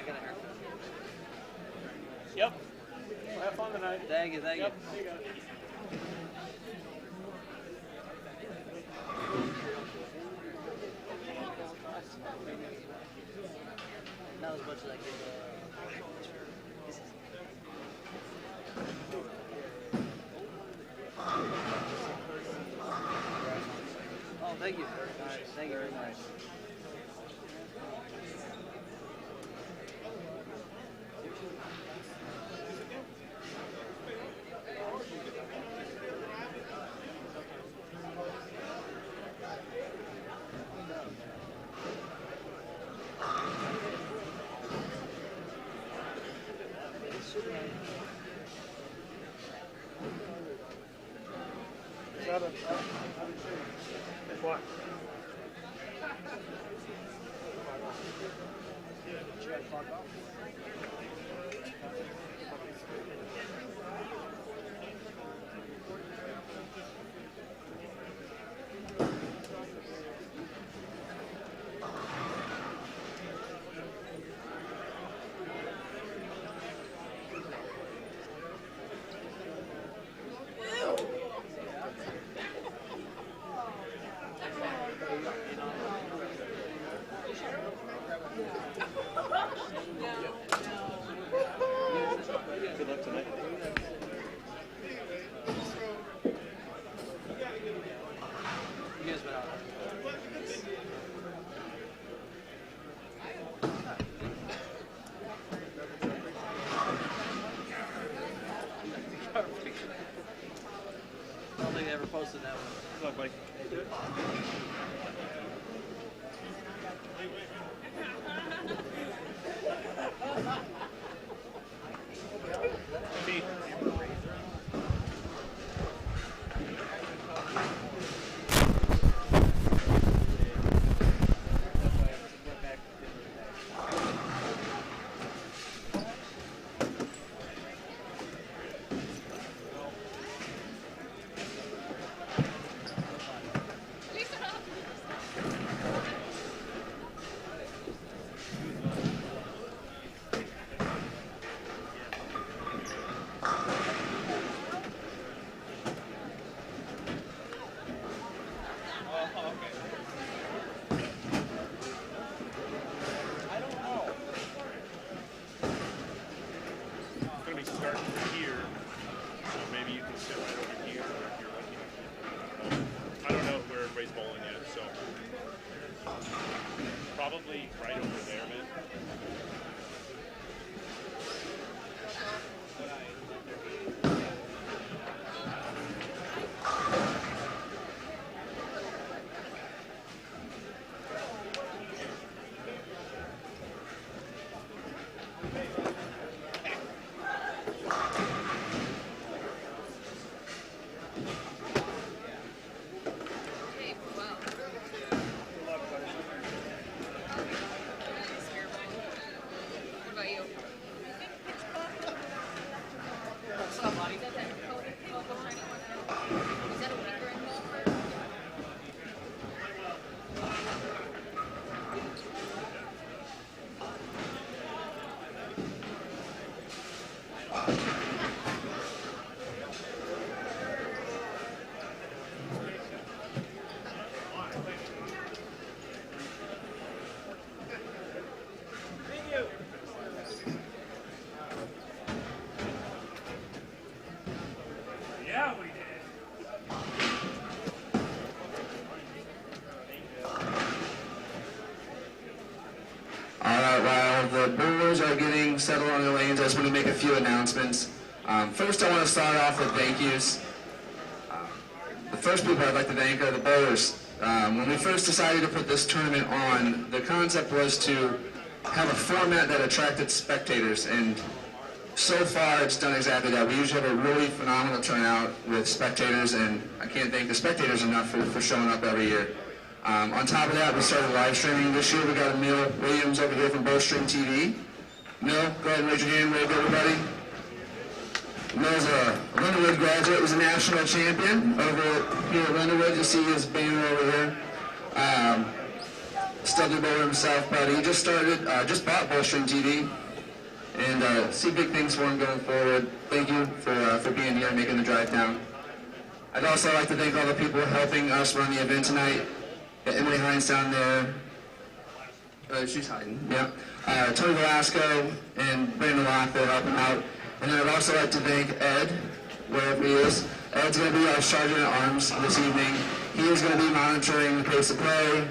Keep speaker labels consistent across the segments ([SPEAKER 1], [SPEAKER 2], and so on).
[SPEAKER 1] got a haircut.
[SPEAKER 2] Yep. Well, have fun tonight.
[SPEAKER 1] Thank you, thank you.
[SPEAKER 2] You got it.
[SPEAKER 1] Not as much as I could. Oh, thank you. Thank you very much.
[SPEAKER 2] What? Good luck tonight.
[SPEAKER 1] You guys been out. I don't think they ever posted that one.
[SPEAKER 2] Good luck, Mike. Probably right over there, man.
[SPEAKER 3] The Brewers are getting settled on their lanes. I just want to make a few announcements. First, I want to start off with thank yous. The first people I'd like to thank are the Brewers. When we first decided to put this tournament on, the concept was to have a format that attracted spectators, and so far it's done exactly that. We usually have a really phenomenal turnout with spectators, and I can't thank the spectators enough for showing up every year. On top of that, we started live streaming this year. We got Emil Williams over here from Bowstring TV. Emil, go ahead and raise your hand, wave to everybody. Emil's a Lindenwood graduate. He's a national champion over here at Lindenwood. You see his banner over here. Studley bowler himself, but he just bought Bowstring TV, and see big things for him going forward. Thank you for being here and making the drive down. I'd also like to thank all the people helping us run the event tonight. Emily Hines down there. She's hiding. Yeah. Tony Velasco and Brandon Locke, they're helping out. And then I'd also like to thank Ed, wherever he is. Ed's going to be our sergeant at arms this evening. He is going to be monitoring the pace of play,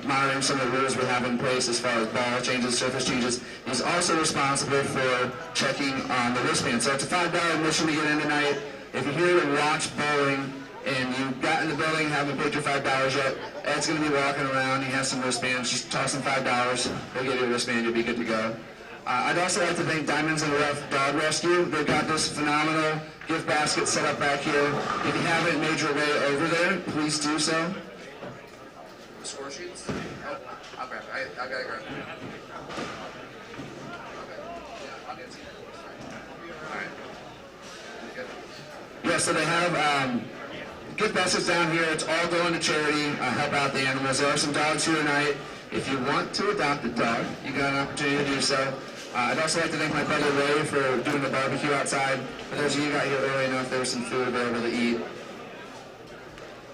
[SPEAKER 3] monitoring some of the rules we have in place as far as ball changes, surface changes. He's also responsible for checking on the wristband. So it's a $5 admission to get in tonight. If you're here to watch bowling and you got in the building, haven't paid your $5 yet, Ed's going to be walking around. He has some wristbands. Just toss him $5. He'll get you a wristband. You'll be good to go. I'd also like to thank Diamonds and Rough Dog Rescue. They've got this phenomenal gift basket set up back here. If you haven't made your way over there, please do so. Score sheets? Oh, I'll grab it. I gotta grab it. Okay. Yeah, I'll get to you. All right. Good. Yeah, so they have gift baskets down here. It's all going to charity, help out the animals. There are some dogs here tonight. If you want to adopt a dog, you got an opportunity to do so. I'd also like to thank my brother Ray for doing the barbecue outside. For those of you who got here early enough, there was some food available to eat.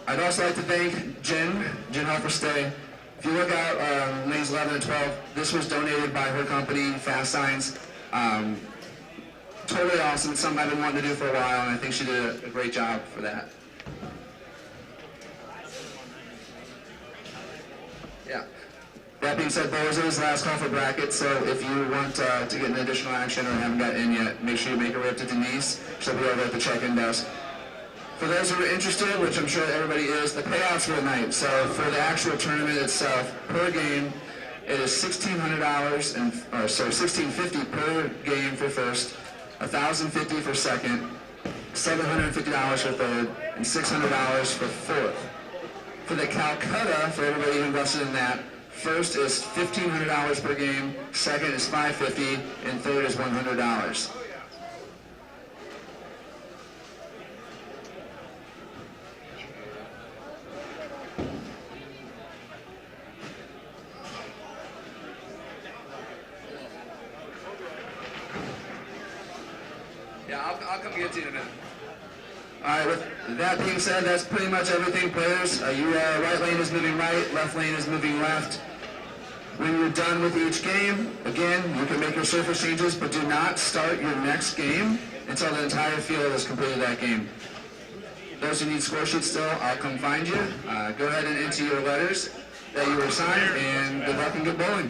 [SPEAKER 3] I'd also like to thank Jen Helferstay. If you look out lanes 11 and 12, this was donated by her company, Fast Signs. Totally awesome. It's something I've been wanting to do for a while, and I think she did a great job for that. Yeah. That being said, bowlers, it was the last call for brackets, so if you want to get an additional action or haven't got in yet, make sure you make your way up to Denise. She'll be over at the check-in desk. For those who are interested, which I'm sure everybody is, the payouts for the night. So for the actual tournament itself, per game, it is $1,600 $1,650 per game for first, $1,050 for second, $750 for third, and $600 for fourth. For the Calcutta, for everybody who invested in that, first is $1,500 per game, second is $550, and third is $100. Yeah, I'll come get you in a minute. All right, with that being said, that's pretty much everything, players. Your right lane is moving right, left lane is moving left. When you're done with each game, again, you can make your surface changes, but do not start your next game until the entire field has completed that game. Those who need score sheets still, I'll come find you. Go ahead and enter your letters that you were assigned, and good luck and good bowling.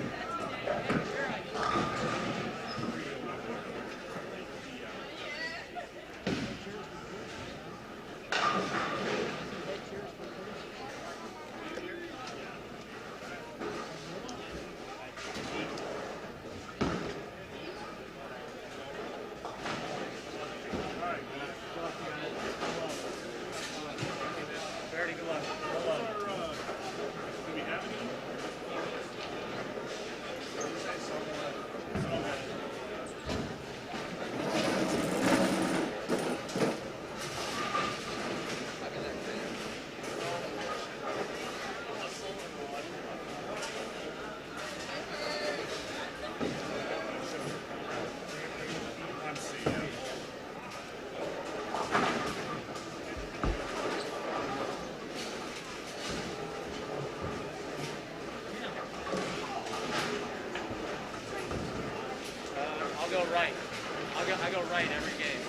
[SPEAKER 1] I go right every game.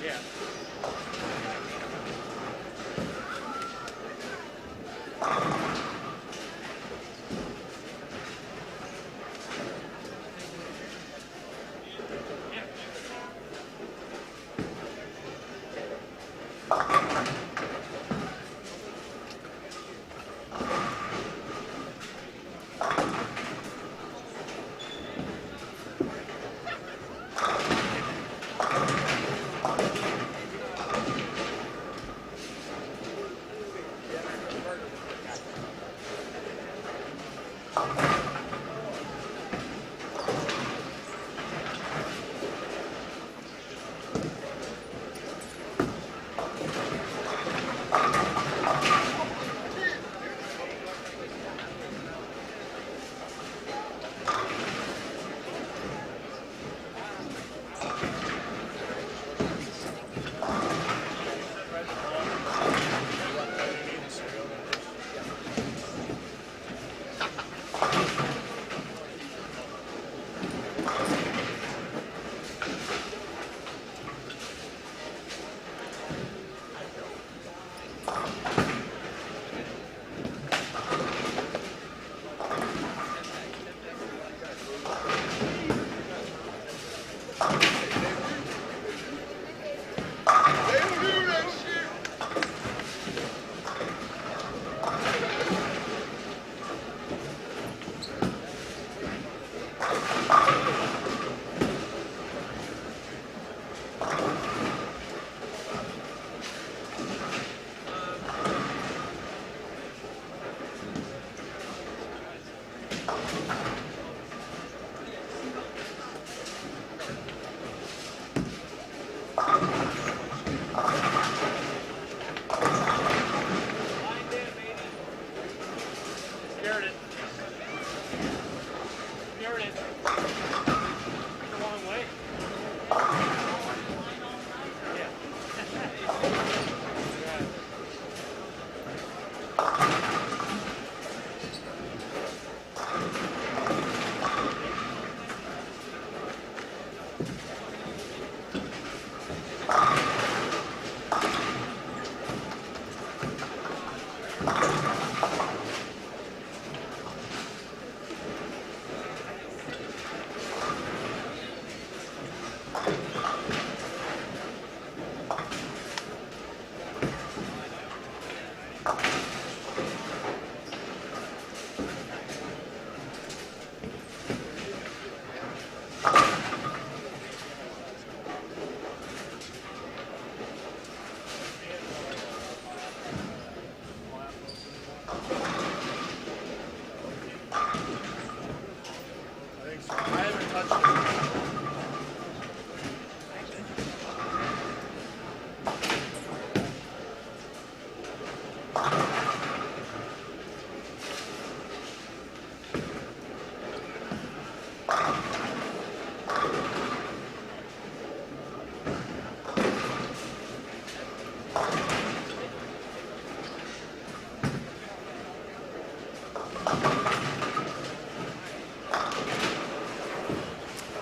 [SPEAKER 1] Yeah.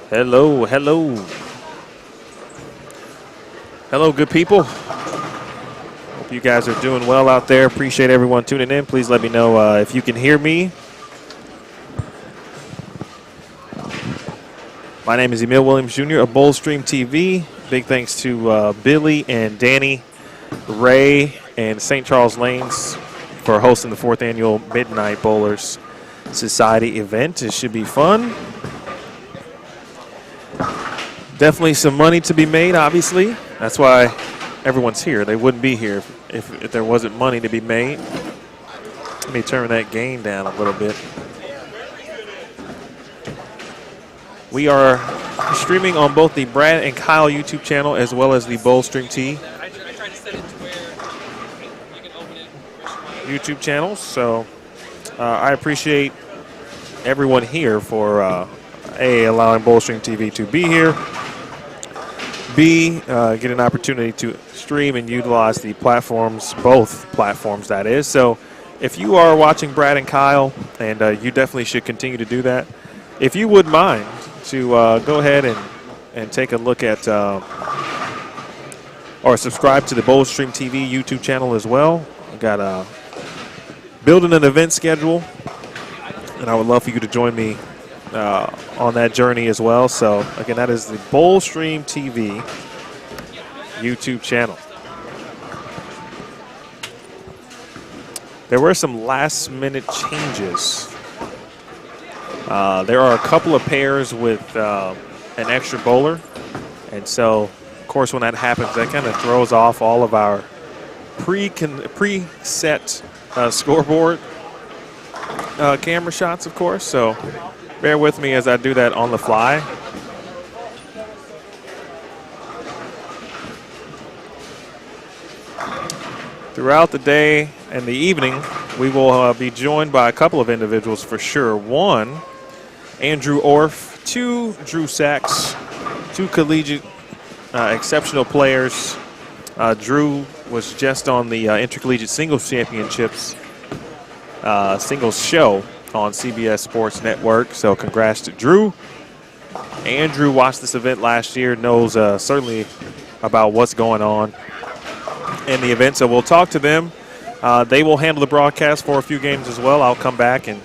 [SPEAKER 4] Hello, hello. Hello, good people. Hope you guys are doing well out there. Appreciate everyone tuning in. Please let me know if you can hear me. My name is Emil Williams Jr. of Boldstream TV. Big thanks to Billy and Danny, Ray, and St. Charles Lanes for hosting the 4th annual Midnight Bowlers Society event. It should be fun. Definitely some money to be made, obviously. That's why everyone's here. They wouldn't be here if there wasn't money to be made. Let me turn that gain down a little bit. We are streaming on both the Brad and Kyle YouTube channel as well as the Boldstream T YouTube channels. So I appreciate everyone here for allowing Boldstream TV to be here. B, get an opportunity to stream and utilize the platforms, both platforms that is. So if you are watching Brad and Kyle, and you definitely should continue to do that, if you would mind to go ahead and take a look at or subscribe to the Boldstream TV YouTube channel as well. I got building an event schedule, and I would love for you to join me on that journey as well. So again, that is the Boldstream TV YouTube channel. There were some last minute changes. There are a couple of pairs with an extra bowler, and so of course when that happens, that kind of throws off all of our preset scoreboard camera shots, of course. So bear with me as I do that on the fly. Throughout the day and the evening, we will be joined by a couple of individuals for sure. One, Andrew Orff. Two, Drew Sachs. Two collegiate exceptional players. Drew was just on the Intercollegiate Singles Championships singles show on CBS Sports Network. So congrats to Drew. Andrew watched this event last year, knows certainly about what's going on in the event. So we'll talk to them. They will handle the broadcast for a few games as well. I'll come back and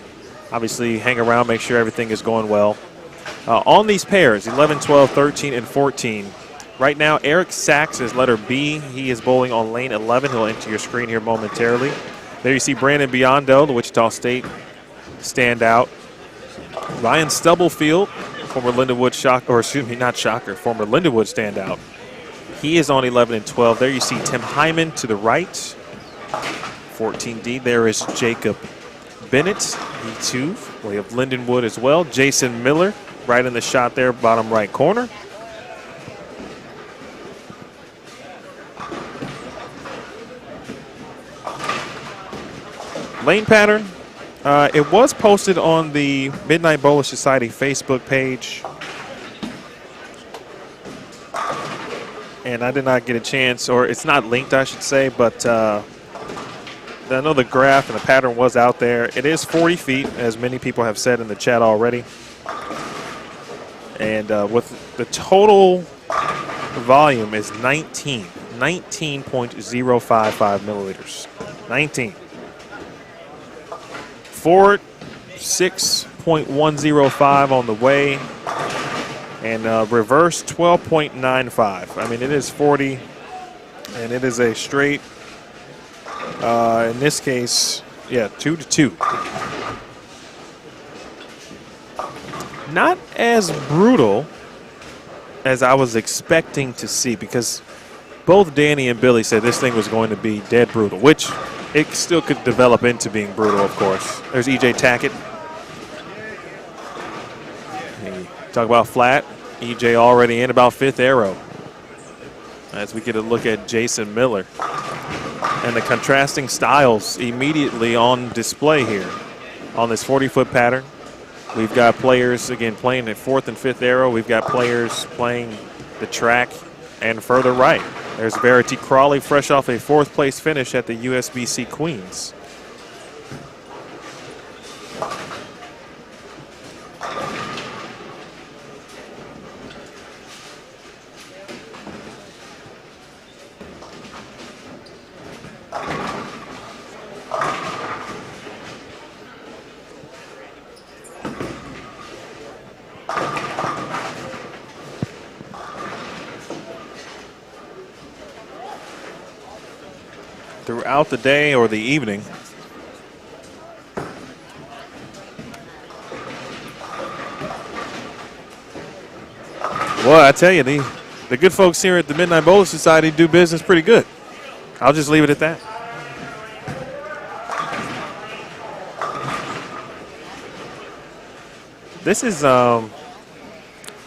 [SPEAKER 4] obviously hang around, make sure everything is going well. On these pairs, 11, 12, 13, and 14. Right now, Eric Sachs is letter B. He is bowling on lane 11. He'll enter your screen here momentarily. There you see Brandon Biondo, the Wichita State standout. Ryan Stubblefield, former Lindenwood former Lindenwood standout. He is on 11 and 12. There you see Tim Hyman to the right. 14D, there is Jacob Bennett, he too. We have Lindenwood as well. Jason Miller, right in the shot there, bottom right corner. Lane pattern, it was posted on the Midnight Bowler Society Facebook page. And I did not get a chance, or it's not linked, I should say, but I know the graph and the pattern was out there. It is 40 feet, as many people have said in the chat already. And with the total volume is 19.055 milliliters. 19. Forward, 6.105 on the way. And reverse, 12.95. I mean, it is 40, and it is a straight, in this case, yeah, 2-2. Not as brutal as I was expecting to see, because both Danny and Billy said this thing was going to be dead brutal, which it still could develop into being brutal, of course. There's EJ Tackett. Talk about flat. EJ already in about 5th arrow. As we get a look at Jason Miller. And the contrasting styles immediately on display here on this 40-foot pattern. We've got players, again, playing at 4th and 5th arrow. We've got players playing the track and further right. There's Verity Crawley, fresh off a 4th place finish at the USBC Queens. Throughout the day or the evening, well, I tell you, the good folks here at the Midnight Bowler Society do business pretty good. I'll just leave it at that. This is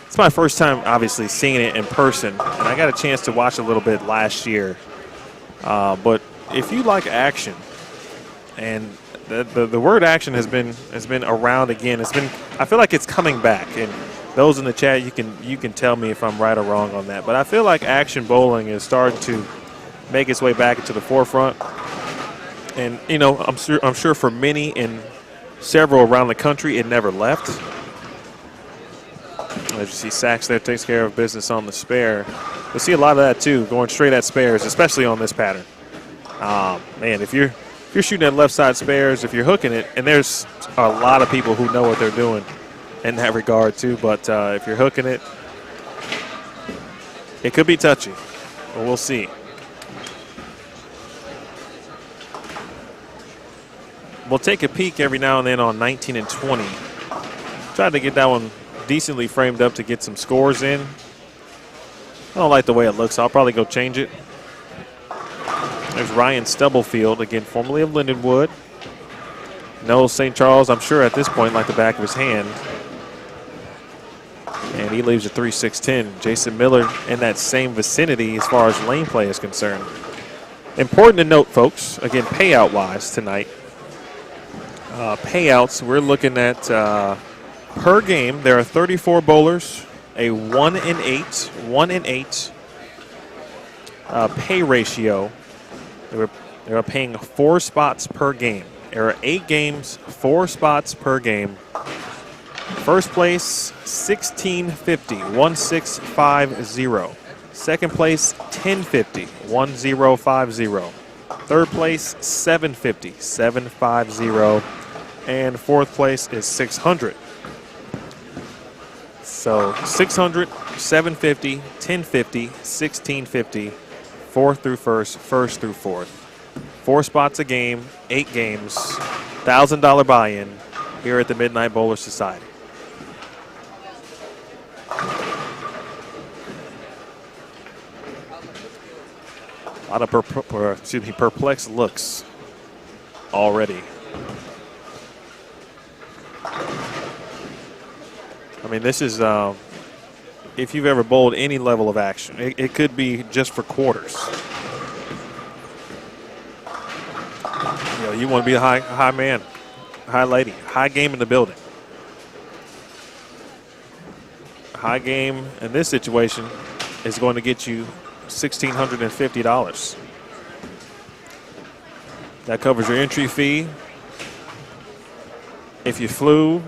[SPEAKER 4] it's my first time, obviously, seeing it in person, and I got a chance to watch a little bit last year. But if you like action, and the word action has been around again. I feel like it's coming back, and those in the chat, you can tell me if I'm right or wrong on that. But I feel like action bowling is starting to make its way back into the forefront. And you know, I'm sure for many and several around the country, it never left. As you see, Sachs there takes care of business on the spare. You'll see a lot of that too, going straight at spares, especially on this pattern. Man, if you're shooting at left side spares, if you're hooking it, and there's a lot of people who know what they're doing in that regard too, but if you're hooking it, it could be touchy. But we'll see. We'll take a peek every now and then on 19 and 20. Tried to get that one decently framed up to get some scores in. I don't like the way it looks, so I'll probably go change it. There's Ryan Stubblefield, again, formerly of Lindenwood. Knows St. Charles, I'm sure, at this point, like the back of his hand. And he leaves at 3-6-10. Jason Miller in that same vicinity as far as lane play is concerned. Important to note, folks, again, payout-wise tonight. Payouts, we're looking at per game, there are 34 bowlers, a 1-in-8 pay ratio. They were paying 4 spots per game. There are 8 games, 4 spots per game. First place, $16.50, 1650. Second place, $10.50, 1050. Third place, $7.50, 750. And fourth place is $600. So 600, 750, 1050, 1650, fourth through first, first through fourth. 4 spots a game, 8 games, $1,000 buy-in here at the Midnight Bowler Society. A lot of perplexed looks already. I mean, this is, if you've ever bowled any level of action, it could be just for quarters. You know, you want to be a high man, high lady, high game in the building. High game in this situation is going to get you $1,650. That covers your entry fee. If you flew,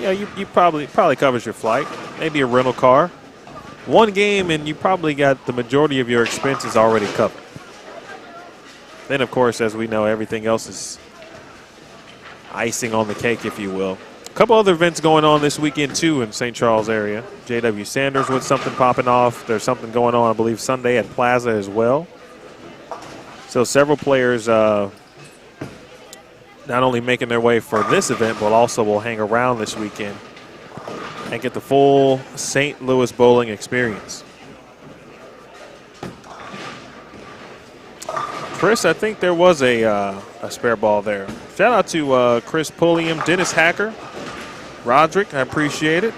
[SPEAKER 4] you probably covers your flight. Maybe a rental car. One game, and you probably got the majority of your expenses already covered. Then, of course, as we know, everything else is icing on the cake, if you will. A couple other events going on this weekend, too, in St. Charles area. J.W. Sanders with something popping off. There's something going on, I believe, Sunday at Plaza as well. So several players not only making their way for this event, but also will hang around this weekend and get the full St. Louis bowling experience. Chris, I think there was a spare ball there. Shout out to Chris Pulliam, Dennis Hacker, Roderick, I appreciate it.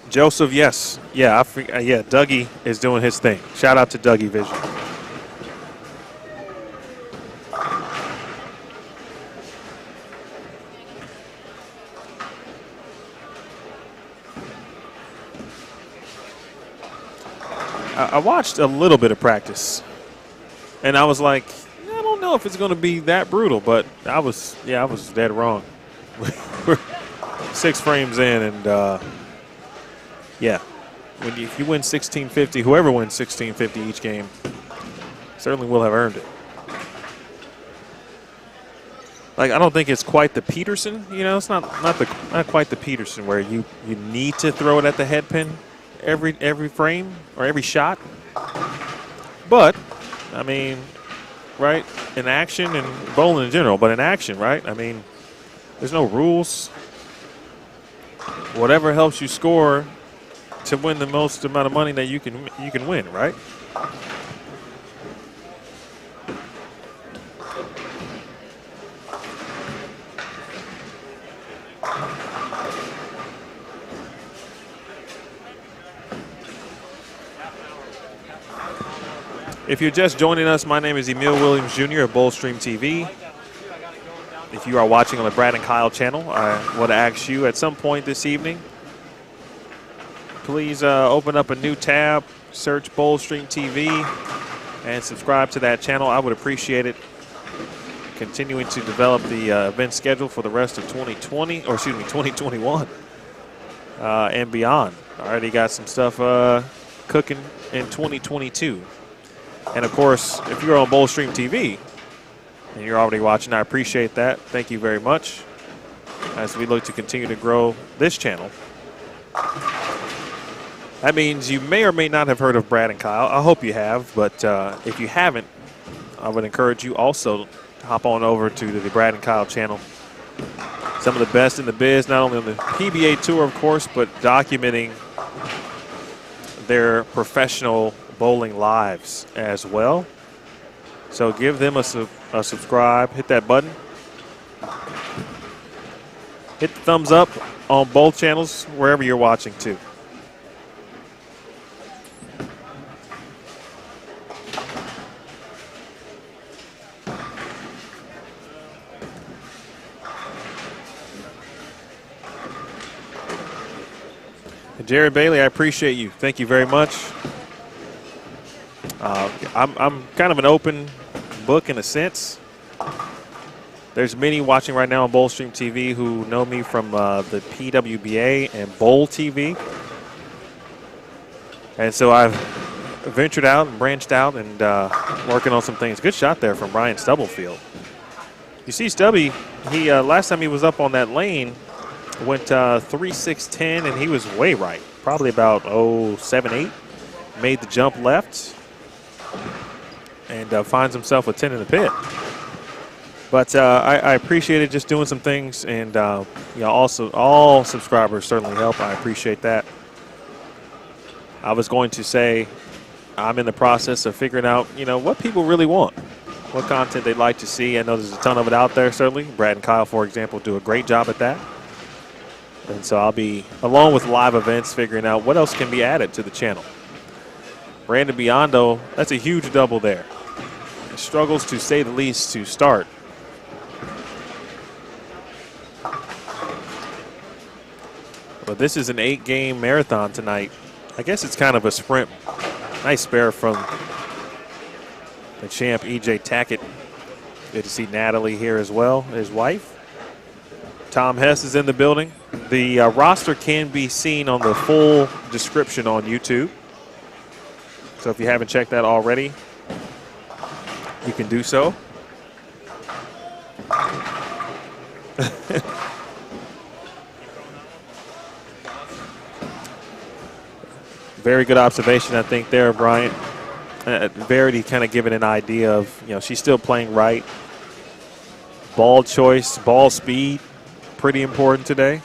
[SPEAKER 4] Joseph, yes. Yeah, Dougie is doing his thing. Shout out to Dougie Vision. I watched a little bit of practice, and I was like, I don't know if it's going to be that brutal, but I was dead wrong. We're 6 frames in, and if you win 1650, whoever wins 1650 each game certainly will have earned it. Like, I don't think it's quite the Peterson, it's not quite the Peterson where you need to throw it at the head pin every frame or every shot. But, I mean, right, in action and bowling in general, but in action, right? I mean, there's no rules. Whatever helps you score to win the most amount of money that you can win, right? If you're just joining us, my name is Emil Williams Jr. of Bowlstream TV. If you are watching on the Brad and Kyle channel, I want to ask you at some point this evening, please open up a new tab, search Bowlstream TV, and subscribe to that channel. I would appreciate it. Continuing to develop the event schedule for the rest of 2021 and beyond. Already got some stuff cooking in 2022. And, of course, if you're on Bowlstream TV and you're already watching, I appreciate that. Thank you very much as we look to continue to grow this channel. That means you may or may not have heard of Brad and Kyle. I hope you have, but if you haven't, I would encourage you also to hop on over to the Brad and Kyle channel. Some of the best in the biz, not only on the PBA tour, of course, but documenting their professional bowling lives as well. So give them a subscribe, hit that button. Hit the thumbs up on both channels, wherever you're watching too. Jared Bailey, I appreciate you. Thank you very much. I'm kind of an open book in a sense. There's many watching right now on Bowlstream TV who know me from the PWBA and Bowl TV. And so I've ventured out and branched out and working on some things. Good shot there from Ryan Stubblefield. You see Stubby, he last time he was up on that lane, went 3-6-10, and he was way right. Probably about 7-8. Made the jump left and finds himself a 10 in the pit. But I appreciated just doing some things, and also all subscribers certainly help. I appreciate that. I was going to say I'm in the process of figuring out, what people really want, what content they'd like to see. I know there's a ton of it out there, certainly. Brad and Kyle, for example, do a great job at that. And so I'll be, along with live events, figuring out what else can be added to the channel. Brandon Biondo, that's a huge double there. It struggles, to say the least, to start. But this is an 8-game marathon tonight. I guess it's kind of a sprint Nice spare from the champ, E.J. Tackett. Good to see Natalie here as well, his wife. Tom Hess is in the building. The roster can be seen on the full description on YouTube. So if you haven't checked that already, you can do so. Very good observation, I think, there, Bryant. Verity kind of giving an idea of, she's still playing right. Ball choice, ball speed, pretty important today.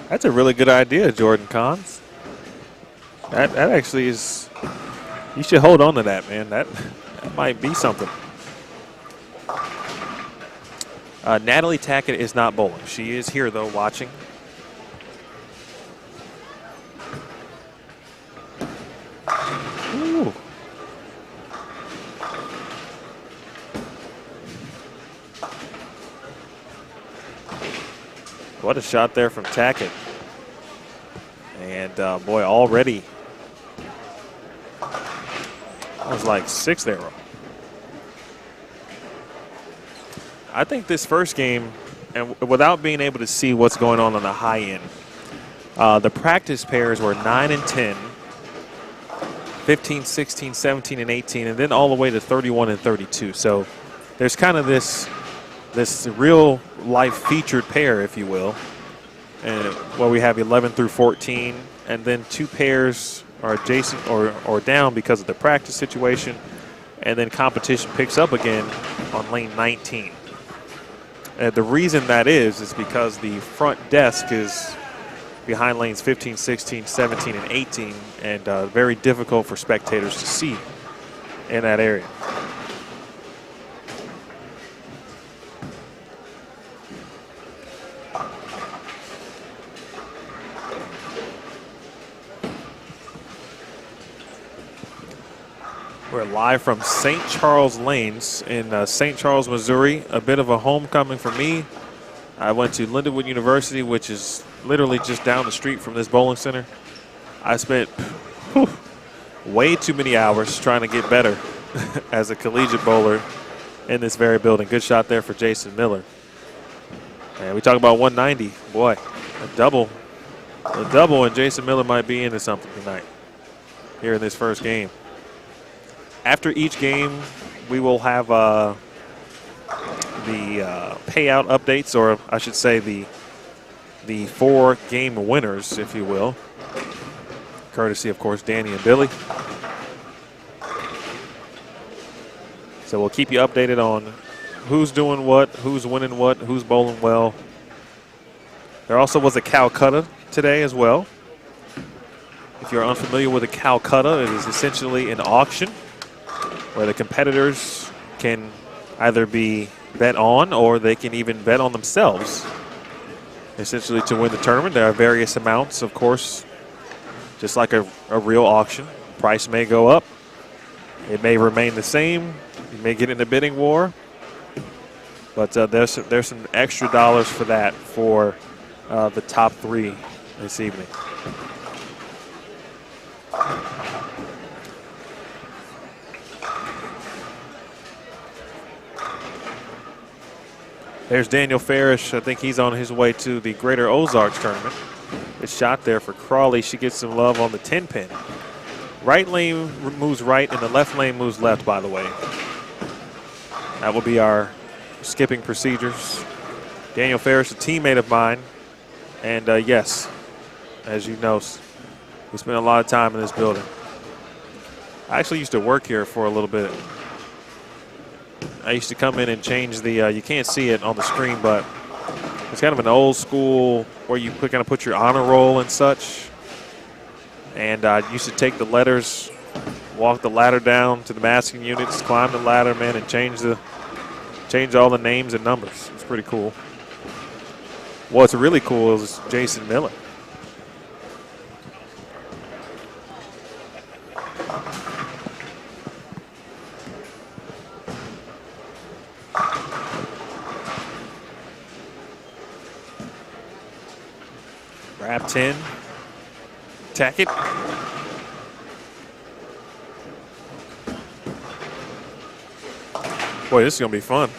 [SPEAKER 4] That's a really good idea, Jordan Cons. That actually is, you should hold on to that, man. That might be something. Natalie Tackett is not bowling. She is here, though, watching. Ooh. What a shot there from Tackett. And boy, already that was like 6th arrow. I think this first game, and without being able to see what's going on the high end, the practice pairs were 9 and 10, 15, 16, 17, and 18, and then all the way to 31 and 32. So there's kind of this real life featured pair, if you will, and where we have 11 through 14, and then 2 pairs are adjacent or down because of the practice situation, and then competition picks up again on lane 19. And the reason that is because the front desk is behind lanes 15, 16, 17, and 18, and very difficult for spectators to see in that area. We're live from St. Charles Lanes in St. Charles, Missouri. A bit of a homecoming for me. I went to Lindenwood University, which is literally just down the street from this bowling center. I spent way too many hours trying to get better as a collegiate bowler in this very building. Good shot there for Jason Miller. And we talk about 190. Boy, a double, and Jason Miller might be into something tonight here in this first game. After each game, we will have the payout updates, or I should say the 4 game winners, if you will. Courtesy, of course, Danny and Billy. So we'll keep you updated on who's doing what, who's winning what, who's bowling well. There also was a Calcutta today as well. If you're unfamiliar with a Calcutta, it is essentially an auction where the competitors can either be bet on or they can even bet on themselves, essentially, to win the tournament. There are various amounts, of course, just like a real auction. Price may go up. It may remain the same. You may get in a bidding war. But there's some extra dollars for that for the top 3 this evening. There's Daniel Farish. I think he's on his way to the Greater Ozarks tournament. Good shot there for Crawley. She gets some love on the 10-pin. Right lane moves right, and the left lane moves left, by the way. That will be our skipping procedures. Daniel Farish, a teammate of mine. And yes, as you know, we spent a lot of time in this building. I actually used to work here for a little bit. I used to come in and change the, you can't see it on the screen, but it's kind of an old school where you kind of put your honor roll and such. And I used to take the letters, walk the ladder down to the masking units, climb the ladder, man, and change all the names and numbers. It's pretty cool. What's really cool is Jason Miller. Grab 10. Tack it. Boy, this is going to be fun.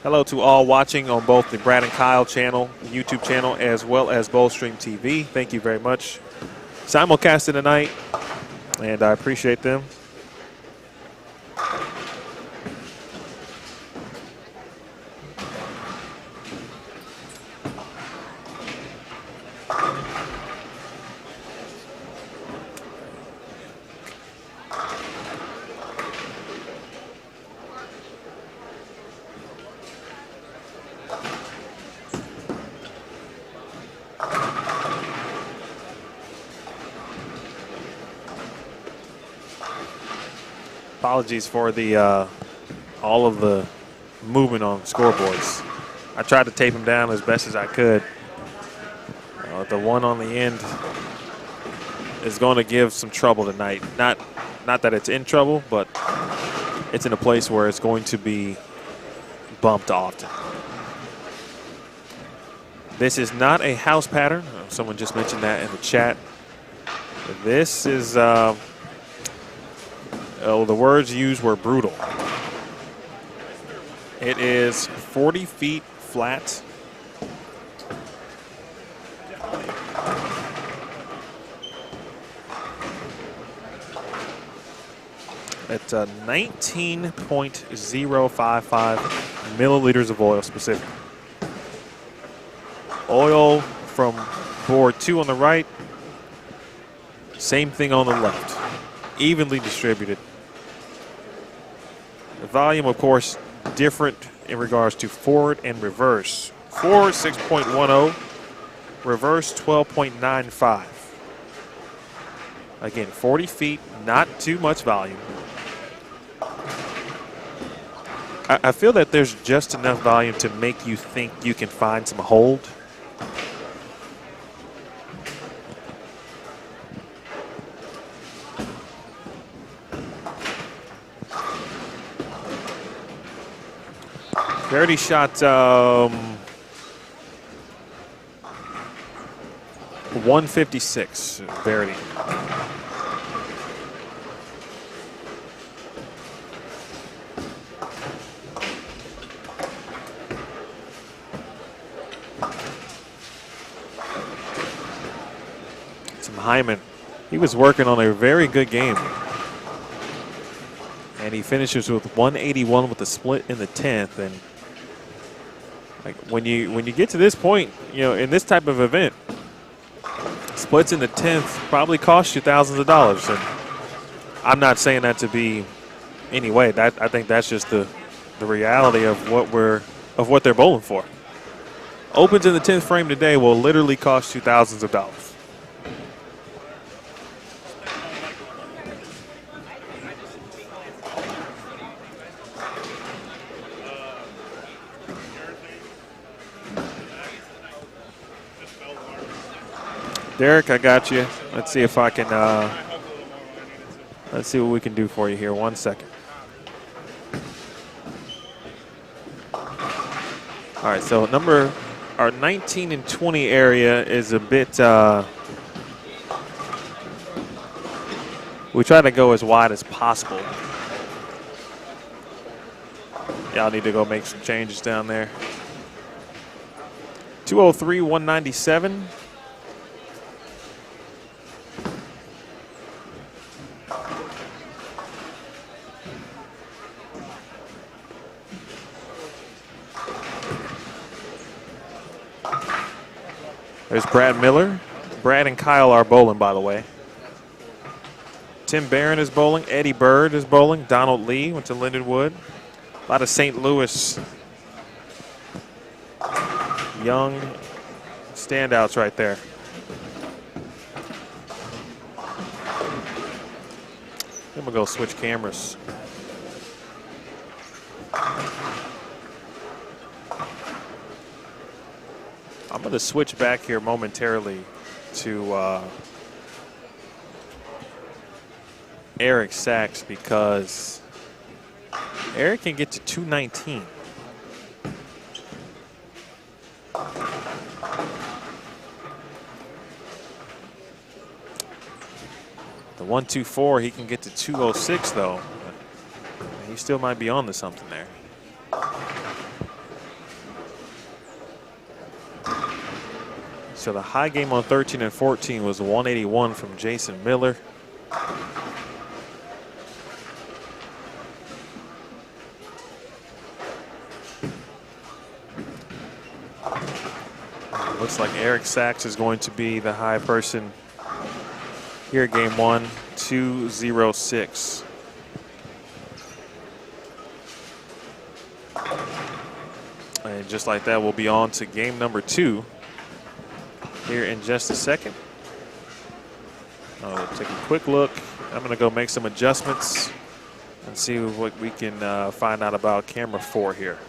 [SPEAKER 4] Hello to all watching on both the Brad and Kyle channel, YouTube channel, as well as Bowlstream TV. Thank you very much. Simulcasting tonight, and I appreciate them. Apologies for the all of the movement on scoreboards. I tried to tape them down as best as I could. The one on the end is going to give some trouble tonight. Not that it's in trouble, but it's in a place where it's going to be bumped often. This is not a house pattern. Someone just mentioned that in the chat. This is the words used were brutal. It is 40 feet flat. At 19.055 milliliters of oil specific. Oil from board 2 on the right. Same thing on the left. Evenly distributed. The volume, of course, different in regards to forward and reverse. Forward 6.10, reverse 12.95. Again, 40 feet, not too much volume. I feel that there's just enough volume to make you think you can find some hold. Verdi shot 156, Verdi. Some Hyman. He was working on a very good game. And he finishes with 181 with a split in the 10th. And like when you get to this point, you know, in this type of event, splits in the 10th probably cost you thousands of dollars. And I'm not saying that to be any way. I think that's just the reality of what they're bowling for. Opens in the 10th frame today will literally cost you thousands of dollars. Derek, I got you. Let's see if I can, let's see what we can do for you here. 1 second. All right, so our 19 and 20 area is a bit, we try to go as wide as possible. Y'all need to go make some changes down there. 203, 197. There's Brad Miller. Brad and Kyle are bowling, by the way. Tim Barron is bowling. Eddie Bird is bowling. Donald Lee went to Lindenwood. A lot of St. Louis young standouts right there. Then we'll go switch cameras. I'm going to switch back here momentarily to Eric Sachs because Eric can get to 219. The 124, he can get to 206 though. He still might be on to something there. So the high game on 13 and 14 was 181 from Jason Miller. Looks like Eric Sachs is going to be the high person here at game 1, 206. And just like that, we'll be on to game number 2 here in just a second. I'll take a quick look. I'm going to go make some adjustments and see what we can find out about camera 4 here.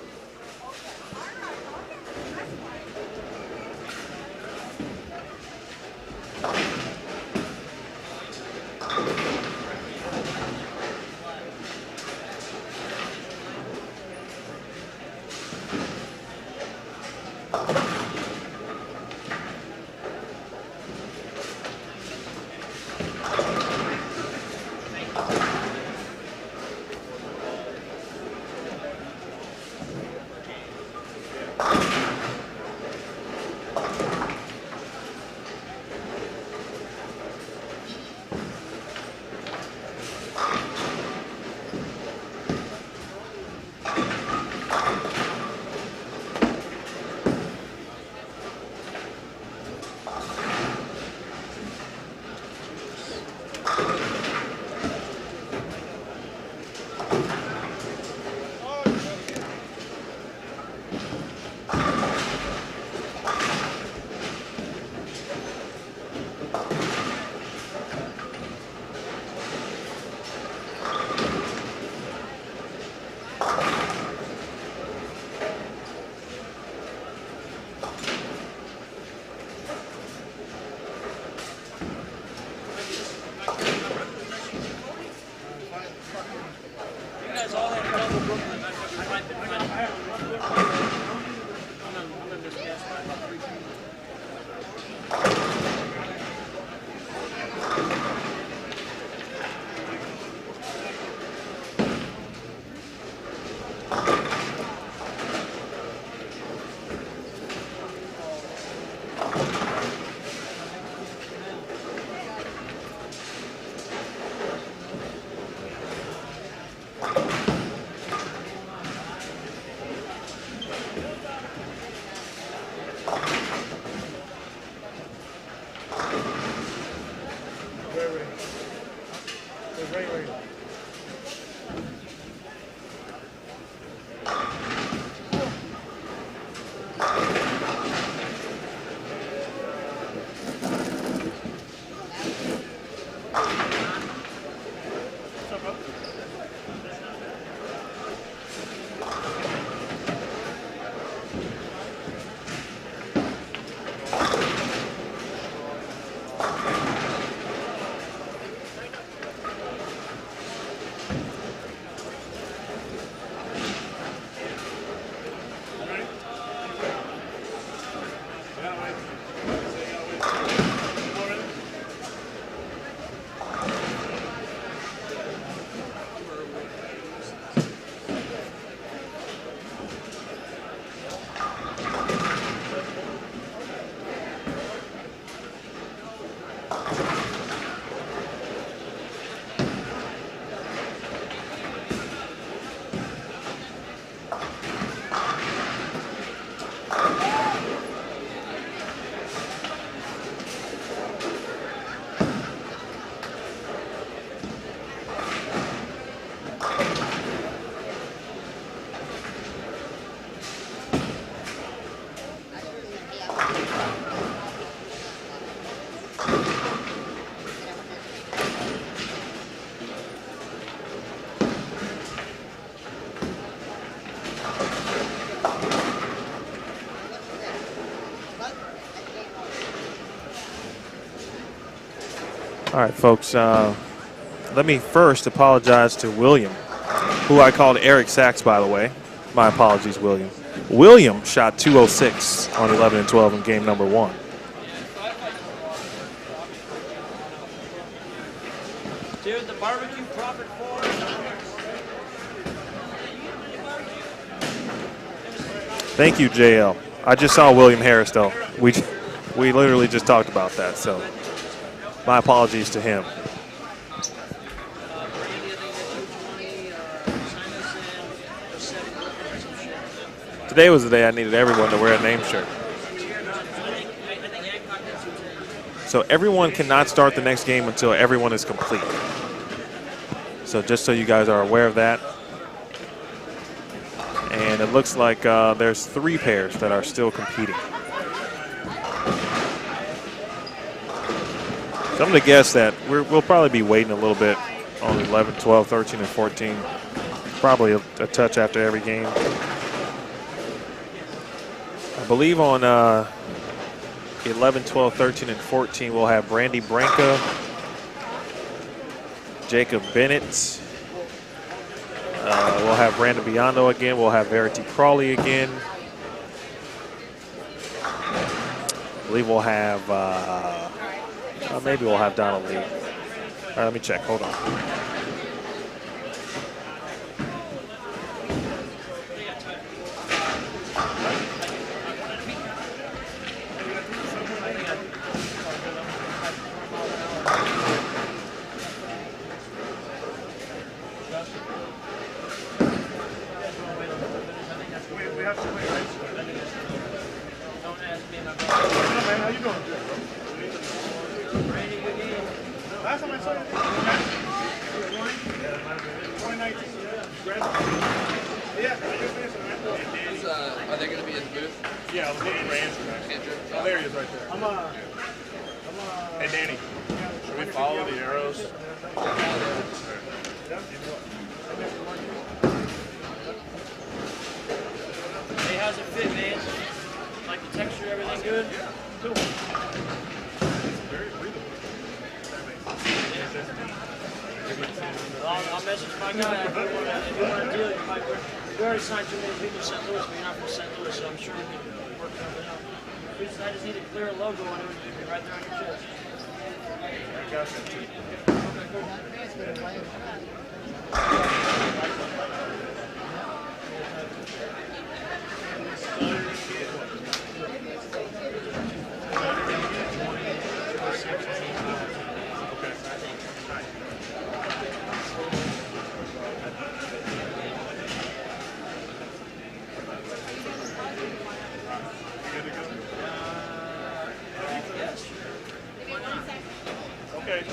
[SPEAKER 4] All right, folks. Let me first apologize to William, who I called Eric Sachs, by the way. My apologies, William. William shot 206 on 11 and 12 in game number 1.
[SPEAKER 1] Dude, the barbecue profit for.
[SPEAKER 4] Thank you, JL. I just saw William Harris, though. We literally just talked about that, so my apologies to him. Today was the day I needed everyone to wear a name shirt. So everyone cannot start the next game until everyone is complete. So just so you guys are aware of that. And it looks like there's 3 pairs that are still competing. So I'm going to guess that we'll probably be waiting a little bit on 11, 12, 13, and 14. Probably a touch after every game. I believe on 11, 12, 13, and 14 we'll have Brandi, Branka, Jacob Bennett. We'll have Brandon Biondo again. We'll have Verity Crawley again. I believe we'll have, maybe we'll have Donald Lee. Let me check, hold on.
[SPEAKER 5] Are they going to be in the booth?
[SPEAKER 2] Yeah, I'll get Rams next. Oh, there he is right there. Hey, Danny, should we follow the arrows?
[SPEAKER 1] Hey, how's it fit, man? Like the texture, everything good? Cool. I'll message my guy if you want to deal. We already signed too many people in St. Louis, but you're not from St. Louis, so I'm sure we can work something out. I just need to clear a logo on it, it'll be right there on your chest.
[SPEAKER 2] Okay.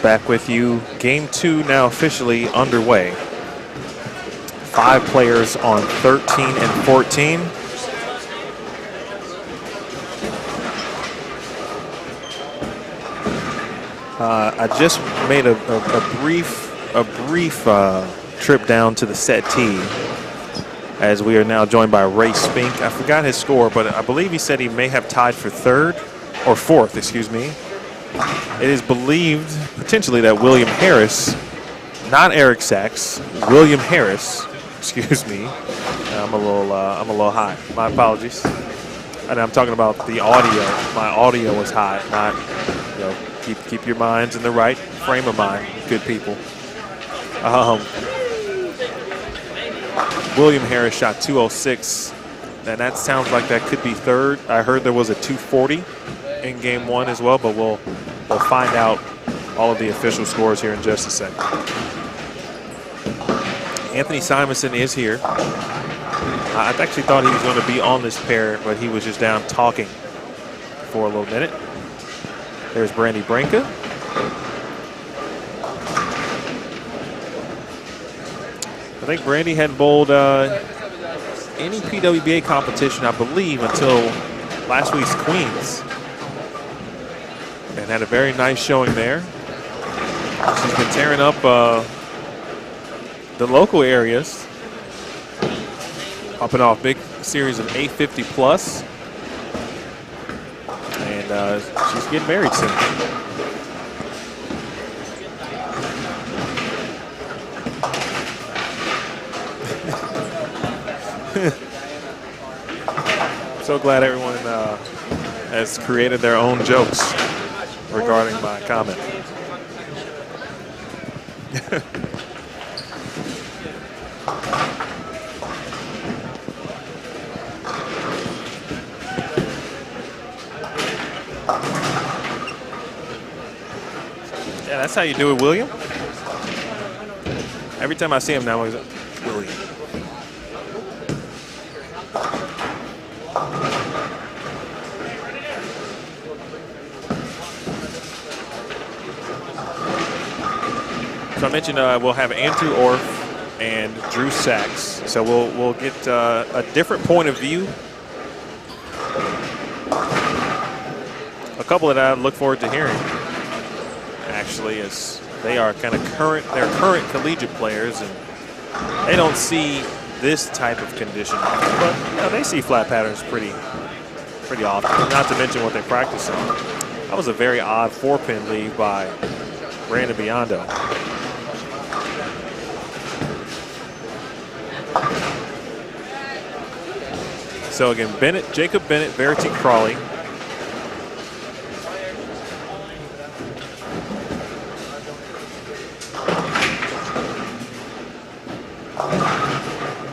[SPEAKER 4] Back with you. Game 2 now officially underway. 5 players on 13 and 14. I just made a brief trip down to the set tee as we are now joined by Ray Spink. I forgot his score, but I believe he said he may have tied for 3rd or 4th, excuse me. It is believed potentially that William Harris not Eric Sachs, William Harris. Excuse me. I'm a little hot. My apologies. And I'm talking about the audio. My audio was hot. Not, keep your minds in the right frame of mind, good people. William Harris shot 206, and that sounds like that could be third. I heard there was a 240 in game 1 as well, but we'll find out all of the official scores here in just a second. Anthony Simonsen is here. I actually thought he was going to be on this pair, but he was just down talking for a little minute. There's Brandi Branka. I think Brandi hadn't bowled any PWBA competition, I believe, until last week's Queens. And had a very nice showing there. She's been tearing up the local areas, popping off big series of 850 plus, and she's getting married soon. I'm so glad everyone has created their own jokes regarding my comment. Yeah, that's how you do it, William. Every time I see him now, he's like, William. So I mentioned we'll have Andrew Orff and Drew Sachs. So we'll get a different point of view. A couple that I look forward to hearing, actually, as they are kind of current collegiate players, and they don't see this type of condition, but they see flat patterns pretty often. Not to mention what they practice on. That was a very odd 4-pin leave by Brandon Biondo. So again, Jacob Bennett, Verity Crawley.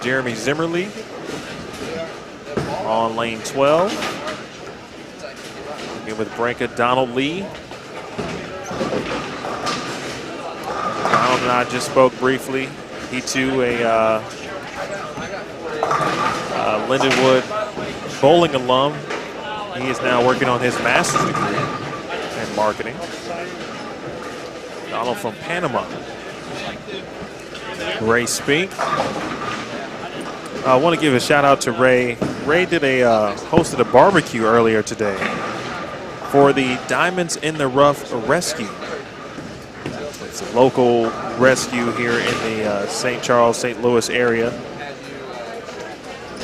[SPEAKER 4] Jeremy Zimmerly on lane 12. Again with Branka, Donald Lee. Donald and I just spoke briefly. He too a Lindenwood bowling alum. He is now working on his master's degree in marketing. Donald from Panama. Ray Spink. I want to give a shout out to Ray. Ray did hosted a barbecue earlier today for the Diamonds in the Rough Rescue. It's a local rescue here in the St. Charles, St. Louis area.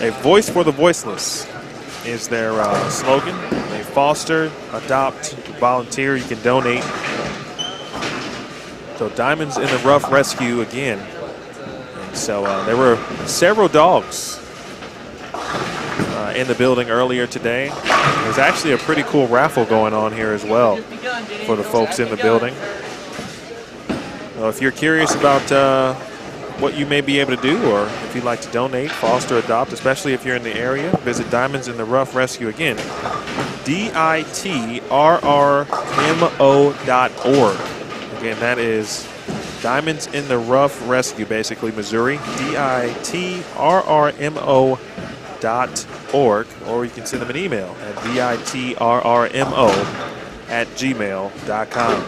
[SPEAKER 4] A voice for the voiceless is their slogan. They foster, adopt, volunteer. You can donate. So Diamonds in the Rough Rescue again. And so there were several dogs in the building earlier today. There's actually a pretty cool raffle going on here as well for the folks in the building. If you're curious about what you may be able to do, or if you'd like to donate, foster, adopt, especially if you're in the area, visit Diamonds in the Rough Rescue again. DITRRMO.org. Again, that is Diamonds in the Rough Rescue, basically Missouri. DITRRMO.org, or you can send them an email at DITRRMO@gmail.com.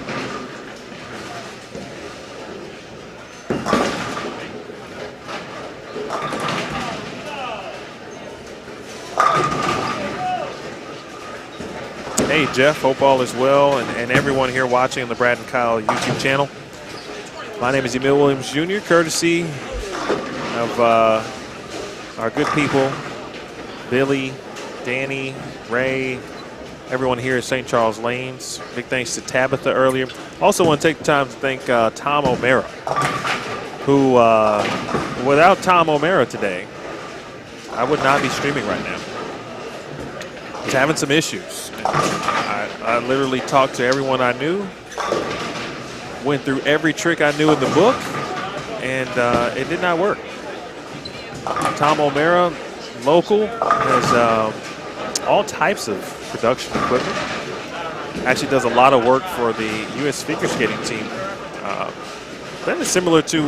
[SPEAKER 4] Hey Jeff, hope all is well, and everyone here watching on the Brad and Kyle YouTube channel. My name is Emil Williams Jr., courtesy of our good people, Billy, Danny, Ray, everyone here at St. Charles Lanes. Big thanks to Tabitha earlier. Also want to take the time to thank Tom O'Mara, who, without Tom O'Mara today, I would not be streaming right now. He's having some issues. I literally talked to everyone I knew, went through every trick I knew in the book, and it did not work. Tom O'Mara, local, has all types of production equipment. Actually does a lot of work for the U.S. figure skating team. That is similar to,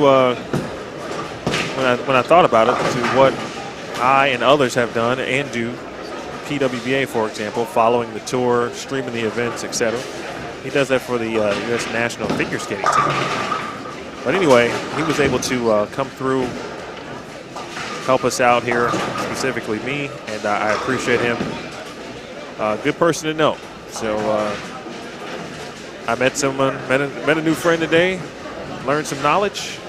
[SPEAKER 4] when I thought about it, to what I and others have done and do. PWBA, for example, following the tour, streaming the events, etc. He does that for the U.S. national figure skating team. But anyway, he was able to come through, help us out here, specifically me, and I appreciate him. Good person to know. So I met someone, met a new friend today, learned some knowledge.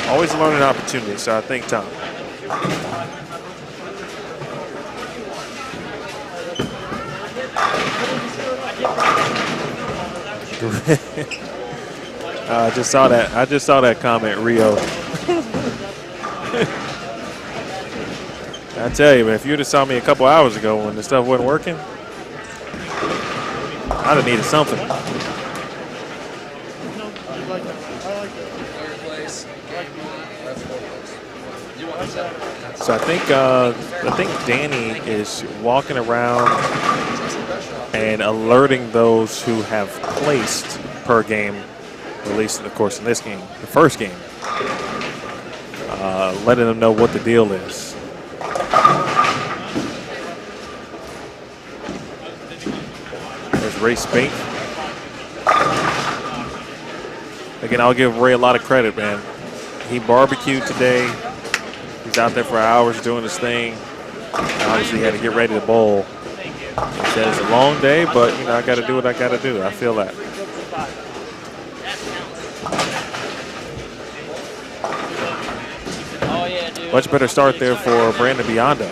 [SPEAKER 4] Always a learning opportunity, so I thank Tom. I just saw that comment, Rio. I tell you, man, if you'd have saw me a couple hours ago when the stuff wasn't working, I'd have needed something. So I think Danny is walking around and alerting those who have placed per game, at least, of course, in this game, the first game, letting them know what the deal is. There's Ray Spink. Again, I'll give Ray a lot of credit, man. He barbecued today. He's out there for hours doing his thing. Obviously, he had to get ready to bowl. He said it's a long day, but I got to do what I got to do. I feel that. Much better start there for Brandi Biondo.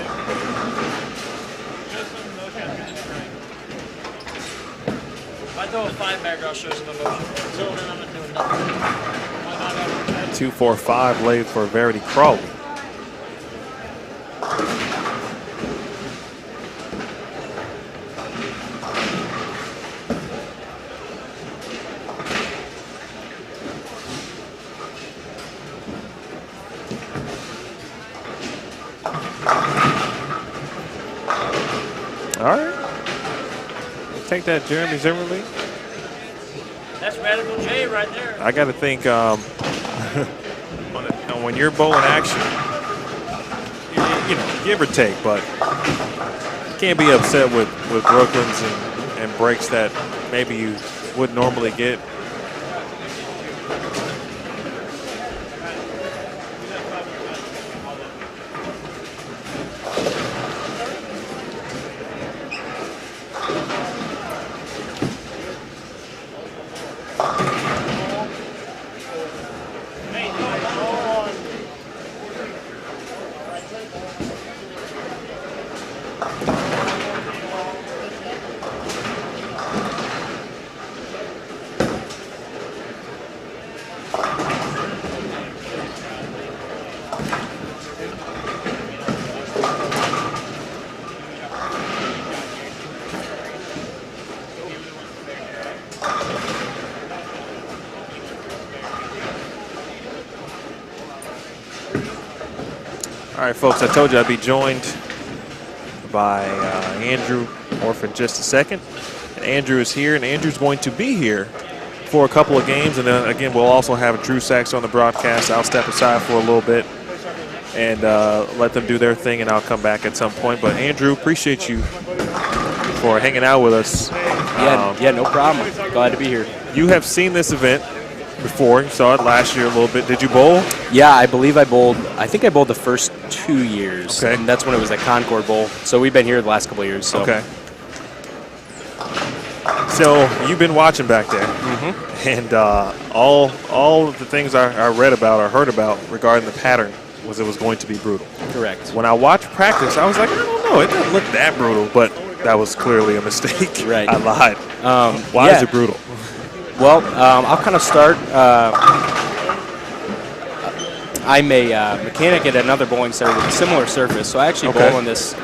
[SPEAKER 1] If I throw a 5-bagger, I'll show some emotion. Until then, I'm not doing nothing.
[SPEAKER 4] 2-4-5 laid for Verity Crawley. All right. Take that, Jeremy Zimmerly.
[SPEAKER 1] That's Radical J right there.
[SPEAKER 4] I got to think when you're bowling action, give or take, but you can't be upset with Brooklyns and breaks that maybe you would normally get. All right, folks, I told you I'd be joined by Andrew Orff in just a second. And Andrew is here, and Andrew's going to be here for a couple of games. And then, again, we'll also have Drew Sachs on the broadcast. I'll step aside for a little bit and let them do their thing, and I'll come back at some point. But, Andrew, appreciate you for hanging out with us.
[SPEAKER 5] Yeah, no problem. Glad to be here.
[SPEAKER 4] You have seen this event before. You saw it last year a little bit. Did you bowl?
[SPEAKER 5] Yeah, I believe I bowled. I think I bowled the first 2 years.
[SPEAKER 4] Okay.
[SPEAKER 5] And that's when it was at Concord Bowl. So we've been here the last couple of years. So.
[SPEAKER 4] Okay. So you've been watching back there.
[SPEAKER 5] Mm-hmm.
[SPEAKER 4] And all of the things I read about or heard about regarding the pattern was it was going to be brutal.
[SPEAKER 5] Correct.
[SPEAKER 4] When I watched practice, I was like, I don't know. It doesn't look that brutal. But that was clearly a mistake.
[SPEAKER 5] Right.
[SPEAKER 4] I lied. Why
[SPEAKER 5] yeah.
[SPEAKER 4] is it brutal?
[SPEAKER 5] Well, I'll kind of start. I'm a mechanic at another bowling center with a similar surface, so I actually bowl on this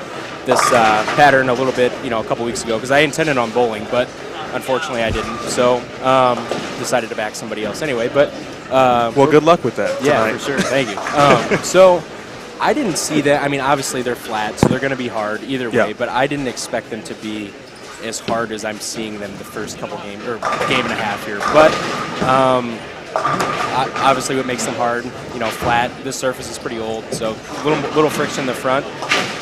[SPEAKER 5] pattern a little bit, a couple weeks ago, because I intended on bowling, but unfortunately I didn't. So decided to back somebody else anyway. But
[SPEAKER 4] well, good luck with that.
[SPEAKER 5] Yeah,
[SPEAKER 4] tonight.
[SPEAKER 5] for sure. Thank you. So I didn't see that. I mean, obviously they're flat, so they're going to be hard either way. But I didn't expect them to be as hard as I'm seeing them the first couple games or game and a half here. But obviously, what makes them hard, flat. This surface is pretty old, so little friction in the front.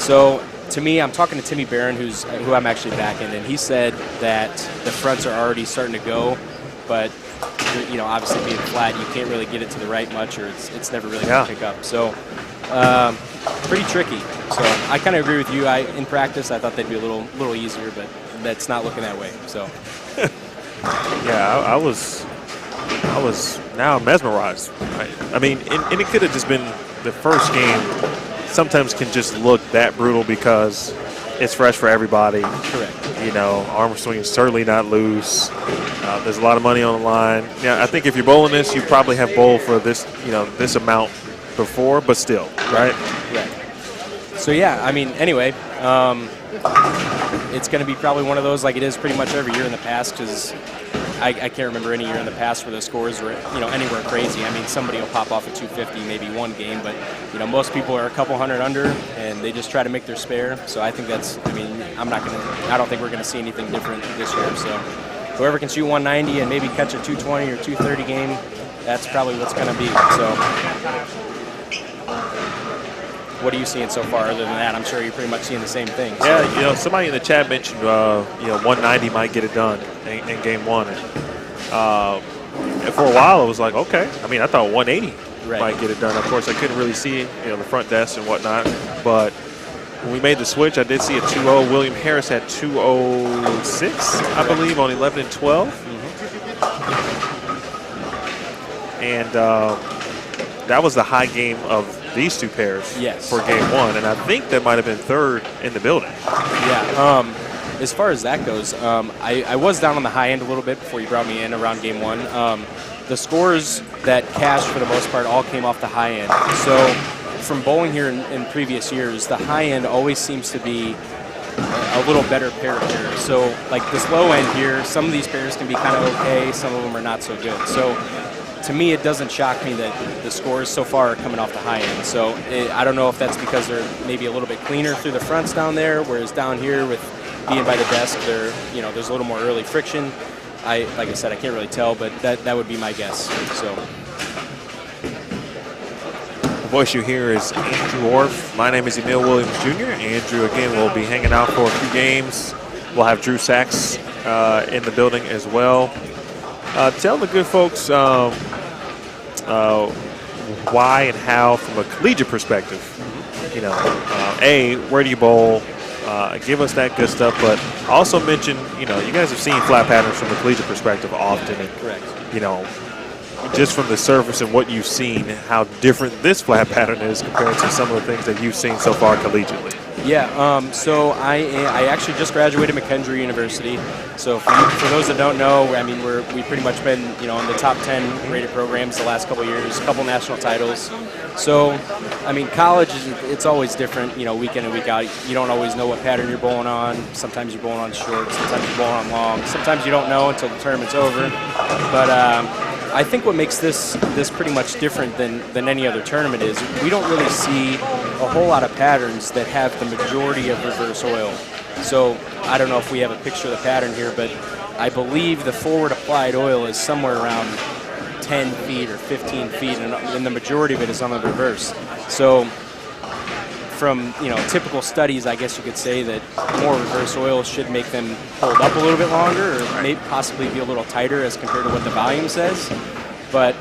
[SPEAKER 5] So to me, I'm talking to Timmy Barron, who I'm actually backing, and he said that the fronts are already starting to go, but obviously being flat, you can't really get it to the right much, or it's never really going to pick up. So pretty tricky. So I kind of agree with you. In practice, I thought they'd be a little easier, but that's not looking that way. So
[SPEAKER 4] yeah, I was now mesmerized. I mean, and it could have just been the first game. Sometimes can just look that brutal because it's fresh for everybody.
[SPEAKER 5] Correct.
[SPEAKER 4] Arm swing is certainly not loose. There's a lot of money on the line. Yeah, I think if you're bowling this, you probably have bowled for this, this amount before, but still, right?
[SPEAKER 5] Right. So yeah, I mean, anyway, it's going to be probably one of those like it is pretty much every year in the past, because I can't remember any year in the past where the scores were anywhere crazy. I mean, somebody will pop off a 250 maybe one game, but most people are a couple hundred under and they just try to make their spare. So I think I don't think we're going to see anything different this year. So whoever can shoot 190 and maybe catch a 220 or 230 game, that's probably what's going to be. So what are you seeing so far other than that? I'm sure you're pretty much seeing the same thing. So.
[SPEAKER 4] Yeah, somebody in the chat mentioned 190 might get it done in game one. And for a while, it was like, okay. I mean, I thought 180 might get it done. Of course, I couldn't really see the front desk and whatnot. But when we made the switch, I did see a 2-0. William Harris had 206, I believe, on 11 and 12. Mm-hmm. And that was the high game of these two pairs for game one, and I think that might have been third in the building.
[SPEAKER 5] Yeah. As far as that goes, I was down on the high end a little bit before you brought me in around game one. The scores that cashed for the most part all came off the high end. So from bowling here in previous years, the high end always seems to be a little better pair of pairs. So like this low end here, some of these pairs can be kind of okay, some of them are not so good. So to me, it doesn't shock me that the scores so far are coming off the high end. So I don't know if that's because they're maybe a little bit cleaner through the fronts down there, whereas down here with being by the desk, there's a little more early friction. Like I said, I can't really tell, but that would be my guess. So
[SPEAKER 4] the voice you hear is Andrew Orff. My name is Emil Williams Jr. Andrew, again, will be hanging out for a few games. We'll have Drew Sachs in the building as well. Tell the good folks why and how, from a collegiate perspective, where do you bowl? Give us that good stuff, but also mention, you guys have seen flat patterns from a collegiate perspective often. And,
[SPEAKER 5] correct.
[SPEAKER 4] Just from the surface and what you've seen, how different this flat pattern is compared to some of the things that you've seen so far collegiately.
[SPEAKER 5] Yeah, so I actually just graduated McKendree University. So for those that don't know, I mean, we've pretty much been, in the top 10 rated programs the last couple of years, a couple national titles. So, I mean, college, it's always different, week in and week out. You don't always know what pattern you're bowling on. Sometimes you're bowling on short, sometimes you're bowling on long. Sometimes you don't know until the tournament's over. But I think what makes this pretty much different than any other tournament is we don't really see a whole lot of patterns that have the majority of reverse oil. So I don't know if we have a picture of the pattern here, but I believe the forward applied oil is somewhere around 10 feet or 15 feet, and the majority of it is on the reverse. So from typical studies, I guess you could say that more reverse oil should make them hold up a little bit longer, or maybe possibly be a little tighter as compared to what the volume says. But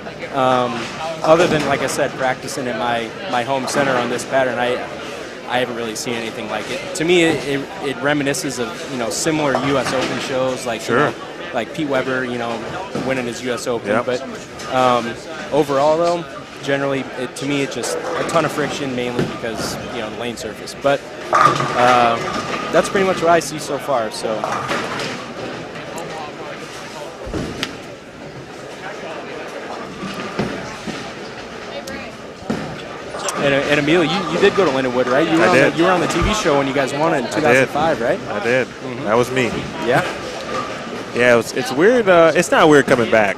[SPEAKER 5] other than, like I said, practicing at my home center on this pattern, I haven't really seen anything like it. To me, it reminisces of similar U.S. Open shows, like like Pete Weber, winning his U.S. Open.
[SPEAKER 4] Yep.
[SPEAKER 5] But overall, though, generally, to me, it's just a ton of friction, mainly because, you know, the lane surface. But that's pretty much what I see so far. So. And Emil, you did go to Lindenwood, right? You were on the TV show when you guys won it in 2005, right?
[SPEAKER 4] I did. Mm-hmm. That was me.
[SPEAKER 5] Yeah?
[SPEAKER 4] Yeah, it's weird. It's not weird coming back.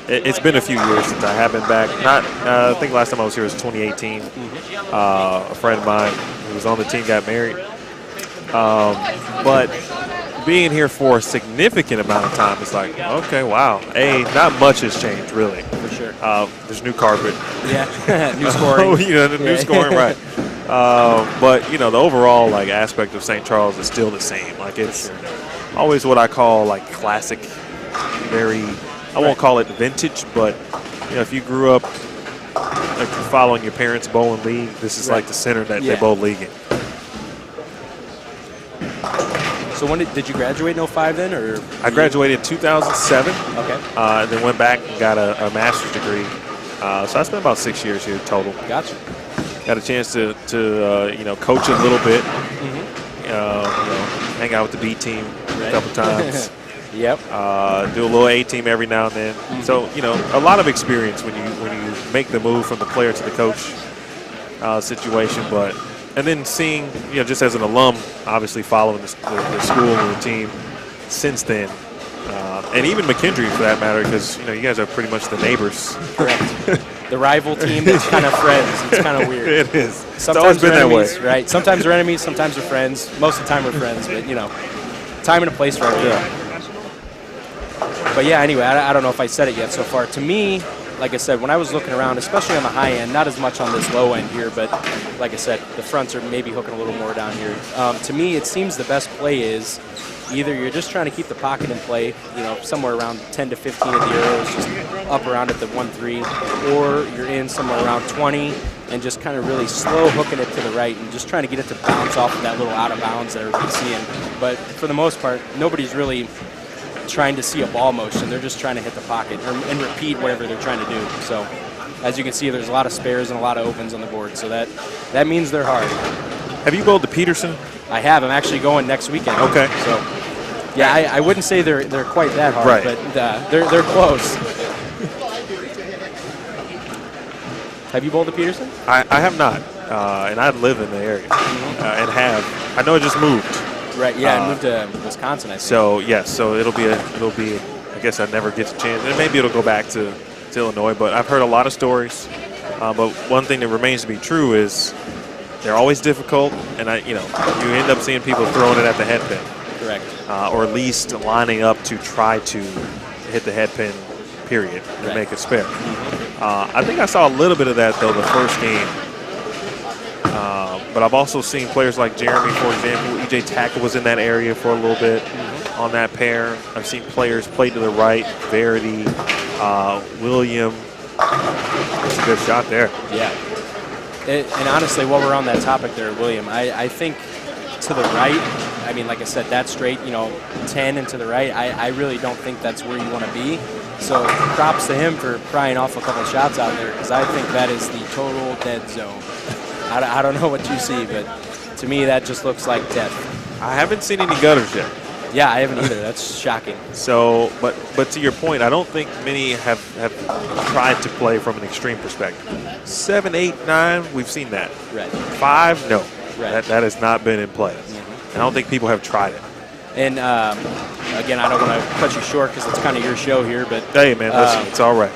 [SPEAKER 4] It's been a few years since I have been back. I think last time I was here was 2018. Mm-hmm. A friend of mine who was on the team got married. But being here for a significant amount of time, it's like, okay, wow. Not much has changed, really.
[SPEAKER 5] For sure.
[SPEAKER 4] There's new carpet.
[SPEAKER 5] Yeah, new scoring.
[SPEAKER 4] New scoring, right. But, you know, the overall, like, aspect of St. Charles is still the same. Like, it's always what I call, like, classic, very, I won't call it vintage, but, you know, if you grew up like, following your parents' bowling league, this is like the center that they bowl league in.
[SPEAKER 5] So when did you graduate in 05 then? Or
[SPEAKER 4] I graduated in 2007.
[SPEAKER 5] Okay.
[SPEAKER 4] And then went back and got a master's degree. So I spent about 6 years here total.
[SPEAKER 5] Gotcha.
[SPEAKER 4] Got a chance to you know, coach a little bit.
[SPEAKER 5] Mm-hmm.
[SPEAKER 4] You know, hang out with the B team a couple times.
[SPEAKER 5] Yep.
[SPEAKER 4] Do a little A team every now and then. Mm-hmm. So, you know, a lot of experience when you make the move from the player to the coach situation, but. And then seeing, you know, just as an alum, obviously following the school and the team since then. And even McKendree, for that matter, because, you know, you guys are pretty much the neighbors.
[SPEAKER 5] Correct. The rival team that's kind of friends. It's kind of weird.
[SPEAKER 4] It is.
[SPEAKER 5] Sometimes
[SPEAKER 4] it's always been
[SPEAKER 5] enemies,
[SPEAKER 4] that way.
[SPEAKER 5] Right? Sometimes we're enemies, sometimes we're friends. Most of the time we're friends, but, you know, time and a place for everything. But, yeah, anyway, I don't know if I said it yet so far. To me, like I said, when I was looking around, especially on the high end, not as much on this low end here, but like I said, the fronts are maybe hooking a little more down here. To me, it seems the best play is either you're just trying to keep the pocket in play, you know, somewhere around 10 to 15 of the arrows, just up around at the 1-3, or you're in somewhere around 20 and just kind of really slow hooking it to the right and just trying to get it to bounce off of that little out of bounds that everybody's seeing. But for the most part, nobody's really trying to see a ball motion. They're just trying to hit the pocket and repeat whatever they're trying to do. So as you can see, there's a lot of spares and a lot of opens on the board. So that means they're hard.
[SPEAKER 4] Have you bowled the Peterson?
[SPEAKER 5] I have. I'm actually going next weekend.
[SPEAKER 4] Okay.
[SPEAKER 5] So yeah, I wouldn't say they're quite that hard,
[SPEAKER 4] right.
[SPEAKER 5] but they're close. Have you bowled the Peterson?
[SPEAKER 4] I have not, and I live in the area and have. I know it just moved.
[SPEAKER 5] Right. Yeah, I moved to Wisconsin. I think.
[SPEAKER 4] So yes, so it'll be. I guess I never get a chance, and maybe it'll go back to Illinois. But I've heard a lot of stories. But one thing that remains to be true is they're always difficult, and you end up seeing people throwing it at the head pin.
[SPEAKER 5] Correct.
[SPEAKER 4] Or at least lining up to try to hit the head pin, period, and make a spare. I think I saw a little bit of that, though, the first game. But I've also seen players like Jeremy, for example. E.J. Tackle was in that area for a little bit on that pair. I've seen players play to the right, Verity, William. That's a good shot there.
[SPEAKER 5] Yeah. And honestly, while we're on that topic there, William, I think to the right, I mean, like I said, that straight, 10 and to the right, I really don't think that's where you want to be. So props to him for prying off a couple shots out there, because I think that is the total dead zone. I don't know what you see, but to me that just looks like death.
[SPEAKER 4] I haven't seen any gutters yet.
[SPEAKER 5] Yeah, I haven't either. That's shocking.
[SPEAKER 4] So, but to your point, I don't think many have tried to play from an extreme perspective. 7, 8, 9, we've seen that.
[SPEAKER 5] Right.
[SPEAKER 4] 5, no.
[SPEAKER 5] Right.
[SPEAKER 4] That has not been in play. I don't think people have tried it.
[SPEAKER 5] And again, I don't want to cut you short because it's kind of your show here, but
[SPEAKER 4] hey, man, listen, it's all right.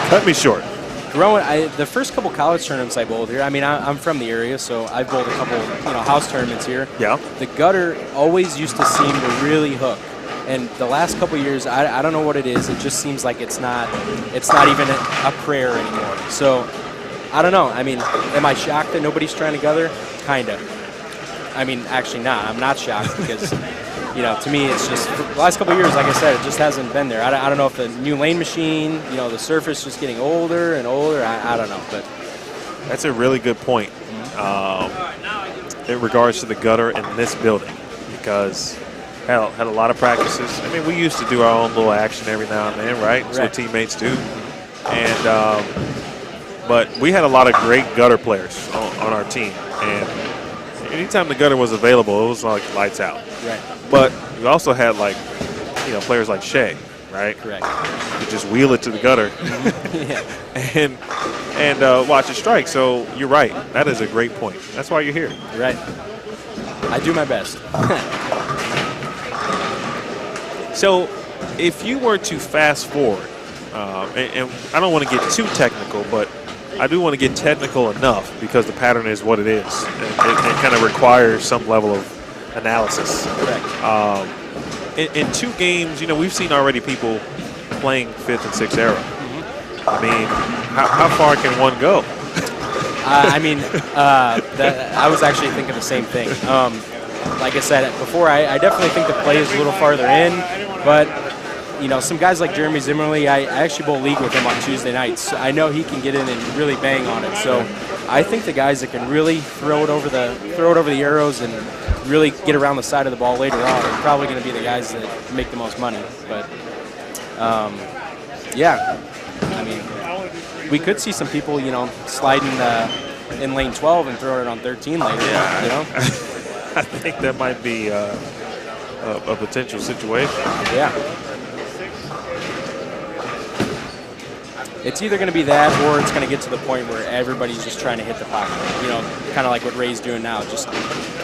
[SPEAKER 4] Cut me short.
[SPEAKER 5] The first couple college tournaments I bowled here, I mean, I'm from the area, so I bowled a couple, house tournaments here.
[SPEAKER 4] Yeah.
[SPEAKER 5] The gutter always used to seem to really hook, and the last couple years, I don't know what it is. It just seems like it's not even a prayer anymore. So I don't know. I mean, am I shocked that nobody's trying to gutter? Kinda. I mean, actually not. I'm not shocked because. To me, it's just the last couple of years, like I said, it just hasn't been there. I don't know if the new lane machine, the surface just getting older and older. I don't know, but
[SPEAKER 4] that's a really good point in regards to the gutter in this building, because had a lot of practices. I mean, we used to do our own little action every now and then, right? That's what teammates do. And But we had a lot of great gutter players on our team, and anytime the gutter was available, it was like lights out.
[SPEAKER 5] Right.
[SPEAKER 4] But we also had players like Shea, right?
[SPEAKER 5] Correct.
[SPEAKER 4] You just wheel it to the gutter
[SPEAKER 5] Yeah.
[SPEAKER 4] and watch it strike. So you're right. That is a great point. That's why you're here.
[SPEAKER 5] Right. I do my best.
[SPEAKER 4] So if you were to fast forward, and I don't want to get too technical, but I do want to get technical enough because the pattern is what it is. It kind of requires some level of analysis.
[SPEAKER 5] Correct.
[SPEAKER 4] In 2 games, we've seen already people playing 5th and 6th arrow. I mean, how far can one go?
[SPEAKER 5] I was actually thinking the same thing. Like I said before, I definitely think the play is a little farther in, but some guys like Jeremy Zimmerly, I actually bowl league with him on Tuesday nights. I know he can get in and really bang on it. So I think the guys that can really throw it over the arrows and really get around the side of the ball later on are probably going to be the guys that make the most money. But yeah, I mean, we could see some people, sliding in lane 12 and throwing it on 13 later.
[SPEAKER 4] Yeah, I think that might be a potential situation.
[SPEAKER 5] Yeah. It's either going to be that or it's going to get to the point where everybody's just trying to hit the pocket. Kind of like what Ray's doing now, just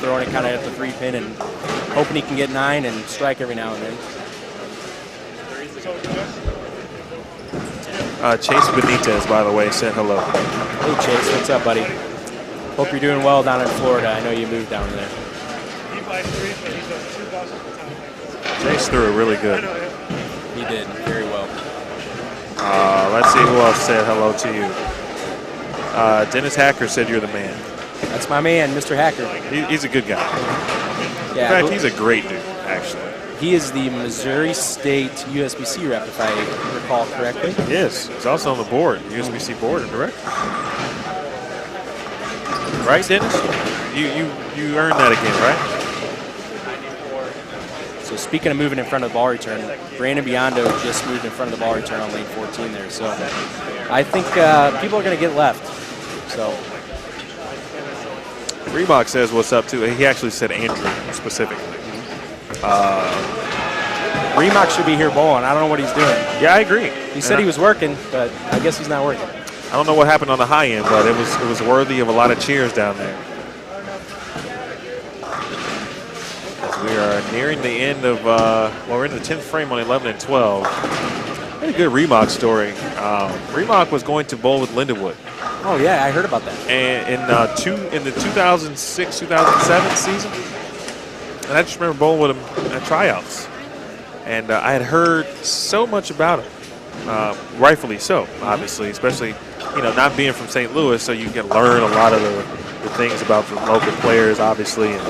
[SPEAKER 5] throwing it kind of at the 3-pin and hoping he can get 9 and strike every now and then.
[SPEAKER 4] Chase Benitez, by the way, said hello.
[SPEAKER 5] Hey, Chase. What's up, buddy? Hope you're doing well down in Florida. I know you moved down there.
[SPEAKER 4] Chase threw it really good.
[SPEAKER 5] He did very well.
[SPEAKER 4] Let's see who else said hello to you. Dennis Hacker said you're the man.
[SPEAKER 5] That's my man, Mr. Hacker.
[SPEAKER 4] He's a good guy.
[SPEAKER 5] Yeah,
[SPEAKER 4] in fact, he's a great dude, actually.
[SPEAKER 5] He is the Missouri State USBC rep, if I recall correctly.
[SPEAKER 4] Yes, he's also on the board, USBC board of directors. Right, Dennis? You earned that again, right?
[SPEAKER 5] So speaking of moving in front of the ball return, Brandon Biondo just moved in front of the ball return on lane 14 there. So I think people are going to get left. So
[SPEAKER 4] Reebok says what's up, too. He actually said Andrew specifically.
[SPEAKER 5] Reebok should be here bowling. I don't know what he's doing.
[SPEAKER 4] Yeah, I agree.
[SPEAKER 5] He said he was working, but I guess he's not working.
[SPEAKER 4] I don't know what happened on the high end, but it was worthy of a lot of cheers down there. As we are nearing the end of, we're in the 10th frame on 11 and 12. Had a good Reebok story. Reebok was going to bowl with Lindenwood.
[SPEAKER 5] Oh yeah, I heard about that.
[SPEAKER 4] And in the 2006-2007 season, and I just remember bowling with him at tryouts. And I had heard so much about him, rightfully so, obviously, especially, not being from St. Louis, so you can learn a lot of the things about the local players, obviously. And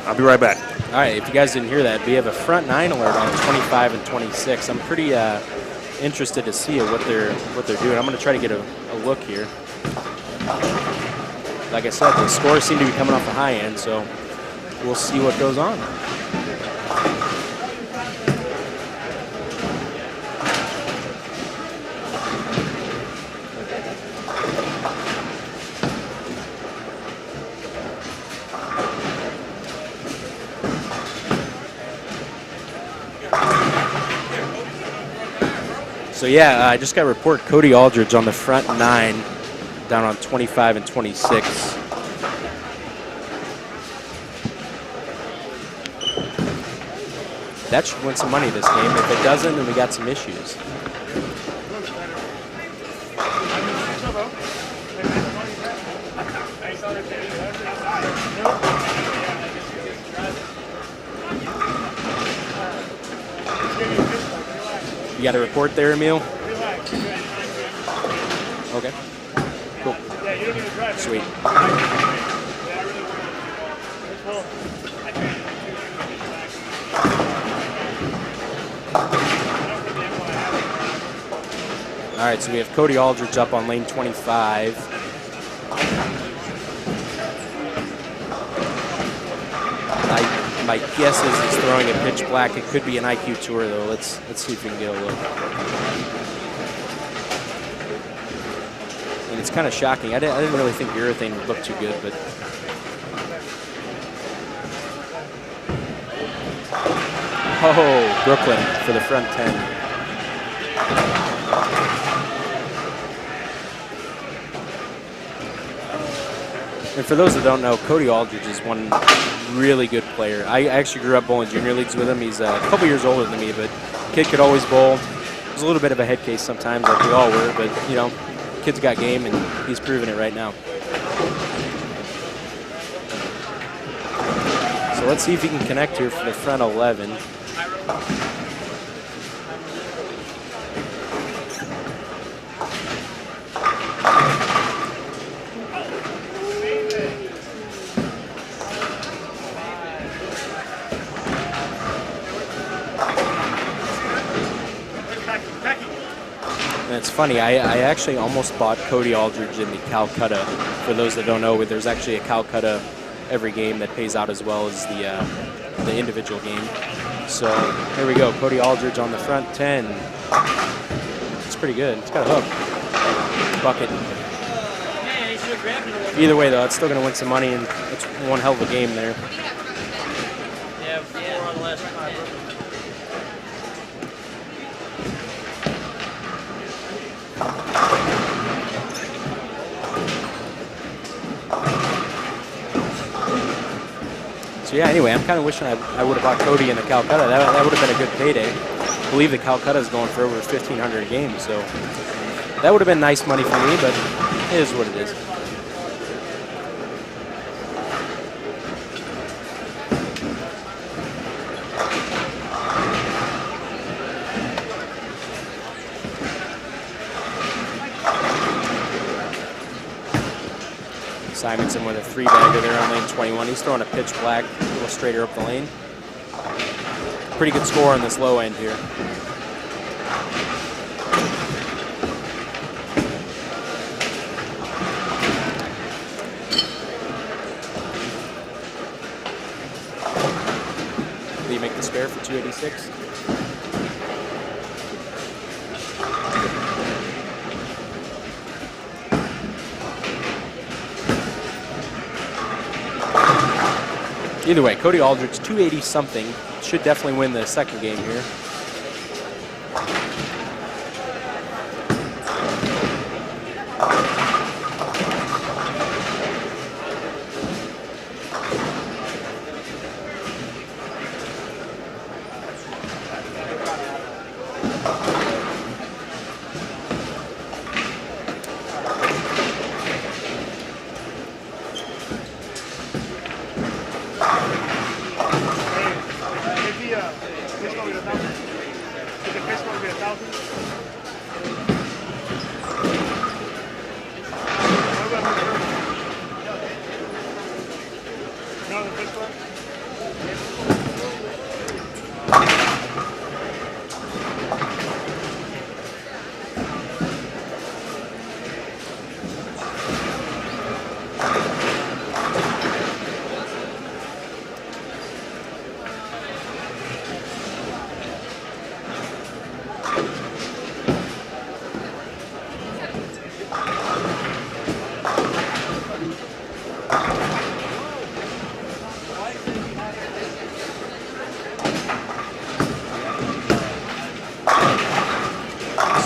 [SPEAKER 4] I'll be right back.
[SPEAKER 5] All right, if you guys didn't hear that, we have a front 9 alert on 25 and 26. I'm pretty interested to see what they're doing. I'm going to try to get a look here. Like I said, the scores seem to be coming off the high end, so we'll see what goes on. So yeah, I just got a report Koty Aldrich on the front 9 down on 25 and 26. That should win some money this game. If it doesn't, then we got some issues. You got a report there, Emil? Okay. Cool. Sweet. All right, so we have Koty Aldrich up on lane 25. My guess is he's throwing a pitch black. It could be an IQ tour though. Let's see if we can get a look. And it's kind of shocking. I didn't really think urethane would look too good, but. Oh, Brooklyn for the front 10. And for those that don't know, Koty Aldrich is one really good player. I actually grew up bowling junior leagues with him. He's a couple years older than me, but kid could always bowl. It was a little bit of a head case sometimes, like we all were, but you know, kid's got game and he's proving it right now. So let's see if he can connect here for the front 11. And it's funny, I actually almost bought Koty Aldrich in the Calcutta. For those that don't know, there's actually a Calcutta every game that pays out as well as the individual game. So here we go, Koty Aldrich on the front 10. It's pretty good. It's got a hook. Bucket. Either way, though, it's still going to win some money, and it's one hell of a game there.
[SPEAKER 1] Yeah, 4 on the last 5.
[SPEAKER 5] So yeah, anyway, I'm kind of wishing I would have bought Koty in the Calcutta. That would have been a good payday. I believe the Calcutta is going for over 1,500 a game, so that would have been nice money for me, but it is what it is. Simonsen with a 3-bagger there on lane 21. He's throwing a pitch black, a little straighter up the lane. Pretty good score on this low end here. Did he make the spare for 286? Either way, Koty Aldrich, 280 something, should definitely win the second game here.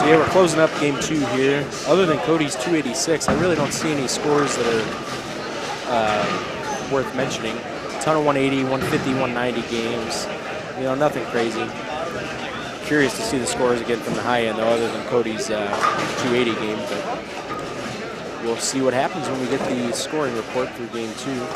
[SPEAKER 5] Yeah, we're closing up game 2 here. Other than Koty's 286, I really don't see any scores that are worth mentioning. A ton of 180, 150, 190 games. You know, nothing crazy. Curious to see the scores again from the high end, though, other than Koty's 280 game. But we'll see what happens when we get the scoring report for game 2.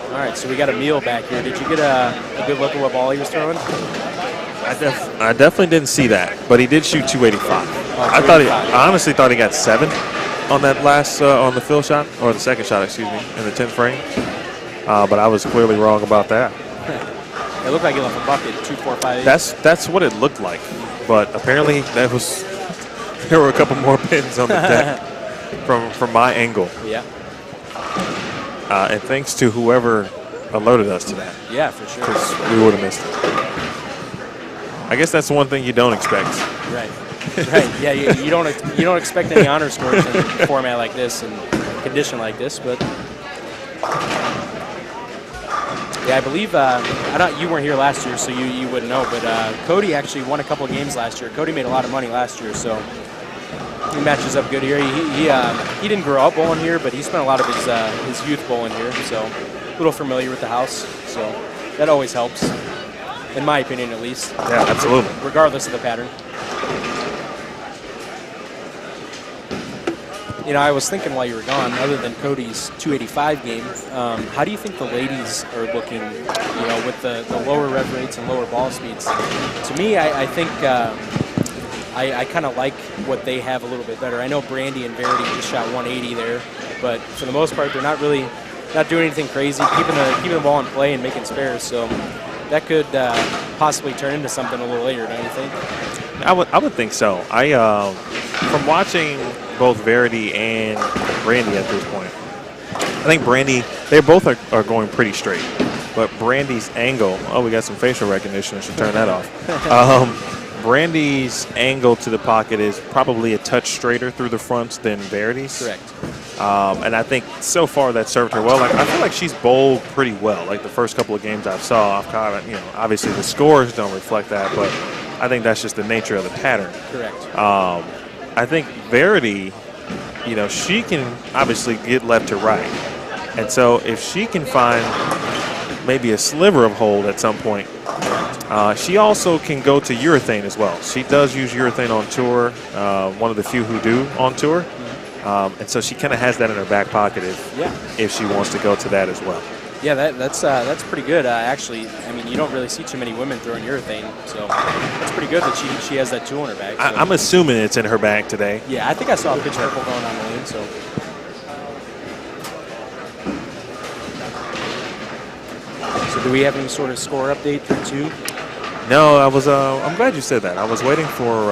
[SPEAKER 5] All right, so we got a meal back here. Did you get a good look at what ball he was throwing?
[SPEAKER 4] I definitely didn't see that, but he did shoot 285. I honestly thought he got 7. on that last on the fill shot, or the second shot, excuse me, in the 10th frame. But I was clearly wrong about that.
[SPEAKER 5] It looked like he left a bucket, 2, 4, 5, 8.
[SPEAKER 4] That's what it looked like. But apparently there were a couple more pins on the deck from my angle.
[SPEAKER 5] Yeah.
[SPEAKER 4] And thanks to whoever alerted us to that.
[SPEAKER 5] Yeah, for sure.
[SPEAKER 4] Because we would have missed it. I guess that's the one thing you don't expect.
[SPEAKER 5] Right. Right. Yeah, you don't expect any honor scores in a format like this and condition like this, but yeah, I believe you weren't here last year, so you wouldn't know, but Koty actually won a couple of games last year. Koty made a lot of money last year, so he matches up good here. He didn't grow up bowling here, but he spent a lot of his youth bowling here, so a little familiar with the house, so that always helps, in my opinion at least.
[SPEAKER 4] Yeah, absolutely.
[SPEAKER 5] Regardless of the pattern. You know, I was thinking while you were gone, other than Koty's 285 game, how do you think the ladies are looking, you know, with the lower rev rates and lower ball speeds? To me, I think I kind of like what they have a little bit better. I know Brandi and Verity just shot 180 there, but for the most part, they're not doing anything crazy, keeping the ball in play and making spares. So that could possibly turn into something a little later, don't you think?
[SPEAKER 4] I would think so. From watching both Verity and Brandi at this point, I think Brandi, they both are going pretty straight. But Brandi's angle, we got some facial recognition. I should turn that off. Brandi's angle to the pocket is probably a touch straighter through the fronts than Verity's.
[SPEAKER 5] Correct.
[SPEAKER 4] And I think so far that served her well. Like, I feel like she's bowled pretty well. Like the first couple of games I saw, obviously the scores don't reflect that, but I think that's just the nature of the pattern.
[SPEAKER 5] Correct.
[SPEAKER 4] I think Verity, she can obviously get left to right. And so if she can find maybe a sliver of hold at some point, she also can go to urethane as well. She does use urethane on tour, one of the few who do on tour. And so she kind of has that in her back pocket if she wants to go to that as well.
[SPEAKER 5] Yeah, that's pretty good. Actually, I mean, you don't really see too many women throwing urethane, so that's pretty good that she has that tool in her bag. So.
[SPEAKER 4] I'm assuming it's in her bag today.
[SPEAKER 5] Yeah, I think I saw a pitch purple going on the lane, so. So do we have any sort of score update for 2?
[SPEAKER 4] No, I'm glad you said that. I was waiting for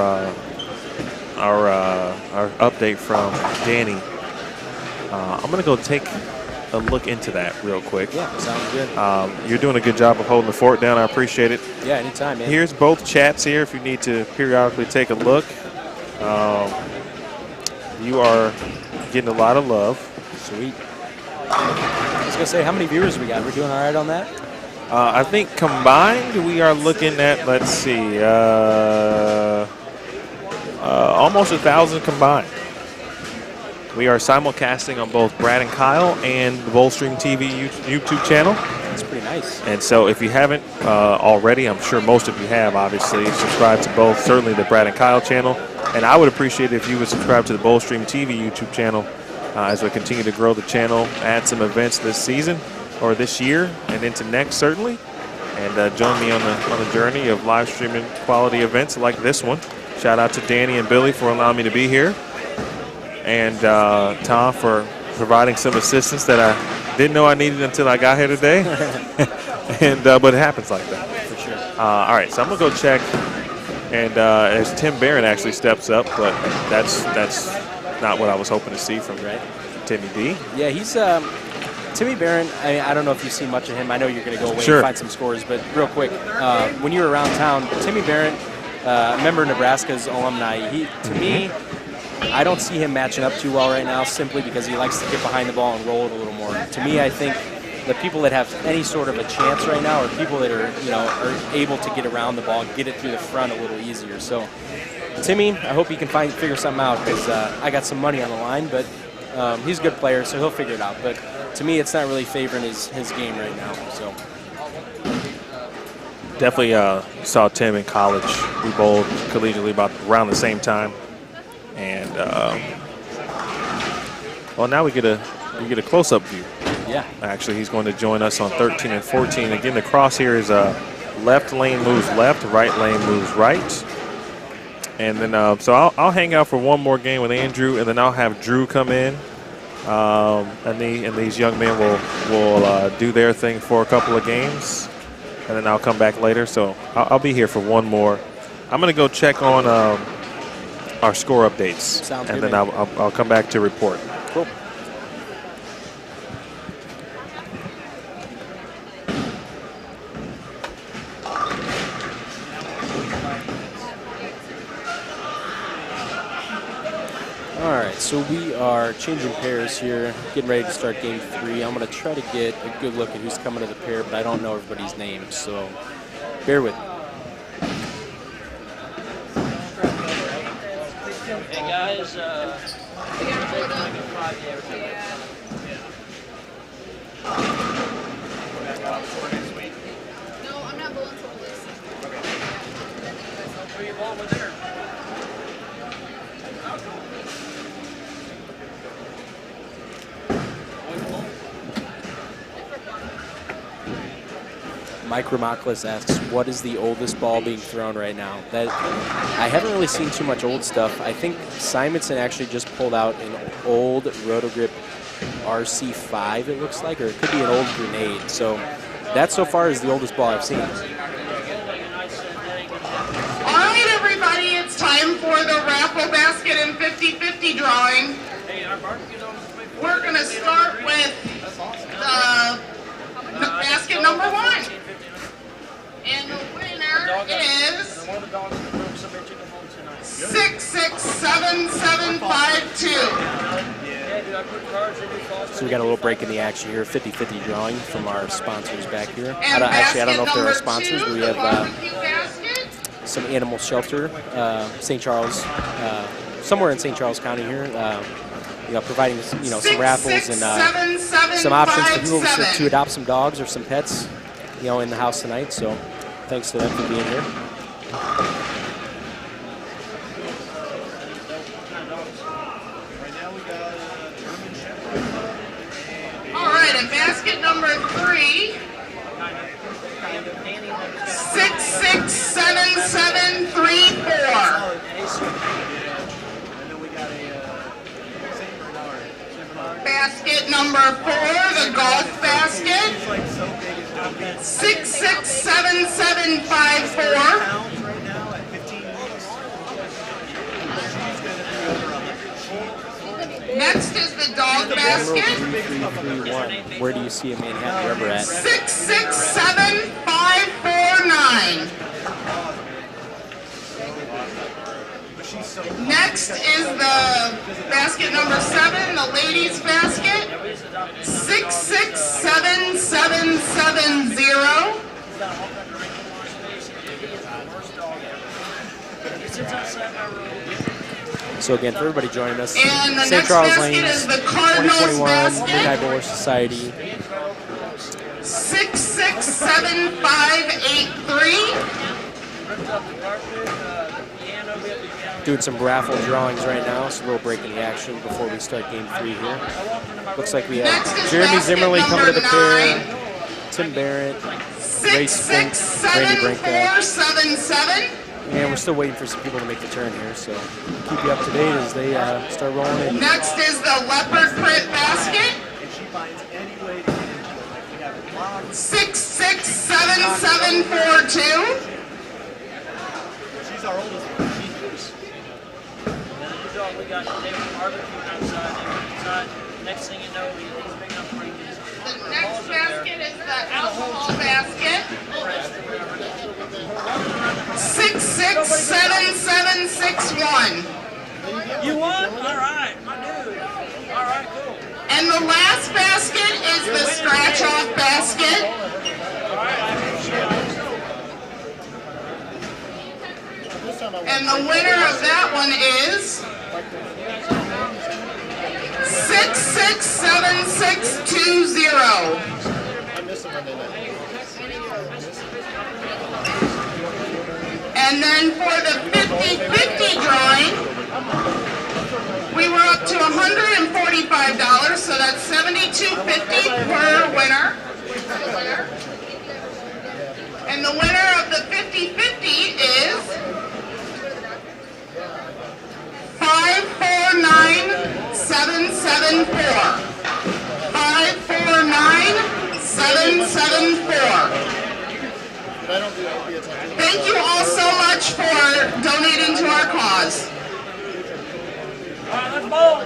[SPEAKER 4] our update from Danny. I'm going to go take a look into that real quick.
[SPEAKER 5] Yeah, sounds good.
[SPEAKER 4] You're doing a good job of holding the fort down. I appreciate it.
[SPEAKER 5] Yeah, anytime, man.
[SPEAKER 4] Here's both chats here if you need to periodically take a look. You are getting a lot of love.
[SPEAKER 5] Sweet. I was going to say, how many viewers we got? We're doing all right on that?
[SPEAKER 4] I think combined we are looking at, let's see, almost 1,000 combined. We are simulcasting on both Brad and Kyle and the Bowlstream TV YouTube channel.
[SPEAKER 5] That's pretty nice.
[SPEAKER 4] And so if you haven't already, I'm sure most of you have, obviously, subscribe to both, certainly the Brad and Kyle channel. And I would appreciate it if you would subscribe to the Bowlstream TV YouTube channel as we continue to grow the channel, add some events this season or this year and into next, certainly. And join me on the journey of live streaming quality events like this one. Shout out to Danny and Billy for allowing me to be here. And Tom for providing some assistance that I didn't know I needed until I got here today. But it happens like that.
[SPEAKER 5] For sure.
[SPEAKER 4] All right, so I'm going to go check. And as Tim Barron actually steps up, but that's not what I was hoping to see from Timmy D.
[SPEAKER 5] Yeah, he's Timmy Barron. I don't know if you've seen much of him. I know you're going to go away and find some scores, but real quick, when you were around town, Timmy Barron, a member of Nebraska's alumni, to me, I don't see him matching up too well right now simply because he likes to get behind the ball and roll it a little more. To me, I think the people that have any sort of a chance right now are people that are able to get around the ball, get it through the front a little easier. So, Timmy, I hope he can figure something out because I got some money on the line, but he's a good player, so he'll figure it out. But to me, it's not really favoring his game right now. So.
[SPEAKER 4] Definitely saw Tim in college. We bowled collegiately about around the same time. And now we get a close-up view.
[SPEAKER 5] Yeah.
[SPEAKER 4] Actually, he's going to join us on 13 and 14. Again, the cross here is left lane moves left, right lane moves right. And then, so I'll hang out for one more game with Andrew, and then I'll have Drew come in. And these young men will do their thing for a couple of games, and then I'll come back later. So I'll be here for one more. I'm going to go check on our score updates.
[SPEAKER 5] Sounds
[SPEAKER 4] and
[SPEAKER 5] good,
[SPEAKER 4] then
[SPEAKER 5] man.
[SPEAKER 4] I'll come back to report.
[SPEAKER 5] Cool. All right, so we are changing pairs here, getting ready to start game 3. I'm going to try to get a good look at who's coming to the pair, but I don't know everybody's names, so bear with me.
[SPEAKER 1] Hey guys,
[SPEAKER 6] No, I'm not going to listen.
[SPEAKER 1] where you going with there?
[SPEAKER 5] Mike Ramaklis asks, what is the oldest ball being thrown right now? That I haven't really seen too much old stuff. I think Simonsen actually just pulled out an old Rotogrip RC5, it looks like, or it could be an old grenade. So that so far is the oldest ball I've seen.
[SPEAKER 7] All right, everybody, it's time for the raffle basket and 50-50 drawing. We're going to start with the basket number 1. And the winner is 667752.
[SPEAKER 5] So we got a little break in the action here, 50-50 drawing from our sponsors back here.
[SPEAKER 7] And
[SPEAKER 5] I don't know if they're our
[SPEAKER 7] basket
[SPEAKER 5] sponsors,
[SPEAKER 7] number
[SPEAKER 5] but we
[SPEAKER 7] 2,
[SPEAKER 5] have
[SPEAKER 7] the barbecue basket.
[SPEAKER 5] some animal shelter, St. Charles, somewhere in St. Charles County here. Providing some raffles and some options for people to adopt some dogs or some pets, in the house tonight. So thanks to them for being here.
[SPEAKER 7] All right, and basket number 3, 667734. Basket number 4, the golf basket, 667754. Next is the dog basket,
[SPEAKER 5] 3331. Where do you see a Manhattan rubber at?
[SPEAKER 7] 667549. Next is the basket number 7, the ladies basket, 667770.
[SPEAKER 5] So again, for everybody joining us,
[SPEAKER 7] And the
[SPEAKER 5] St.
[SPEAKER 7] next
[SPEAKER 5] Charles
[SPEAKER 7] basket
[SPEAKER 5] Lanes,
[SPEAKER 7] is the Cardinals
[SPEAKER 5] 2021
[SPEAKER 7] basket.
[SPEAKER 5] Midnight Bowler Society.
[SPEAKER 7] 667583.
[SPEAKER 5] Doing some raffle drawings right now, so we'll break in the action before we start game 3 here. Looks like we
[SPEAKER 7] Next
[SPEAKER 5] have
[SPEAKER 7] is
[SPEAKER 5] Jeremy
[SPEAKER 7] basket
[SPEAKER 5] Zimmerly coming to the
[SPEAKER 7] number
[SPEAKER 5] pair,
[SPEAKER 7] 9.
[SPEAKER 5] Tim Barrett, Ray Spink, Brandi Branka.
[SPEAKER 7] 667477.
[SPEAKER 5] And we're still waiting for some people to make the turn here, so keep you up to date as they start rolling in.
[SPEAKER 7] Next is the leopard print basket, 667742.
[SPEAKER 1] She's our oldest one. We got David barbecuing outside. Next thing you know, he's big enough to bring these.
[SPEAKER 7] The next basket is the alcohol basket, 667761.
[SPEAKER 1] You won? All right, my dude. All right, cool.
[SPEAKER 7] And the last basket is the scratch-off basket. And the winner of that one is 667620. And then for the 50-50 drawing, we were up to $145, so that's $72.50 per winner. And the winner of the 50-50 is Thank you all so much for donating to our cause.
[SPEAKER 1] All right, let's bowl.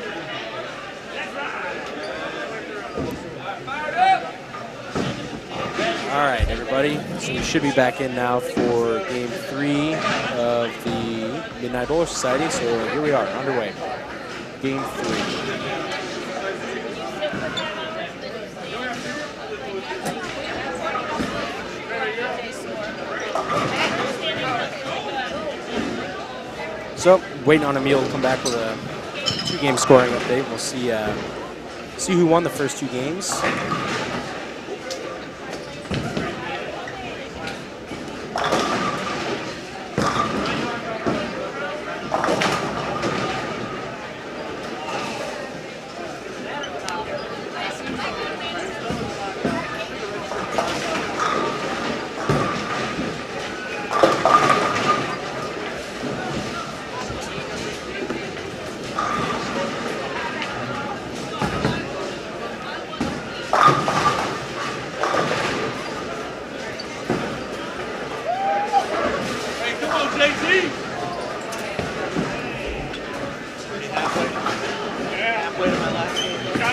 [SPEAKER 5] All right, everybody. So we should be back in now for Game 3 of the Midnight Bowler Society. So here we are, underway. Game 3. So waiting on Emil to come back with a 2-game scoring update. We'll see who won the first 2 games.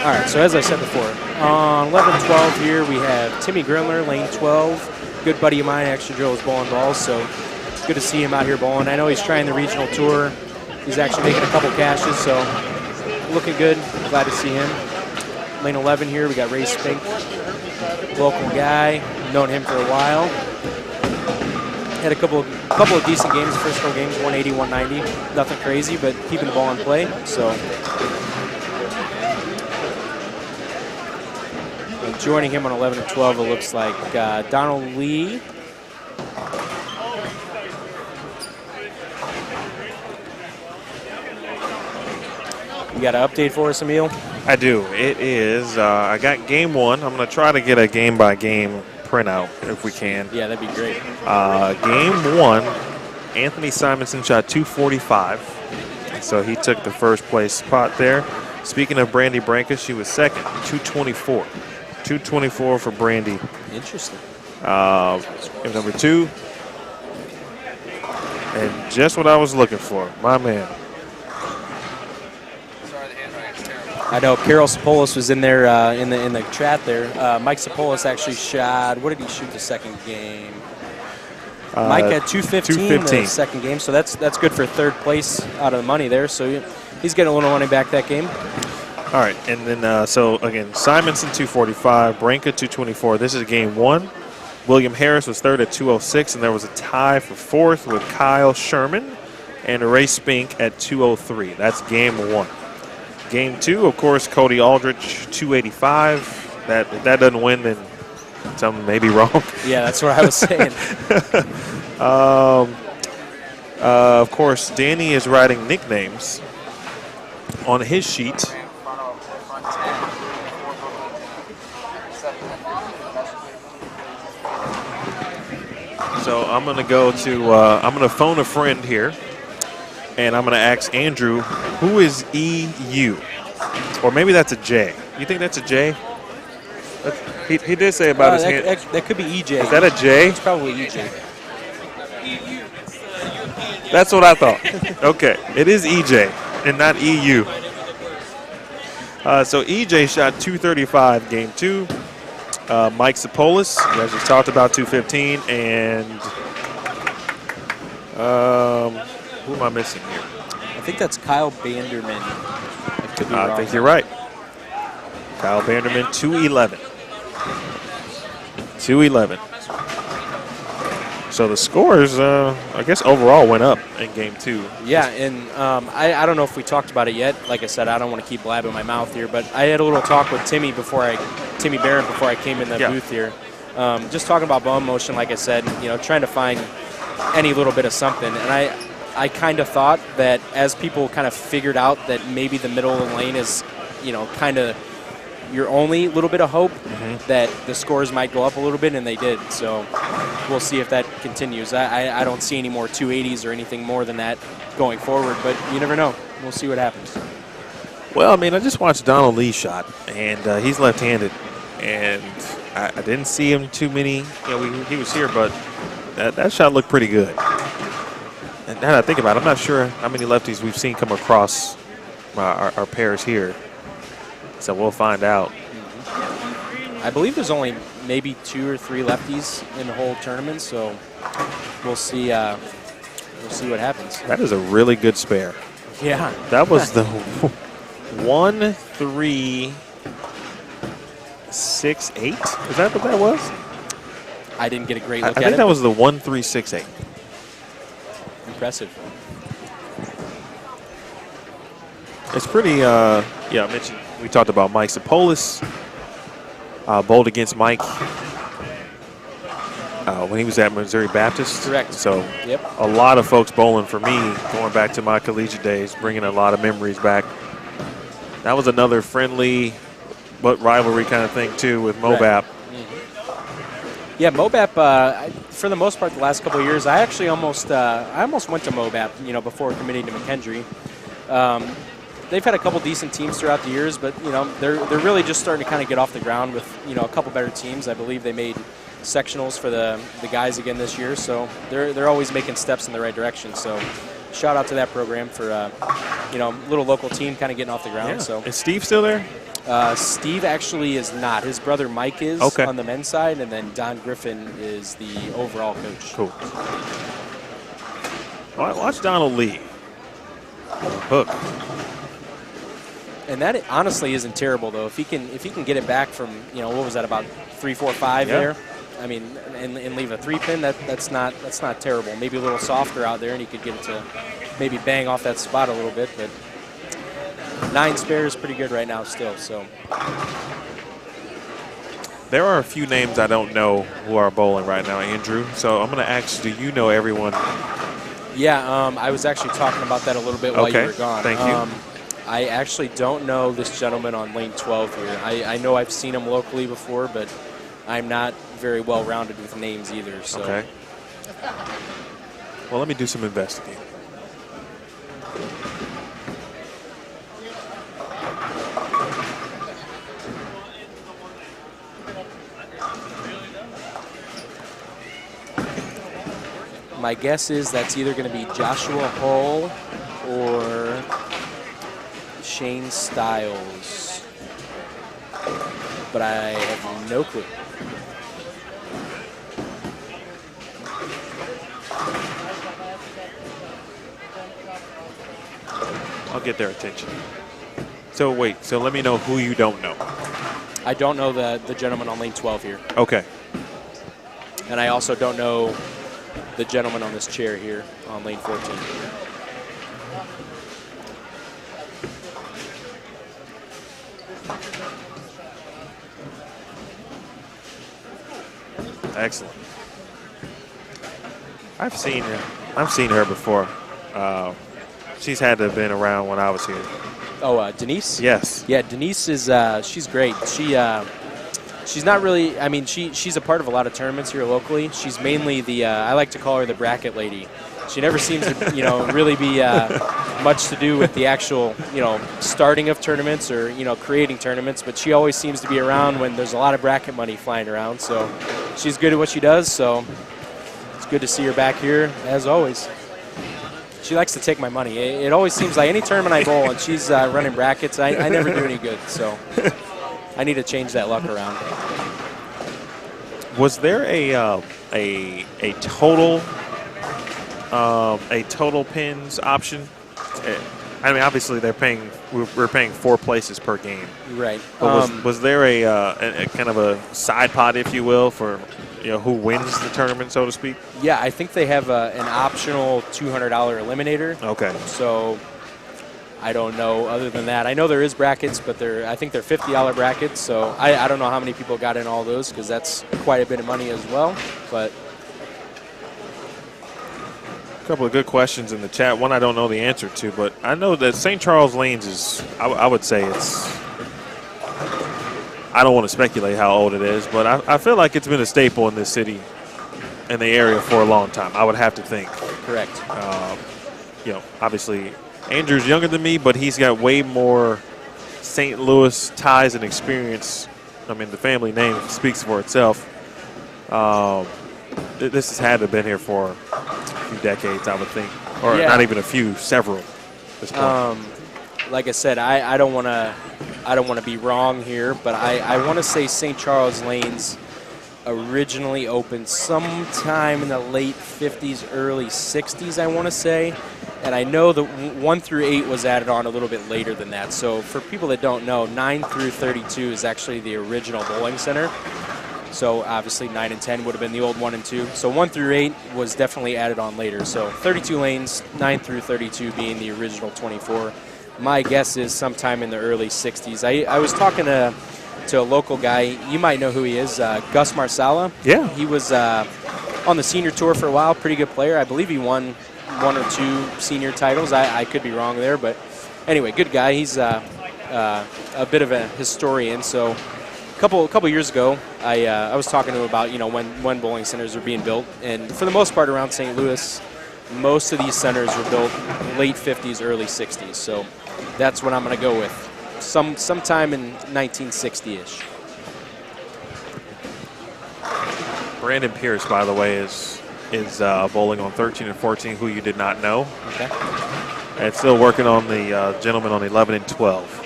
[SPEAKER 5] All right, so as I said before, on 11-12 here, we have Timmy Grimler, lane 12. Good buddy of mine, actually drove his bowling balls, so good to see him out here bowling. I know he's trying the regional tour. He's actually making a couple cashes, so looking good. Glad to see him. Lane 11 here, we got Ray Spink, local guy. Known him for a while. Had a couple of decent games, the first couple games, 180, 190. Nothing crazy, but keeping the ball in play, so. And joining him on 11 and 12, it looks like Donald Lee. You got an update for us, Emil?
[SPEAKER 4] I do. It is, I got game 1. I'm going to try to get a game-by-game printout if we can.
[SPEAKER 5] Yeah, that'd be great.
[SPEAKER 4] Game 1, Anthony Simonsen shot 245. So he took the first place spot there. Speaking of Brandi Branka, she was second, 224. 224 for Brandi.
[SPEAKER 5] Interesting.
[SPEAKER 4] Game number 2. And just what I was looking for, my man.
[SPEAKER 5] I know Carol Sapolis was in there in the chat there. Mike Sapolis actually shot. What did he shoot the second game? Mike had 215 the second game, so that's good for third place out of the money there. So he's getting a little money back that game.
[SPEAKER 4] All right, and then so again, Simonsen 245, Branka 224. This is game 1. William Harris was third at 206, and there was a tie for fourth with Kyle Sherman and Ray Spink at 203. That's game 1. Game 2, of course, Koty Aldrich 285. If that doesn't win, then something may be wrong.
[SPEAKER 5] Yeah, that's what I was saying.
[SPEAKER 4] Of course, Danny is writing nicknames on his sheet. So I'm going to go to, I'm going to phone a friend here, and I'm going to ask Andrew, who is EU? Or maybe that's a J. You think that's a J? He did say about his hand.
[SPEAKER 5] That could be EJ.
[SPEAKER 4] Is that a J?
[SPEAKER 5] It's probably EJ.
[SPEAKER 4] That's what I thought. Okay, it is EJ and not EU. So EJ shot 235 game 2. Mike Sapolis, as we talked about, 215. And who am I missing here?
[SPEAKER 5] I think that's Kyle Banderman.
[SPEAKER 4] I think you're right. Kyle Banderman, 211. 211. So the scores, I guess, overall went up in game 2.
[SPEAKER 5] Yeah, and I don't know if we talked about it yet. Like I said, I don't want to keep blabbing my mouth here, but I had a little talk with Timmy Barron before I came in the booth here. Just talking about bone motion, like I said, trying to find any little bit of something. And I kind of thought that as people kind of figured out that maybe the middle of the lane is, kind of your only little bit of hope, that the scores might go up a little bit, and they did. So we'll see if that continues. I don't see any more 280s or anything more than that going forward, but you never know. We'll see what happens.
[SPEAKER 4] Well, I mean, I just watched Donald Lee's shot, and he's left-handed, and I didn't see him too many. He was here, but that shot looked pretty good. And now that I think about it, I'm not sure how many lefties we've seen come across our pairs here. So we'll find out.
[SPEAKER 5] I believe there's only maybe 2 or 3 lefties in the whole tournament, so we'll see. We'll see what happens.
[SPEAKER 4] That is a really good spare.
[SPEAKER 5] Yeah.
[SPEAKER 4] That was the 1-3-6-8. Is that what that was?
[SPEAKER 5] I didn't get a great look at it.
[SPEAKER 4] I think that was the 1-3-6-8.
[SPEAKER 5] Impressive.
[SPEAKER 4] It's pretty, I mentioned, we talked about Mike Sapolis, bowled against Mike when he was at Missouri Baptist.
[SPEAKER 5] Correct.
[SPEAKER 4] So
[SPEAKER 5] yep.
[SPEAKER 4] A lot of folks bowling for me going back to my collegiate days, bringing a lot of memories back. That was another friendly but rivalry kind of thing too with Mobap.
[SPEAKER 5] Right. Yeah, Mobap, for the most part, the last couple of years, I actually almost went to Mobap, before committing to McKendree. They've had a couple decent teams throughout the years, but they're really just starting to kind of get off the ground with a couple better teams. I believe they made sectionals for the guys again this year, so they're always making steps in the right direction. So shout out to that program for little local team kind of getting off the ground.
[SPEAKER 4] Yeah.
[SPEAKER 5] So
[SPEAKER 4] is Steve still there?
[SPEAKER 5] Steve actually is not. His brother Mike is on the men's side, and then Don Griffin is the overall coach.
[SPEAKER 4] Cool. Watch Donald Lee. Hook.
[SPEAKER 5] And that honestly isn't terrible though. If he can get it back from what was that, about 3-4-5 there? I mean, and leave a 3-pin, that's not terrible. Maybe a little softer out there, and he could get it to maybe bang off that spot a little bit. But 9 spare is pretty good right now still. So
[SPEAKER 4] there are a few names I don't know who are bowling right now, Andrew. So I'm going to ask, do you know everyone?
[SPEAKER 5] Yeah, I was actually talking about that a little bit while you were gone.
[SPEAKER 4] Thank you.
[SPEAKER 5] I actually don't know this gentleman on lane 12 here. I know I've seen him locally before, but I'm not very well-rounded with names either. So.
[SPEAKER 4] Okay. Well, let me do some investigating.
[SPEAKER 5] My guess is that's either going to be Joshua Hull or Shane Stiles, but I have no clue.
[SPEAKER 4] I'll get their attention. So wait, so let me know who you don't know.
[SPEAKER 5] I don't know the gentleman on lane 12 here.
[SPEAKER 4] Okay.
[SPEAKER 5] And I also don't know the gentleman on this chair here on lane 14.
[SPEAKER 4] Excellent. I've seen her before. She's had to have been around when I was here.
[SPEAKER 5] Oh, Denise?
[SPEAKER 4] Yes.
[SPEAKER 5] Yeah, Denise is she's great. She's not really, I mean, she's a part of a lot of tournaments here locally. She's mainly the, I like to call her the bracket lady. She never seems to, really be much to do with the actual, starting of tournaments or, creating tournaments, but she always seems to be around when there's a lot of bracket money flying around. So she's good at what she does, so it's good to see her back here, as always. She likes to take my money. It always seems like any tournament I bowl and she's running brackets, I never do any good, so I need to change that luck around.
[SPEAKER 4] Was there a total pins option? I mean, obviously we're paying 4 places per game.
[SPEAKER 5] Right.
[SPEAKER 4] But was there a kind of a side pot, if you will, for who wins the tournament, so to speak?
[SPEAKER 5] Yeah, I think they have an optional $200 eliminator.
[SPEAKER 4] Okay.
[SPEAKER 5] So I don't know. Other than that, I know there is brackets, but I think they're $50 brackets. So I don't know how many people got in all those because that's quite a bit of money as well. But
[SPEAKER 4] a couple of good questions in the chat. One I don't know the answer to, but I know that St. Charles Lanes is, I would say it's, I don't want to speculate how old it is, but I feel like it's been a staple in this city, in the area for a long time, I would have to think.
[SPEAKER 5] Correct.
[SPEAKER 4] Obviously Andrew's younger than me, but he's got way more St. Louis ties and experience, I mean, the family name speaks for itself. This has had to have been here for a few decades, I would think. Or not even a few, several at this point.
[SPEAKER 5] Like I said, I don't want to be wrong here, but I want to say St. Charles Lanes originally opened sometime in the late 50s, early 60s, I want to say. And I know that 1 through 8 was added on a little bit later than that. So for people that don't know, 9 through 32 is actually the original bowling center. So obviously 9 and 10 would have been the old 1 and 2. So 1 through 8 was definitely added on later. So 32 lanes, 9 through 32 being the original 24. My guess is sometime in the early 60s. I was talking to a local guy. You might know who he is, Gus Marsala.
[SPEAKER 4] Yeah.
[SPEAKER 5] He was on the senior tour for a while, pretty good player. I believe he won 1 or 2 senior titles. I could be wrong there, but anyway, good guy. He's a bit of a historian. So a couple years ago, I was talking to him about when bowling centers were being built, and for the most part around St. Louis, most of these centers were built late 50s, early 60s. So that's what I'm going to go with. Sometime in 1960-ish.
[SPEAKER 4] Brandon Pierce, by the way, is bowling on 13 and 14, who you did not know.
[SPEAKER 5] Okay.
[SPEAKER 4] And still working on the gentleman on 11 and 12.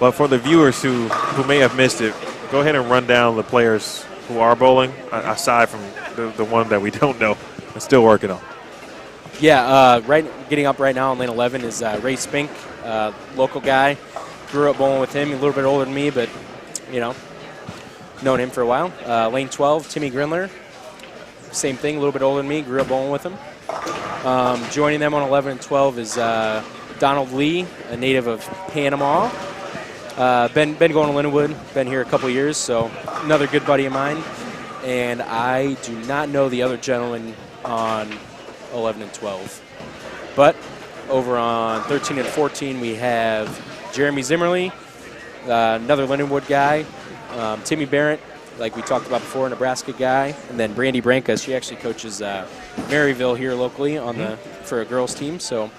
[SPEAKER 4] But for the viewers who may have missed it, go ahead and run down the players who are bowling, aside from the one that we don't know and still working on.
[SPEAKER 5] Yeah, getting up right now on lane 11 is Ray Spink, local guy. Grew up bowling with him, a little bit older than me, but, known him for a while. Lane 12, Timmy Grindler. Same thing, a little bit older than me, grew up bowling with him. Joining them on 11 and 12 is Donald Lee, a native of Panama. Been going to Lindenwood, been here a couple years, so another good buddy of mine. And I do not know the other gentleman on 11 and 12. But over on 13 and 14, we have Jeremy Zimmerly, another Lindenwood guy. Timmy Barrett, like we talked about before, Nebraska guy. And then Brandi Branka, she actually coaches Maryville here locally on for a girls team. So,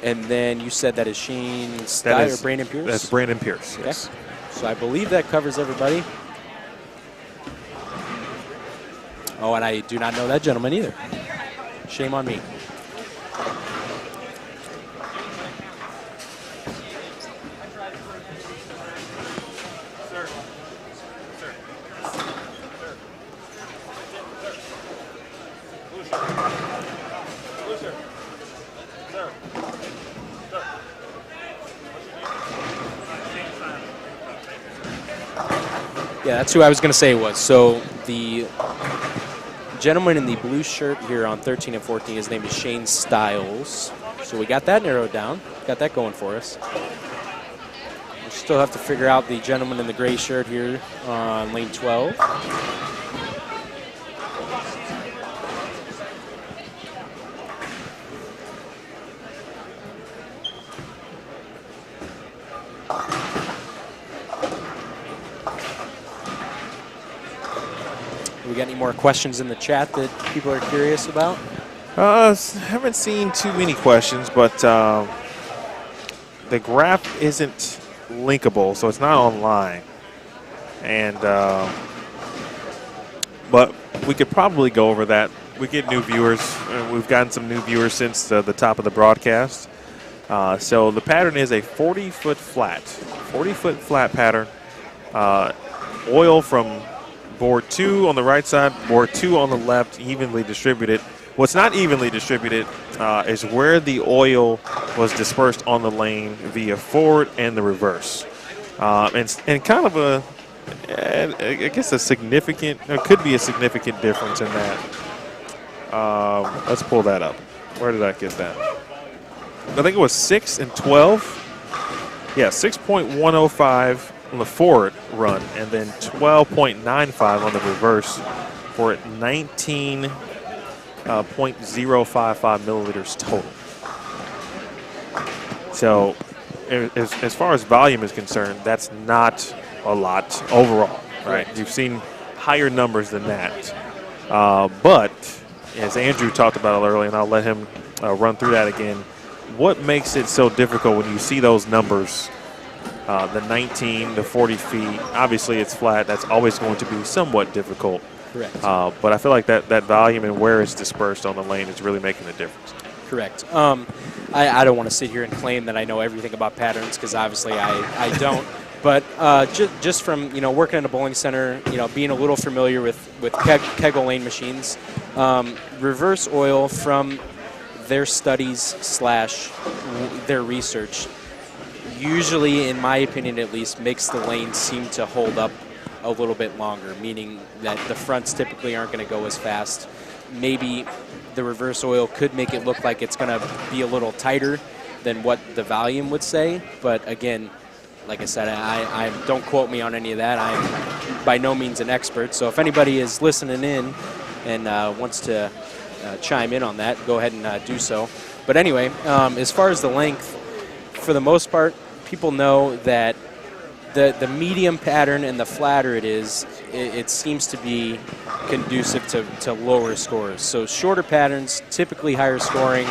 [SPEAKER 5] and then you said that is Shane Stiles or Brandon Pierce?
[SPEAKER 4] That's Brandon Pierce, yes.
[SPEAKER 5] Okay. So I believe that covers everybody. Oh, and I do not know that gentleman either. Shame on me. Yeah, that's who I was going to say it was. So the gentleman in the blue shirt here on 13 and 14, his name is Shane Stiles. So we got that narrowed down. Got that going for us. We still have to figure out the gentleman in the gray shirt here on lane 12. We got any more questions in the chat that people are curious about?
[SPEAKER 4] Haven't seen too many questions, but the graph isn't linkable, so it's not online. And but we could probably go over that. We get new viewers. We've gotten some new viewers since the top of the broadcast. So the pattern is a 40-foot flat pattern. Oil from board 2 on the right side, board 2 on the left, evenly distributed. What's not evenly distributed is where the oil was dispersed on the lane via forward and the reverse. And kind of I guess a significant, it could be a significant difference in that. Let's pull that up. Where did I get that? I think it was 6 and 12. Yeah, 6.105 on the forward run, and then 12.95 on the reverse for 19.055 milliliters total. So as far as volume is concerned, that's not a lot overall, right? You've seen higher numbers than that. But as Andrew talked about earlier, and I'll let him run through that again, what makes it so difficult when you see those numbers, the 19 to 40 feet? Obviously, it's flat. That's always going to be somewhat difficult.
[SPEAKER 5] Correct.
[SPEAKER 4] But I feel like that volume and where it's dispersed on the lane is really making a difference.
[SPEAKER 5] Correct. I don't want to sit here and claim that I know everything about patterns because obviously I don't. But just from working in a bowling center, being a little familiar with kegel lane machines, reverse oil from their studies / their research usually, in my opinion at least, makes the lane seem to hold up a little bit longer, meaning that the fronts typically aren't going to go as fast. Maybe the reverse oil could make it look like it's going to be a little tighter than what the volume would say, but again, like I said, I don't quote me on any of that. I'm by no means an expert, so if anybody is listening in and wants to chime in on that, go ahead and do so. But anyway, as far as the length, for the most part, people know that the medium pattern and the flatter it is, it seems to be conducive to lower scores. So shorter patterns, typically higher scoring,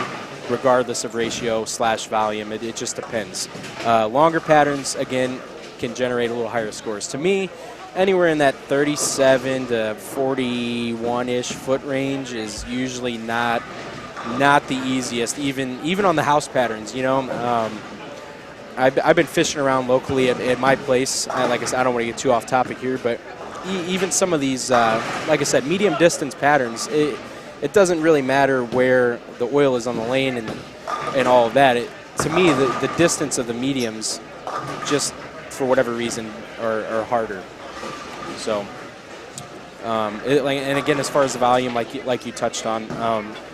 [SPEAKER 5] regardless of ratio / volume. It just depends. Longer patterns, again, can generate a little higher scores. To me, anywhere in that 37 to 41-ish foot range is usually not the easiest, even on the house patterns. I've been fishing around locally at my place. Like I said, I don't want to get too off topic here, but even some of these, like I said, medium distance patterns, it doesn't really matter where the oil is on the lane and all of that. To me, the distance of the mediums, just for whatever reason, are harder. So, and again, as far as the volume, like you touched on,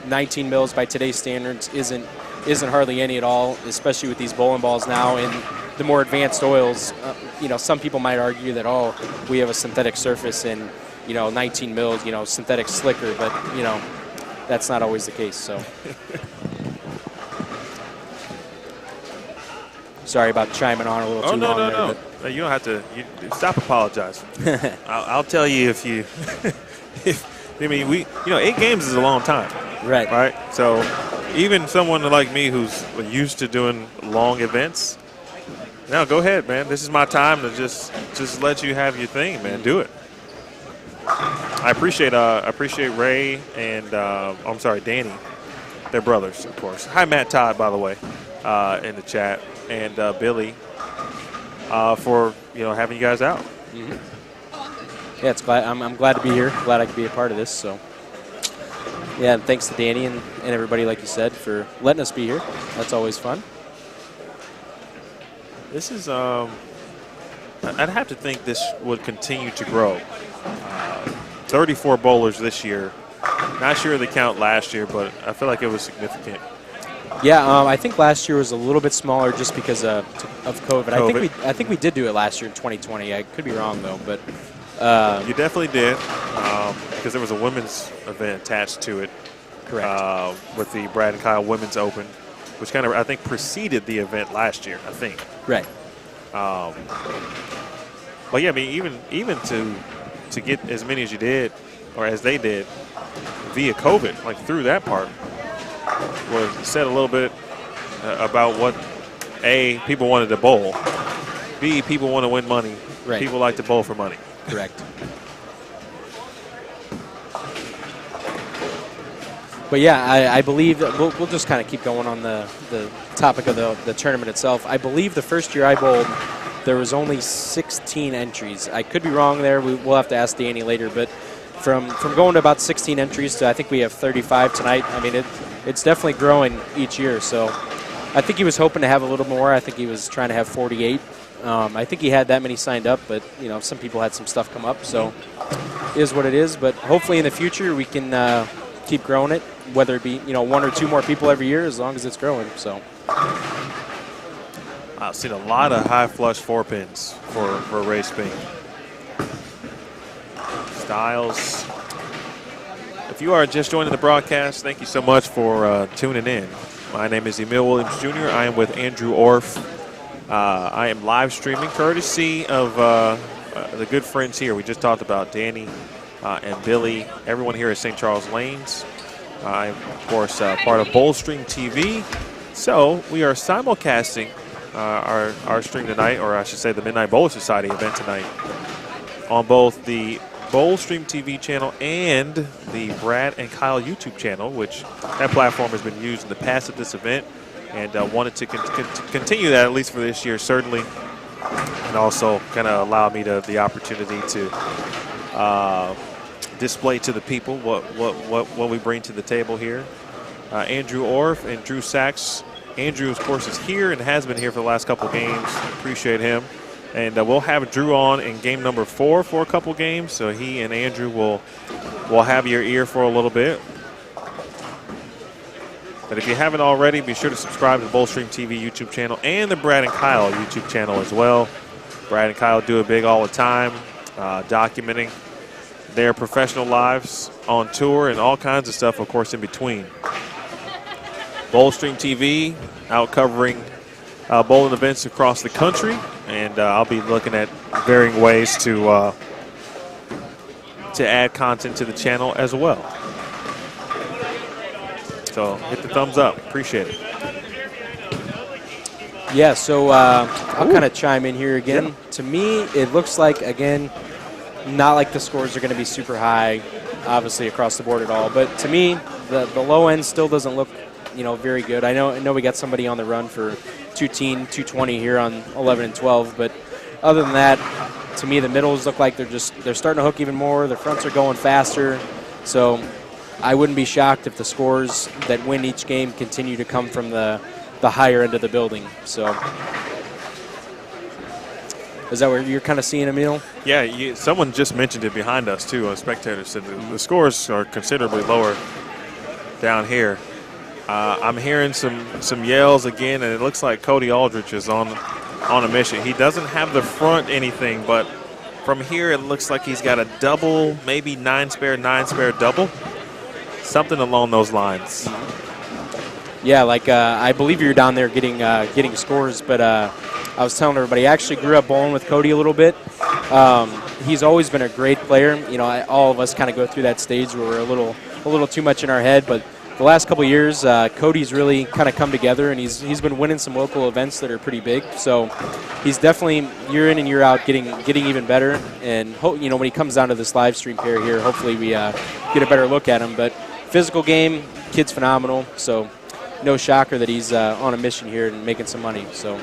[SPEAKER 5] 19 mils by today's standards isn't hardly any at all, especially with these bowling balls now and the more advanced oils. Some people might argue that, we have a synthetic surface and 19 mils, synthetic slicker, but that's not always the case. So, sorry about chiming on a little too long.
[SPEAKER 4] No. You don't have to. Stop apologizing. I'll tell you if you. I mean, 8 games is a long time.
[SPEAKER 5] Right.
[SPEAKER 4] Right. So, even someone like me who's used to doing long events, now go ahead, man. This is my time to just let you have your thing, man. Do it. I appreciate Ray and I'm sorry, Danny. They're brothers, of course. Hi, Matt Todd, by the way, in the chat, and Billy for having you guys out.
[SPEAKER 5] Mm-hmm. Yeah, I'm glad to be here. Glad I could be a part of this. So, yeah, and thanks to Danny and everybody, like you said, for letting us be here. That's always fun.
[SPEAKER 4] This is I'd have to think this would continue to grow. 34 bowlers this year. Not sure of the count last year, but I feel like it was significant.
[SPEAKER 5] Yeah, I think last year was a little bit smaller just because of COVID. I think we did do it last year in 2020. I could be wrong though, but
[SPEAKER 4] you definitely did because there was a women's event attached to it.
[SPEAKER 5] Correct.
[SPEAKER 4] With the Brad and Kyle Women's Open, which kind of I think preceded the event last year. I think.
[SPEAKER 5] Right.
[SPEAKER 4] But yeah, I mean, even to get as many as you did, or as they did, via COVID, like through that part, said a little bit about what A, people wanted to bowl, B, people want to win money,
[SPEAKER 5] right.
[SPEAKER 4] People like to bowl for money.
[SPEAKER 5] Correct. But yeah, I believe that we'll just kind of keep going on the topic of the tournament itself. I believe the first year I bowled, there was only 16 entries. I could be wrong there. We'll have to ask Danny later. But from going to about 16 entries to I think we have 35 tonight, I mean, it's definitely growing each year. So I think he was hoping to have a little more. I think he was trying to have 48. I think he had that many signed up, but, some people had some stuff come up. So it is what it is. But hopefully in the future we can keep growing it, whether it be, 1 or 2 more people every year, as long as it's growing. So
[SPEAKER 4] I've seen a lot of high flush 4-pins for Ray Spink. Stiles. If you are just joining the broadcast, thank you so much for tuning in. My name is Emil Williams Jr. I am with Andrew Orff. I am live streaming courtesy of the good friends here. We just talked about Danny and Billy, everyone here at St. Charles Lanes. I'm, of course, part of Bowlstream TV. So we are simulcasting our stream tonight, or I should say the Midnight Bowler Society event tonight, on both the Bowl Stream TV channel and the Brad and Kyle YouTube channel, which that platform has been used in the past at this event, and wanted to continue that at least for this year, certainly, and also kind of allow me the opportunity to display to the people what we bring to the table here. Andrew Orff and Drew Sachs. Andrew, of course, is here and has been here for the last couple games. Appreciate him. And we'll have Drew on in game number 4 for a couple games, so he and Andrew will have your ear for a little bit. But if you haven't already, be sure to subscribe to the Bowl Stream TV YouTube channel and the Brad and Kyle YouTube channel as well. Brad and Kyle do it big all the time, documenting their professional lives on tour and all kinds of stuff, of course, in between. Bowl Stream TV out covering bowling events across the country, and I'll be looking at varying ways to add content to the channel as well. So hit the thumbs up. Appreciate it.
[SPEAKER 5] Yeah, so I'll kind of chime in here again. Yeah. To me, it looks like, again, not like the scores are going to be super high, obviously, across the board at all. But to me, the low end still doesn't look, very good. I know we got somebody on the run for 220 here on 11 and 12, but other than that, to me, the middles look like they're starting to hook even more. The fronts are going faster, so I wouldn't be shocked if the scores that win each game continue to come from the higher end of the building. So is that what you're kind of seeing, Emil?
[SPEAKER 4] Yeah, someone just mentioned it behind us too. A spectator said the scores are considerably lower down here. I'm hearing some yells again, and it looks like Koty Aldrich is on a mission. He doesn't have the front anything, but from here it looks like he's got a double, maybe 9-spare double, something along those lines.
[SPEAKER 5] Yeah, like I believe you're down there getting scores, but I was telling everybody I actually grew up bowling with Koty a little bit. He's always been a great player. All of us kind of go through that stage where we're a little too much in our head, but the last couple of years, Koty's really kind of come together, and he's been winning some local events that are pretty big. So he's definitely year in and year out getting even better. And when he comes down to this live stream pair here, hopefully we get a better look at him. But physical game, kid's phenomenal. So no shocker that he's on a mission here and making some money. So.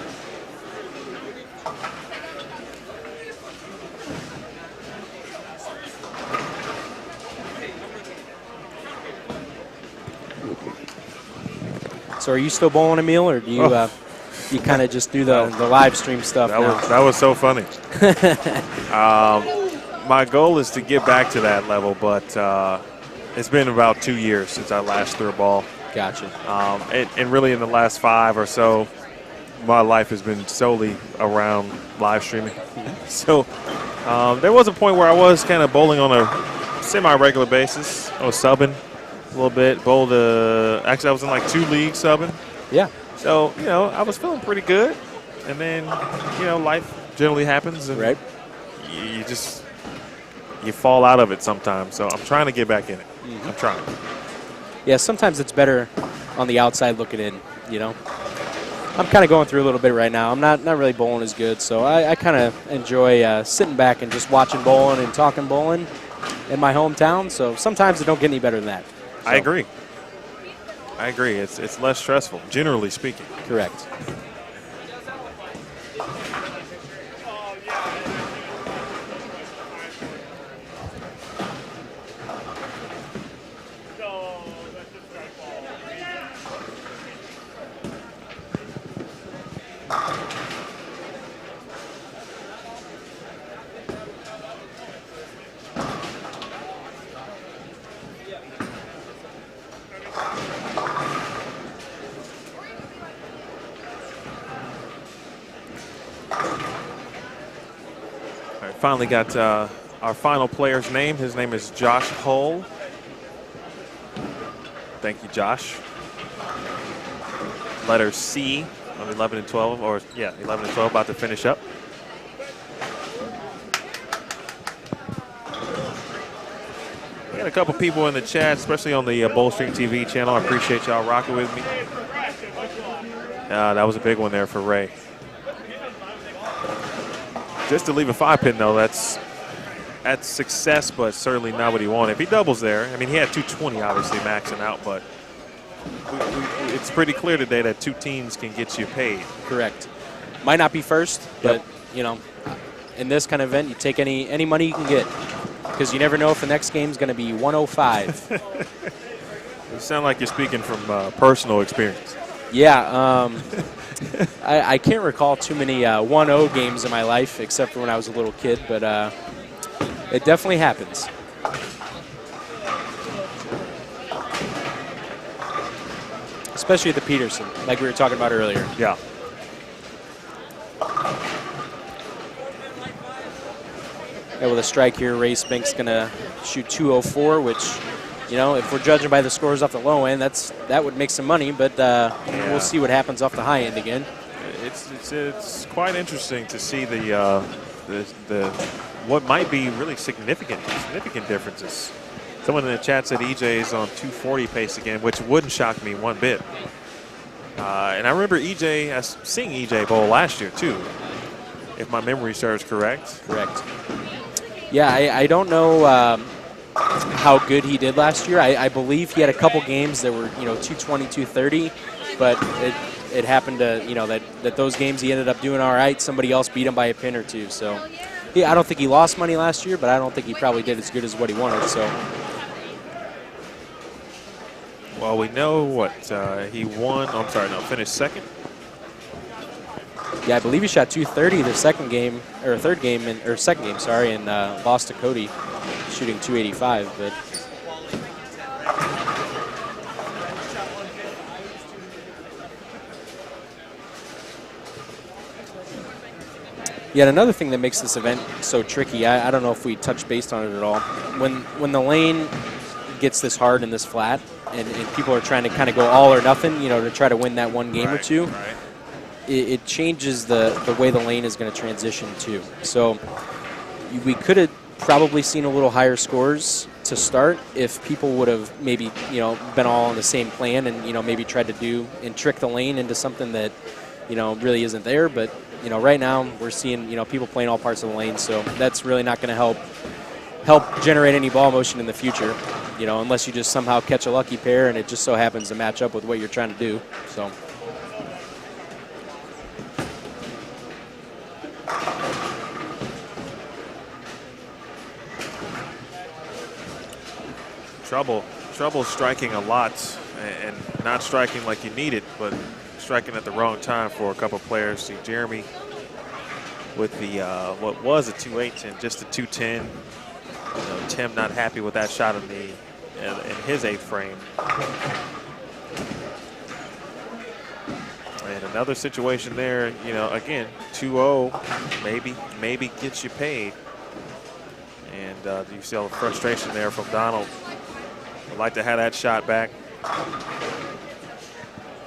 [SPEAKER 5] So are you still bowling, Emil, or do you you kind of just do the live stream stuff now?
[SPEAKER 4] That was so funny. My goal is to get back to that level, but it's been about 2 years since I last threw a ball.
[SPEAKER 5] Gotcha.
[SPEAKER 4] And really in the last 5 or so, my life has been solely around live streaming. So there was a point where I was kind of bowling on a semi-regular basis. I was subbing a little bit, bowled actually I was in like 2 leagues subbing.
[SPEAKER 5] Yeah.
[SPEAKER 4] So, I was feeling pretty good. And then, life generally happens and
[SPEAKER 5] right.
[SPEAKER 4] you fall out of it sometimes. So I'm trying to get back in it. Mm-hmm. I'm trying.
[SPEAKER 5] Yeah, sometimes it's better on the outside looking in, I'm kind of going through a little bit right now. I'm not really bowling as good, so I kind of enjoy sitting back and just watching bowling and talking bowling in my hometown. So sometimes it don't get any better than that. So.
[SPEAKER 4] I agree. It's less stressful, generally speaking.
[SPEAKER 5] Correct.
[SPEAKER 4] Finally got our final player's name. His name is Josh Hull. Thank you, Josh. Letter C on 11 and 12, 11 and 12, about to finish up. We got a couple people in the chat, especially on the Bowl Stream TV channel. I appreciate y'all rocking with me. That was a big one there for Ray. Just to leave a 5-pin, though, that's success, but certainly not what he wanted. If he doubles there, I mean, he had 220 obviously maxing out, but it's pretty clear today that 2 teams can get you paid.
[SPEAKER 5] Correct. Might not be first, but, you know, in this kind of event, you take any money you can get because you never know if the next game is going to be 105.
[SPEAKER 4] You sound like you're speaking from personal experience.
[SPEAKER 5] Yeah. I can't recall too many 1-0 games in my life except for when I was a little kid, but it definitely happens. Especially at the Peterson, like we were talking about earlier.
[SPEAKER 4] Yeah.
[SPEAKER 5] Yeah, with a strike here, Ray Spink's going to shoot 204, which, you know, if we're judging by the scores off the low end, that would make some money, but we'll see what happens off the high end again.
[SPEAKER 4] It's quite interesting to see the what might be really significant differences. Someone in the chat said EJ is on 240 pace again, which wouldn't shock me one bit. And I remember seeing EJ bowl last year too, if my memory serves correct.
[SPEAKER 5] Correct. Yeah, I don't know how good he did last year. I believe he had a couple games that were, you know, 220, 230, but it happened to, you know, that those games he ended up doing all right. Somebody else beat him by a pin or two. So, yeah, I don't think he lost money last year, but I don't think he probably did as good as what he wanted. So.
[SPEAKER 4] Well, we know what he won. Oh, I'm sorry, no, finished second.
[SPEAKER 5] Yeah, I believe he shot 230 the second game, or third game, or second game, sorry, and lost to Koty, shooting 285. But yet another thing that makes this event so tricky, I don't know if we touched base on it at all. When the lane gets this hard and this flat, and people are trying to kind of go all or nothing, you know, to try to win that one game or two.
[SPEAKER 4] Right.
[SPEAKER 5] It changes the way the lane is going to transition too. So we could have probably seen a little higher scores to start if people would have maybe, you know, been all on the same plan and, you know, maybe tried to do and trick the lane into something that, you know, really isn't there. But, you know, right now we're seeing, you know, people playing all parts of the lane, so that's really not going to help generate any ball motion in the future, you know, unless you just somehow catch a lucky pair and it just so happens to match up with what you're trying to do. So.
[SPEAKER 4] Trouble striking a lot and not striking like you need it, but striking at the wrong time for a couple players. See Jeremy with the what was a 2.8 just a 210. You know, Tim not happy with that shot in his 8th frame. And another situation there, you know, again 2-0 maybe gets you paid. And you see all the frustration there from Donald. I'd like to have that shot back.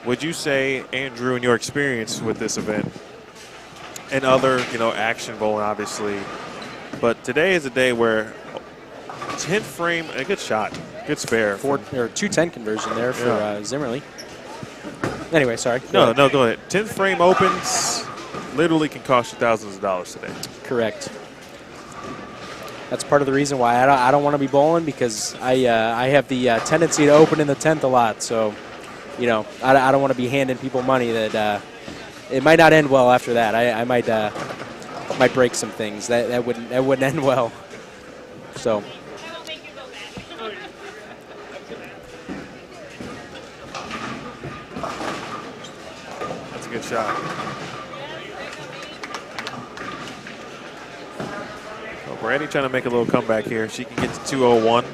[SPEAKER 4] Would you say, Andrew, in your experience with this event and other, you know, action bowling, obviously, but today is a day where 10th frame, a good shot, good spare.
[SPEAKER 5] 210 conversion there for Zimmerly. Anyway, sorry.
[SPEAKER 4] No, go ahead. 10th frame opens literally can cost you thousands of dollars today.
[SPEAKER 5] Correct. That's part of the reason why I don't want to be bowling, because I have the tendency to open in the 10th a lot. So, you know, I don't want to be handing people money that it might not end well after that. I might break some things. That wouldn't end well. So.
[SPEAKER 4] That's a good shot. Brandi trying to make a little comeback here. She can get to 201.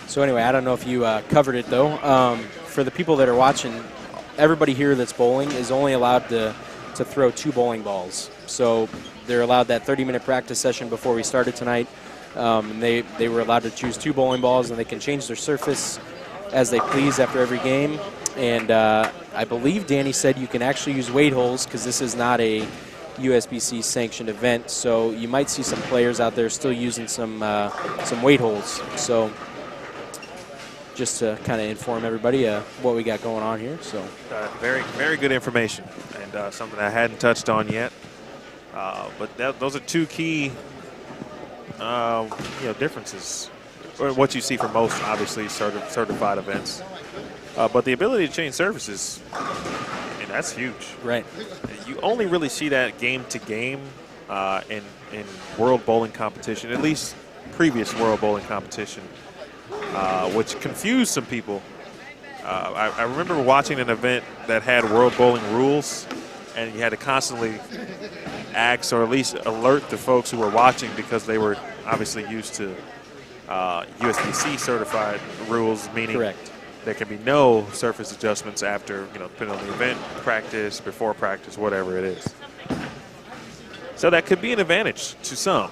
[SPEAKER 5] So anyway, I don't know if you covered it though. For the people that are watching, everybody here that's bowling is only allowed to throw 2 bowling balls. So they're allowed that 30-minute practice session before we started tonight. They were allowed to choose 2 bowling balls, and they can change their surface as they please after every game. And I believe Danny said you can actually use weight holes, because this is not a USBC sanctioned event, so you might see some players out there still using some weight holds. So just to kind of inform everybody what we got going on here. So
[SPEAKER 4] very, very good information, and something I hadn't touched on yet. But those are two key differences, or what you see for most, obviously, certified events. But the ability to change surfaces, and that's huge.
[SPEAKER 5] Right.
[SPEAKER 4] You only really see that game to game in World Bowling competition, at least previous World Bowling competition, which confused some people. I remember watching an event that had World Bowling rules, and you had to constantly ask or at least alert the folks who were watching, because they were obviously used to USBC certified rules, meaning
[SPEAKER 5] correct.
[SPEAKER 4] There can be no surface adjustments after, depending on the event, practice, before practice, whatever it is. So that could be an advantage to some.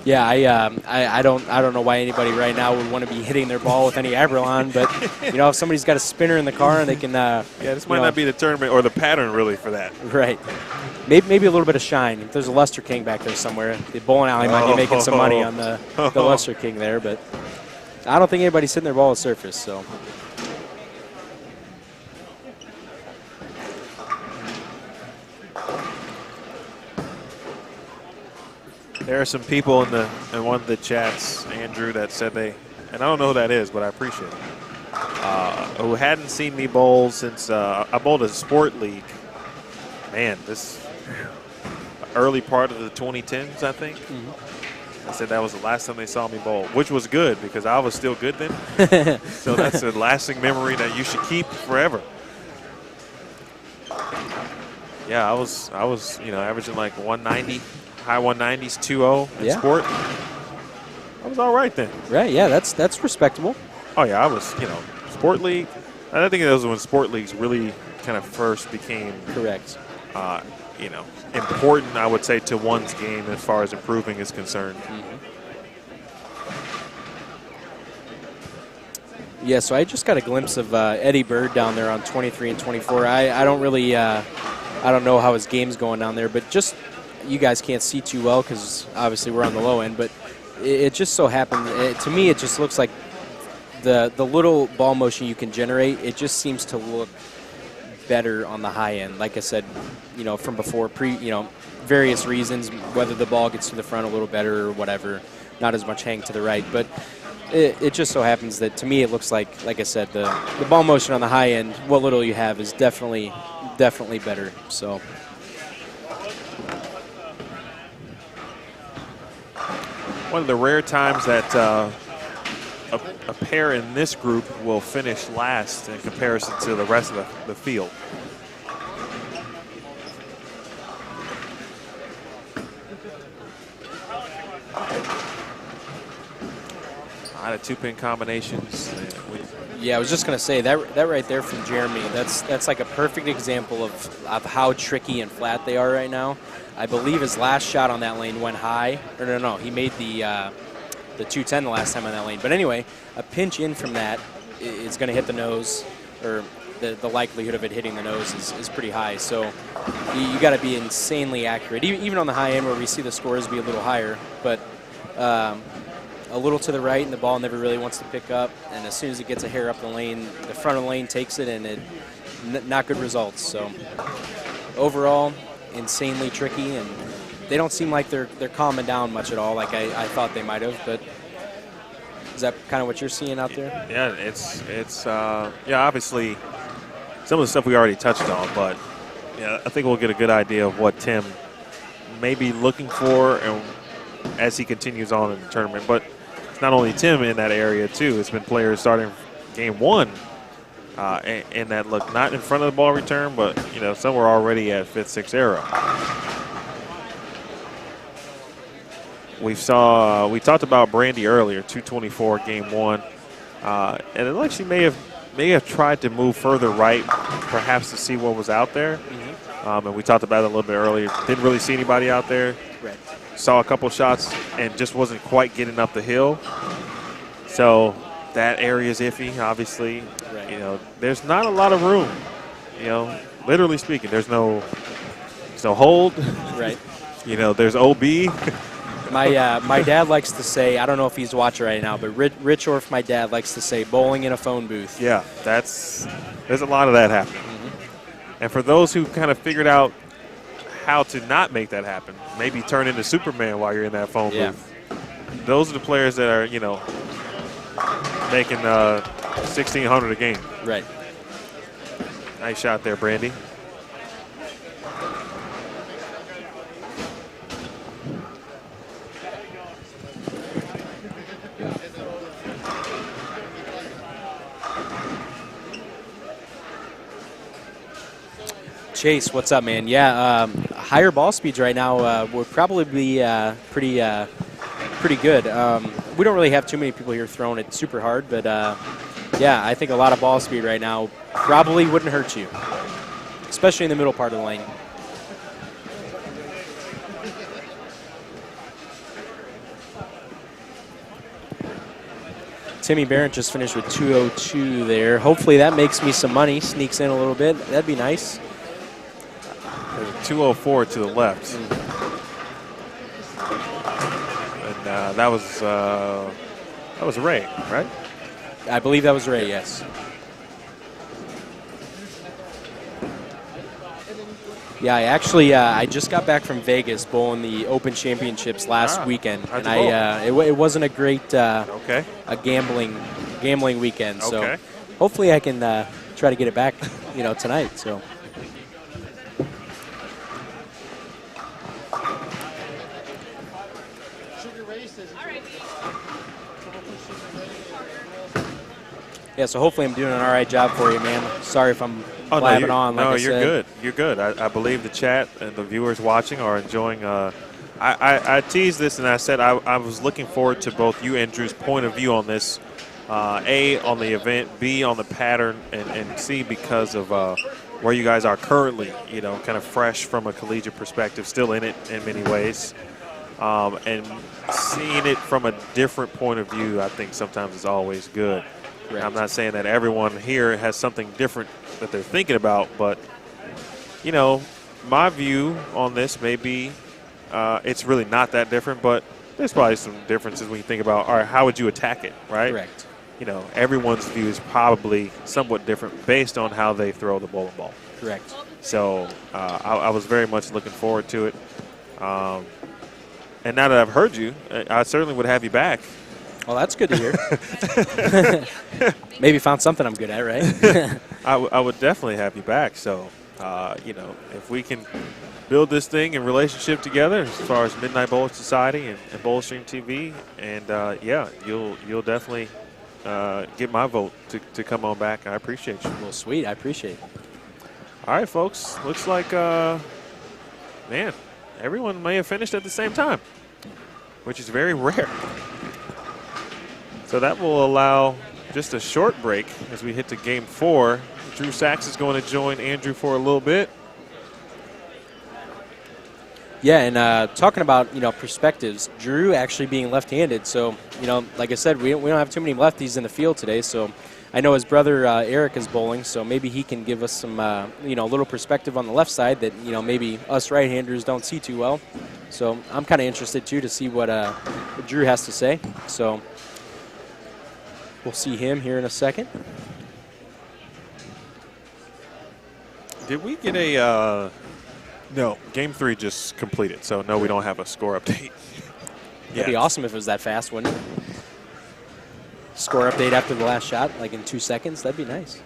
[SPEAKER 5] Yeah, I don't know why anybody right now would want to be hitting their ball with any Abrelon, but if somebody's got a spinner in the car and they can
[SPEAKER 4] this might not be the tournament or the pattern really for that.
[SPEAKER 5] Right. Maybe a little bit of shine. If there's a Luster King back there somewhere, the bowling alley might be making some money on the Luster King there, but I don't think anybody's hitting their ball at surface. So
[SPEAKER 4] there are some people in one of the chats, Andrew, that said and I don't know who that is, but I appreciate it, who hadn't seen me bowl since I bowled a sport league. Man, this early part of the 2010s, I think. I said that was the last time they saw me bowl, which was good because I was still good then. So that's a lasting memory that you should keep forever. Yeah, I was averaging like 190, high 190s, 2-0 in sport. I was all right then.
[SPEAKER 5] Right, yeah, that's respectable.
[SPEAKER 4] Oh yeah, I was, sport league. I think that was when sport leagues really kind of first became
[SPEAKER 5] correct.
[SPEAKER 4] Important, I would say, to one's game as far as improving is concerned.
[SPEAKER 5] Yeah, so I just got a glimpse of Eddie Bird down there on 23 and 24. I don't really, I don't know how his game's going down there, but just you guys can't see too well because obviously we're on the low end. But it just so happened, to me, it just looks like the little ball motion you can generate. It just seems to look better on the high end. Like I said, from before, various reasons, whether the ball gets to the front a little better or whatever, not as much hang to the right. But it just so happens that to me it looks like I said, the ball motion on the high end, what little you have is definitely better. So
[SPEAKER 4] one of the rare times that a pair in this group will finish last in comparison to the rest of the field. A lot of two-pin combinations.
[SPEAKER 5] Yeah, I was just going to say that right there from Jeremy. That's like a perfect example of how tricky and flat they are right now. I believe his last shot on that lane went high. Or no, he made the 210 the last time on that lane. But anyway, a pinch in from that is going to hit the nose, or the likelihood of it hitting the nose is pretty high. So you got to be insanely accurate, even on the high end where we see the scores be a little higher. But a little to the right, and the ball never really wants to pick up. And as soon as it gets a hair up the lane, the front of the lane takes it, and not good results. So overall, insanely tricky, and they don't seem like they're calming down much at all, like I thought they might have. But is that kind of what you're seeing out there?
[SPEAKER 4] Yeah, it's obviously some of the stuff we already touched on, but yeah, I think we'll get a good idea of what Tim may be looking for, and as he continues on in the tournament. But it's not only Tim in that area too. It's been players starting game one in that look, not in front of the ball return, but some were already at 5th, 6th arrow. We talked about Brandi earlier, 224 game one, and it looks like she may have tried to move further right, perhaps to see what was out there. And we talked about it a little bit earlier. Didn't really see anybody out there.
[SPEAKER 5] Right.
[SPEAKER 4] Saw a couple shots and just wasn't quite getting up the hill. So that area is iffy, obviously.
[SPEAKER 5] Right.
[SPEAKER 4] There's not a lot of room. Literally speaking, there's no So hold.
[SPEAKER 5] Right.
[SPEAKER 4] You know, there's OB.
[SPEAKER 5] My dad likes to say, I don't know if he's watching right now, but Rich Orff, my dad, likes to say bowling in a phone booth.
[SPEAKER 4] Yeah, there's a lot of that happening. And for those who kind of figured out how to not make that happen, maybe turn into Superman while you're in that phone booth. Those are the players that are, you know, making $1,600 a game.
[SPEAKER 5] Right.
[SPEAKER 4] Nice shot there, Brandi.
[SPEAKER 5] Chase, what's up, man? Yeah, higher ball speeds right now would probably be pretty good. We don't really have too many people here throwing it super hard, but yeah, I think a lot of ball speed right now probably wouldn't hurt you, especially in the middle part of the lane. Timmy Barrett just finished with 202 there. Hopefully that makes me some money, sneaks in a little bit. That'd be nice.
[SPEAKER 4] There's a 204 to the left. And that was Ray, right?
[SPEAKER 5] I believe that was Ray, yes. Yeah, I just got back from Vegas bowling the Open Championships last weekend, and it wasn't a great a gambling weekend. So hopefully I can try to get it back, you know, tonight. So. Yeah, so hopefully I'm doing an all right job for you, man. Sorry if I'm blabbing on. Like
[SPEAKER 4] no,
[SPEAKER 5] you're
[SPEAKER 4] good. You're good. I believe the chat and the viewers watching are enjoying. I teased this and I said I was looking forward to both you and Drew's point of view on this. A, on the event, B, on the pattern, and C, because of where you guys are currently, you know, kind of fresh from a collegiate perspective, still in it in many ways. And seeing it from a different point of view, I think sometimes is always good. Right. I'm not saying that everyone here has something different that they're thinking about, but, you know, my view on this may be it's really not that different, but there's probably some differences when you think about, all right, how would you attack it, right?
[SPEAKER 5] Correct.
[SPEAKER 4] You know, everyone's view is probably somewhat different based on how they throw the bowling ball.
[SPEAKER 5] Correct.
[SPEAKER 4] So I was very much looking forward to it. And now that I've heard you, I certainly would have you back.
[SPEAKER 5] Well, that's good to hear. Maybe found something I'm good at, right?
[SPEAKER 4] I would definitely have you back. So, you know, if we can build this thing in relationship together as far as Midnight Bowling Society and Bowl Stream TV, and yeah, you'll definitely get my vote to come on back. I appreciate you.
[SPEAKER 5] Well, sweet. I appreciate it.
[SPEAKER 4] All right, folks. Looks like, man, everyone may have finished at the same time, which is very rare. So that will allow just a short break as we hit to game 4. Drew Sachs is going to join Andrew for a little bit.
[SPEAKER 5] Yeah, and talking about, you know, perspectives, Drew actually being left-handed. So, you know, like I said, we don't have too many lefties in the field today. So I know his brother Eric is bowling, so maybe he can give us some, you know, a little perspective on the left side that, you know, maybe us right-handers don't see too well. So I'm kind of interested, too, to see what Drew has to say. So we'll see him here in a second.
[SPEAKER 4] Did we get a no, game 3 just completed, so no, we don't have a score update.
[SPEAKER 5] It'd be awesome if it was that fast, wouldn't it? Score update after the last shot, like in 2 seconds, that'd be nice.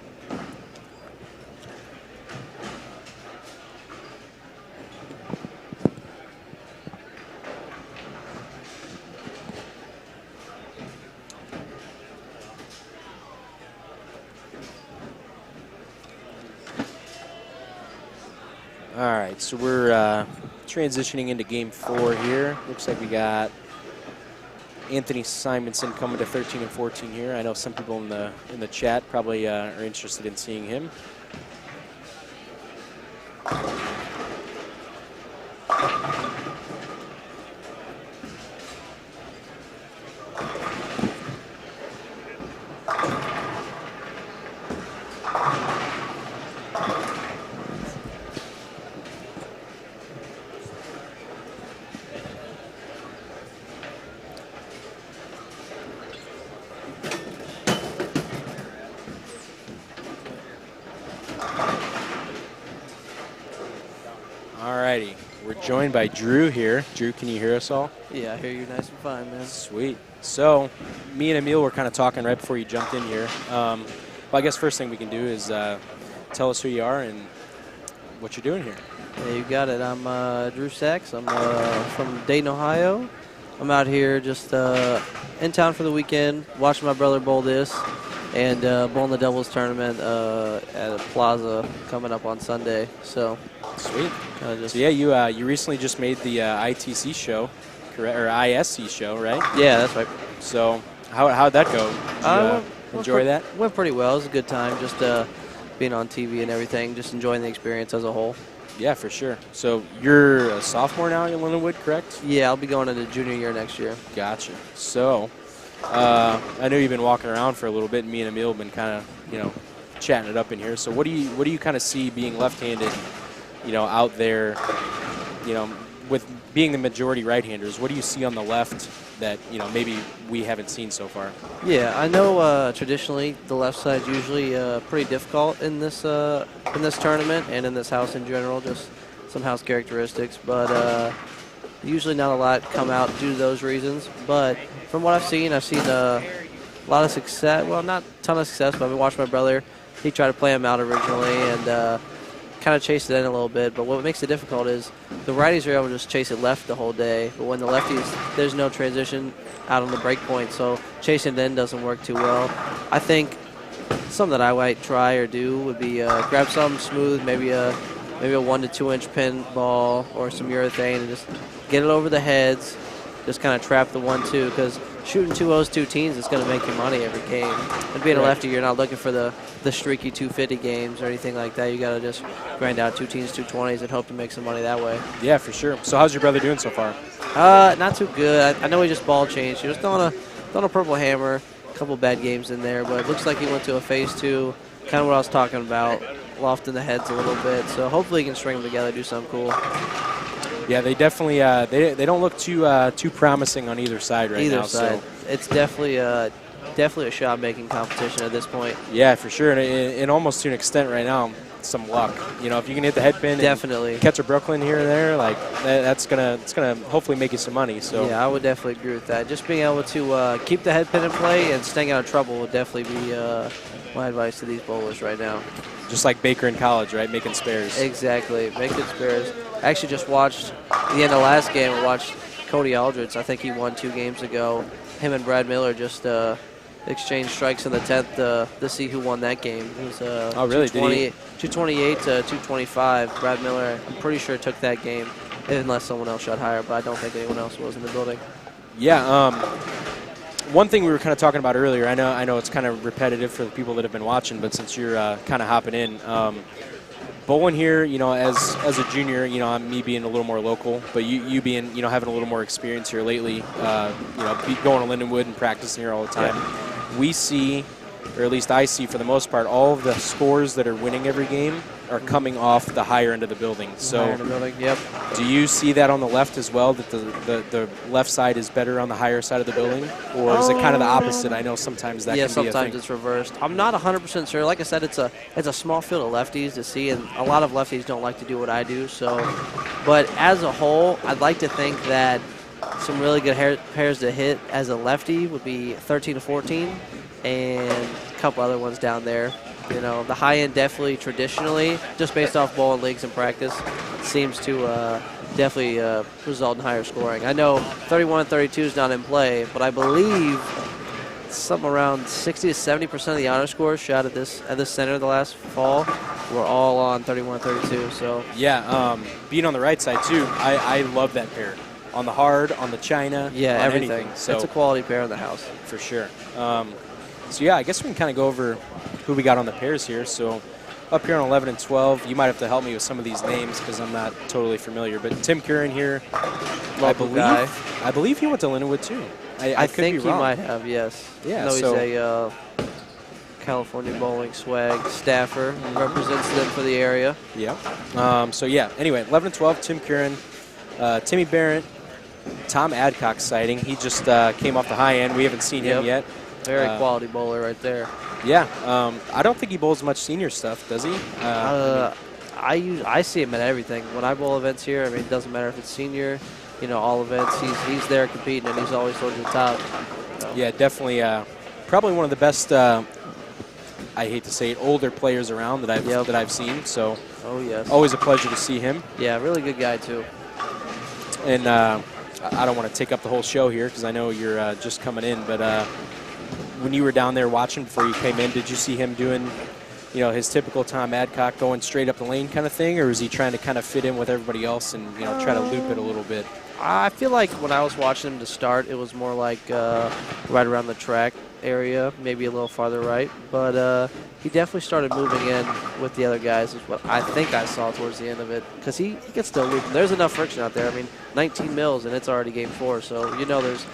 [SPEAKER 5] All right, so we're transitioning into game 4 here. Looks like we got Anthony Simonsen coming to 13 and 14 here. I know some people in the chat probably are interested in seeing him. All righty. We're joined by Drew here. Drew, can you hear us all?
[SPEAKER 8] Yeah, I hear you nice and fine, man.
[SPEAKER 5] Sweet. So, me and Emil were kind of talking right before you jumped in here. Well, I guess first thing we can do is tell us who you are and what you're doing here.
[SPEAKER 8] Yeah, you got it. I'm Drew Sachs. I'm from Dayton, Ohio. I'm out here just in town for the weekend, watching my brother bowl this, and bowling the doubles tournament at a plaza coming up on Sunday. So,
[SPEAKER 5] sweet.
[SPEAKER 8] Just
[SPEAKER 5] so yeah, you recently just made the ITC show, correct, or ISC show, right?
[SPEAKER 8] Yeah, that's right.
[SPEAKER 5] So how'd that go? Did you enjoy that?
[SPEAKER 8] Went pretty well. It was a good time, just being on TV and everything, just enjoying the experience as a whole.
[SPEAKER 5] Yeah, for sure. So you're a sophomore now in Lindenwood, correct?
[SPEAKER 8] Yeah, I'll be going into junior year next year.
[SPEAKER 5] Gotcha. So I know you've been walking around for a little bit, and me and Emil have been kind of, chatting it up in here. So what do you kind of see being left-handed, out there, with being the majority right-handers? What do you see on the left that maybe we haven't seen so far?
[SPEAKER 8] Yeah, I know traditionally the left side is usually pretty difficult in this tournament and in this house in general, just some house characteristics, but usually not a lot come out due to those reasons. But from what I've seen a lot of success. Well, not a ton of success, but I've been watching my brother. He tried to play him out originally and kind of chased it in a little bit. But what makes it difficult is the righties are able to just chase it left the whole day. But when the lefties, there's no transition out on the break point, so chasing it in doesn't work too well. I think something that I might try or do would be grab something smooth, maybe a 1 to 2 inch pin ball or some urethane and just get it over the heads, just kind of trap the 1-2, because shooting 2-0s, 2-teens is going to make you money every game. And being a lefty, you're not looking for the streaky 250 games or anything like that. You got to just grind out 2-teens, 220s and hope to make some money that way.
[SPEAKER 5] Yeah, for sure. So how's your brother doing so far?
[SPEAKER 8] Not too good. I know he just ball changed. He was throwing a purple hammer, a couple bad games in there, but it looks like he went to a phase 2, kind of what I was talking about, lofting the heads a little bit. So hopefully he can string them together, do something cool.
[SPEAKER 5] Yeah, they definitely they don't look too promising on either side right now.
[SPEAKER 8] Either side. So it's definitely a shot-making competition at this point.
[SPEAKER 5] Yeah, for sure, and almost to an extent right now, some luck. If you can hit the head pin,
[SPEAKER 8] definitely,
[SPEAKER 5] and catch a Brooklyn here and there, like it's gonna hopefully make you some money. So
[SPEAKER 8] yeah, I would definitely agree with that. Just being able to keep the head pin in play and staying out of trouble would definitely be my advice to these bowlers right now.
[SPEAKER 5] Just like Baker in college, right? Making spares.
[SPEAKER 8] Exactly, making spares. I actually just watched the end of last game. I watched Koty Aldrich. I think he won 2 games ago. Him and Brad Miller just exchanged strikes in the 10th to see who won that game. It was
[SPEAKER 5] oh, really?
[SPEAKER 8] 228 to 225. Brad Miller, I'm pretty sure, took that game, unless someone else shot higher, but I don't think anyone else was in the building.
[SPEAKER 5] Yeah. One thing we were kind of talking about earlier, I know it's kind of repetitive for the people that have been watching, but since you're kind of hopping in, bowling here, as a junior, me being a little more local, but you being, having a little more experience here lately, going to Lindenwood and practicing here all the time, we see, or at least I see for the most part, all of the scores that are winning every game are coming off the higher end of the building. So,
[SPEAKER 8] higher end of the building, yep.
[SPEAKER 5] Do you see that on the left as well, that the left side is better on the higher side of the building? Or is it kind of the opposite? I know sometimes that can be a thing.
[SPEAKER 8] Yeah, sometimes it's reversed. I'm not 100% sure. Like I said, it's a small field of lefties to see, and a lot of lefties don't like to do what I do. So, but as a whole, I'd like to think that some really good pairs to hit as a lefty would be 13 to 14, and a couple other ones down there. The high end definitely traditionally, just based off bowling leagues and practice, seems to definitely result in higher scoring. I know 31 and 32 is not in play, but I believe something around 60 to 70% of the honor scores shot at this center the last fall were all on 31 and 32. So
[SPEAKER 5] yeah, being on the right side too, I love that pair. On the hard, on the china,
[SPEAKER 8] yeah,
[SPEAKER 5] on
[SPEAKER 8] everything.
[SPEAKER 5] Anything. So
[SPEAKER 8] it's a quality pair in the house
[SPEAKER 5] for sure. So yeah, I guess we can kind of go over who we got on the pairs here. So up here on 11 and 12, you might have to help me with some of these names because I'm not totally familiar. But Tim Curran here, I believe he went to Lindenwood too. I
[SPEAKER 8] think he might have, yes.
[SPEAKER 5] Yeah,
[SPEAKER 8] no, he's a California bowling swag staffer, represents them for the area.
[SPEAKER 5] Yeah. So yeah. Anyway, 11 and 12, Tim Curran, Timmy Barrett, Tom Adcock's sighting. He just came off the high end. We haven't seen him yet.
[SPEAKER 8] Very quality bowler right there.
[SPEAKER 5] Yeah. I don't think he bowls much senior stuff, does he?
[SPEAKER 8] I I see him at everything. When I bowl events here, I mean, it doesn't matter if it's senior, you know, all events. He's there competing, and he's always towards the top. So.
[SPEAKER 5] Yeah, definitely. Probably one of the best. I hate to say it, older players around that I've seen. So.
[SPEAKER 8] Oh yes.
[SPEAKER 5] Always a pleasure to see him.
[SPEAKER 8] Yeah, really good guy too.
[SPEAKER 5] And I don't want to take up the whole show here because I know you're just coming in, but when you were down there watching before you came in, did you see him doing, you know, his typical Tom Adcock going straight up the lane kind of thing, or is he trying to kind of fit in with everybody else and, you know, try to loop it a little bit?
[SPEAKER 8] I feel like when I was watching him to start, it was more like right around the track area, maybe a little farther right, but he definitely started moving in with the other guys is what I think I saw towards the end of it, because he gets to loop. There's enough friction out there. I mean, 19 mils and it's already game 4, so you know there's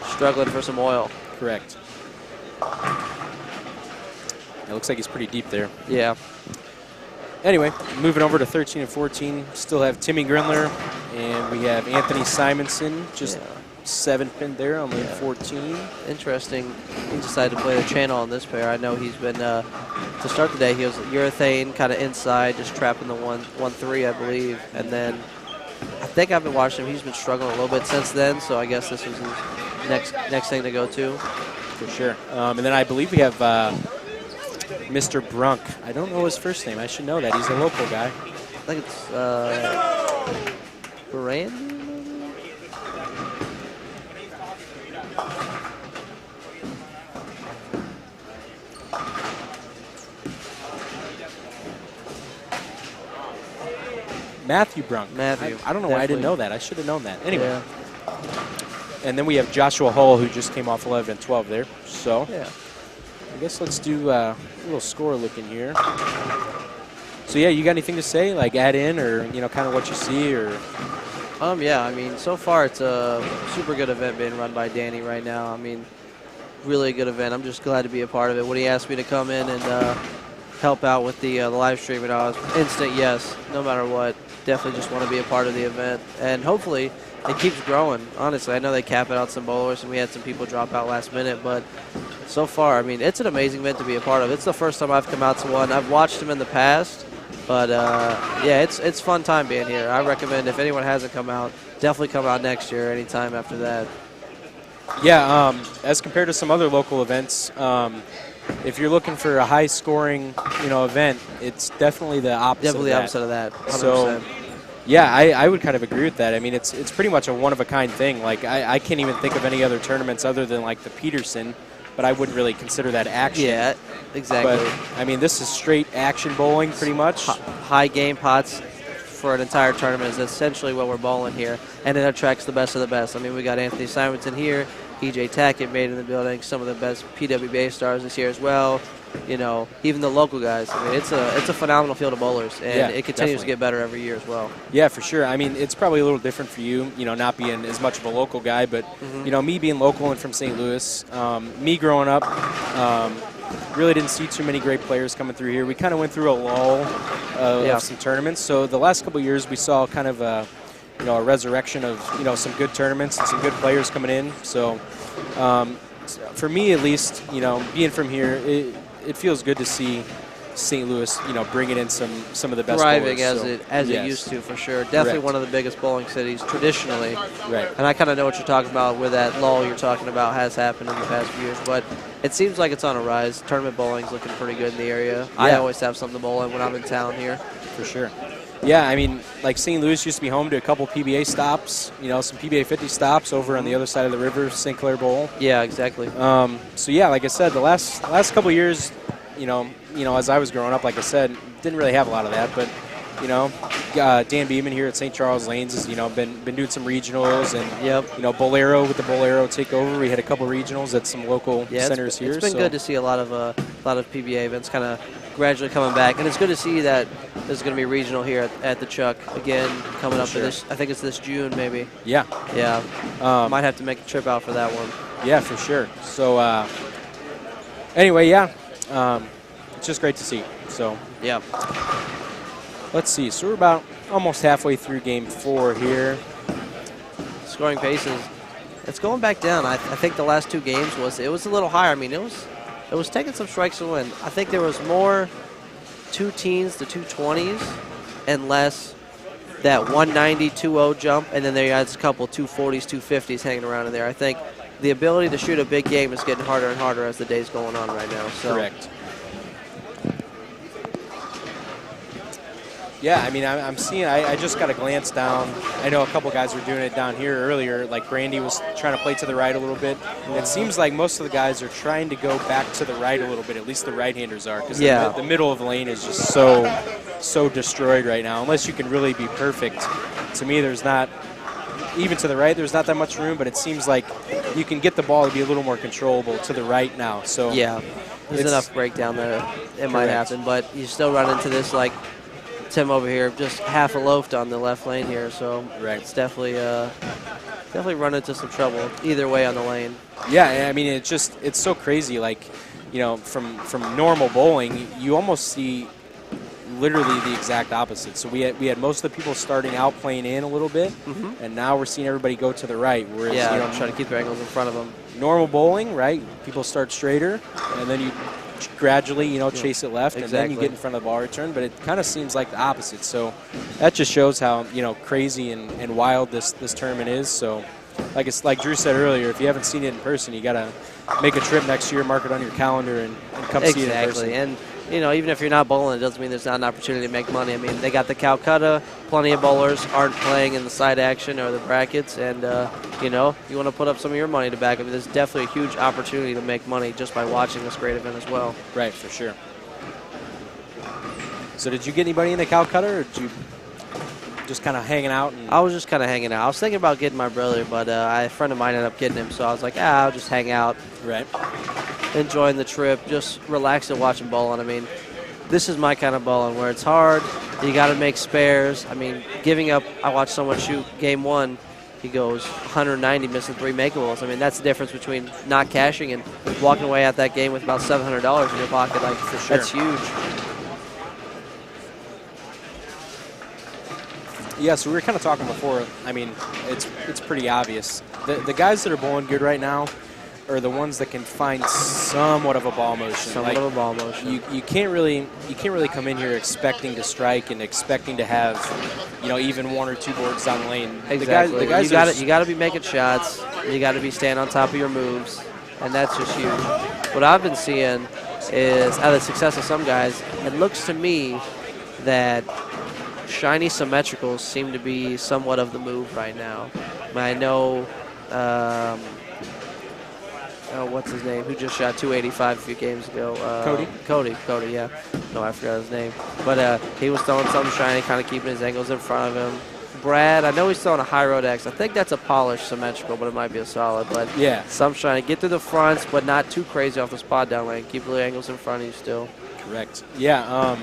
[SPEAKER 8] struggling for some oil.
[SPEAKER 5] Correct. It looks like he's pretty deep there.
[SPEAKER 8] Yeah.
[SPEAKER 5] Anyway, moving over to 13 and 14, still have Timmy Grindler, and we have Anthony Simonsen, just 7-pin there on lane 14.
[SPEAKER 8] Interesting. He decided to play the channel on this pair. I know he's been, to start the day, he was urethane kind of inside, just trapping the 1-3, I believe. And then I think I've been watching him. He's been struggling a little bit since then, so I guess this was his next thing to go to.
[SPEAKER 5] For sure. And then I believe we have Mr. Brunk. I don't know his first name. I should know that. He's a local guy.
[SPEAKER 8] I think it's Brandi.
[SPEAKER 5] Matthew Brunk.
[SPEAKER 8] Matthew.
[SPEAKER 5] I don't know why I didn't know that. I should have known that. Anyway.
[SPEAKER 8] Yeah.
[SPEAKER 5] And then we have Joshua Hull, who just came off 11 and 12 there. So
[SPEAKER 8] yeah.
[SPEAKER 5] I guess let's do a little score looking here. So yeah, you got anything to say, like add in, or you know, kind of what you see, or?
[SPEAKER 8] Yeah. I mean, so far it's a super good event being run by Danny right now. I mean, really good event. I'm just glad to be a part of it. When he asked me to come in and help out with the live stream, and I was instant yes, no matter what. Definitely just want to be a part of the event, and hopefully it keeps growing. Honestly, I know they cap it out some bowlers, and we had some people drop out last minute, but so far, I mean, it's an amazing event to be a part of. It's the first time I've come out to one. I've watched them in the past, but yeah, it's fun time being here. I recommend if anyone hasn't come out, definitely come out next year, anytime after that.
[SPEAKER 5] Yeah, as compared to some other local events, if you're looking for a high-scoring, you know, event, it's definitely the opposite.
[SPEAKER 8] Definitely the opposite of that. 100%.
[SPEAKER 5] So, yeah, I would kind of agree with that. I mean, it's pretty much a one-of-a-kind thing. Like, I can't even think of any other tournaments other than, like, the Peterson, but I wouldn't really consider that action.
[SPEAKER 8] Yeah, exactly.
[SPEAKER 5] But, I mean, this is straight action bowling pretty much.
[SPEAKER 8] High game pots for an entire tournament is essentially what we're bowling here, and it attracts the best of the best. I mean, we got Anthony Simonsen here, EJ Tackett made in the building, some of the best PWBA stars this year as well. You know, even the local guys. I mean, it's a phenomenal field of bowlers, and
[SPEAKER 5] yeah,
[SPEAKER 8] it continues to get better every year as well.
[SPEAKER 5] Yeah, for sure. I mean, it's probably a little different for you, you know, not being as much of a local guy, but, you know, me being local and from St. Louis, me growing up, really didn't see too many great players coming through here. We kind of went through a lull of some tournaments. So the last couple of years we saw kind of a, you know, a resurrection of, you know, some good tournaments and some good players coming in. So for me at least, you know, being from here, it feels good to see St. Louis, you know, bringing in some of the best
[SPEAKER 8] thriving
[SPEAKER 5] bowlers,
[SPEAKER 8] as it used to, for sure. Definitely one of the biggest bowling cities traditionally.
[SPEAKER 5] Right.
[SPEAKER 8] And I kind of know what you're talking about, where that lull you're talking about has happened in the past few years. But it seems like it's on a rise. Tournament bowling's looking pretty good in the area. Yeah. I always have something to bowl in when I'm in town here.
[SPEAKER 5] For sure. Yeah, I mean, like St. Louis used to be home to a couple PBA stops, you know, some PBA 50 stops over on the other side of the river, St. Clair Bowl.
[SPEAKER 8] Yeah, exactly.
[SPEAKER 5] So yeah, like I said, the last couple of years, you know, as I was growing up, like I said, didn't really have a lot of that, but you know, Dan Beeman here at St. Charles Lanes has, you know, been doing some regionals, and you know, Bolero with the Bolero takeover. We had a couple regionals at some local centers here.
[SPEAKER 8] It's been good to see a lot of PBA events kind of gradually coming back, and it's good to see that there's going to be regional here at the Chuck again coming up. This, I think it's this June maybe.
[SPEAKER 5] Yeah.
[SPEAKER 8] Yeah. Might have to make a trip out for that one.
[SPEAKER 5] Yeah, for sure. So anyway, yeah, it's just great to see. So
[SPEAKER 8] yeah.
[SPEAKER 5] Let's see. So we're about almost halfway through game 4 here.
[SPEAKER 8] Scoring paces, it's going back down. I think the last 2 games it was a little higher. I mean, it was taking some strikes to win. I think there was more 2 teens to 2 20s unless that 190, 2-0 jump, and then there is a couple 240s, 250s hanging around in there. I think the ability to shoot a big game is getting harder and harder as the day's going on right now. So.
[SPEAKER 5] Correct. Yeah, I mean, I'm seeing, I just got a glance down. I know a couple guys were doing it down here earlier. Like Brandi was trying to play to the right a little bit. It seems like most of the guys are trying to go back to the right a little bit. At least the right-handers are, because the middle of the lane is just so destroyed right now. Unless you can really be perfect. To me, there's not, even to the right, there's not that much room, but it seems like you can get the ball to be a little more controllable to the right now. So
[SPEAKER 8] yeah, there's enough breakdown there. It might happen, but you still run into this, like, Tim over here just half a loafed on the left lane here, so it's definitely run into some trouble either way on the lane.
[SPEAKER 5] Yeah, I mean, it's so crazy. Like, you know, from normal bowling, you almost see literally the exact opposite. So we had most of the people starting out playing in a little bit, and now we're seeing everybody go to the right. Whereas,
[SPEAKER 8] you know, trying to keep their angles in front of them.
[SPEAKER 5] Normal bowling, right? People start straighter, and then you gradually, you know, chase it left, and then you get in front of the ball return. But it kind of seems like the opposite. So that just shows how, you know, crazy and wild this tournament is. So like Drew said earlier, if you haven't seen it in person, you got to make a trip next year, mark it on your calendar, and come see it in person.
[SPEAKER 8] And you know, even if you're not bowling, it doesn't mean there's not an opportunity to make money. I mean, they got the Calcutta. Plenty of bowlers aren't playing in the side action or the brackets, and you know, you want to put up some of your money to back up. There's definitely a huge opportunity to make money just by watching this great event as well.
[SPEAKER 5] Right, for sure. So did you get anybody in the Calcutta, or did you just kind of hanging out?
[SPEAKER 8] I was just kind of hanging out. I was thinking about getting my brother, but a friend of mine ended up getting him, so I was like, I'll just hang out.
[SPEAKER 5] Right.
[SPEAKER 8] Enjoying the trip, just relaxing, watching bowling. I mean, this is my kind of bowling where it's hard. You got to make spares. I mean, giving up. I watched someone shoot game one. He goes 190, missing 3 makeables. I mean, that's the difference between not cashing and walking away at that game with about $700 in your pocket. Like, for sure. That's huge.
[SPEAKER 5] Yeah, so we were kind of talking before. I mean, it's pretty obvious. The guys that are bowling good right now are the ones that can find somewhat of a ball motion.
[SPEAKER 8] Somewhat of a ball motion.
[SPEAKER 5] You can't really come in here expecting to strike and expecting to have, you know, even 1 or 2 boards down the lane.
[SPEAKER 8] Exactly. The guys you got to be making shots. You got to be staying on top of your moves, and that's just huge. What I've been seeing is out of the success of some guys, it looks to me that shiny symmetricals seem to be somewhat of the move right now. I know. What's his name? Who just shot 285 a few games ago? Koty, yeah. No, I forgot his name. But he was throwing something shiny, kind of keeping his angles in front of him. Brad, I know he's throwing a high road X. I think that's a polished symmetrical, but it might be a solid. But
[SPEAKER 5] yeah,
[SPEAKER 8] some trying to get through the fronts, but not too crazy off the spot down lane. Keep the angles in front of you still.
[SPEAKER 5] Correct. Yeah.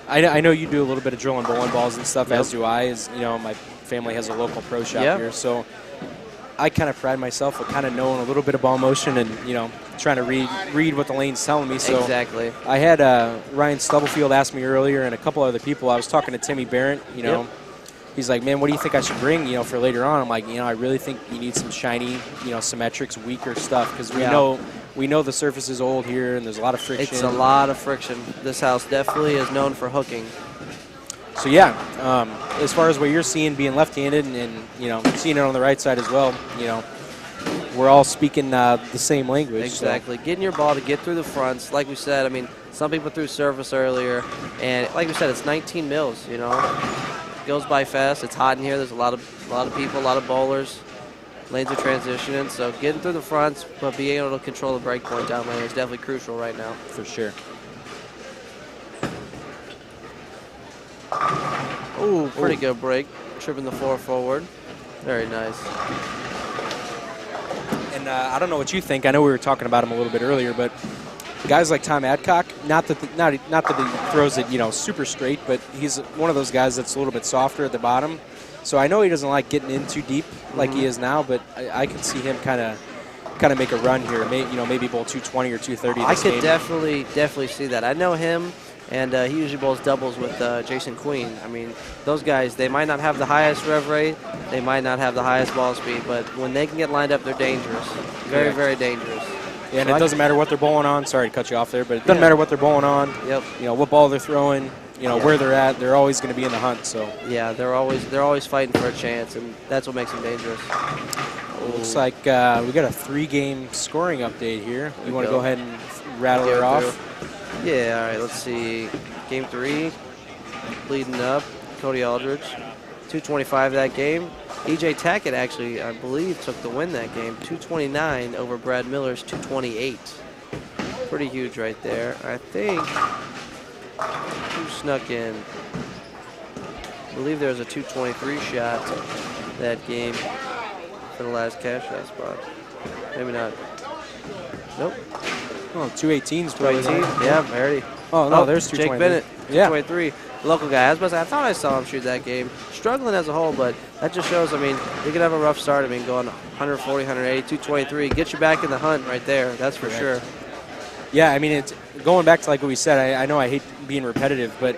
[SPEAKER 5] I know you do a little bit of drilling bowling balls and stuff, as do I. As you know, my family has a local pro shop here, so I kind of pride myself with kind of knowing a little bit of ball motion and, you know, trying to read what the lane's telling me. So
[SPEAKER 8] exactly.
[SPEAKER 5] I had Ryan Stubblefield ask me earlier, and a couple other people. I was talking to Timmy Barrett, you know. He's like, man, what do you think I should bring, you know, for later on? I'm like, you know, I really think you need some shiny, you know, symmetrics, weaker stuff, because we know the surface is old here and there's a lot of friction.
[SPEAKER 8] It's a lot of friction. This house definitely is known for hooking.
[SPEAKER 5] So yeah, as far as what you're seeing being left-handed and you know, seeing it on the right side as well, you know, we're all speaking the same language.
[SPEAKER 8] Exactly.
[SPEAKER 5] So.
[SPEAKER 8] Getting your ball to get through the fronts, like we said. I mean, some people threw surface earlier, and like we said, it's 19 mils. You know, it goes by fast. It's hot in here. There's a lot of people, a lot of bowlers. Lanes are transitioning, so getting through the fronts, but being able to control the break point down lane is definitely crucial right now.
[SPEAKER 5] For sure.
[SPEAKER 8] Ooh, pretty good break. Tripping the 4 forward. Very nice.
[SPEAKER 5] And I don't know what you think. I know we were talking about him a little bit earlier, but guys like Tom Adcock, not that he throws it, you know, super straight, but he's one of those guys that's a little bit softer at the bottom. So I know he doesn't like getting in too deep like he is now, but I could see him kind of make a run here. Maybe bowl 220 or 230.
[SPEAKER 8] I could definitely see that. I know him. And he usually bowls doubles with Jason Queen. I mean, those guys, they might not have the highest rev rate, they might not have the highest ball speed, but when they can get lined up, they're dangerous. Very, very dangerous.
[SPEAKER 5] Yeah, and it doesn't matter what they're bowling on. Sorry to cut you off there, but it doesn't matter what they're bowling on.
[SPEAKER 8] Yep.
[SPEAKER 5] You know, what ball they're throwing. where they're at, they're always going to be in the hunt. So
[SPEAKER 8] yeah, they're always fighting for a chance, and that's what makes them dangerous.
[SPEAKER 5] looks like we got a 3-game scoring update here. You want to go ahead and rattle her off?
[SPEAKER 8] Yeah. All right. Let's see. Game 3, leading up. Koty Aldrich, 225 that game. EJ Tackett actually, I believe, took the win that game. 229 over Brad Miller's 228. Pretty huge right there. I think who snuck in? I believe there was a 223 shot that game for the last cash out spot. Maybe not. Nope.
[SPEAKER 5] Oh, 218's
[SPEAKER 8] 218. Yeah, already.
[SPEAKER 5] Oh, no, there's 223.
[SPEAKER 8] Jake Bennett,
[SPEAKER 5] Yeah.
[SPEAKER 8] 223. Local guy. I was about to say, I thought I saw him shoot that game. Struggling as a whole, but that just shows, I mean, you can have a rough start. I mean, going 140, 180, 223. Get you back in the hunt right there. That's for sure.
[SPEAKER 5] Yeah, I mean, it's going back to like what we said. I know I hate being repetitive, but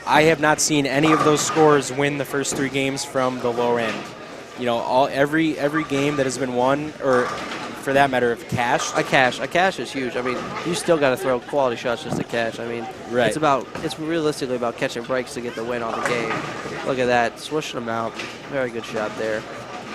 [SPEAKER 5] I have not seen any of those scores win the first 3 games from the low end. Every game that has been won, or for that matter, of cash.
[SPEAKER 8] A cash is huge. I mean, you still got to throw quality shots just to cash. I mean,
[SPEAKER 5] right.
[SPEAKER 8] It's realistically about catching breaks to get the win on the game. Look at that, swishing them out. Very good shot there.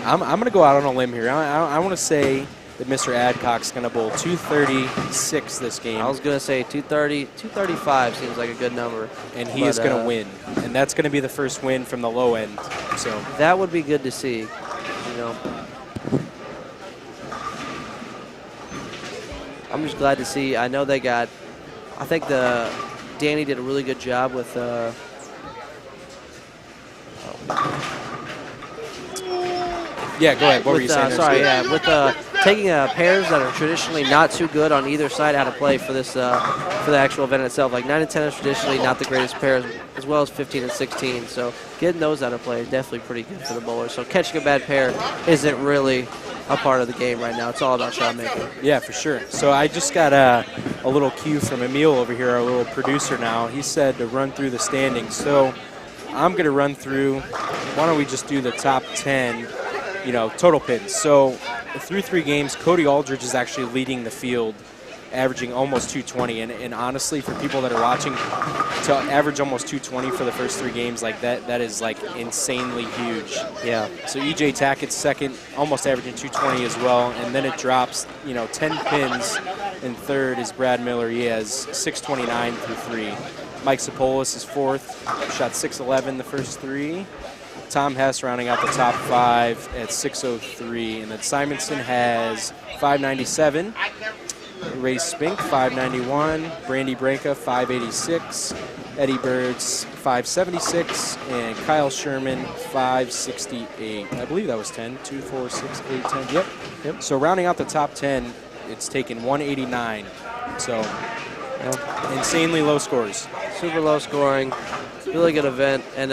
[SPEAKER 5] I'm going to go out on a limb here. I want to say that Mr. Adcock's going to bowl 236 this game.
[SPEAKER 8] I was going to say 230, 235 seems like a good number.
[SPEAKER 5] And he is going to win. And that's going to be the first win from the low end. So
[SPEAKER 8] that would be good to see, I'm just glad to see. I know they got, I think Danny did a really good job with
[SPEAKER 5] yeah, go ahead. What were you saying?
[SPEAKER 8] Sorry, yeah, with taking pairs that are traditionally not too good on either side how to play for this for the actual event itself. Like 9 and 10 is traditionally not the greatest pairs, as well as 15 and 16. So getting those out of play is definitely pretty good for the bowler. So catching a bad pair isn't really a part of the game right now. It's all about shot making.
[SPEAKER 5] Yeah, for sure. So I just got a little cue from Emil over here, our little producer now. He said to run through the standings. So I'm going to run through. Why don't we just do the top 10, total pins. So through 3 games, Koty Aldrich is actually leading the field, averaging almost 220. And honestly, for people that are watching, to average almost 220 for the first 3 games, like that is like insanely huge.
[SPEAKER 8] Yeah.
[SPEAKER 5] So EJ Tackett's second, almost averaging 220 as well. And then it drops, 10 pins. And third is Brad Miller. He has 629 through 3. Mike Sapolis is fourth, shot 611 the first 3. Tom Hess rounding out the top 5 at 603. And then Simonsen has 597. Ray Spink, 591. Brandi Branka, 586. Eddie Burks, 576. And Kyle Sherman, 568. I believe that was 10. 2, 4, 6, 8, 10. Yep. So rounding out the top 10, it's taken 189. So insanely low scores.
[SPEAKER 8] Super low scoring. Really good event. And,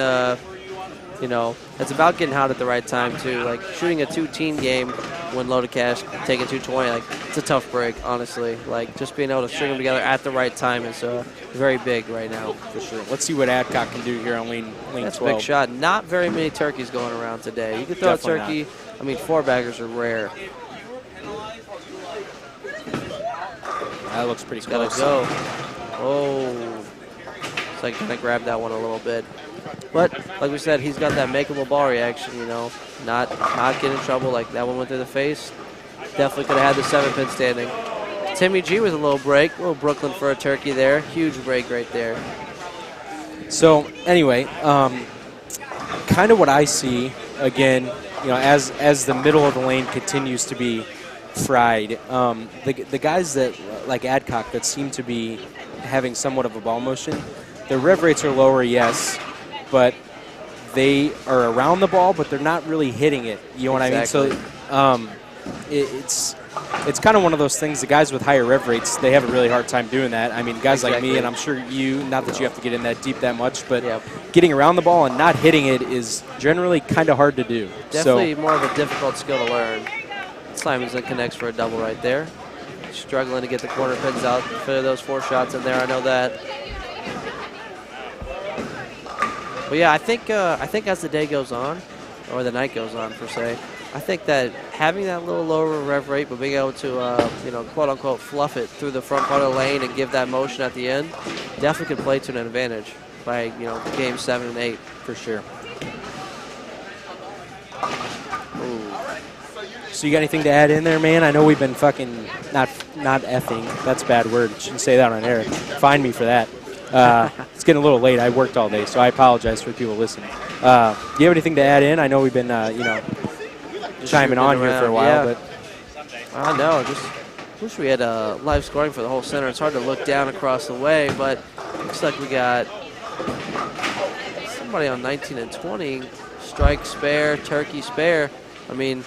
[SPEAKER 8] it's about getting hot at the right time, too. Like, shooting a 2-team game when low to cash, taking 220, like, it's a tough break, honestly. Like, just being able to string them together at the right time is very big right now.
[SPEAKER 5] For sure. Let's see what Adcock can do here on lane 12.
[SPEAKER 8] That's a big shot. Not very many turkeys going around today. You can throw
[SPEAKER 5] Definitely
[SPEAKER 8] a turkey. I mean, 4-baggers are rare.
[SPEAKER 5] That looks pretty close.
[SPEAKER 8] Gotta go. Oh. It's like going to grab that one a little bit. But, like we said, he's got that makeable ball reaction, not get in trouble. Like that one went through the face. Definitely could have had the 7-pin standing. Timmy G with a little break. Little Brooklyn for a turkey there. Huge break right there.
[SPEAKER 5] So, anyway, kind of what I see, again, as the middle of the lane continues to be fried, the guys that, like Adcock, that seem to be having somewhat of a ball motion, their rev rates are lower, yes, but they are around the ball, but they're not really hitting it. You know what I mean? So it's kind of one of those things. The guys with higher rev rates, they have a really hard time doing that. I mean, guys like me, and I'm sure you, not that you have to get in that deep that much, but getting around the ball and not hitting it is generally kind of hard to do.
[SPEAKER 8] Definitely more of a difficult skill to learn. Simonsen connects for a double right there. Struggling to get the corner pins out for those 4 shots in there. I know that. But yeah, I think as the day goes on, or the night goes on per se, I think that having that little lower rev rate, but being able to, quote unquote, fluff it through the front part of the lane and give that motion at the end, definitely could play to an advantage. by game 7 and 8
[SPEAKER 5] for sure. Ooh. So you got anything to add in there, man? I know we've been fucking not effing. That's a bad word. Shouldn't say that on air. Find me for that. It's getting a little late. I worked all day, so I apologize for people listening. Do you have anything to add in? I know we've been chiming on here for a while, but
[SPEAKER 8] I know. Just wish we had live scoring for the whole center. It's hard to look down across the way, but looks like we got somebody on 19 and 20. Strike spare, turkey spare. I mean,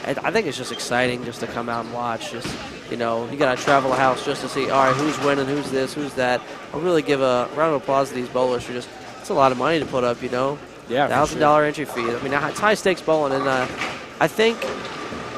[SPEAKER 8] I think it's just exciting just to come out and watch. Just, you got to travel a house just to see, all right, who's winning, who's this, who's that. I'll really give a round of applause to these bowlers for it's a lot of money to put up,
[SPEAKER 5] Yeah,
[SPEAKER 8] $1,000 entry fee. I mean, it's high stakes bowling, and I think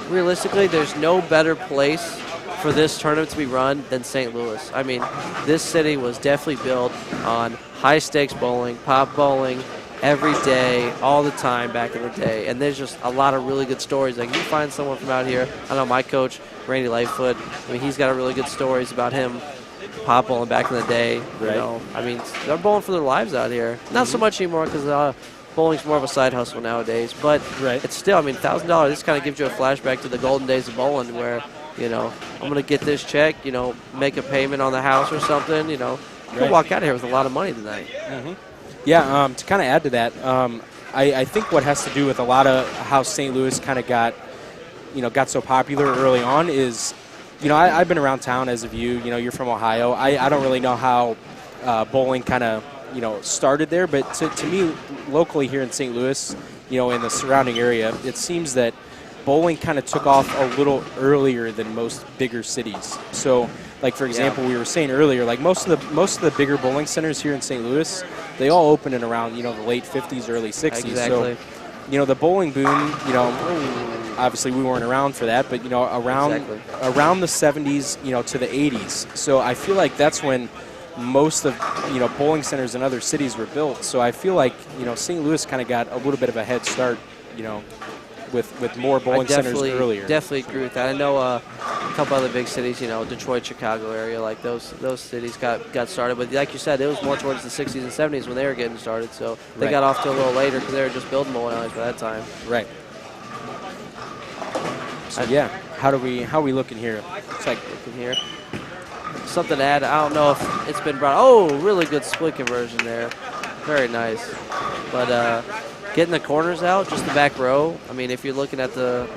[SPEAKER 8] realistically there's no better place for this tournament to be run than St. Louis. I mean, this city was definitely built on high stakes bowling, pop bowling, every day, all the time back in the day. And there's just a lot of really good stories. Like, you find someone from out here. I know my coach, Randy Lightfoot, I mean, he's got a really good stories about him pop bowling back in the day.
[SPEAKER 5] Right.
[SPEAKER 8] I mean, they're bowling for their lives out here. Not so much anymore because bowling's more of a side hustle nowadays. But it's still, I mean, $1,000, this kind of gives you a flashback to the golden days of bowling where, I'm going to get this check, make a payment on the house or something, you could walk out of here with a lot of money tonight.
[SPEAKER 5] Yeah, to kind of add to that, I think what has to do with a lot of how St. Louis kind of got so popular early on is, I've been around town as of you're from Ohio. I don't really know how bowling kind of, started there, but to me, locally here in St. Louis, in the surrounding area, it seems that bowling kind of took off a little earlier than most bigger cities. So, like, for example, we were saying earlier, like most of the bigger bowling centers here in St. Louis, they all opened in around, the late 50s, early 60s.
[SPEAKER 8] Exactly.
[SPEAKER 5] So, the bowling boom, obviously we weren't around for that, but, around the 70s, to the 80s. So I feel like that's when most of, bowling centers in other cities were built. So I feel like, St. Louis kind of got a little bit of a head start, with more bowling centers earlier.
[SPEAKER 8] Definitely agree with that. I know a couple other big cities, Detroit, Chicago area, like those cities got started. But like you said, it was more towards the 60s and 70s when they were getting started. So they got off to a little later because they were just building bowling alleys by that time.
[SPEAKER 5] Right. So yeah, how are we looking here?
[SPEAKER 8] It's like looking here. Something to add. I don't know if it's been brought. Oh, really good split conversion there. Very nice. But getting the corners out, just the back row. I mean, if you're looking at the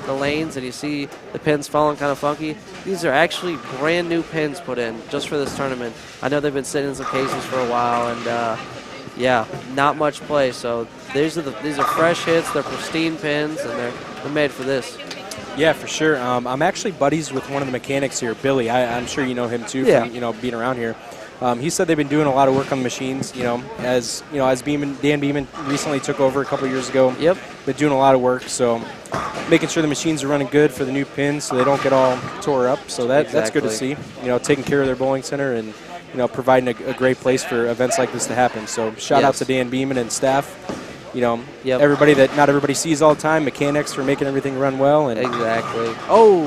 [SPEAKER 8] lanes and you see the pins falling kind of funky, these are actually brand new pins put in just for this tournament. I know they've been sitting in some cases for a while, and yeah, not much play. So these are fresh hits. They're pristine pins, and they're made for this.
[SPEAKER 5] Yeah, for sure. I'm actually buddies with one of the mechanics here, Billy. I'm sure you know him too from being around here. He said they've been doing a lot of work on the machines, as Dan Beeman recently took over a couple years ago.
[SPEAKER 8] Yep.
[SPEAKER 5] Been doing a lot of work, so making sure the machines are running good for the new pins so they don't get all tore up. So that's good to see. Taking care of their bowling center and, providing a great place for events like this to happen. So shout out to Dan Beeman and staff. Everybody that not everybody sees all the time, mechanics for making everything run well. And
[SPEAKER 8] exactly. Oh,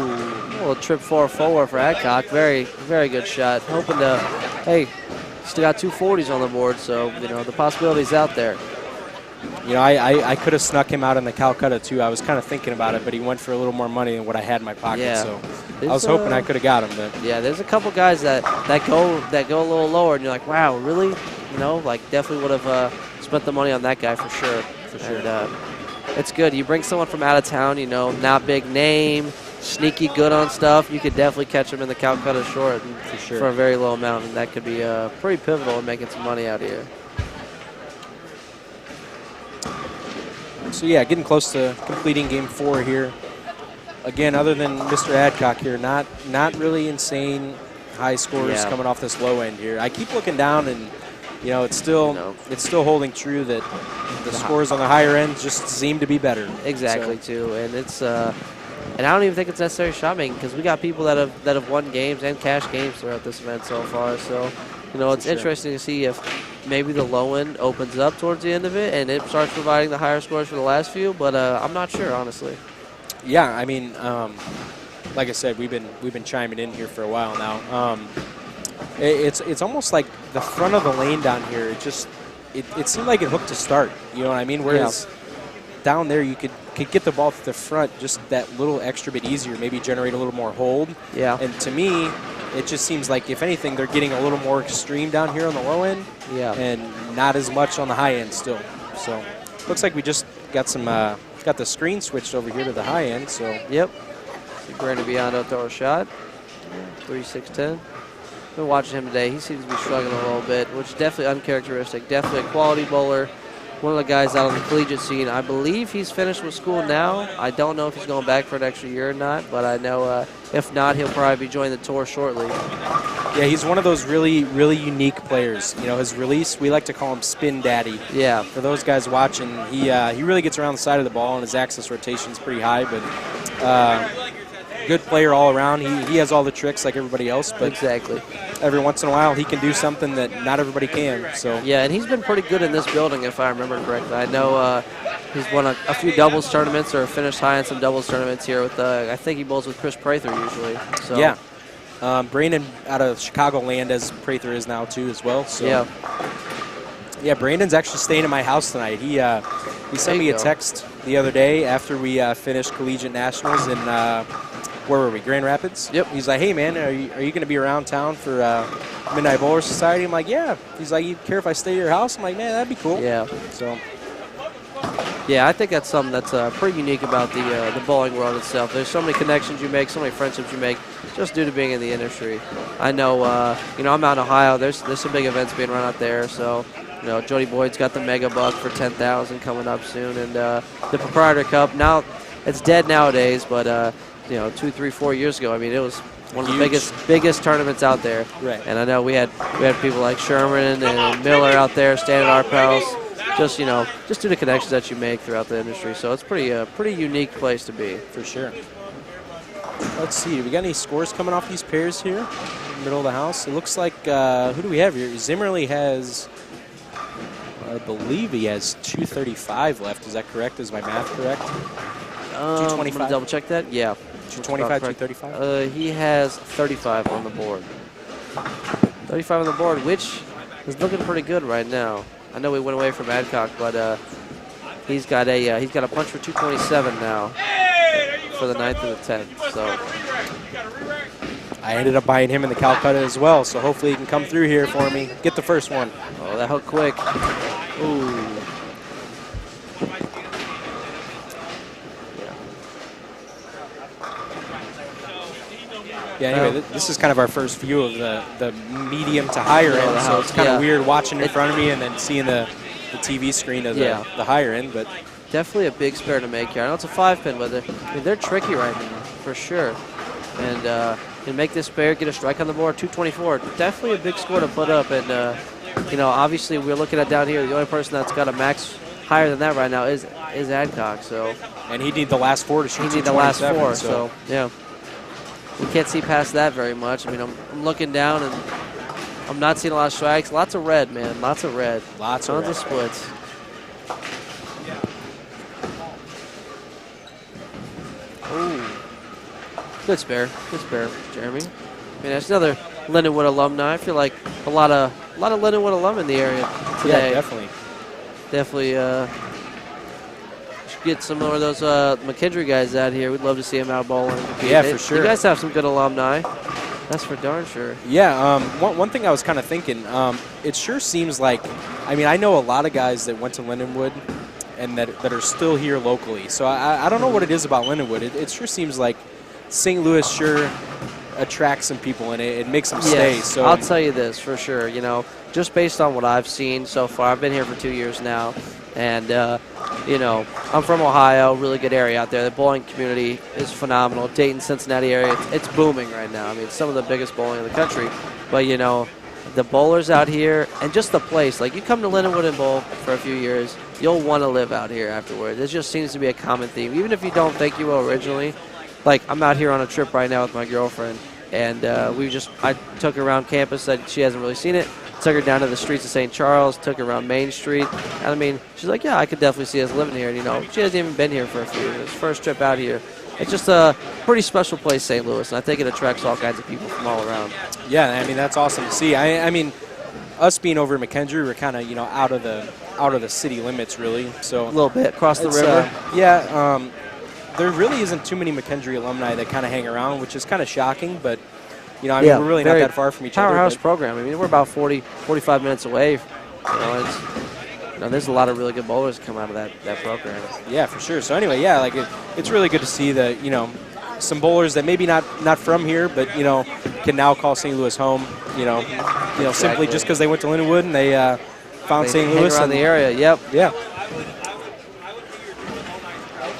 [SPEAKER 8] a little trip forward for Adcock. Very, very good shot. Hoping to, hey, still got 240s on the board, so, the possibility's out there.
[SPEAKER 5] I could have snuck him out in the Calcutta, too. I was kind of thinking about it, but he went for a little more money than what I had in my pocket, so I was hoping I could have got him. But
[SPEAKER 8] yeah, there's a couple guys that go a little lower, and you're like, wow, really? Definitely would have spent the money on that guy for sure. For sure. And, it's good. You bring someone from out of town, not big name, sneaky good on stuff, you could definitely catch him in the Calcutta short for a very low amount, and that could be pretty pivotal in making some money out here.
[SPEAKER 5] So yeah, getting close to completing game 4 here. Again, other than Mr. Adcock here, not really insane high scores coming off this low end here. I keep looking down, and it's still holding true that the scores on the higher end just seem to be better.
[SPEAKER 8] Exactly, too, and it's and I don't even think it's necessary shot making because we got people that have won games and cash games throughout this event so far. So, it's interesting to see if maybe the low end opens up towards the end of it and it starts providing the higher scores for the last few. But I'm not sure, honestly.
[SPEAKER 5] Yeah, I mean, like I said, we've been chiming in here for a while now. It's almost like the front of the lane down here. It seemed like it hooked to start. You know what I mean? Whereas down there you could get the ball to the front just that little extra bit easier, maybe generate a little more hold.
[SPEAKER 8] Yeah.
[SPEAKER 5] And to me, it just seems like, if anything, they're getting a little more extreme down here on the low end.
[SPEAKER 8] Yeah.
[SPEAKER 5] And not as much on the high end still. So looks like we just got got the screen switched over here to the high end. So
[SPEAKER 8] yep. See Brandi Biondo throw a shot. 3-6-10. Been watching him today. He seems to be struggling a little bit, which is definitely uncharacteristic. Definitely a quality bowler. One of the guys out on the collegiate scene. I believe he's finished with school now. I don't know if he's going back for an extra year or not, but I know if not, he'll probably be joining the tour shortly.
[SPEAKER 5] Yeah, he's one of those really, really unique players. You know, his release, we like to call him Spin Daddy.
[SPEAKER 8] Yeah.
[SPEAKER 5] For those guys watching, he really gets around the side of the ball, and his axis rotation is pretty high, but good player all around. He has all the tricks like everybody else, but
[SPEAKER 8] exactly.
[SPEAKER 5] Every once in a while he can do something that not everybody can. So
[SPEAKER 8] yeah, and he's been pretty good in this building, if I remember correctly. I know he's won a few doubles tournaments or finished high in some doubles tournaments here with I think he bowls with Chris Prather usually. So
[SPEAKER 5] yeah. Brandon out of Chicagoland, as Prather is now too as well. So yeah, Brandon's actually staying at my house tonight. He sent me a text the other day after we finished collegiate nationals in where were we? Grand Rapids.
[SPEAKER 8] Yep.
[SPEAKER 5] He's like, hey man, are you going to be around town for Midnight Bowler Society? I'm like, yeah. He's like, you care if I stay at your house? I'm like, man, that'd be cool.
[SPEAKER 8] Yeah.
[SPEAKER 5] So.
[SPEAKER 8] Yeah, I think that's something that's pretty unique about the bowling world itself. There's so many connections you make, so many friendships you make, just due to being in the industry. I know, I'm out in Ohio. There's some big events being run out there. So, Jody Boyd's got the Mega Buck for $10,000 coming up soon, and the Proprietor Cup. Now, it's dead nowadays, but 2, 3, 4 years ago, I mean, it was one of the biggest tournaments out there.
[SPEAKER 5] Right.
[SPEAKER 8] And I know we had people like Sherman and Miller out there standing at our pals. Just due to connections that you make throughout the industry. So it's pretty unique place to be.
[SPEAKER 5] For sure. Let's see. Do we got any scores coming off these pairs here in the middle of the house? It looks like, who do we have here? Zimmerly has, I believe he has 235 left. Is that correct? Is my math correct? 225.
[SPEAKER 8] Double check that. Yeah.
[SPEAKER 5] 225, 235.
[SPEAKER 8] He has 35 on the board. 35 on the board, which is looking pretty good right now. I know we went away from Adcock, but he's got a punch for 227 now for the 9th and the 10th. So
[SPEAKER 5] I ended up buying him in the Calcutta as well, so hopefully he can come through here for me. Get the first one.
[SPEAKER 8] Oh, that hook quick. Ooh.
[SPEAKER 5] Yeah, anyway, this is kind of our first view of the medium to higher end, so it's kind of weird watching in front of me and then seeing the TV screen of the higher end. But
[SPEAKER 8] definitely a big spare to make here. I know it's a 5-pin, but they're tricky right now, for sure. And make this spare, get a strike on the board, 224. Definitely a big score to put up. And, obviously we're looking at down here, the only person that's got a max higher than that right now is Adcock. So.
[SPEAKER 5] And he'd need the last 4 to shoot.
[SPEAKER 8] He'd need the last 4, so yeah. We can't see past that very much. I mean, I'm looking down and I'm not seeing a lot of strikes. Lots of red, man. Lots of red.
[SPEAKER 5] Tons
[SPEAKER 8] of splits. Ooh. Good spare, Jeremy. I mean, that's another Lindenwood alumni. I feel like a lot of Lindenwood alum in the area today.
[SPEAKER 5] Yeah, definitely.
[SPEAKER 8] Definitely. Get some more of those McKendree guys out here. We'd love to see them out bowling.
[SPEAKER 5] Yeah, for sure.
[SPEAKER 8] You guys have some good alumni. That's for darn sure.
[SPEAKER 5] Yeah, one thing I was kind of thinking, it sure seems like, I know a lot of guys that went to Lindenwood and that are still here locally. So I don't know what it is about Lindenwood. It sure seems like St. Louis sure attracts some people and it makes them stay. So
[SPEAKER 8] I'll tell you this for sure. Just based on what I've seen so far, I've been here for 2 years now. And, I'm from Ohio, really good area out there. The bowling community is phenomenal. Dayton, Cincinnati area, it's booming right now. I mean, it's some of the biggest bowling in the country. But, the bowlers out here and just the place. Like, you come to Lindenwood and bowl for a few years, you'll want to live out here afterwards. It just seems to be a common theme. Even if you don't think you will originally. Like, I'm out here on a trip right now with my girlfriend. And I took her around campus. Said she hasn't really seen it. Took her down to the streets of St. Charles, took her around Main Street. And she's like, yeah, I could definitely see us living here. And, she hasn't even been here for a few years. First trip out here. it's just a pretty special place, St. Louis, and I think it attracts all kinds of people from all around.
[SPEAKER 5] Yeah, I mean, that's awesome to see. I mean, us being over in McKendree, we're kind of, you know, out of the city limits, really. So
[SPEAKER 8] A little bit across the river.
[SPEAKER 5] There really isn't too many McKendree alumni that kind of hang around, which is kind of shocking, but, you know, I mean, we're really not that far from each other.
[SPEAKER 8] Powerhouse program. I mean, we're about 45 minutes away. You know, there's a lot of really good bowlers that come out of that program.
[SPEAKER 5] Yeah, for sure. So anyway, yeah, like it's really good to see that, you know, some bowlers that maybe not from here, but, you know, can now call St. Louis home, you know, simply just because they went to Lindenwood and they found St. Louis.
[SPEAKER 8] Around the area, yep.
[SPEAKER 5] Yeah.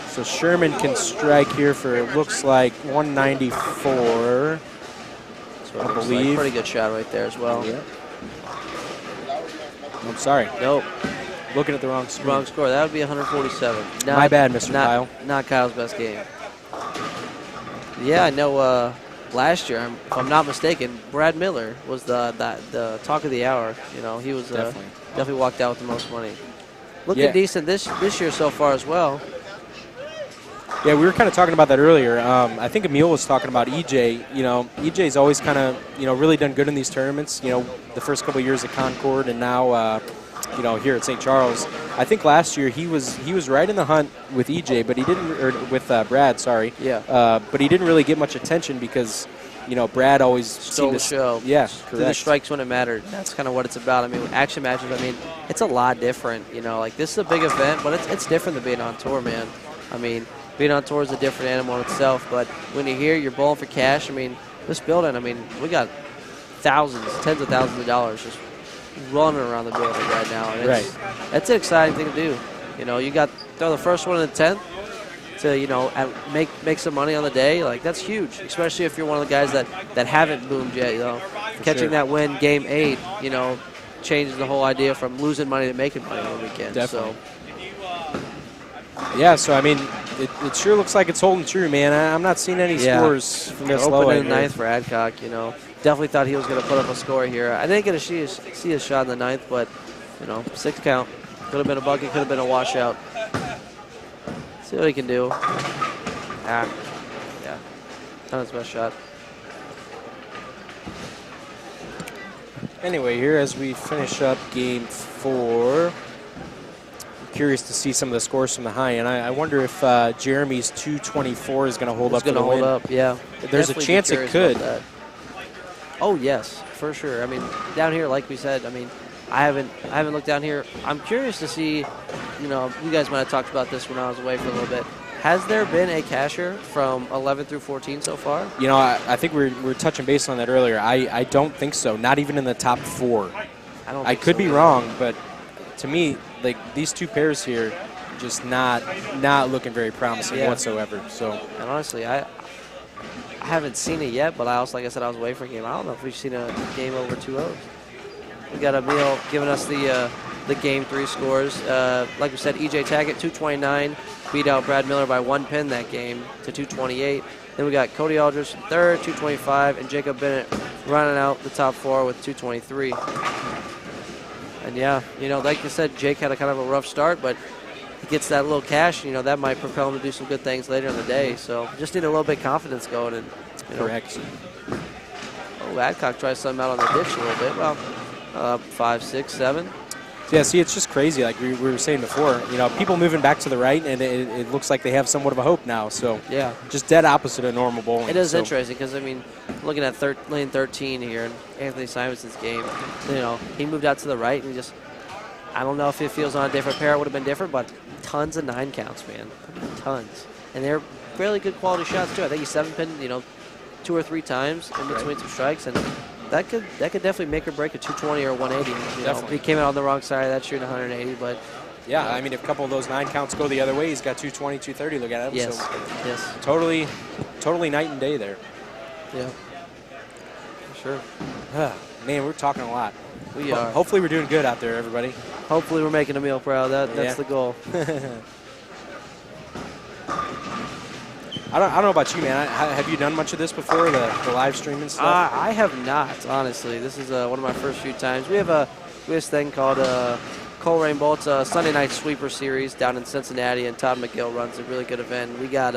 [SPEAKER 5] So Sherman can strike here for, it looks like, 194. I believe.
[SPEAKER 8] Like, pretty good shot right there as well.
[SPEAKER 5] Yeah. I'm sorry.
[SPEAKER 8] Nope.
[SPEAKER 5] Looking at the wrong screen.
[SPEAKER 8] Wrong score. That would be 147.
[SPEAKER 5] My bad, Mr. Kyle.
[SPEAKER 8] Not Kyle's best game. Yeah, I know last year, if I'm not mistaken, Brad Miller was the talk of the hour. You know, he was definitely walked out with the most money. Looking decent this year so far as well.
[SPEAKER 5] Yeah, we were kind of talking about that earlier. I think Emil was talking about EJ. You know, EJ's always kind of, you know, really done good in these tournaments. You know, the first couple of years at Concord and now, you know, here at St. Charles. I think last year he was right in the hunt with EJ, but he didn't, or with Brad, sorry.
[SPEAKER 8] Yeah.
[SPEAKER 5] But he didn't really get much attention because, you know, Brad always
[SPEAKER 8] stole the show.
[SPEAKER 5] Yeah,
[SPEAKER 8] correct. The strikes when it mattered. That's kind of what it's about. I mean, action matches, I mean, it's a lot different. You know, like this is a big event, but it's different than being on tour, man. I mean, being on tour is a different animal in itself, but when you're here, you're bowling for cash. I mean, this building, I mean, we got thousands, tens of thousands of dollars just running around the building right now. And it's an exciting thing to do. You know, you got throw the first one in the 10th to, you know, make some money on the day. Like, that's huge, especially if you're one of the guys that haven't boomed yet, you know. Catching that win, game 8, you know, changes the whole idea from losing money to making money on the weekend.
[SPEAKER 5] Definitely. Yeah, so, I mean, it sure looks like it's holding true, man. I'm not seeing any scores from this low.
[SPEAKER 8] Opening ninth for Adcock, you know. Definitely thought he was going to put up a score here. I didn't get to see his shot in the ninth, but, you know, 6 count. Could have been a bucket, could have been a washout. See what he can do. Yeah. Not his best shot.
[SPEAKER 5] Anyway, here as we finish up game 4, curious to see some of the scores from the high end. I wonder if Jeremy's 224 is going to hold up.
[SPEAKER 8] It's going to hold up, yeah.
[SPEAKER 5] There's a chance it could.
[SPEAKER 8] Oh yes, for sure. I mean, down here, like we said, I mean, I haven't looked down here. I'm curious to see. You know, you guys might have talked about this when I was away for a little bit. Has there been a casher from 11 through 14 so far?
[SPEAKER 5] You know, I think we're touching base on that earlier. I don't think so. Not even in the top 4. I could be wrong, but to me, like these two pairs here, just not looking very promising whatsoever. So,
[SPEAKER 8] and honestly, I haven't seen it yet, but like I said, I was away for a game. I don't know if we've seen a game over 2-0. We got Emil giving us the game 3 scores. Like we said, EJ Taggett 229 beat out Brad Miller by 1 pin that game to 228. Then we got Koty Aldrich in third, 225, and Jacob Bennett running out the top 4 with 223. And yeah, you know, like you said, Jake had a kind of a rough start, but he gets that little cash, you know, that might propel him to do some good things later in the day. So just need a little bit of confidence going. And, you know.
[SPEAKER 5] Correct.
[SPEAKER 8] Oh, Adcock tries something out on the ditch a little bit. Well, 5, 6, 7.
[SPEAKER 5] Yeah, see, it's just crazy. Like we were saying before, you know, people moving back to the right, and it looks like they have somewhat of a hope now. So
[SPEAKER 8] yeah,
[SPEAKER 5] just dead opposite of normal bowling.
[SPEAKER 8] It is interesting because, I mean, looking at lane 13 here, and Anthony Simonsen's game, you know, he moved out to the right, and I don't know if it feels on a different pair, it would have been different, but tons of 9 counts, man. Tons. And they're fairly good quality shots, too. I think he 7-pinned, you know, 2 or 3 times in between some strikes, and that could definitely make or break a 220 or a 180. You know, he came out on the wrong side of that shooting 180, but
[SPEAKER 5] yeah, I mean, if a couple of those 9 counts go the other way, he's got 220, 230. Look at him.
[SPEAKER 8] Yes,
[SPEAKER 5] so
[SPEAKER 8] yes.
[SPEAKER 5] Totally night and day there.
[SPEAKER 8] Yeah, for sure.
[SPEAKER 5] Man, we're talking a lot.
[SPEAKER 8] We are.
[SPEAKER 5] Hopefully we're doing good out there, everybody.
[SPEAKER 8] Hopefully we're making Emil proud. That's the goal.
[SPEAKER 5] I don't know about you, man. Have you done much of this before, the live streaming stuff?
[SPEAKER 8] I have not, honestly. This is one of my first few times. We have this thing called Coal Rain Bowl. It's a Sunday night sweeper series down in Cincinnati, and Todd McGill runs a really good event. We got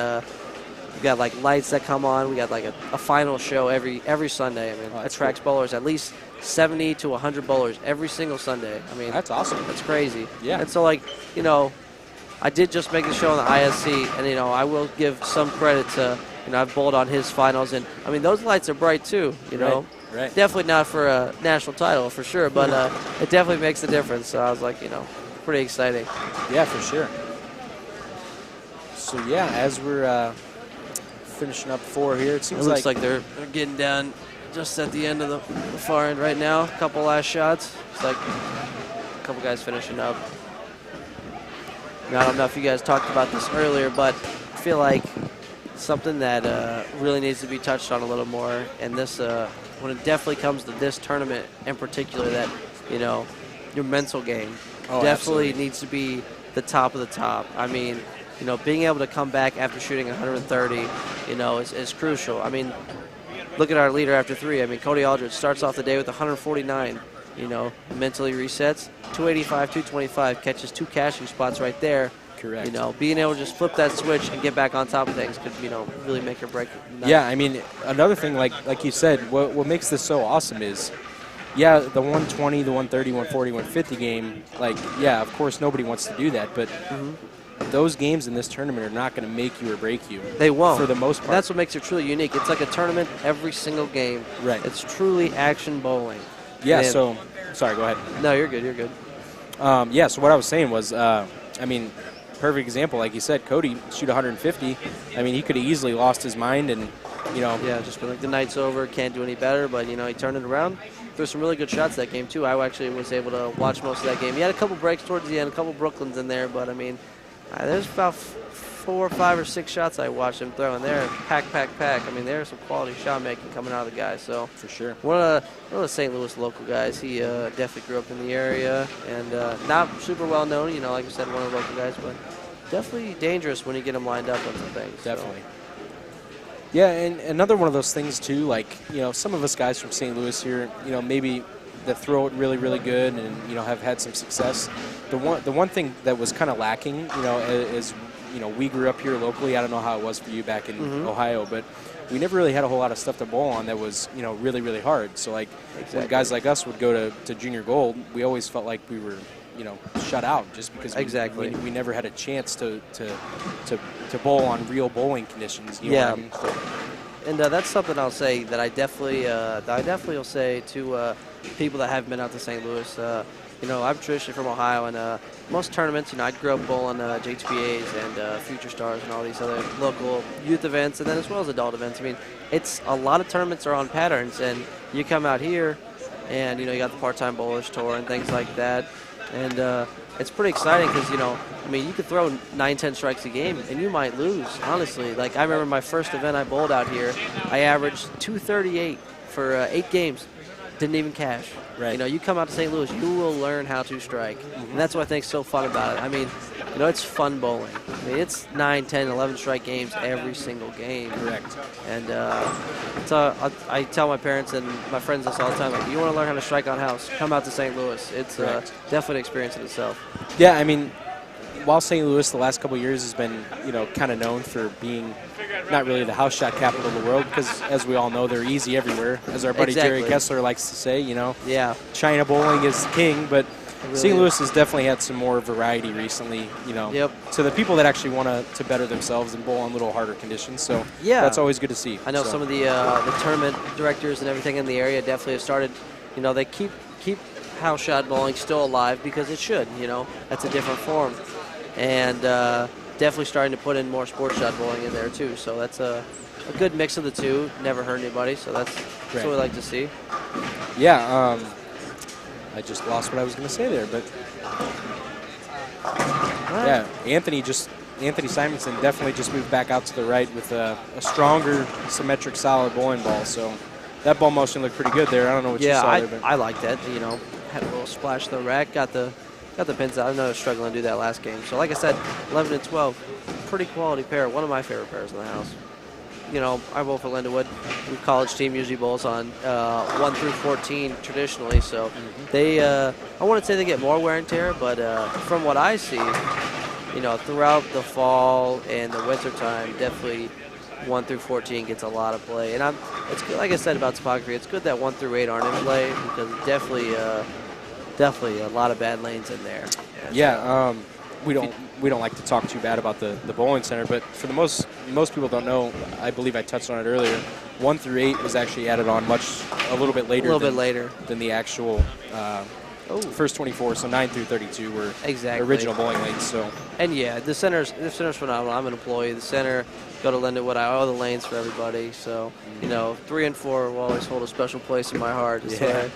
[SPEAKER 8] We got like lights that come on. We got like a final show every Sunday. I mean, attracts bowlers, at least 70 to 100 bowlers every single Sunday. I mean,
[SPEAKER 5] that's awesome.
[SPEAKER 8] That's crazy.
[SPEAKER 5] Yeah.
[SPEAKER 8] And so, like, you know, I did just make the show on the ISC, and, you know, I will give some credit to, you know, I've bowled on his finals, and, I mean, those lights are bright too, you know.
[SPEAKER 5] Right.
[SPEAKER 8] Definitely not for a national title, for sure, but it definitely makes a difference. So I was like, you know, pretty exciting.
[SPEAKER 5] Yeah, for sure. So, yeah, as we're finishing up 4 here, it seems
[SPEAKER 8] looks like they're getting down just at the end of the far end right now. A couple last shots. It's like a couple guys finishing up. Now, I don't know if you guys talked about this earlier, but I feel like something that really needs to be touched on a little more, and this when it definitely comes to this tournament in particular, that, you know, your mental game definitely needs to be the top of the top. I mean, you know, being able to come back after shooting 130, you know, is crucial. I mean, look at our leader after 3. I mean, Koty Aldrich starts off the day with 149, you know, mentally resets, 285, 225, catches 2 cashing spots right there.
[SPEAKER 5] Correct.
[SPEAKER 8] You know, being able to just flip that switch and get back on top of things could, you know, really make or break.
[SPEAKER 5] Yeah, I mean, another thing, like you said, what makes this so awesome is, yeah, the 120, the 130, 140, 150 game, like, yeah, of course nobody wants to do that, but those games in this tournament are not going to make you or break you.
[SPEAKER 8] They won't.
[SPEAKER 5] For the most part.
[SPEAKER 8] That's what makes it truly unique. It's like a tournament every single game.
[SPEAKER 5] Right.
[SPEAKER 8] It's truly action bowling.
[SPEAKER 5] Yeah,
[SPEAKER 8] And
[SPEAKER 5] so, sorry, go ahead.
[SPEAKER 8] No, you're good, you're good.
[SPEAKER 5] Yeah, so what I was saying was, I mean, perfect example, like you said, Koty shoot 150. I mean, he could have easily lost his mind and, you know.
[SPEAKER 8] Yeah, just been like, the night's over, can't do any better, but, you know, he turned it around. Threw some really good shots that game, too. I actually was able to watch most of that game. He had a couple breaks towards the end, a couple Brooklyns in there, but, I mean, there's about 4, 5, or 6 shots I watched him throw in there. Pack. I mean, there's some quality shot making coming out of the guy. So
[SPEAKER 5] for sure,
[SPEAKER 8] one of the St. Louis local guys. He definitely grew up in the area and not super well known. You know, like I said, one of the local guys, but definitely dangerous when you get him lined up on some things.
[SPEAKER 5] Definitely. So. Yeah, and another one of those things too. Like, you know, some of us guys from St. Louis here, you know, maybe that throw it really, really good and, you know, have had some success. The one thing that was kind of lacking, you know, is, you know, we grew up here locally. I don't know how it was for you back in Ohio, but we never really had a whole lot of stuff to bowl on that was, you know, really, really hard. So, like, when guys like us would go to junior gold, we always felt like we were, you know, shut out just because we never had a chance to bowl on real bowling conditions. You know what I mean? So.
[SPEAKER 8] And that's something I'll say that I definitely will say to people that haven't been out to St. Louis. You know, I'm traditionally from Ohio, and most tournaments, you know, I grew up bowling JTBAs and Future Stars and all these other local youth events, and then as well as adult events. I mean, it's a lot of tournaments are on patterns, and you come out here, and, you know, you got the part-time bowlers tour and things like that, and it's pretty exciting because, you know, I mean, you could throw 9-10 strikes a game, and you might lose, honestly. Like, I remember my first event I bowled out here, I averaged 238 for 8 games. Didn't even cash.
[SPEAKER 5] Right.
[SPEAKER 8] You know, you come out to St. Louis, you will learn how to strike. And that's what I think is so fun about it. I mean, you know, it's fun bowling. I mean, it's 9, 10, 11 strike games every single game.
[SPEAKER 5] Correct.
[SPEAKER 8] And so I tell my parents and my friends this all the time, like, you want to learn how to strike on house, come out to St. Louis. It's definitely an experience in itself.
[SPEAKER 5] Yeah, I mean, while St. Louis the last couple of years has been, you know, kind of known for being not really the house shot capital of the world, because as we all know, they're easy everywhere. As our buddy Jerry Kessler likes to say, you know, China bowling is king, but really St. Louis has definitely had some more variety recently, you know, to the people that actually want to better themselves and bowl on little harder conditions. So that's always good to see.
[SPEAKER 8] I know some of the tournament directors and everything in the area definitely have started, you know, they keep house shot bowling still alive because it should, you know, that's a different form. And definitely starting to put in more sports shot bowling in there too. So that's a good mix of the two. Never hurt anybody. So that's what we like to see.
[SPEAKER 5] Yeah. I just lost what I was going to say there, but yeah, Anthony Simonsen definitely just moved back out to the right with a stronger, symmetric, solid bowling ball. So that ball motion looked pretty good there. I don't know what you saw there, but
[SPEAKER 8] I like that. You know, had a little splash to the rack, got the pins out. I know I was struggling to do that last game. So like I said, 11 and 12, pretty quality pair. One of my favorite pairs in the house. You know, I bowl for Lindenwood. The college team usually bowls on 1 through 14 traditionally. So they, I wouldn't say they get more wear and tear, but from what I see, you know, throughout the fall and the winter time, definitely 1 through 14 gets a lot of play. And it's good, like I said about topography, it's good that 1 through 8 aren't in play because definitely a lot of bad lanes in there.
[SPEAKER 5] Yeah, we don't like to talk too bad about the bowling center, but for the most people don't know, I believe I touched on it earlier, 1 through 8 was actually added on a little bit later than the actual first 24, so 9 through 32 were original bowling lanes. So,
[SPEAKER 8] and yeah, the center's phenomenal. I'm an employee. The center, go to Lindenwood. I owe the lanes for everybody. So, 3 and 4 will always hold a special place in my heart. So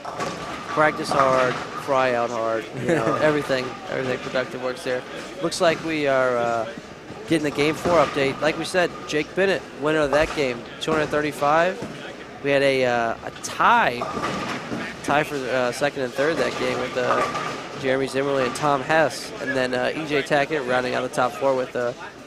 [SPEAKER 8] practice hard, fry out hard. Everything productive works there. Looks like we are getting the Game 4 update. Like we said, Jake Bennett, winner of that game, 235. We had a tie for second and third that game with Jeremy Zimmerly and Tom Hess, and then E.J. Tackett rounding out the top 4 with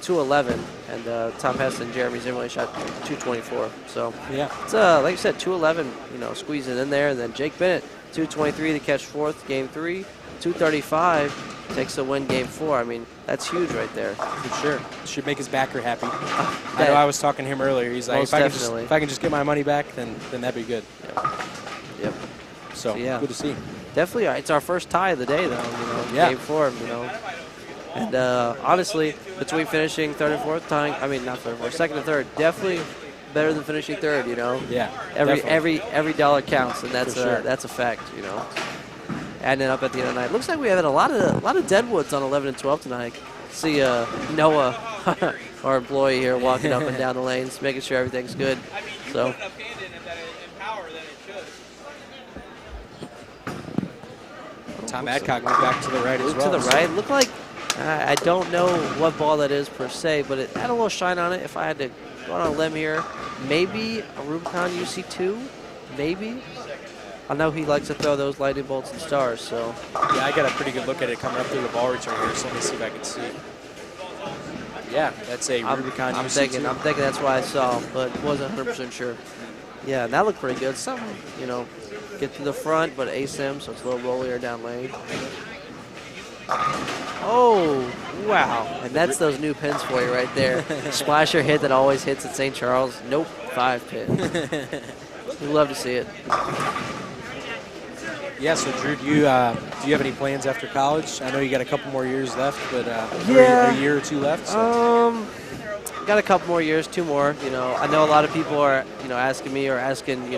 [SPEAKER 8] 211, and Tom Hess and Jeremy Zimmerly shot 224. So
[SPEAKER 5] yeah,
[SPEAKER 8] it's like I said, 211, squeezing in there, and then Jake Bennett 223 to catch 4th, Game 3, 235 takes the win, Game 4. I mean, that's huge right there.
[SPEAKER 5] For sure. Should make his backer happy. I know I was talking to him earlier. He's like, if I can just get my money back, then that'd be good.
[SPEAKER 8] Yep.
[SPEAKER 5] So yeah, good to see.
[SPEAKER 8] Definitely, it's our first tie of the day, though. Game 4. And honestly, between finishing 3rd and 4th, not 3rd and 4th, 2nd and 3rd, definitely better than finishing 3rd.
[SPEAKER 5] Yeah.
[SPEAKER 8] Every dollar counts, and that's a fact. Adding it up at the end of the night. Looks like we have a lot of deadwoods on 11 and 12 tonight. See Noah, our employee here, walking up and down the lanes, making sure everything's good. So.
[SPEAKER 5] Tom Adcock went back to the right as well.
[SPEAKER 8] To the right. Looked like, I don't know what ball that is per se, but it had a little shine on it. If I had to go on a limb here, maybe a Rubicon UC2, maybe. I know he likes to throw those lightning bolts and stars, so.
[SPEAKER 5] Yeah, I got a pretty good look at it coming up through the ball return here, so let me see if I can see. Yeah, that's a Rubicon UC2.
[SPEAKER 8] I'm thinking that's why I saw, but wasn't 100% sure. Yeah, that looked pretty good. Something, get to the front, but ASIM, so it's a little rollier down lane. Oh, wow. And that's those new pins for you right there. Splasher hit that always hits at St. Charles. Nope, 5 pins. We'd love to see it.
[SPEAKER 5] Yeah, so Drew, do you have any plans after college? I know you got a couple more years left, but a year or two left. So.
[SPEAKER 8] Got a couple more years, 2 more. I know a lot of people are, asking me or asking,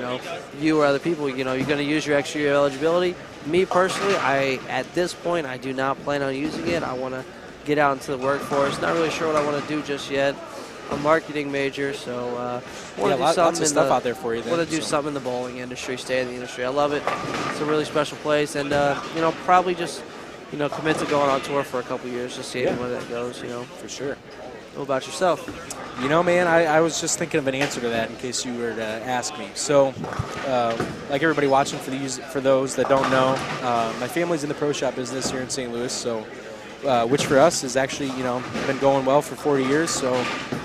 [SPEAKER 8] you or other people, you're going to use your extra year eligibility. Me personally, at this point, I do not plan on using it. I want to get out into the workforce. Not really sure what I want to do just yet. I'm a marketing major, so want to do
[SPEAKER 5] lots of stuff out there for you.
[SPEAKER 8] Want to do something in the bowling industry, stay in the industry. I love it. It's a really special place, and probably just commit to going on tour for a couple years, just see where that goes.
[SPEAKER 5] For sure.
[SPEAKER 8] What about yourself?
[SPEAKER 5] Man, I was just thinking of an answer to that in case you were to ask me. So, like everybody watching, for those that don't know, my family's in the pro shop business here in St. Louis, so which for us is actually been going well for 40 years. So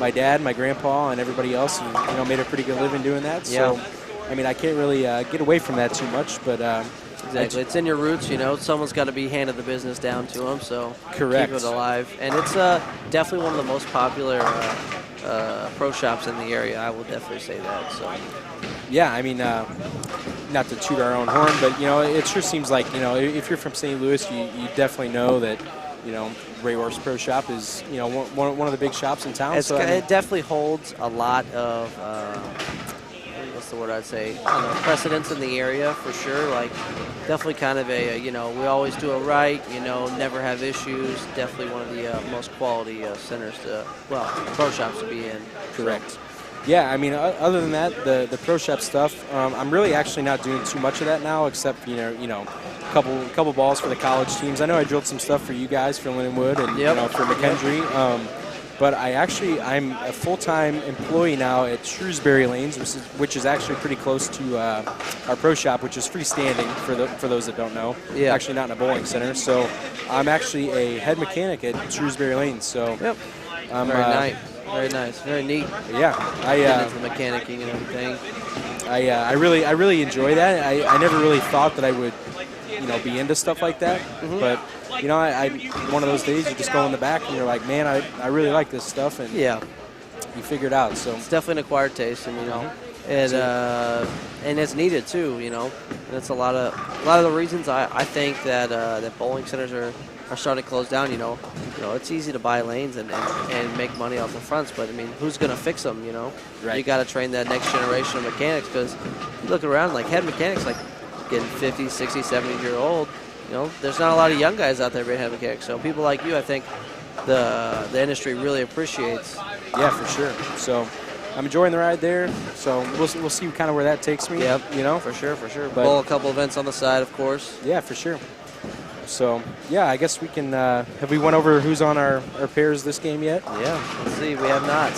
[SPEAKER 5] my dad, my grandpa, and everybody else, made a pretty good living doing that. So, I can't really get away from that too much, but.
[SPEAKER 8] Exactly. It's in your roots, Someone's got to be handing the business down to them, so
[SPEAKER 5] correct.
[SPEAKER 8] Keep it alive. And it's definitely one of the most popular pro shops in the area. I will definitely say that. So.
[SPEAKER 5] Yeah, not to toot our own horn, but, it sure seems like, if you're from St. Louis, you definitely know that, Ray Orf's Pro Shop is, one of the big shops in town.
[SPEAKER 8] It definitely holds a lot of what's the word I'd say? Precedence in the area for sure. Like, definitely kind of a, we always do it right, never have issues. Definitely one of the most quality centers pro shops to be in.
[SPEAKER 5] Correct. Yeah, other than that, the pro shop stuff, I'm really actually not doing too much of that now, except, couple balls for the college teams. I know I drilled some stuff for you guys for Lindenwood and, for McKendree. But I'm a full-time employee now at Shrewsbury Lanes, which is actually pretty close to our pro shop, which is freestanding for those that don't know.
[SPEAKER 8] Yeah.
[SPEAKER 5] Actually not in a bowling center. So I'm actually a head mechanic at Shrewsbury Lanes. So
[SPEAKER 8] very nice, very neat.
[SPEAKER 5] Yeah,
[SPEAKER 8] into the mechanicking and everything.
[SPEAKER 5] I really enjoy that. I never really thought that I would be into stuff like that, but. I one of those days you just go in the back and you're like, man, I really like this stuff. And you figure it out. So
[SPEAKER 8] it's definitely an acquired taste, and and it's needed too. And it's a lot of the reasons I think that bowling centers are starting to close down. It's easy to buy lanes and make money off the fronts, but I mean, who's going to fix them?
[SPEAKER 5] Right.
[SPEAKER 8] You got to train that next generation of mechanics, because you look around, like head mechanics, like getting 50, 60, 70-year-old. There's not a lot of young guys out there being head mechanics. So people like you, I think, the industry really appreciates.
[SPEAKER 5] Yeah, for sure. So I'm enjoying the ride there. So we'll see kind of where that takes me.
[SPEAKER 8] Yep.
[SPEAKER 5] For sure.
[SPEAKER 8] But bowl a couple events on the side, of course.
[SPEAKER 5] Yeah, for sure. So yeah, I guess we can. Have we went over who's on our pairs this game yet?
[SPEAKER 8] Yeah. Let's see. We have not.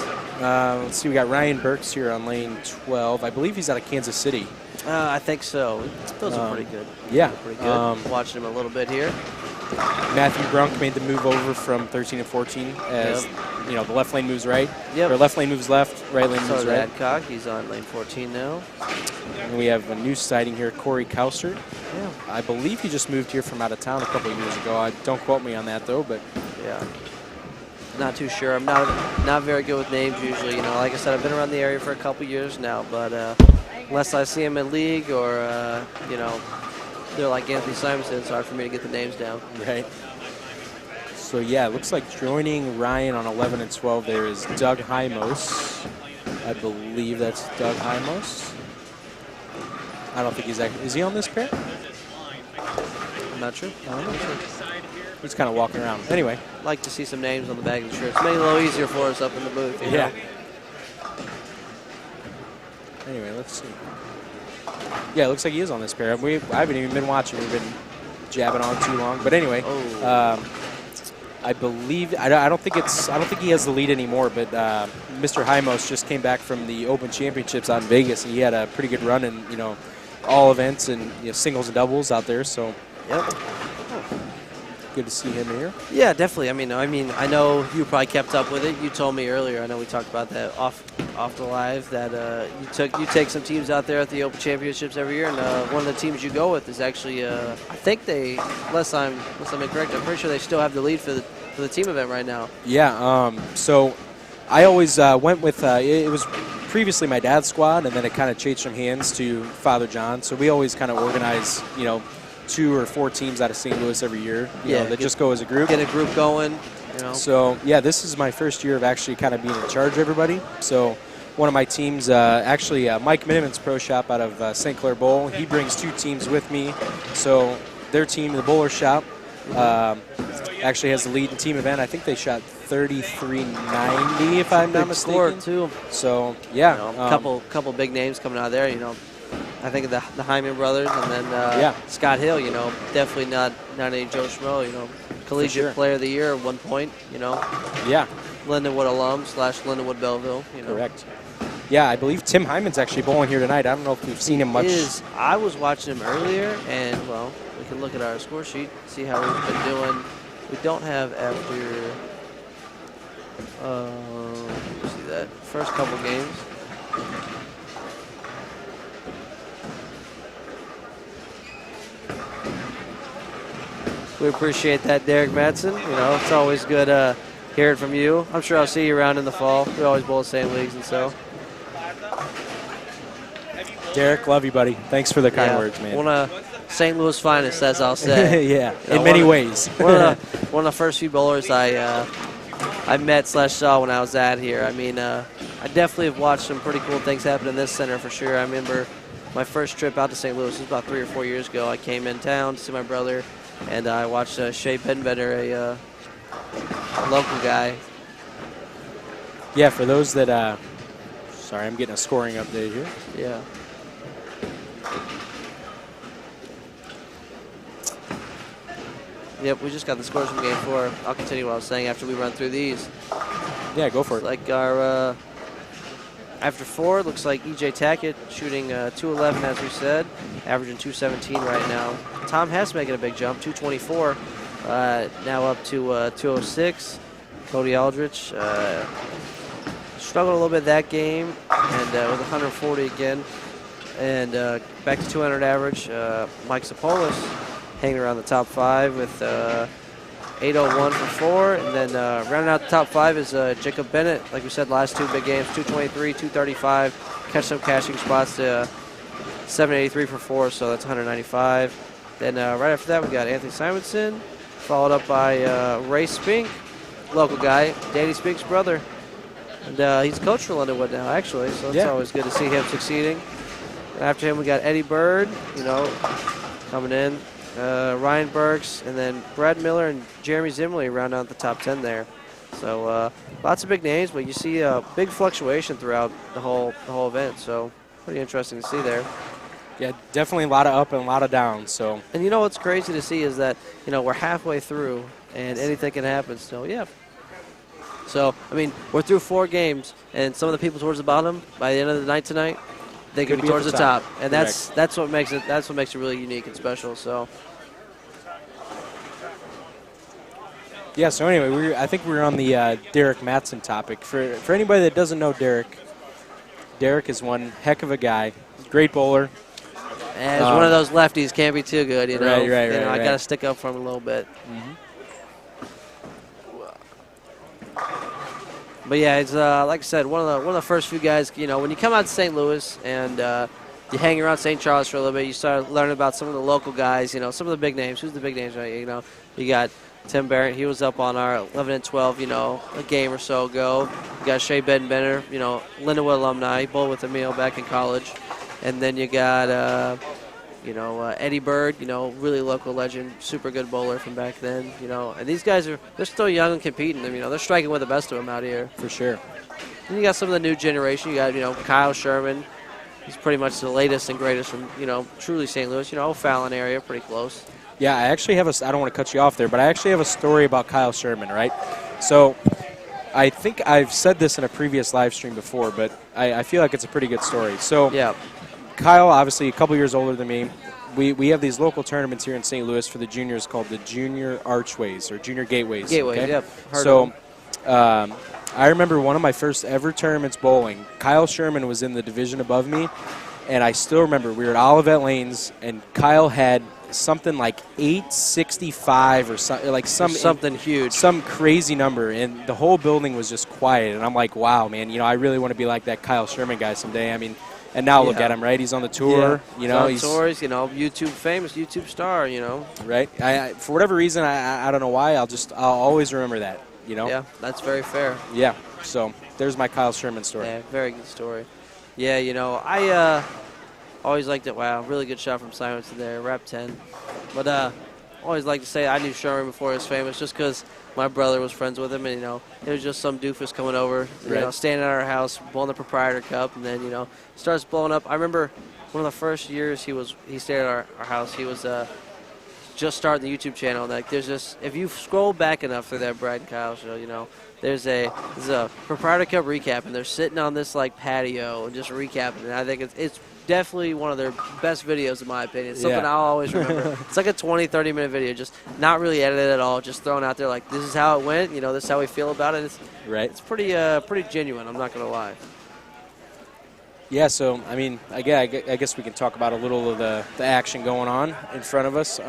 [SPEAKER 5] Let's see. We got Ryan Burks here on lane 12. I believe he's out of Kansas City.
[SPEAKER 8] I think so. Those are pretty good.
[SPEAKER 5] Yeah.
[SPEAKER 8] Pretty good. Watching him a little bit here.
[SPEAKER 5] Matthew Brunk made the move over from 13 to 14 as the left lane moves right.
[SPEAKER 8] Yep.
[SPEAKER 5] Or left lane moves left, right lane moves right.
[SPEAKER 8] Adcock, he's on lane 14 now.
[SPEAKER 5] And we have a new sighting here, Cory Cowsert.
[SPEAKER 8] Yeah.
[SPEAKER 5] I believe he just moved here from out of town a couple of years ago. Don't quote me on that though, but
[SPEAKER 8] yeah. Not too sure. I'm not very good with names usually. Like I said, I've been around the area for a couple years now, but unless I see them in league or they're like Anthony Simonsen, it's hard for me to get the names down.
[SPEAKER 5] Right. So yeah, it looks like joining Ryan on 11 and 12 there is Doug Heimos. I believe that's Doug Heimos. I don't think he's actually, is he on this pair?
[SPEAKER 8] I'm not sure.
[SPEAKER 5] I don't know. He's kind of walking around. Anyway.
[SPEAKER 8] Like to see some names on the back of the shirts. Make it a little easier for us up in the booth.
[SPEAKER 5] Yeah. Anyway, let's see. Yeah, it looks like he is on this pair. I haven't even been watching. We've been jabbing on too long. But anyway, I believe I don't think he has the lead anymore. But Mr. Heimos just came back from the Open Championships out in Vegas, and he had a pretty good run in all events and singles and doubles out there. So
[SPEAKER 8] yep.
[SPEAKER 5] Good to see him here.
[SPEAKER 8] Yeah, definitely. I mean, I know you probably kept up with it. You told me earlier. I know we talked about that off the live that you take some teams out there at the Open Championships every year, and one of the teams you go with is actually I think they, unless I'm incorrect, I'm pretty sure they still have the lead for the team event right now.
[SPEAKER 5] Yeah. So I always went with it was previously my dad's squad, and then it kind of changed from hands to Father John. So we always kind of organize 2 or 4 teams out of St. Louis every year. That just go as a group.
[SPEAKER 8] Get a group going.
[SPEAKER 5] So yeah, this is my first year of actually kind of being in charge of everybody. So one of my teams, actually Mike Miniman's pro shop out of St. Clair Bowl, he brings 2 teams with me. So their team, the bowler shop, actually has the lead in team event. I think they shot 33.90 if I'm not mistaken.
[SPEAKER 8] Too.
[SPEAKER 5] So yeah,
[SPEAKER 8] couple big names coming out of there. I think of the Hyman brothers, and then Scott Hill. Definitely not any Joe Schmo. Collegiate Player of the Year at one point.
[SPEAKER 5] Yeah.
[SPEAKER 8] Lindenwood alum / Lindenwood Belleville.
[SPEAKER 5] Correct. Yeah, I believe Tim Hyman's actually bowling here tonight. I don't know if we've seen him much.
[SPEAKER 8] I was watching him earlier, and we can look at our score sheet, see how he's been doing. We don't have after. Let me see that first couple games. We appreciate that, Derek Madsen. It's always good hearing from you. I'm sure I'll see you around in the fall. We always bowl the same leagues and so.
[SPEAKER 5] Derek, love you, buddy. Thanks for the kind words, man.
[SPEAKER 8] One of St. Louis' finest, as I'll say.
[SPEAKER 5] Yeah, in many ways.
[SPEAKER 8] one of the first few bowlers I met / saw when I was out here. I definitely have watched some pretty cool things happen in this center for sure. I remember my first trip out to St. Louis was about 3 or 4 years ago. I came in town to see my brother, and I watched Shea Benbender, a local guy.
[SPEAKER 5] Yeah, for those that, sorry, I'm getting a scoring update here.
[SPEAKER 8] Yeah. Yep, we just got the scores from Game 4. I'll continue what I was saying after we run through these.
[SPEAKER 5] Yeah, go for it.
[SPEAKER 8] Like our, after 4, looks like E.J. Tackett shooting 211, as we said, averaging 217 right now. Tom Hess making a big jump, 224, now up to 206. Koty Aldrich struggled a little bit that game, and with 140 again, and back to 200 average. Mike Sapolis hanging around the top 5 with 801 for 4. And then rounding out the top 5 is Jacob Bennett. Like we said, last 2 big games, 223, 235. Catch some cashing spots to 783 for 4, so that's 195. Then right after that, we got Anthony Simonsen, followed up by Ray Spink, local guy, Danny Spink's brother. And he's coach for Lindenwood now, actually, so it's always good to see him succeeding. And after him, we got Eddie Bird, coming in. Ryan Burks, and then Brad Miller and Jeremy Zimley round out the top 10 there. So lots of big names, but you see a big fluctuation throughout the whole event, so pretty interesting to see there.
[SPEAKER 5] Yeah, definitely a lot of up and a lot of down. So.
[SPEAKER 8] And what's crazy to see is that, we're halfway through and anything can happen still. Yeah. So, we're through 4 games, and some of the people towards the bottom, by the end of the night tonight, they could be towards the top. And that's what makes it really unique and special. So.
[SPEAKER 5] Yeah, so anyway, I think we're on the Derek Mattson topic. For anybody that doesn't know Derek is one heck of a guy. Great bowler.
[SPEAKER 8] And he's one of those lefties, can't be too good,
[SPEAKER 5] Right.
[SPEAKER 8] I got to stick up for him a little bit.
[SPEAKER 5] Mm-hmm.
[SPEAKER 8] But yeah, it's like I said, one of the first few guys. When you come out to St. Louis and you hang around St. Charles for a little bit, you start learning about some of the local guys. Some of the big names. Who's the big names, right? You got Tim Barrett. He was up on our 11 and 12, a game or so ago. You got Shea Benbender, Lindenwood alumni. He bowled with Emil back in college. And then you got, Eddie Bird, really local legend, super good bowler from back then, And these guys they're still young and competing. They're striking with the best of them out here.
[SPEAKER 5] For sure.
[SPEAKER 8] And you got some of the new generation. You got, Kyle Sherman. He's pretty much the latest and greatest from, truly St. Louis. O'Fallon area, pretty close.
[SPEAKER 5] Yeah, I actually have I don't want to cut you off there, but I actually have a story about Kyle Sherman, right? So I think I've said this in a previous live stream before, but I feel like it's a pretty good story. So
[SPEAKER 8] yeah.
[SPEAKER 5] Kyle, obviously a couple years older than me. We have these local tournaments here in St. Louis for the juniors called the Junior Archways or Junior Gateways.
[SPEAKER 8] Gateways,
[SPEAKER 5] okay?
[SPEAKER 8] yep.
[SPEAKER 5] So I remember one of my first ever tournaments bowling. Kyle Sherman was in the division above me, and I still remember we were at Olivet Lanes, and Kyle had something like 865 or something
[SPEAKER 8] huge,
[SPEAKER 5] some crazy number, and the whole building was just quiet. And I'm like, wow, man, I really want to be like that Kyle Sherman guy someday. And now look at him, right? He's on the tour.
[SPEAKER 8] He's on tours, YouTube famous, YouTube star,
[SPEAKER 5] Right. For whatever reason, I don't know why. I'll always remember that.
[SPEAKER 8] Yeah, that's very fair.
[SPEAKER 5] Yeah. So there's my Kyle Sherman story.
[SPEAKER 8] Yeah, very good story. Yeah, I always liked it. Wow, really good shot from Simonsen there, rep 10. But always like to say I knew Sherman before he was famous, just because my brother was friends with him, and it was just some doofus coming over, standing at our house, blowing the Proprietor Cup, and then starts blowing up. I remember one of the first years he stayed at our house. He was just starting the YouTube channel. Like there's just, if you scroll back enough through that Brad and Kyle show, there's a Proprietor Cup recap, and they're sitting on this patio and just recapping. And I think it's definitely one of their best videos, in my opinion. It's something I'll always remember. It's like a 20, 30-minute video, just not really edited at all, just thrown out there like, this is how it went, this is how we feel about it. It's pretty genuine, I'm not going to lie.
[SPEAKER 5] Yeah, so, again, I guess we can talk about a little of the action going on in front of us.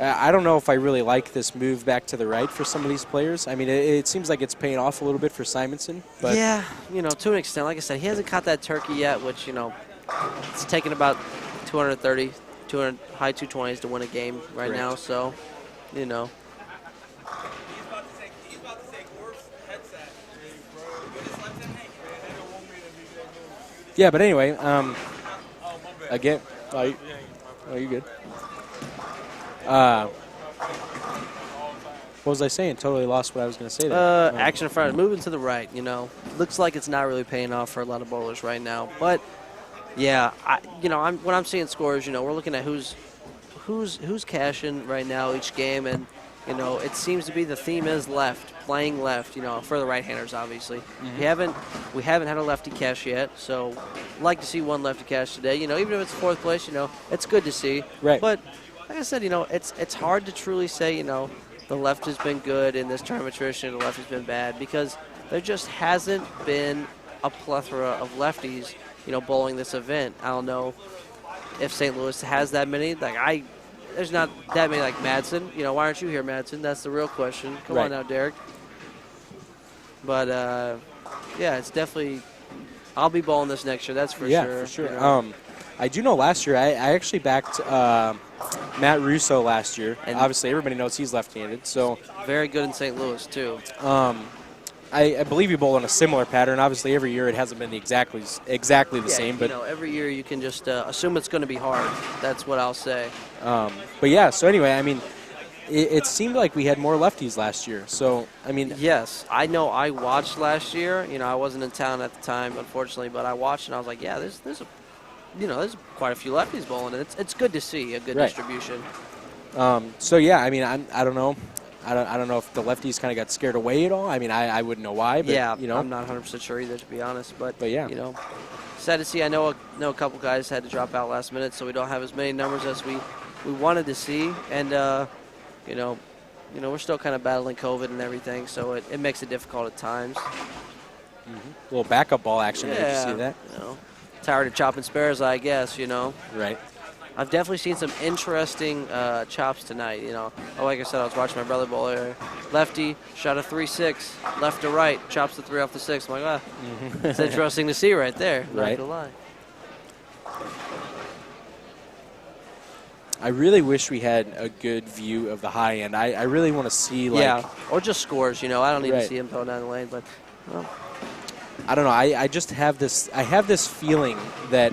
[SPEAKER 5] I don't know if I really like this move back to the right for some of these players. It seems like it's paying off a little bit for Simonsen. But
[SPEAKER 8] yeah, to an extent. Like I said, he hasn't caught that turkey yet, which, it's taken about 230, high 220s to win a game right now. So,
[SPEAKER 5] Yeah, but anyway, again, oh, you good? What was I saying? Totally lost what I was going to say there.
[SPEAKER 8] Action in front, moving to the right. Looks like it's not really paying off for a lot of bowlers right now. But yeah, when I'm seeing scores, we're looking at who's cashing right now each game, and it seems to be the theme is playing left. For the right-handers, obviously. Mm-hmm. We haven't had a lefty cash yet, so like to see one lefty cash today. Even if it's fourth place, it's good to see.
[SPEAKER 5] Right.
[SPEAKER 8] But like I said, it's hard to truly say, the left has been good in this tournament tradition, the left has been bad, because there just hasn't been a plethora of lefties, bowling this event. I don't know if St. Louis has that many. there's not that many like Madsen. You know, why aren't you here, Madsen? That's the real question. Come on now, Derek. But yeah, it's definitely. I'll be bowling this next year. That's for sure.
[SPEAKER 5] Yeah, for sure.
[SPEAKER 8] You know?
[SPEAKER 5] I do know last year I actually backed Matt Russo last year, and obviously everybody knows he's left-handed. So
[SPEAKER 8] very good in St. Louis too.
[SPEAKER 5] I believe you bowl on a similar pattern. Obviously, every year it hasn't been exactly the same. But
[SPEAKER 8] you know, every year you can just assume it's going to be hard. That's what I'll say.
[SPEAKER 5] But yeah, so anyway, I mean, it seemed like we had more lefties last year. So I mean,
[SPEAKER 8] yes, I know. I watched last year. You know, I wasn't in town at the time, unfortunately, but I watched and I was like, yeah, there's quite a few lefties bowling, and it's good to see a good distribution.
[SPEAKER 5] So yeah, I mean, I don't know. I don't know if the lefties kind of got scared away at all. I mean, I wouldn't know why. But,
[SPEAKER 8] yeah,
[SPEAKER 5] you know,
[SPEAKER 8] I'm not 100% sure either, to be honest. But
[SPEAKER 5] yeah,
[SPEAKER 8] you know, sad to see. I know a couple guys had to drop out last minute, so we don't have as many numbers as we wanted to see. And you know, we're still kind of battling COVID and everything, so it makes it difficult at times.
[SPEAKER 5] A little backup ball action.
[SPEAKER 8] Yeah,
[SPEAKER 5] did you see that?
[SPEAKER 8] You know, tired of chopping spares, I guess. You know.
[SPEAKER 5] Right.
[SPEAKER 8] I've definitely seen some interesting chops tonight. You know, like I said, I was watching my brother bowl there. Lefty shot a 3-6, left to right, chops the 3 off the 6. I'm like, it's interesting to see right there.
[SPEAKER 5] Right.
[SPEAKER 8] Not gonna lie.
[SPEAKER 5] I really wish we had a good view of the high end. I really want to see like
[SPEAKER 8] or just scores. You know, I don't need to see him go down the lane, but well.
[SPEAKER 5] I don't know. I just have this. I have this feeling that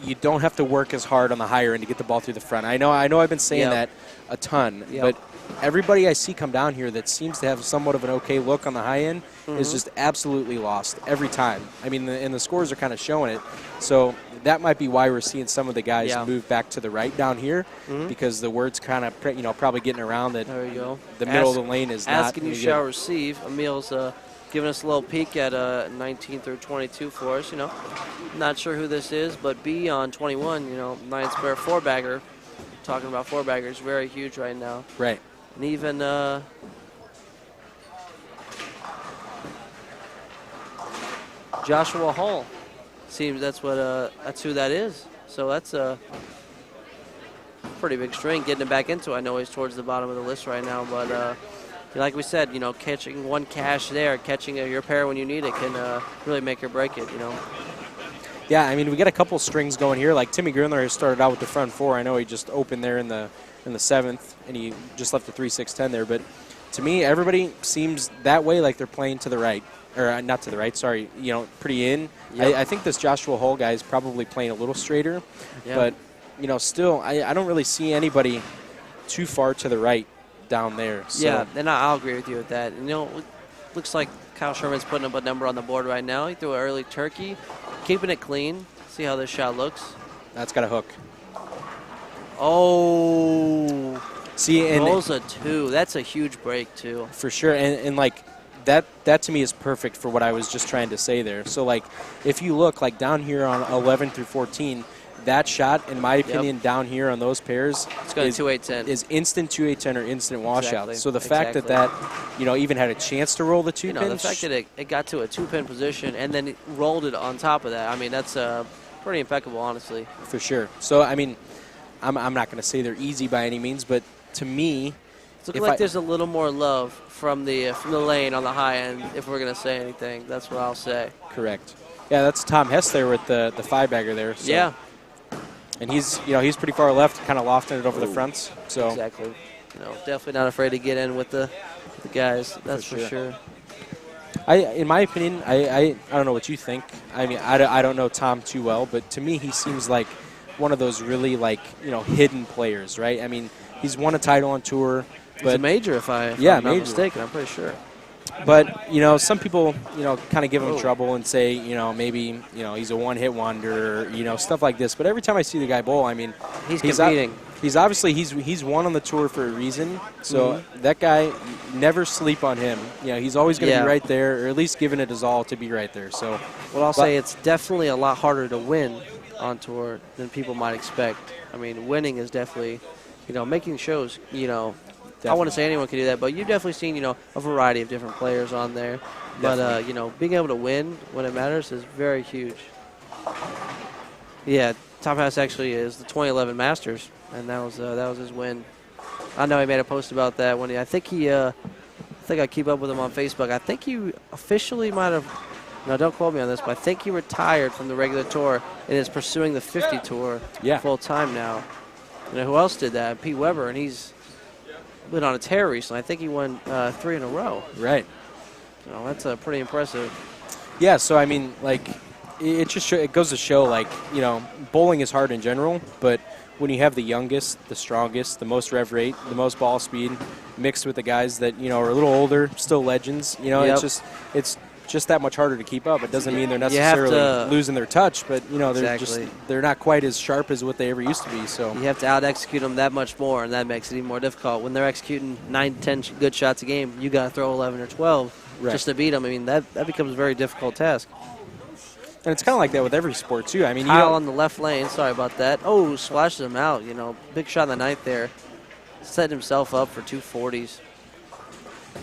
[SPEAKER 5] you don't have to work as hard on the higher end to get the ball through the front. I know I've been saying that a ton, but everybody I see come down here that seems to have somewhat of an okay look on the high end is just absolutely lost every time. I mean, and the scores are kind of showing it. So that might be why we're seeing some of the guys move back to the right down here because the word's kind of probably getting around that
[SPEAKER 8] there you go.
[SPEAKER 5] The middle of the lane is not.
[SPEAKER 8] Asking you shall receive. Emil's giving us a little peek at 19 through 22 for us. You know, not sure who this is, but B on 21. You know, 9 spare 4-bagger. Talking about 4-baggers, very huge right now.
[SPEAKER 5] Right.
[SPEAKER 8] And even Joshua Hall seems that's who that is. So that's a pretty big string getting it back into. I know he's towards the bottom of the list right now, but. Like we said, you know, catching one cash there, catching your pair when you need it can really make or break it, you know.
[SPEAKER 5] Yeah, I mean, we got a couple strings going here. Like Timmy Grindler has started out with the front 4. I know he just opened there in the 7th, and he just left the 3-6-10 there. But to me, everybody seems that way, like they're playing to the right. Or not to the right, sorry, you know, pretty in. Yep. I think this Joshua Hull guy is probably playing a little straighter. Yep. But, you know, still, I don't really see anybody too far to the right down there. So.
[SPEAKER 8] Yeah, and I'll agree with you with that. You know, looks like Kyle Sherman's putting up a number on the board right now. He threw an early turkey, keeping it clean. See how this shot looks.
[SPEAKER 5] That's got a hook.
[SPEAKER 8] Oh.
[SPEAKER 5] See, and
[SPEAKER 8] rolls a 2. That's a huge break too.
[SPEAKER 5] For sure, and like that to me is perfect for what I was just trying to say there. So like, if you look like down here on 11 through 14. That shot, in my opinion, down here on those pairs is instant 2-8-10 or instant washout.
[SPEAKER 8] Exactly.
[SPEAKER 5] So the fact that you know, even had a chance to roll the 2 pin.
[SPEAKER 8] The fact that it got to a 2-pin position and then it rolled it on top of that, I mean, that's pretty impeccable, honestly.
[SPEAKER 5] For sure. So, I mean, I'm not going to say they're easy by any means, but to me,
[SPEAKER 8] it's looking like there's a little more love from the lane on the high end, if we're going to say anything. That's what I'll say.
[SPEAKER 5] Correct. Yeah, that's Tom Hess there with the 5-bagger there. So.
[SPEAKER 8] Yeah.
[SPEAKER 5] And he's pretty far left, kind of lofting it over the fronts. So
[SPEAKER 8] exactly. You know, definitely not afraid to get in with the guys. That's for sure.
[SPEAKER 5] In my opinion, I don't know what you think. I mean, I don't know Tom too well, but to me, he seems like one of those really hidden players, right? I mean, he's won a title on tour. But
[SPEAKER 8] he's a major, if I'm not mistaken. I'm pretty sure.
[SPEAKER 5] But, some people, kind of give him trouble and say, maybe, he's a one-hit wonder, stuff like this. But every time I see the guy bowl, I mean,
[SPEAKER 8] he's competing.
[SPEAKER 5] He's obviously, he's won on the tour for a reason. So that guy, never sleep on him. He's always going to be right there, or at least giving it his all to be right there. So,
[SPEAKER 8] well, I'll say it's definitely a lot harder to win on tour than people might expect. I mean, winning is definitely, making shows, Definitely. I wouldn't say anyone can do that, but you've definitely seen, a variety of different players on there. Definitely. But, being able to win when it matters is very huge. Yeah, Tom Hess actually is the 2011 Masters, and that was his win. I know he made a post about that when I think I keep up with him on Facebook. I think he officially might have. Now, don't quote me on this, but I think he retired from the regular tour and is pursuing the 50 tour full time now. You know who else did that? Pete Weber, and he's been on a tear recently. I think he won 3 in a row.
[SPEAKER 5] Right.
[SPEAKER 8] So that's pretty impressive.
[SPEAKER 5] Yeah. So I mean, like, it goes to show, like, you know, bowling is hard in general, but when you have the youngest, the strongest, the most rev rate, the most ball speed, mixed with the guys that, you know, are a little older, still legends, you know, it's just that much harder to keep up. It doesn't mean they're necessarily losing their touch, but, you know, they're not quite as sharp as what they ever used to be. So
[SPEAKER 8] you have to out-execute them that much more, and that makes it even more difficult. When they're executing 9, 10 good shots a game, you got to throw 11 or 12 just to beat them. I mean, that becomes a very difficult task.
[SPEAKER 5] And it's kind of like that with every sport, too. I mean,
[SPEAKER 8] Kyle on the left lane, sorry about that. Oh, splashes him out, you know. Big shot in the ninth there. Setting himself up for 240s.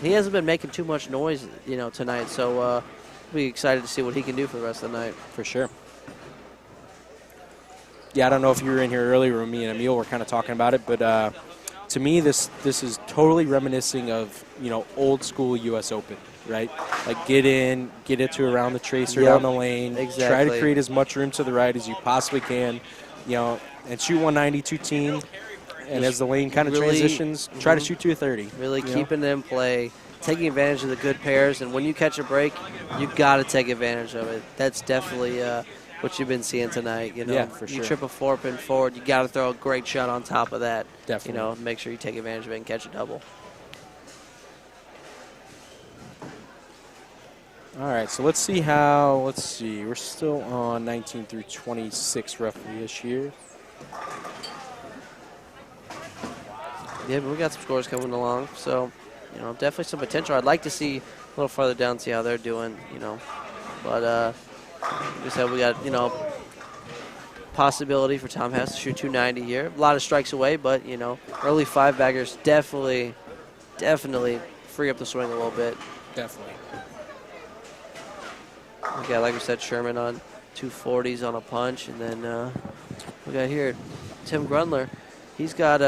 [SPEAKER 8] He hasn't been making too much noise, you know, tonight, so we'll be excited to see what he can do for the rest of the night.
[SPEAKER 5] For sure. Yeah, I don't know if you were in here earlier when me and Emil were kind of talking about it, but to me, this is totally reminiscing of, you know, old school U.S. Open, right? Like, get in, get it to around the tracer down the lane.
[SPEAKER 8] Exactly.
[SPEAKER 5] Try to create as much room to the right as you possibly can, you know, and shoot 192 team. And as the lane kind of transitions, try to shoot 230.
[SPEAKER 8] Really keeping it in play, taking advantage of the good pairs. And when you catch a break, you got to take advantage of it. That's definitely what you've been seeing tonight. You know,
[SPEAKER 5] yeah, for sure.
[SPEAKER 8] You trip a 4-pin forward, you got to throw a great shot on top of that.
[SPEAKER 5] Definitely.
[SPEAKER 8] You know, make sure you take advantage of it and catch a double.
[SPEAKER 5] All right, so let's see how. Let's see. We're still on 19 through 26 roughly this year.
[SPEAKER 8] Yeah, but we got some scores coming along, so, you know, definitely some potential. I'd like to see a little farther down, see how they're doing, you know. But, like I said, we got, you know, possibility for Tom Hess to shoot 290 here. A lot of strikes away, but, you know, early 5-baggers definitely free up the swing a little bit.
[SPEAKER 5] Definitely.
[SPEAKER 8] We got, like we said, Sherman on 240s on a punch, and then we got here Tim Grundler. He's got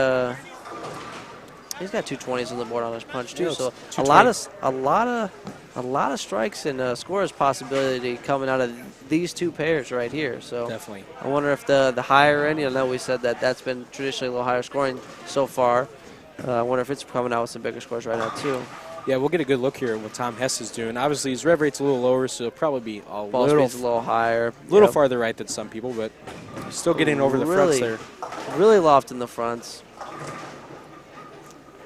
[SPEAKER 8] 220s on the board on his punch too. So a lot of strikes and scores possibility coming out of these two pairs right here. So
[SPEAKER 5] definitely.
[SPEAKER 8] I wonder if the higher end. You know, we said that's been traditionally a little higher scoring so far. I wonder if it's coming out with some bigger scores right now too.
[SPEAKER 5] Yeah, we'll get a good look here at what Tom Hess is doing. Obviously, his rev rate's a little lower, so it'll probably be
[SPEAKER 8] Ball speed's a little higher.
[SPEAKER 5] A little farther right than some people, but still getting over the fronts there.
[SPEAKER 8] Really loft in the fronts.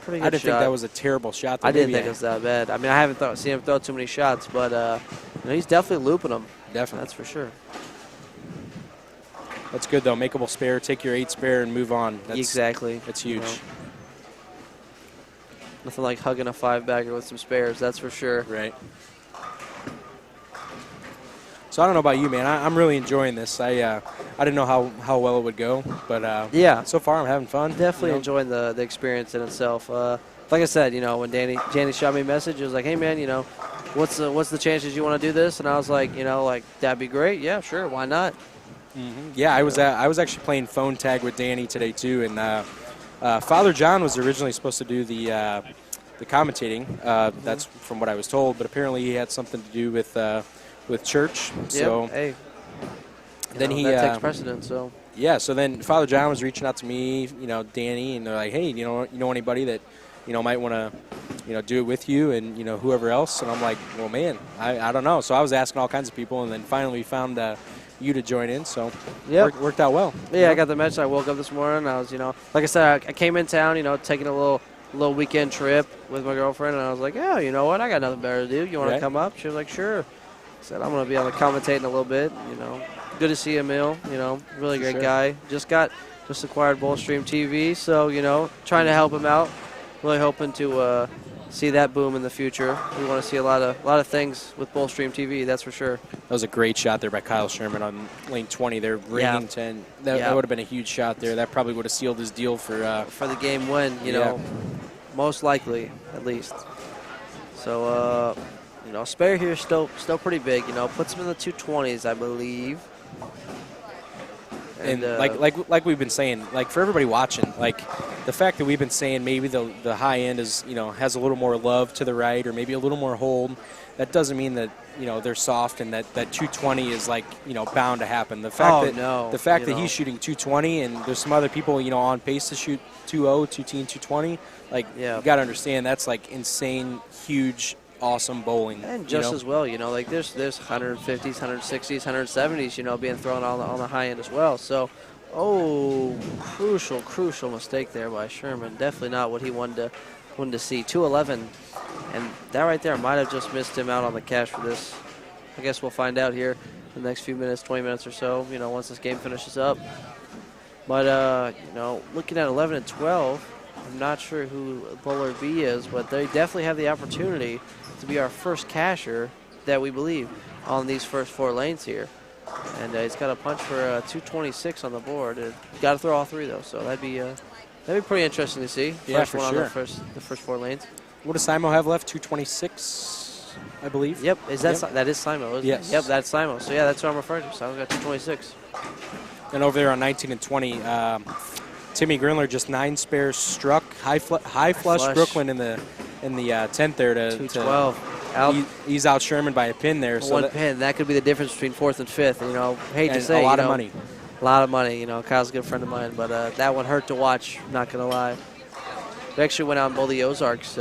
[SPEAKER 8] Pretty good
[SPEAKER 5] I didn't
[SPEAKER 8] shot.
[SPEAKER 5] think that was a terrible shot.
[SPEAKER 8] I didn't think it was that bad. I mean, I haven't seen him throw too many shots, but you know, he's definitely looping them.
[SPEAKER 5] Definitely.
[SPEAKER 8] That's for sure.
[SPEAKER 5] That's good, though. Makeable spare, take your 8 spare, and move on.
[SPEAKER 8] Exactly.
[SPEAKER 5] That's huge.
[SPEAKER 8] You know, nothing like hugging a 5-bagger with some spares, that's for sure.
[SPEAKER 5] Right. So I don't know about you, man. I'm really enjoying this. I didn't know how well it would go, but
[SPEAKER 8] yeah,
[SPEAKER 5] so far I'm having fun.
[SPEAKER 8] Definitely enjoying the experience in itself. Like I said, you know, when Danny shot me a message, it was like, hey man, you know, what's the chances you want to do this? And I was like, you know, like that'd be great. Yeah, sure, why not?
[SPEAKER 5] Mm-hmm. Yeah, I was actually playing phone tag with Danny today too, and Father John was originally supposed to do the commentating. That's from what I was told, but apparently he had something to do with church. So
[SPEAKER 8] hey,
[SPEAKER 5] then
[SPEAKER 8] that takes precedence. So
[SPEAKER 5] yeah, so then Father John was reaching out to me, you know, Danny, and they're like, hey, you know anybody that, you know, might want to, you know, do it with you, and, you know, whoever else. And I'm like, well, man, I don't know. So I was asking all kinds of people, and then finally we found you to join in. So worked out well.
[SPEAKER 8] Yeah, I got the message. I woke up this morning. I was, you know, like I said, I came in town, you know, taking a little weekend trip with my girlfriend, and I was like, yeah, you know what, I got nothing better to do. You want to come up? She was like, sure. I said, I'm going to be on the commentating a little bit, you know. Good to see Emil, you know, really great guy. Just acquired Bullstream TV, so, you know, trying to help him out. Really hoping to see that boom in the future. We want to see a lot of things with Bullstream TV, that's for sure.
[SPEAKER 5] That was a great shot there by Kyle Sherman on lane 20 there, ringing 10. That would have been a huge shot there. That probably would have sealed his deal for
[SPEAKER 8] the game win, you know, most likely, at least. So, you know, spare here is still pretty big, you know. Puts him in the 220s, I believe.
[SPEAKER 5] And like we've been saying, like for everybody watching, like the fact that we've been saying maybe the high end is, you know, has a little more love to the right or maybe a little more hold, that doesn't mean that, you know, they're soft and that 220 is like, you know, bound to happen. The fact that he's shooting 220 and there's some other people, you know, on pace to shoot 2-0, 220, like you got to understand that's like insane, huge, awesome bowling.
[SPEAKER 8] And just as well, you know, like there's 150s, 160s, 170s, you know, being thrown on the high end as well. So, crucial mistake there by Sherman. Definitely not what he wanted to see. 211, and that right there might have just missed him out on the cash for this. I guess we'll find out here in the next few minutes, 20 minutes or so, you know, once this game finishes up. But, you know, looking at 11 and 12, I'm not sure who bowler B is, but they definitely have the opportunity to be our first casher that we believe on these first 4 lanes here. And he's got a punch for 226 on the board. Got to throw all 3 though, so that'd be pretty interesting to see. First one on the first 4 lanes.
[SPEAKER 5] What does Simo have left? 226, I believe.
[SPEAKER 8] Yep, that is Simo, isn't it? Yep, that's Simo. So yeah, that's what I'm referring to. Simo's got 226.
[SPEAKER 5] And over there on 19 and 20, Timmy Grinler just 9 spares struck high flush Brooklyn in the 10th there to
[SPEAKER 8] 212.
[SPEAKER 5] He's out Sherman by a pin there. So
[SPEAKER 8] one pin, that could be the difference between 4th and 5th. You know, hate to say
[SPEAKER 5] a lot of money.
[SPEAKER 8] A lot of money. You know, Kyle's a good friend of mine, but that one hurt to watch. Not gonna lie. We actually went out in both the Ozarks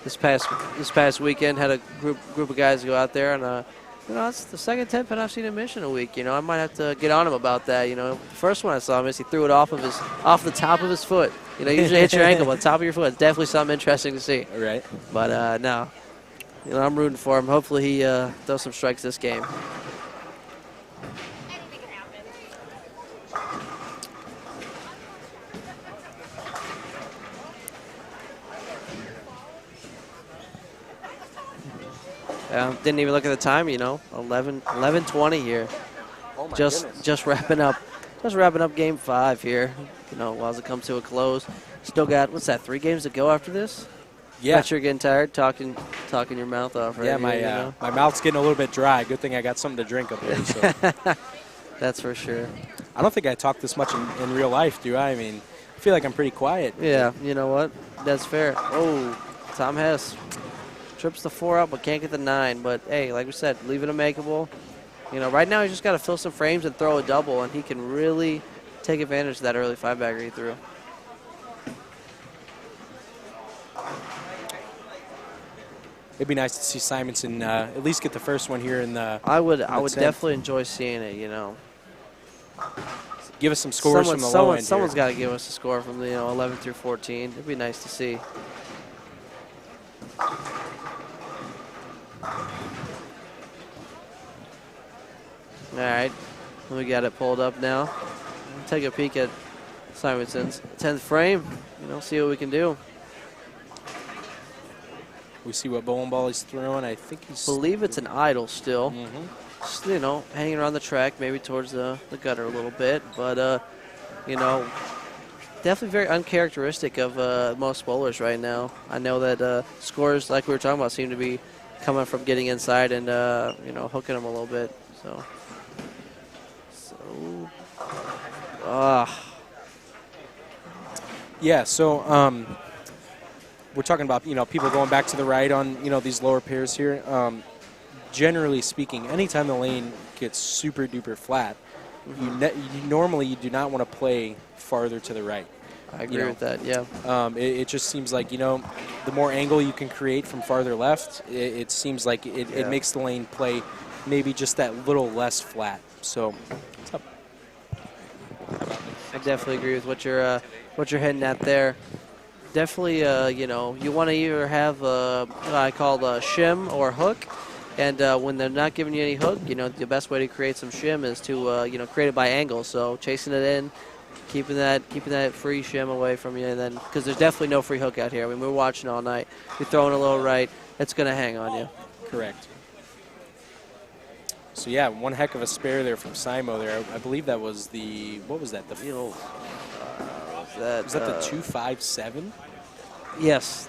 [SPEAKER 8] this past weekend. Had a group of guys go out there, and you know, it's the second 10 pin I've seen him miss in a week. You know, I might have to get on him about that. You know, the first one I saw him miss, he threw it off the top of his foot. You know, usually hits your ankle, but the top of your foot. It's definitely something interesting to see.
[SPEAKER 5] Right.
[SPEAKER 8] But no, you know, I'm rooting for him. Hopefully he throws some strikes this game. Didn't even look at the time, you know. 11:20 here.
[SPEAKER 5] Oh my
[SPEAKER 8] goodness. Just wrapping up game 5 here. You know, as it comes to a close. Still got 3 games to go after this?
[SPEAKER 5] Yeah.
[SPEAKER 8] Not sure you're getting tired talking your mouth off right
[SPEAKER 5] here. Yeah, my mouth's getting a little bit dry. Good thing I got something to drink up here. So.
[SPEAKER 8] That's for sure.
[SPEAKER 5] I don't think I talk this much in real life, do I? I mean, I feel like I'm pretty quiet.
[SPEAKER 8] Yeah, you know what? That's fair. Oh, Tom Hess. Trips the 4 up, but can't get the 9. But, hey, like we said, leave it a makeable. You know, right now he's just got to fill some frames and throw a double, and he can really take advantage of that early 5-bagger he threw.
[SPEAKER 5] It'd be nice to see Simonsen at least get the first one here in the.
[SPEAKER 8] I would definitely enjoy seeing it. You know.
[SPEAKER 5] Give us some scores from the low end.
[SPEAKER 8] Someone's got to give us a score from the 11 through 14. It'd be nice to see. All right, we got it pulled up now. We'll take a peek at Simonsen's 10th frame. You know, see what we can do.
[SPEAKER 5] We see what bowling ball he's throwing. I think he's.
[SPEAKER 8] Believe it's an idle still.
[SPEAKER 5] Mm-hmm.
[SPEAKER 8] Just, you know, hanging around the track, maybe towards the gutter a little bit, but you know, definitely very uncharacteristic of most bowlers right now. I know that scores, like we were talking about, seem to be coming from getting inside and you know, hooking them a little bit. So.
[SPEAKER 5] Yeah, so we're talking about, you know, people going back to the right on, you know, these lower pairs here. Generally speaking, anytime the lane gets super duper flat, normally you do not want to play farther to the right.
[SPEAKER 8] I agree with that, yeah.
[SPEAKER 5] It just seems like, you know, the more angle you can create from farther left, it seems like it makes the lane play maybe just that little less flat. So, what's up?
[SPEAKER 8] I definitely agree with what you're hitting at there. Definitely, you know, you want to either have what I call the shim or hook, and when they're not giving you any hook, you know, the best way to create some shim is to you know, create it by angle. So chasing it in, keeping that free shim away from you, and then because there's definitely no free hook out here. I mean, we're watching all night. You're throwing a little right, it's going to hang on you.
[SPEAKER 5] Correct. So yeah, one heck of a spare there from Simo there. I believe that was the, what was that? The was that the 257?
[SPEAKER 8] Yes,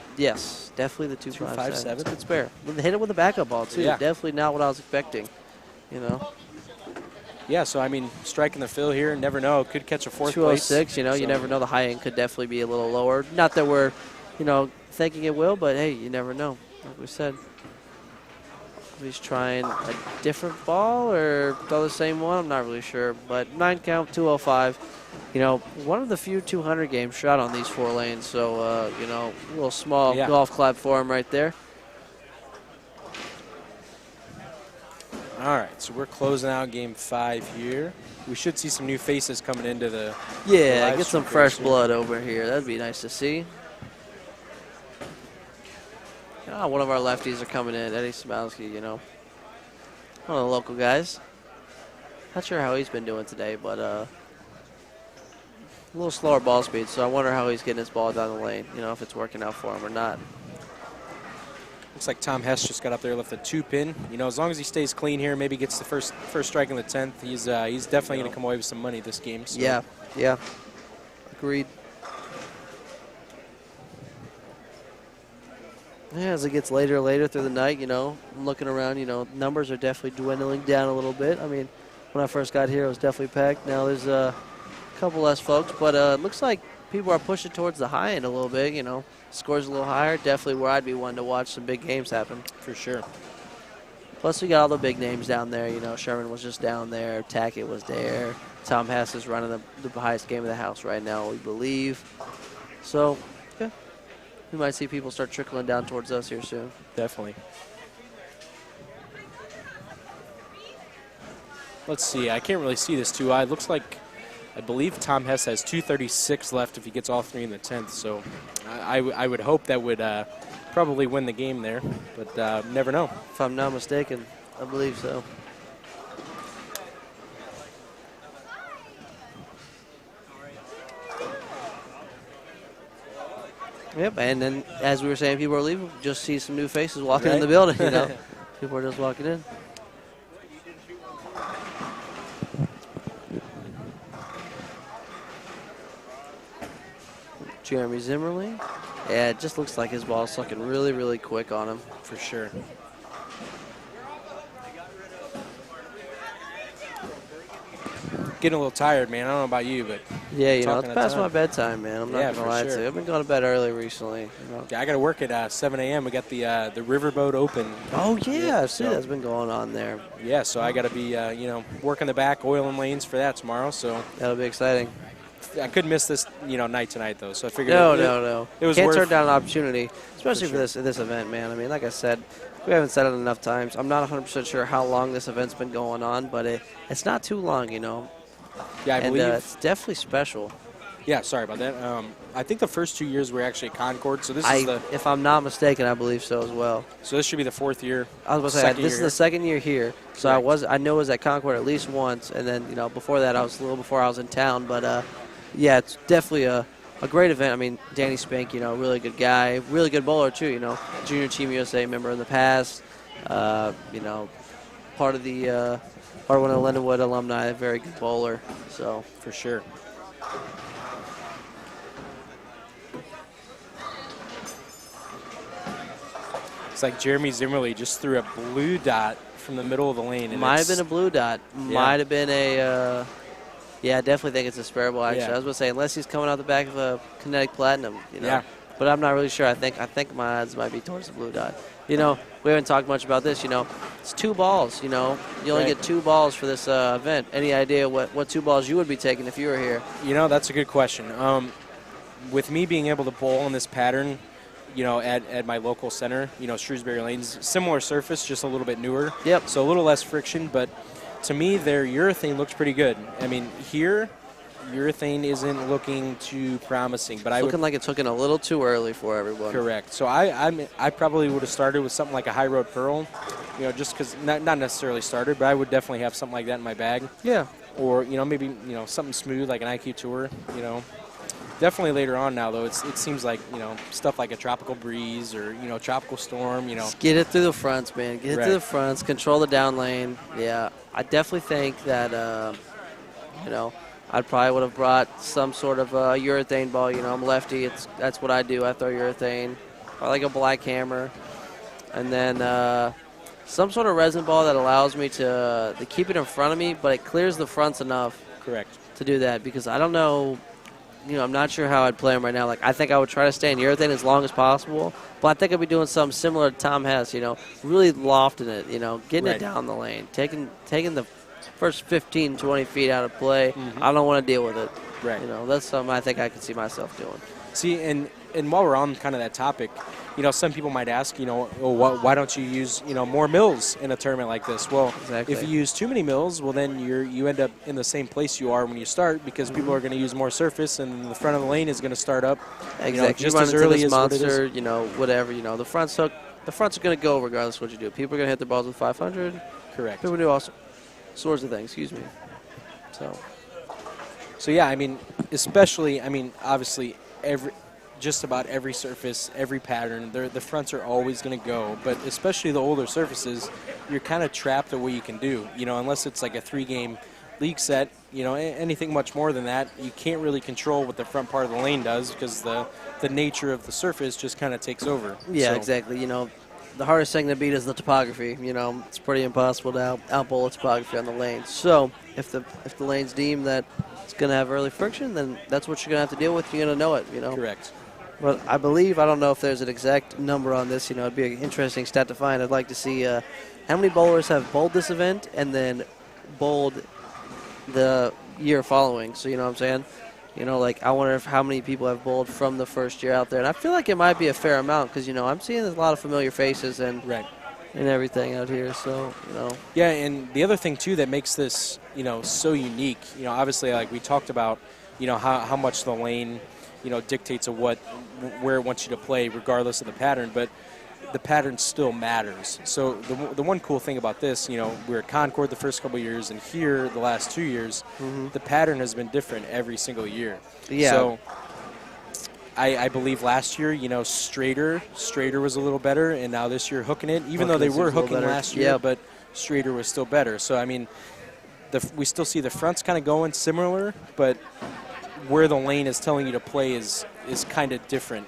[SPEAKER 8] definitely the 257. It's a good spare. Hit it with a backup ball too.
[SPEAKER 5] Yeah.
[SPEAKER 8] Definitely not what I was expecting. You know.
[SPEAKER 5] Yeah, so I mean, striking the fill here, never know. Could catch a fourth place.
[SPEAKER 8] 206, you know, you never know. The high end could definitely be a little lower. Not that we're, you know, thinking it will, but hey, you never know. Like we said, he's trying a different ball or throw the same one. I'm not really sure, but 9 count, 205. You know, one of the few 200 games shot on these 4 lanes. So, you know, a little small golf clap for him right there.
[SPEAKER 5] All right, so we're closing out game 5 here. We should see some new faces coming into the
[SPEAKER 8] get some fresh blood over here. That'd be nice to see. Oh, one of our lefties are coming in, Eddie Smolsky, you know. One of the local guys. Not sure how he's been doing today, but a little slower ball speed, so I wonder how he's getting his ball down the lane, you know, if it's working out for him or not.
[SPEAKER 5] Looks like Tom Hess just got up there, left a 2-pin. You know, as long as he stays clean here, maybe gets the first strike in the 10th, he's definitely going to come away with some money this game. So.
[SPEAKER 8] Yeah. Agreed. Yeah, as it gets later and later through the night, you know, I'm looking around, you know, numbers are definitely dwindling down a little bit. I mean, when I first got here, it was definitely packed. Now there's a couple less folks, but it looks like people are pushing towards the high end a little bit, you know. Scores a little higher, definitely where I'd be one to watch some big games happen.
[SPEAKER 5] For sure.
[SPEAKER 8] Plus, we got all the big names down there. You know, Sherman was just down there. Tackett was there. Tom Hess is running the highest game of the house right now, we believe. So, yeah, we might see people start trickling down towards us here soon.
[SPEAKER 5] Definitely. Let's see. I can't really see this too wide. Looks like, I believe Tom Hess has 236 left if he gets all 3 in the 10th. So I would hope that would probably win the game there, but never know.
[SPEAKER 8] If I'm not mistaken, I believe so. Yep, and then as we were saying, people are leaving. Just see some new faces walking in the building. You know, people are just walking in. Jeremy Zimmerly. Yeah, it just looks like his ball's sucking really, really quick on him.
[SPEAKER 5] For sure. Getting a little tired, man. I don't know about you, but
[SPEAKER 8] yeah, you know, it's past my bedtime, man. I'm not gonna lie to you. I've been going to bed early recently. You know?
[SPEAKER 5] Yeah, I got to work at 7 a.m. We got the Riverboat Open.
[SPEAKER 8] Oh yeah, I've seen that's been going on there.
[SPEAKER 5] Yeah, so I got to be you know, working the back, oiling lanes for that tomorrow. So
[SPEAKER 8] that'll be exciting.
[SPEAKER 5] I couldn't miss this, you know, night tonight though. So I figured
[SPEAKER 8] no.
[SPEAKER 5] It was
[SPEAKER 8] Can't turn down an opportunity, especially for this event, man. I mean, like I said, we haven't said it enough times. I'm not 100% sure how long this event's been going on, but it's not too long, you know.
[SPEAKER 5] Yeah, I believe
[SPEAKER 8] it's definitely special.
[SPEAKER 5] Yeah, sorry about that. I think the first 2 years were actually at Concord, so this is
[SPEAKER 8] if I'm not mistaken, I believe so as well.
[SPEAKER 5] So this should be the 4th year.
[SPEAKER 8] I was going to say this is the 2nd year here, so I know I was at Concord at least once, and then you know before that I was a little before I was in town, but yeah, it's definitely a great event. I mean, Danny Spink, you know, really good guy, really good bowler too. You know, Junior Team USA member in the past. You know, part of one of the Lindenwood alumni, a very good bowler. So
[SPEAKER 5] for sure. It's like Jeremy Zimmerly just threw a blue dot from the middle of the lane. And
[SPEAKER 8] might have been a blue dot.
[SPEAKER 5] Yeah.
[SPEAKER 8] Might have been a. Yeah, I definitely think it's a sparable. Actually, I was going to say unless he's coming out the back of a Kinetic Platinum, you know.
[SPEAKER 5] Yeah.
[SPEAKER 8] But I'm not really sure. I think my odds might be towards the blue dot. You know, we haven't talked much about this. You know, it's 2 balls. You know, you only get 2 balls for this event. Any idea what 2 balls you would be taking if you were here?
[SPEAKER 5] You know, that's a good question. With me being able to bowl in this pattern, you know, at my local center, you know, Shrewsbury Lanes, similar surface, just a little bit newer.
[SPEAKER 8] Yep.
[SPEAKER 5] So a little less friction, but to me, their urethane looks pretty good. I mean, here, urethane isn't looking too promising, but
[SPEAKER 8] it's looking like it's looking a little too early for everyone.
[SPEAKER 5] Correct. So I probably would have started with something like a High Road Pearl, you know, just because not necessarily started, but I would definitely have something like that in my bag.
[SPEAKER 8] Yeah.
[SPEAKER 5] Or you know, maybe something smooth like an IQ Tour. You know, definitely later on now though, it seems like stuff like a Tropical Breeze or Tropical Storm.
[SPEAKER 8] Just get it through the fronts, man. Get it through the fronts. Control the down lane. Yeah, I definitely think that I probably would have brought some sort of urethane ball. You know, I'm lefty. That's what I do. I throw urethane. I like a black hammer, and then some sort of resin ball that allows me to keep it in front of me, but it clears the fronts enough.
[SPEAKER 5] Correct.
[SPEAKER 8] To do that, because I don't know, I'm not sure how I'd play him right now. Like, I think I would try to stay in urethane as long as possible, but I think I'd be doing something similar to Tom Hess, really lofting it, getting it down the lane, taking the first 15, 20 feet out of play. I don't want to deal with it.
[SPEAKER 5] Right.
[SPEAKER 8] That's something I think I could see myself doing.
[SPEAKER 5] See, and while we're on kind of that topic, some people might ask, why don't you use, more mills in a tournament like this? Well,
[SPEAKER 8] exactly.
[SPEAKER 5] If you use too many mills, well, then you end up in the same place you are when you start, because people are going to use more surface, and the front of the lane is going to start up
[SPEAKER 8] exactly.
[SPEAKER 5] Just
[SPEAKER 8] you run
[SPEAKER 5] as
[SPEAKER 8] into
[SPEAKER 5] early
[SPEAKER 8] this
[SPEAKER 5] as
[SPEAKER 8] monster,
[SPEAKER 5] what it is.
[SPEAKER 8] Whatever, the fronts are going to go regardless of what you do. People are going to hit their balls with 500.
[SPEAKER 5] Correct.
[SPEAKER 8] People do all sorts of things, excuse me.
[SPEAKER 5] So yeah, especially, obviously, just about every surface, every pattern, the fronts are always going to go. But especially the older surfaces, you're kind of trapped at what you can do. Unless it's like a 3-game league set, anything much more than that, you can't really control what the front part of the lane does, because the nature of the surface just kind of takes over.
[SPEAKER 8] Yeah, exactly. The hardest thing to beat is the topography. It's pretty impossible to outbowl the topography on the lane. So if the lane's deemed that it's going to have early friction, then that's what you're going to have to deal with. You're going to know it.
[SPEAKER 5] Correct.
[SPEAKER 8] But I don't know if there's an exact number on this. It'd be an interesting stat to find. I'd like to see how many bowlers have bowled this event and then bowled the year following. So, what I'm saying? I wonder how many people have bowled from the first year out there. And I feel like it might be a fair amount because, I'm seeing a lot of familiar faces and everything out here. So,
[SPEAKER 5] Yeah, and the other thing, too, that makes this, so unique, obviously, like we talked about, how much the lane, dictates of where it wants you to play regardless of the pattern, but the pattern still matters. So the one cool thing about this, we were at Concord the first couple of years, and here the last 2 years, the pattern has been different every single year.
[SPEAKER 8] Yeah.
[SPEAKER 5] So I believe last year, straighter was a little better, and now this year hooking it, even though they were hooking last year, but straighter was still better. So, we still see the fronts kind of going similar, but where the lane is telling you to play is kind of different.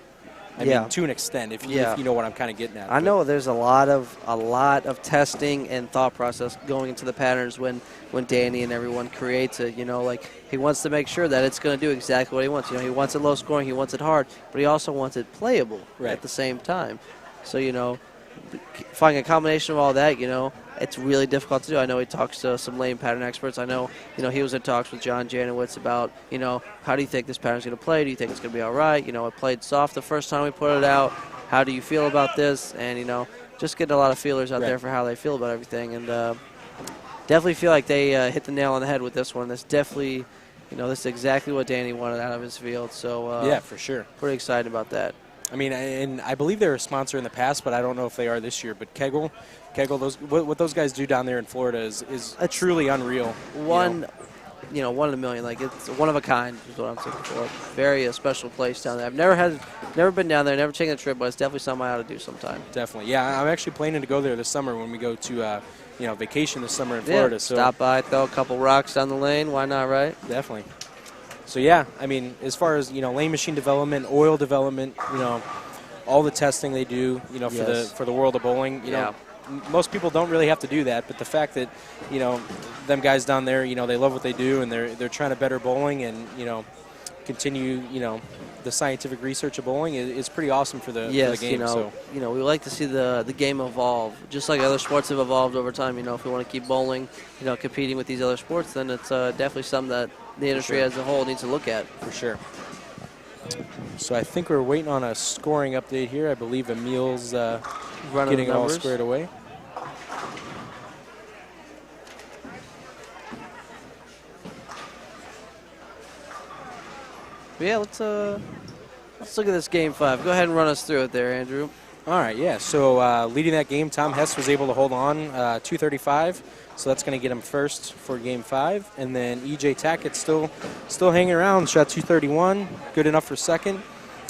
[SPEAKER 5] I mean, to an extent, if you know what I'm kind of getting at.
[SPEAKER 8] I know there's a lot of testing and thought process going into the patterns when Danny and everyone creates it. He wants to make sure that it's going to do exactly what he wants. He wants it low scoring, he wants it hard, but he also wants it playable at the same time. So, finding a combination of all that, it's really difficult to do. I know he talks to some lane pattern experts. I know, he was in talks with John Janowitz about, how do you think this pattern's going to play? Do you think it's going to be all right? It played soft the first time we put it out. How do you feel about this? And, just getting a lot of feelers out there for how they feel about everything. And definitely feel like they hit the nail on the head with this one. This definitely, this is exactly what Danny wanted out of his field. So,
[SPEAKER 5] yeah, for sure.
[SPEAKER 8] Pretty excited about that.
[SPEAKER 5] And I believe they were a sponsor in the past, but I don't know if they are this year. But Kegel, what those guys do down there in Florida is truly unreal.
[SPEAKER 8] One in a million. Like, it's one of a kind is what I'm looking for. Very special place down there. I've never been down there, never taken a trip, but it's definitely something I ought to do sometime.
[SPEAKER 5] Definitely, yeah. I'm actually planning to go there this summer when we go to vacation this summer in Florida. So
[SPEAKER 8] stop by, throw a couple rocks down the lane. Why not, right?
[SPEAKER 5] Definitely. So yeah, as far as lane machine development, oil development, all the testing they do, for the world of bowling, most people don't really have to do that. But the fact that them guys down there, they love what they do, and they're trying to better bowling and continue the scientific research of bowling is pretty awesome for the game.
[SPEAKER 8] We like to see the game evolve, just like other sports have evolved over time. If we want to keep bowling, competing with these other sports, then it's definitely something that the industry as a whole needs to look at.
[SPEAKER 5] For sure. So I think we're waiting on a scoring update here. I believe Emil's getting it all squared away.
[SPEAKER 8] But yeah, let's look at this game 5. Go ahead and run us through it there, Andrew.
[SPEAKER 5] All right, yeah. So leading that game, Tom Hess was able to hold on 235. So that's going to get him first for game 5. And then E.J. Tackett still hanging around, shot 231, good enough for second.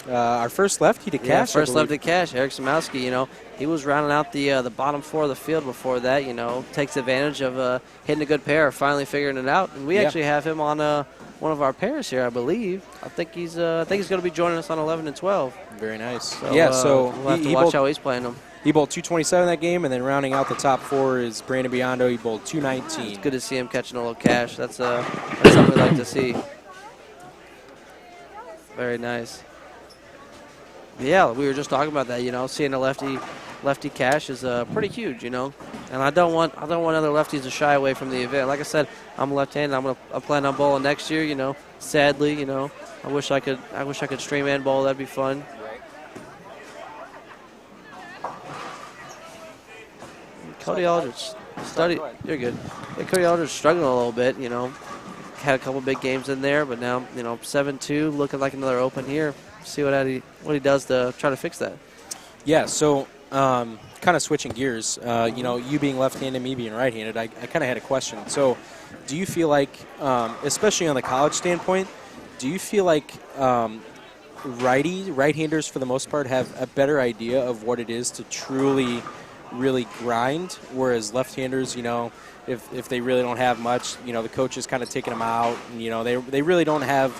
[SPEAKER 5] Our first lefty to cash.
[SPEAKER 8] Yeah, first lefty to cash, Eric Samowski, he was rounding out the bottom 4 of the field before that, takes advantage of hitting a good pair, finally figuring it out. And we actually have him on one of our pairs here, I believe. I think he's going to be joining us on 11 and 12.
[SPEAKER 5] Very nice.
[SPEAKER 8] So,
[SPEAKER 5] yeah, so
[SPEAKER 8] we'll have to watch how he's playing them.
[SPEAKER 5] He bowled 227 that game, and then rounding out the top 4 is Brandi Biondo. He bowled 219.
[SPEAKER 8] It's good to see him catching a little cash. That's something we like to see. Very nice. Yeah, we were just talking about that. Seeing a lefty cash is pretty huge. And I don't want other lefties to shy away from the event. Like I said, I'm left-handed. I plan on bowling next year. Sadly, I wish I could stream and bowl. That'd be fun. Koty Aldrich You're good. Yeah, Koty Aldrich struggling a little bit. Had a couple big games in there, but now 7-2, looking like another open here. See what he does to try to fix that.
[SPEAKER 5] Yeah. So kind of switching gears. You being left-handed, me being right-handed. I kind of had a question. So, do you feel like, especially on the college standpoint, do you feel like right-handers for the most part have a better idea of what it is to truly really grind, whereas left-handers, if they really don't have much, the coach is kind of taking them out, and they really don't have,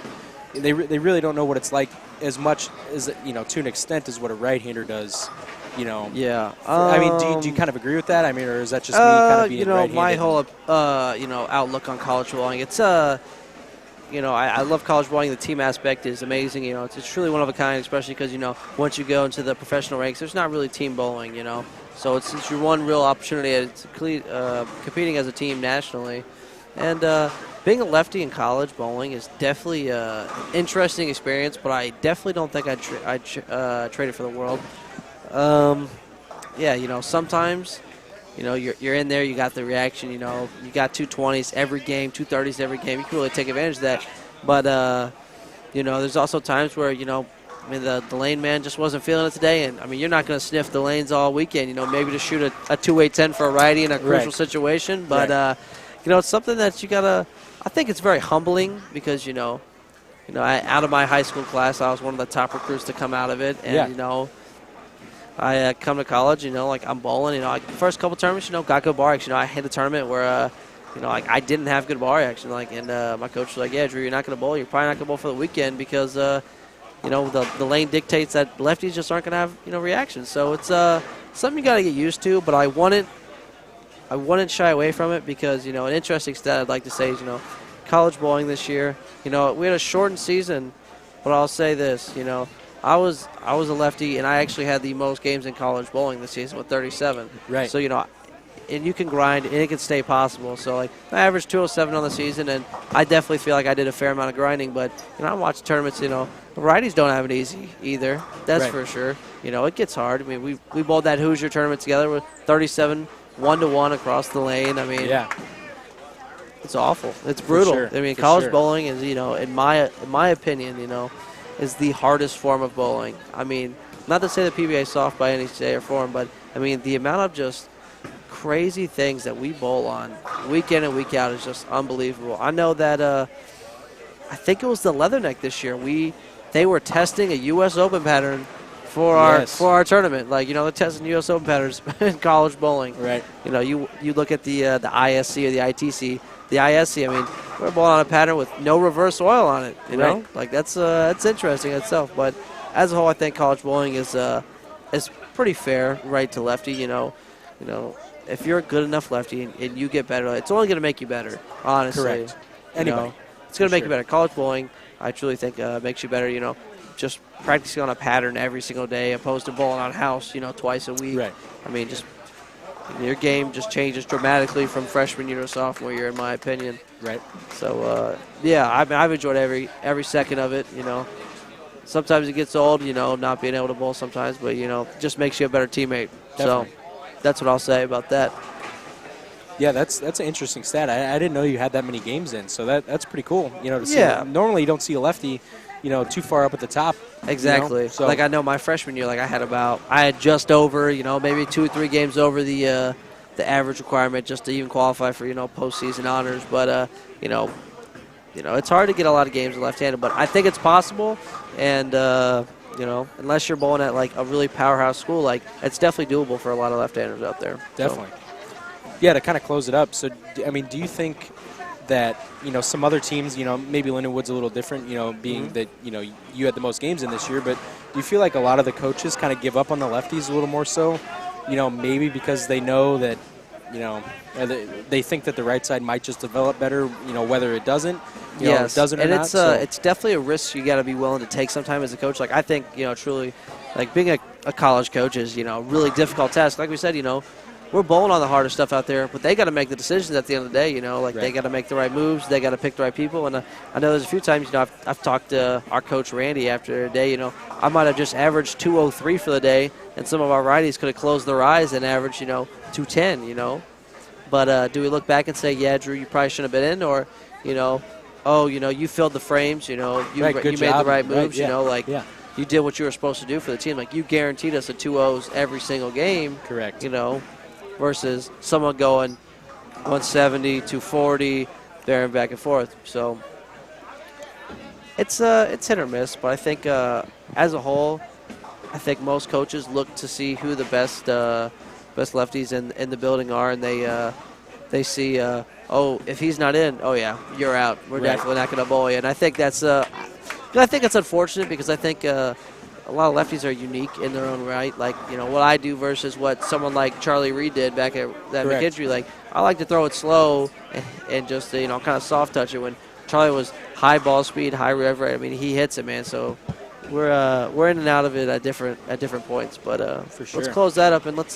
[SPEAKER 5] they really don't know what it's like as much as to an extent as what a right-hander does.
[SPEAKER 8] Yeah.
[SPEAKER 5] I mean, do you kind of agree with that? I mean, or is that just me kind of being right-handed?
[SPEAKER 8] My whole outlook on college bowling, it's I love college bowling. The team aspect is amazing. It's truly one of a kind, especially because once you go into the professional ranks, there's not really team bowling. So it's your one real opportunity at competing as a team nationally. And being a lefty in college bowling is definitely an interesting experience, but I definitely don't think I'd trade it for the world. Sometimes, you're in there, you got the reaction, you got 220s every game, 230s every game. You can really take advantage of that. But, there's also times where, the lane man just wasn't feeling it today. And, you're not going to sniff the lanes all weekend, maybe to shoot a 2-8-10 for a righty in a crucial situation. But, it's something that you got to – I think it's very humbling because, out of my high school class, I was one of the top recruits to come out of it. And, I come to college, I'm bowling. First couple tournaments, got good bar action. I hit a tournament where, I didn't have good bar action. And my coach was like, yeah, Drew, you're not going to bowl. You're probably not going to bowl for the weekend because, the lane dictates that lefties just aren't going to have, reactions. So it's something you got to get used to. But I wouldn't shy away from it because, an interesting stat I'd like to say is, college bowling this year, we had a shortened season, but I'll say this, I was a lefty, and I actually had the most games in college bowling this season with 37.
[SPEAKER 5] Right.
[SPEAKER 8] So, and you can grind, and it can stay possible. So, I averaged 207 on the season, and I definitely feel like I did a fair amount of grinding. But, I watch tournaments, the righties don't have it easy either. That's for sure. It gets hard. We bowled that Hoosier tournament together with 37 1-to-1 across the lane. It's awful. It's brutal.
[SPEAKER 5] Sure.
[SPEAKER 8] College bowling is, in my opinion, is the hardest form of bowling. Not to say the PBA is soft by any say or form, but the amount of just crazy things that we bowl on week in and week out is just unbelievable. I know that I think it was the Leatherneck this year. They were testing a U.S. Open pattern for our tournament. They're testing U.S. Open patterns in college bowling.
[SPEAKER 5] Right.
[SPEAKER 8] You look at the ISC or the ITC. The ISC, we're bowling on a pattern with no reverse oil on it. That's interesting in itself. But as a whole, I think college bowling is pretty fair, right to lefty. If you're a good enough lefty and you get better, it's only going to make you better. Honestly,
[SPEAKER 5] correct. Anybody,
[SPEAKER 8] it's going to make you better. College bowling, I truly think makes you better. Just practicing on a pattern every single day, opposed to bowling on house, twice a week.
[SPEAKER 5] Right.
[SPEAKER 8] Your game just changes dramatically from freshman year to sophomore year, in my opinion.
[SPEAKER 5] Right.
[SPEAKER 8] So, I've enjoyed every second of it, Sometimes it gets old, not being able to bowl sometimes, but, just makes you a better teammate.
[SPEAKER 5] Definitely.
[SPEAKER 8] So that's what I'll say about that.
[SPEAKER 5] Yeah, that's an interesting stat. I didn't know you had that many games in, so that's pretty cool. To see. Normally you don't see a lefty, too far up at the top.
[SPEAKER 8] Exactly.
[SPEAKER 5] So
[SPEAKER 8] I know my freshman year, I had just over, maybe 2 or 3 games over the average requirement just to even qualify for, postseason honors. But it's hard to get a lot of games left-handed, but I think it's possible. And unless you're bowling at a really powerhouse school, it's definitely doable for a lot of left-handers out there.
[SPEAKER 5] Definitely. So. Yeah, to kind of close it up. So, do you think that, some other teams, maybe Lindenwood's a little different, being that, you had the most games in this year, but do you feel like a lot of the coaches kind of give up on the lefties a little more so maybe because they know that, they think that the right side might just develop better, whether it doesn't,
[SPEAKER 8] yes.
[SPEAKER 5] it doesn't or
[SPEAKER 8] and
[SPEAKER 5] not.
[SPEAKER 8] It's definitely a risk you got to be willing to take sometime as a coach. Like, I think, truly, like, being a college coach is, a really difficult task. Like we said, we're bowling on the harder stuff out there, but they got to make the decisions at the end of the day, Like, they got to make the right moves. They got to pick the right people. And I know there's a few times, I've talked to our coach, Randy, after a day, I might have just averaged 203 for the day, and some of our righties could have closed their eyes and averaged, 210, But do we look back and say, yeah, Drew, you probably shouldn't have been in, or, you filled the frames, you made the right moves, you did what you were supposed to do for the team. Like, you guaranteed us a 2-0s every single game.
[SPEAKER 5] Correct.
[SPEAKER 8] Versus someone going 170, 240, there and back and forth. So it's hit or miss, but I think as a whole, I think most coaches look to see who the best lefties in the building are, and they see, if he's not in, oh yeah, you're out. We're definitely not going to bowl you. And I think that's unfortunate, because I think a lot of lefties are unique in their own right. Like, what I do versus what someone like Charlie Reed did back at that McKendree. Like, I like to throw it slow and just, kind of soft touch it. When Charlie was high ball speed, high rev rate, I mean, he hits it, man. So we're in and out of it at different points. But
[SPEAKER 5] for sure.
[SPEAKER 8] Let's close that up, and let's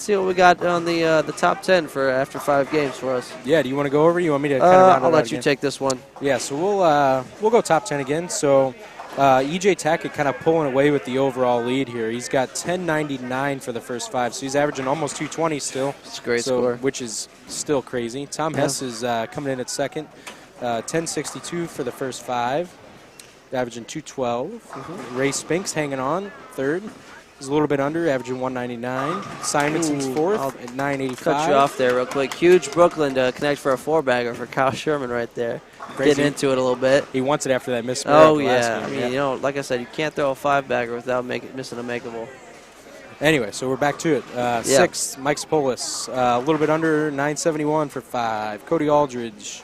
[SPEAKER 8] see what we got on the top 10 for after 5 games for us.
[SPEAKER 5] Yeah, do you want to go over? You want me to kind of round it out?
[SPEAKER 8] I'll let you take this one.
[SPEAKER 5] Yeah, so we'll go top 10 again. So EJ Tackett kind of pulling away with the overall lead here. He's got 1099 for the first 5, so he's averaging almost 220 still.
[SPEAKER 8] It's a great score.
[SPEAKER 5] Which is still crazy. Tom Hess is coming in at second, 1062 for the first 5, averaging 212. Mm-hmm. Ray Spink's hanging on, third. He's a little bit under, averaging 199. Simonsen's fourth at 985.
[SPEAKER 8] Cut you off there real quick. Huge Brooklyn to connect for a 4-bagger for Kyle Sherman right there.
[SPEAKER 5] Crazy.
[SPEAKER 8] Getting into it a little bit.
[SPEAKER 5] He wants it after that missed.
[SPEAKER 8] Oh, yeah. I mean, like I said, you can't throw a 5-bagger without missing a makeable.
[SPEAKER 5] Anyway, so we're back to it. Sixth, Mike Sapolis, a little bit under, 971 for 5. Koty Aldrich,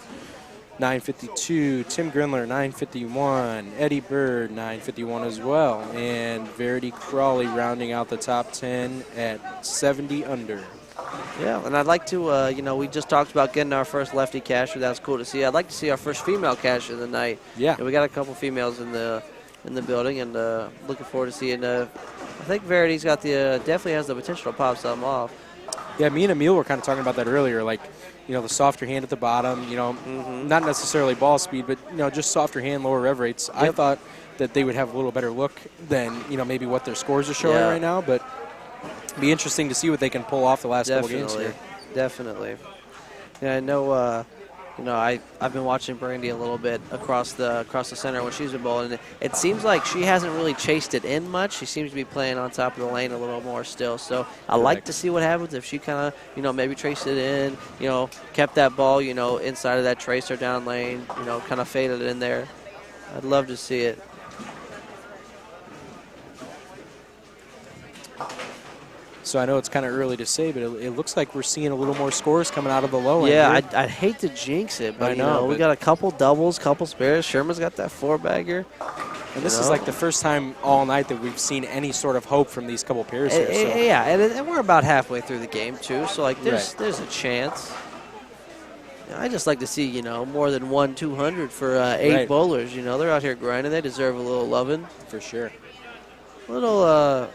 [SPEAKER 5] 952. Tim Grindler, 951. Eddie Bird, 951 as well. And Verity Crawley rounding out the top 10 at 70 under.
[SPEAKER 8] Yeah, and I'd like to, we just talked about getting our first lefty casher. That was cool to see. I'd like to see our first female casher of the night.
[SPEAKER 5] Yeah.
[SPEAKER 8] And we got a couple females in the building, and looking forward to seeing. I think Verity's got definitely has the potential to pop something off.
[SPEAKER 5] Yeah, me and Emil were kind of talking about that earlier. Like, the softer hand at the bottom. Not necessarily ball speed, but just softer hand, lower rev rates. Yep. I thought that they would have a little better look than maybe what their scores are showing right now, but. Be interesting to see what they can pull off the last couple games here.
[SPEAKER 8] Definitely. Yeah, I know. I've been watching Brandi a little bit across the center when she's been bowling. And it seems like she hasn't really chased it in much. She seems to be playing on top of the lane a little more still. So I like to see what happens if she kind of maybe traced it in. Kept that ball inside of that tracer down lane. Kind of faded it in there. I'd love to see it.
[SPEAKER 5] So I know it's kind of early to say, but it looks like we're seeing a little more scores coming out of the low end.
[SPEAKER 8] Yeah, I'd hate to jinx it, but we got a couple doubles, couple spares. Sherman's got that 4-bagger.
[SPEAKER 5] And this is like the first time all night that we've seen any sort of hope from these couple pairs here. So.
[SPEAKER 8] Yeah, and we're about halfway through the game too, so like there's a chance. I just like to see more than 200 for 8 bowlers. They're out here grinding. They deserve a little loving
[SPEAKER 5] for sure.
[SPEAKER 8] A little.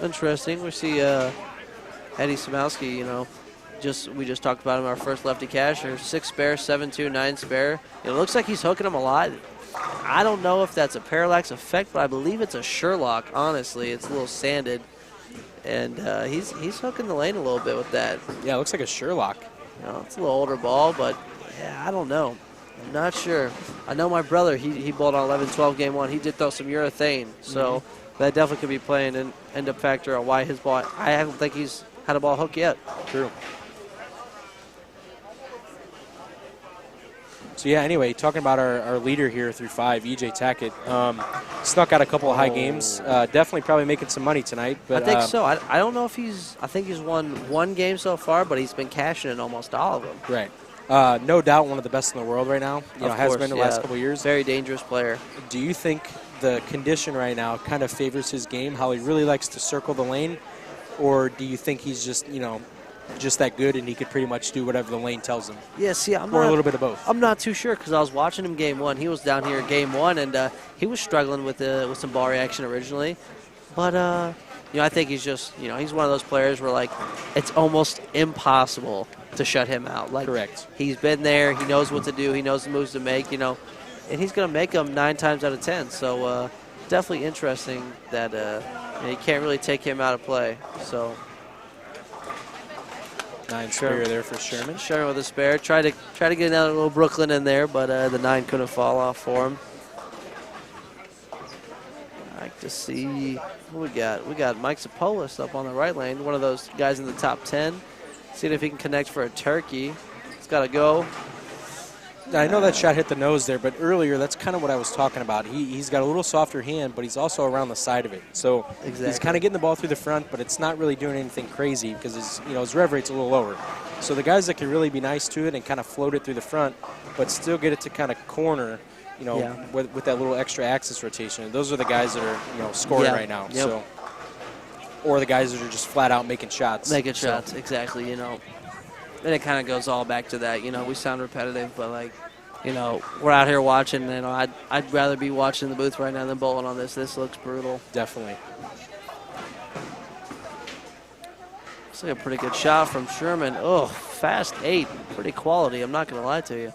[SPEAKER 8] Interesting. We see Eddie Samowski, we just talked about him, our first lefty casher, 6 spare, 7-2, 9 spare. It looks like he's hooking them a lot. I don't know if that's a parallax effect, but I believe it's a Sherlock, honestly. It's a little sanded. And he's hooking the lane a little bit with that.
[SPEAKER 5] Yeah, it looks like a Sherlock.
[SPEAKER 8] It's a little older ball, but yeah, I don't know. I'm not sure. I know my brother, he bowled on 11-12 game 1. He did throw some urethane, so that definitely could be playing an end-up factor on why his ball, I don't think he's had a ball hook yet.
[SPEAKER 5] True. So, yeah, anyway, talking about our leader here through 5, EJ Tackett, snuck out a couple of high games. Definitely probably making some money tonight. But
[SPEAKER 8] I think so. I don't know if I think he's won 1 game so far, but he's been cashing in almost all of them.
[SPEAKER 5] Right. No doubt one of the best in the world right now. Has been the last couple of years.
[SPEAKER 8] Very dangerous player.
[SPEAKER 5] Do you think the condition right now kind of favors his game, how he really likes to circle the lane? or do you think he's just, just that good and he could pretty much do whatever the lane tells him?
[SPEAKER 8] Yeah, see,
[SPEAKER 5] or a little bit of both.
[SPEAKER 8] I'm not too sure because I was watching him game one. He was down here game one, and he was struggling with some ball reaction originally. But, I think he's just, he's one of those players where, like, it's almost impossible to shut him out. Like,
[SPEAKER 5] correct.
[SPEAKER 8] He's been there. He knows what to do. He knows the moves to make, and he's going to make them 9 times out of 10. So, definitely interesting that you can't really take him out of play. So
[SPEAKER 5] 9 spare there for Sherman.
[SPEAKER 8] Sherman with a spare. Try to get another little Brooklyn in there, but the 9 couldn't fall off for him. I like to see what we got. We got Mike Sapolis up on the right lane, one of those guys in the top 10. Seeing if he can connect for a turkey. It's got to go.
[SPEAKER 5] I know that shot hit the nose there, but earlier that's kind of what I was talking about. He's got a little softer hand, but he's also around the side of it. So he's kind of getting the ball through the front, but it's not really doing anything crazy because his rev rate's a little lower. So the guys that can really be nice to it and kind of float it through the front, but still get it to kind of corner, with that little extra axis rotation. Those are the guys that are scoring right now.
[SPEAKER 8] Yep.
[SPEAKER 5] So, or the guys that are just flat out making shots.
[SPEAKER 8] Exactly. And it kind of goes all back to that. We sound repetitive, but we're out here watching. I'd rather be watching the booth right now than bowling on this. This looks brutal.
[SPEAKER 5] Definitely.
[SPEAKER 8] Looks like a pretty good shot from Sherman. Oh, fast 8, pretty quality. I'm not gonna lie to you.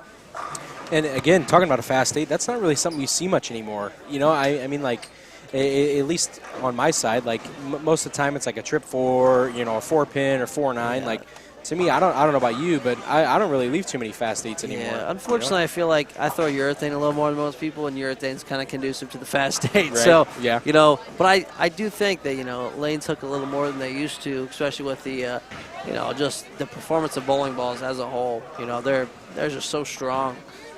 [SPEAKER 5] And again, talking about a fast 8, that's not really something you see much anymore. I mean, like, at least on my side, like most of the time it's like a trip 4, a 4-pin or 4-9.
[SPEAKER 8] Yeah.
[SPEAKER 5] Like, to me, I don't know about you, but I don't really leave too many fast 8s anymore.
[SPEAKER 8] Yeah, unfortunately, I feel like I throw urethane a little more than most people, and urethane's kind of conducive to the fast 8.
[SPEAKER 5] Right.
[SPEAKER 8] So,
[SPEAKER 5] yeah.
[SPEAKER 8] But I do think that, lanes hook a little more than they used to, especially with the, just the performance of bowling balls as a whole. They're just so strong.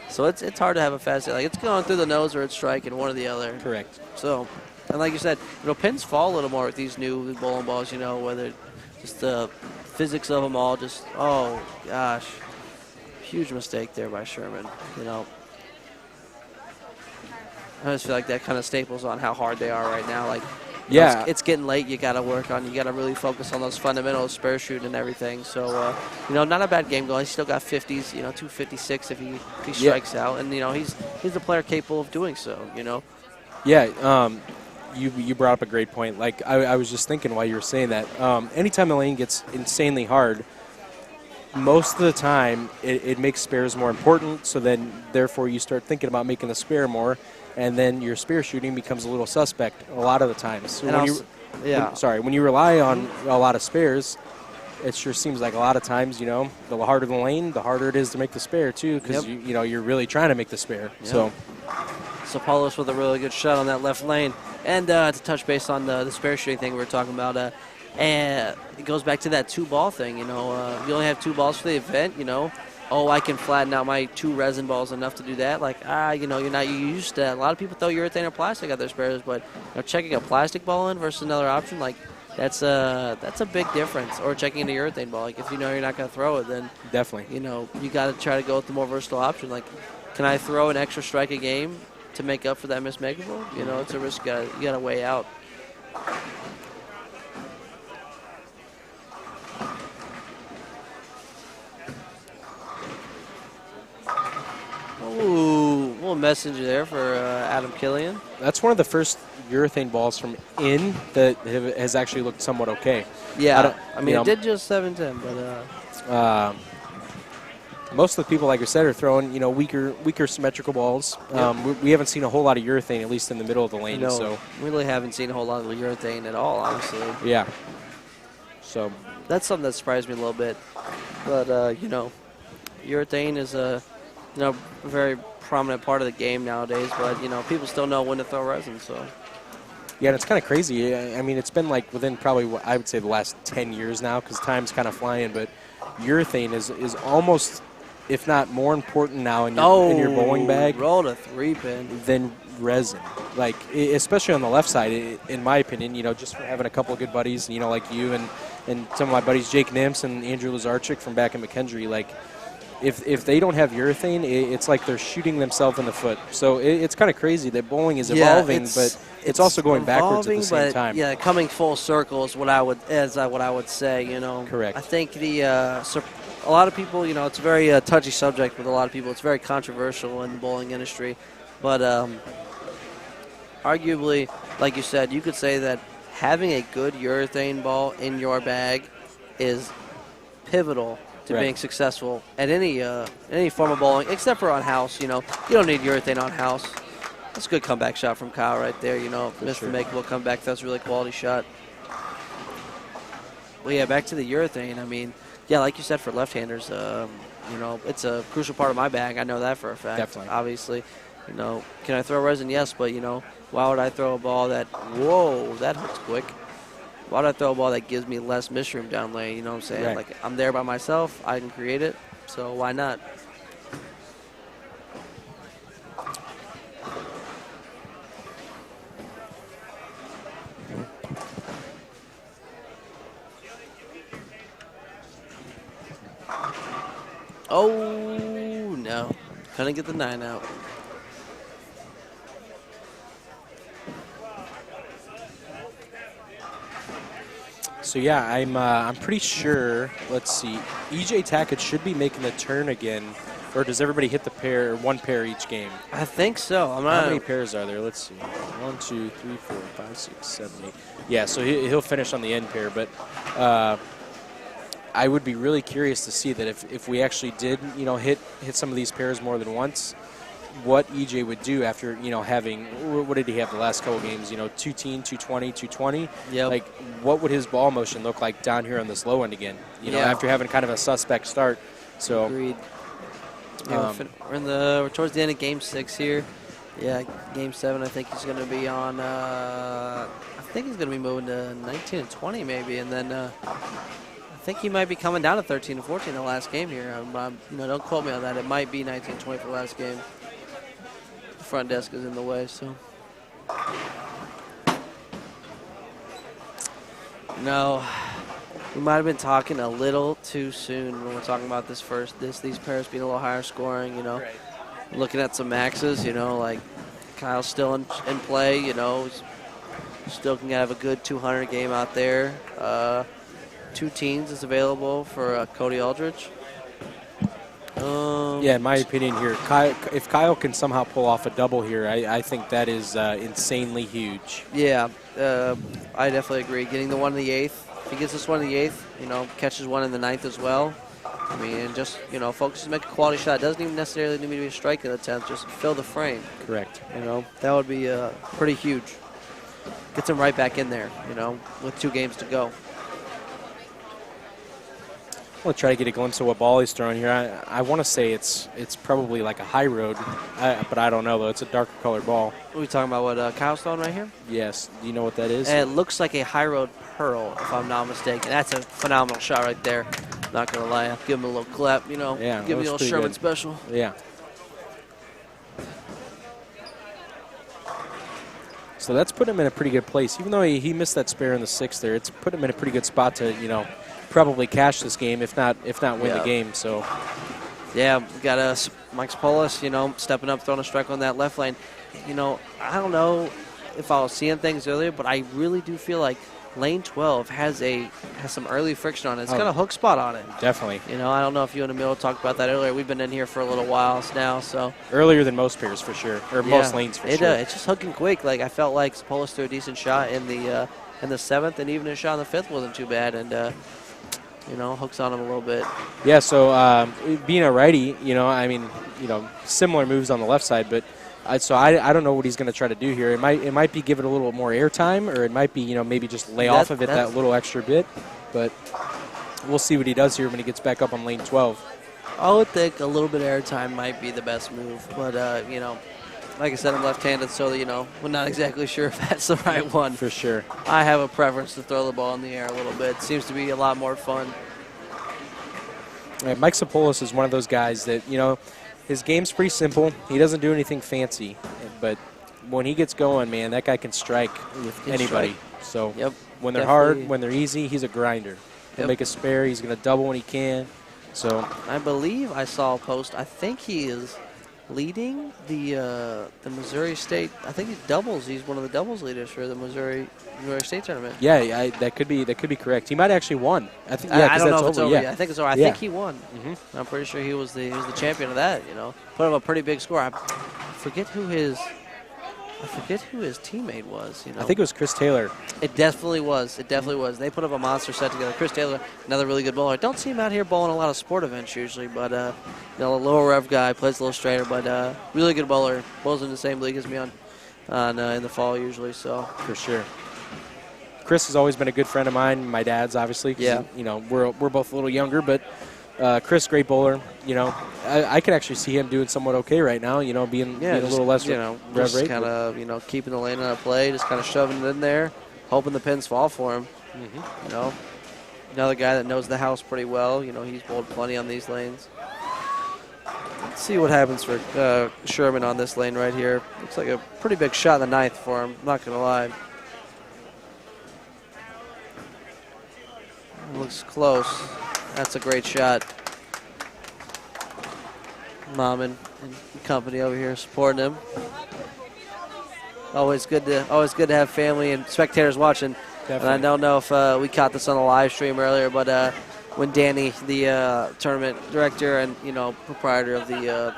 [SPEAKER 8] So it's hard to have a fast 8. Like, it's going through the nose or it's striking, one or the other.
[SPEAKER 5] Correct.
[SPEAKER 8] So, and like you said, pins fall a little more with these new bowling balls, whether just the physics of them all, just, oh, gosh. Huge mistake there by Sherman, I just feel like that kind of staples on how hard they are right now. Like, it's getting late. You got to work on, you got to really focus on those fundamentals, spare shooting and everything. So, not a bad game going. He's still got 50s, 256 if he strikes out. And, he's a player capable of doing so,
[SPEAKER 5] Yeah, You brought up a great point. Like, I was just thinking while you were saying that, anytime the lane gets insanely hard, most of the time it makes spares more important, so then therefore you start thinking about making the spare more, and then your spare shooting becomes a little suspect a lot of the times. So when you rely on a lot of spares, it sure seems like a lot of times, the harder the lane, the harder it is to make the spare too, because you're really trying to make the spare. Yep. So
[SPEAKER 8] Sapolis with a really good shot on that left lane. And to touch base on the spare shooting thing we were talking about, and it goes back to that 2-ball thing. You only have 2 balls for the event. I can flatten out my 2 resin balls enough to do that. Like, you're not used to that. A lot of people throw urethane or plastic at their spares, but checking a plastic ball in versus another option, like, that's a big difference. Or checking a urethane ball. Like, if you're not going to throw it, then
[SPEAKER 5] definitely,
[SPEAKER 8] you got to try to go with the more versatile option. Like, can I throw an extra strike a game to make up for that mismakeable? It's a risk you got to weigh out. Ooh, little messenger there for Adam Killian.
[SPEAKER 5] That's one of the first urethane balls from in that has actually looked somewhat okay.
[SPEAKER 8] Yeah, it did just 7-10, but most of the people, like I said, are throwing weaker symmetrical balls.
[SPEAKER 5] Yep. We haven't seen a whole lot of urethane, at least in the middle of the lane.
[SPEAKER 8] No,
[SPEAKER 5] so
[SPEAKER 8] we really haven't seen a whole lot of urethane at all, honestly.
[SPEAKER 5] Yeah. So
[SPEAKER 8] that's something that surprised me a little bit. But urethane is a very prominent part of the game nowadays. But people still know when to throw resin. So.
[SPEAKER 5] Yeah, and it's kind of crazy. I mean, it's been like within probably, I would say, the last 10 years now, because time's kind of flying. But urethane is almost, if not more important now in your bowling bag.
[SPEAKER 8] Rolled a 3-pin.
[SPEAKER 5] Than resin. Like, especially on the left side, in my opinion, just for having a couple of good buddies, like you and some of my buddies, Jake Nimps and Andrew Lazarchik from back in McKendree, like, if they don't have urethane, it's like they're shooting themselves in the foot. So it's kind of crazy that bowling is evolving, but it's also going backwards at the same time.
[SPEAKER 8] Yeah, coming full circle is what I would say. You know,
[SPEAKER 5] correct.
[SPEAKER 8] I think a lot of people, you know, it's a very touchy subject with a lot of people. It's very controversial in the bowling industry, but arguably, like you said, you could say that having a good urethane ball in your bag is pivotal to being successful at any form of bowling, except for on house. You know, you don't need urethane on house. That's a good comeback shot from Kyle right there. You know, missed the makeable comeback. That's a really quality shot. Well, yeah, back to the urethane. I mean, yeah, like you said, for left-handers, you know, it's a crucial part of my bag. I know that for a fact.
[SPEAKER 5] Definitely.
[SPEAKER 8] Obviously, you know, can I throw resin? Yes, but, you know, why would I throw a ball that, whoa, that hooks quick? Why would I throw a ball that gives me less miss room down lane? You know what I'm saying?
[SPEAKER 5] Right.
[SPEAKER 8] Like, I'm there by myself. I can create it, so why not? Oh, no. Couldn't get the 9 out.
[SPEAKER 5] So yeah, I'm pretty sure. Let's see, EJ Tackett should be making the turn again, or does everybody hit the pair, or one pair each game?
[SPEAKER 8] I think so.
[SPEAKER 5] How many pairs are there? Let's see. 1, 2, 3, 4, 5, 6, 7, 8. Yeah, so he'll finish on the end pair, but I would be really curious to see that if we actually did, you know, hit some of these pairs more than once, what EJ would do after, you know, having, what did he have the last couple games, you know, 2-teen, 220, 220?
[SPEAKER 8] Yep.
[SPEAKER 5] Like, what would his ball motion look like down here on this low end again, you know, after having kind of a suspect start? So,
[SPEAKER 8] agreed. Yeah, we're towards the end of Game 6 here. Yeah, Game 7, I think he's going to be on, I think he's going to be moving to 19 and 20 maybe, and then I think he might be coming down to 13 and 14 in the last game here. You know, don't quote me on that. It might be 19 and 20 for the last game. The front desk is in the way, so. No, we might have been talking a little too soon when we're talking about these pairs being a little higher scoring, you know.
[SPEAKER 5] Right.
[SPEAKER 8] Looking at some maxes, you know, like Kyle's still in play, you know. Still can have a good 200 game out there. 2 teens is available for Koty Aldrich.
[SPEAKER 5] Yeah, in my opinion here, if Kyle can somehow pull off a double here, I think that is insanely huge.
[SPEAKER 8] Yeah, I definitely agree. Getting the 1 in the 8th. If he gets this 1 in the 8th, you know, catches 1 in the 9th as well. I mean, and just, you know, focuses, make a quality shot. Doesn't even necessarily need to be a strike in the 10th. Just fill the frame.
[SPEAKER 5] Correct.
[SPEAKER 8] You know, that would be pretty huge. Gets him right back in there, you know, with 2 games to go.
[SPEAKER 5] I'm going to try to get a glimpse of what ball he's throwing here. I want to say it's probably like a high road, but I don't know, though. It's a darker colored ball.
[SPEAKER 8] Are we talking about what Kyle's throwing right here?
[SPEAKER 5] Yes. Do you know what that is?
[SPEAKER 8] And it looks like a high road pearl, if I'm not mistaken. That's a phenomenal shot right there. Not going to lie. I'll give him a little clap, you know.
[SPEAKER 5] Yeah,
[SPEAKER 8] give me a little Sherman special.
[SPEAKER 5] Yeah. So that's put him in a pretty good place. Even though he missed that spare in the 6th there, it's put him in a pretty good spot to, you know, probably cash this game, if not win the game. So,
[SPEAKER 8] yeah, we got Mike Sapolis, you know, stepping up, throwing a strike on that left lane. You know, I don't know if I was seeing things earlier, but I really do feel like lane 12 has some early friction on it. It's got a hook spot on it.
[SPEAKER 5] Definitely.
[SPEAKER 8] You know, I don't know if you and Emil talked about that earlier. We've been in here for a little while now, so.
[SPEAKER 5] Earlier than most pairs for sure, or most lanes for sure.
[SPEAKER 8] It's just hooking quick. Like, I felt like Sapolis threw a decent shot in the 7th, and even his shot in the 5th wasn't too bad, and you know, hooks on him a little bit.
[SPEAKER 5] Yeah, so being a righty, you know, I mean, you know, similar moves on the left side, but so I don't know what he's going to try to do here. It might be give it a little more airtime, or it might be, you know, maybe just lay off of it that little extra bit. But we'll see what he does here when he gets back up on lane 12.
[SPEAKER 8] I would think a little bit of airtime might be the best move, but you know, like I said, I'm left-handed, so you know, we're not exactly sure if that's the right one.
[SPEAKER 5] For sure.
[SPEAKER 8] I have a preference to throw the ball in the air a little bit. It seems to be a lot more fun.
[SPEAKER 5] Mike Sapolis is one of those guys that, you know, his game's pretty simple. He doesn't do anything fancy, but when he gets going, man, that guy can strike with anybody. So when they're hard, when they're easy, he's a grinder. He'll make a spare. He's going to double when he can. So
[SPEAKER 8] I believe I saw a post. I think he is leading the Missouri State. I think he doubles. He's one of the doubles leaders for the Missouri State tournament.
[SPEAKER 5] yeah, that could be correct. He might have actually won. I think.
[SPEAKER 8] I don't know if it's over.
[SPEAKER 5] Yeah.
[SPEAKER 8] Yeah, I think it's over. I think he won. I'm pretty sure he was the champion of that. You know, put up a pretty big score. I forget who his teammate was. You know,
[SPEAKER 5] I think it was Chris Taylor.
[SPEAKER 8] It definitely was. It definitely was. They put up a monster set together. Chris Taylor, another really good bowler. I don't see him out here bowling a lot of sport events usually, but you know, a lower rev guy, plays a little straighter, but really good bowler. Bowls in the same league as me in the fall usually. So
[SPEAKER 5] for sure. Chris has always been a good friend of mine. My dad's obviously.
[SPEAKER 8] Yeah.
[SPEAKER 5] You know, we're both a little younger, but Chris, great bowler. You know, I could actually see him doing somewhat okay right now. You know, being a little less, rev rate.
[SPEAKER 8] Kind of, keeping the lane out of play, just kind of shoving it in there, hoping the pins fall for him. You know, another guy that knows the house pretty well. You know, he's bowled plenty on these lanes. Let's see what happens for Sherman on this lane right here. Looks like a pretty big shot in the ninth for him. Not gonna lie. Looks close. That's a great shot. Mom and company over here supporting him. Always good to have family and spectators watching.
[SPEAKER 5] Definitely.
[SPEAKER 8] And I don't know if we caught this on the live stream earlier, but when Danny, the tournament director and proprietor of the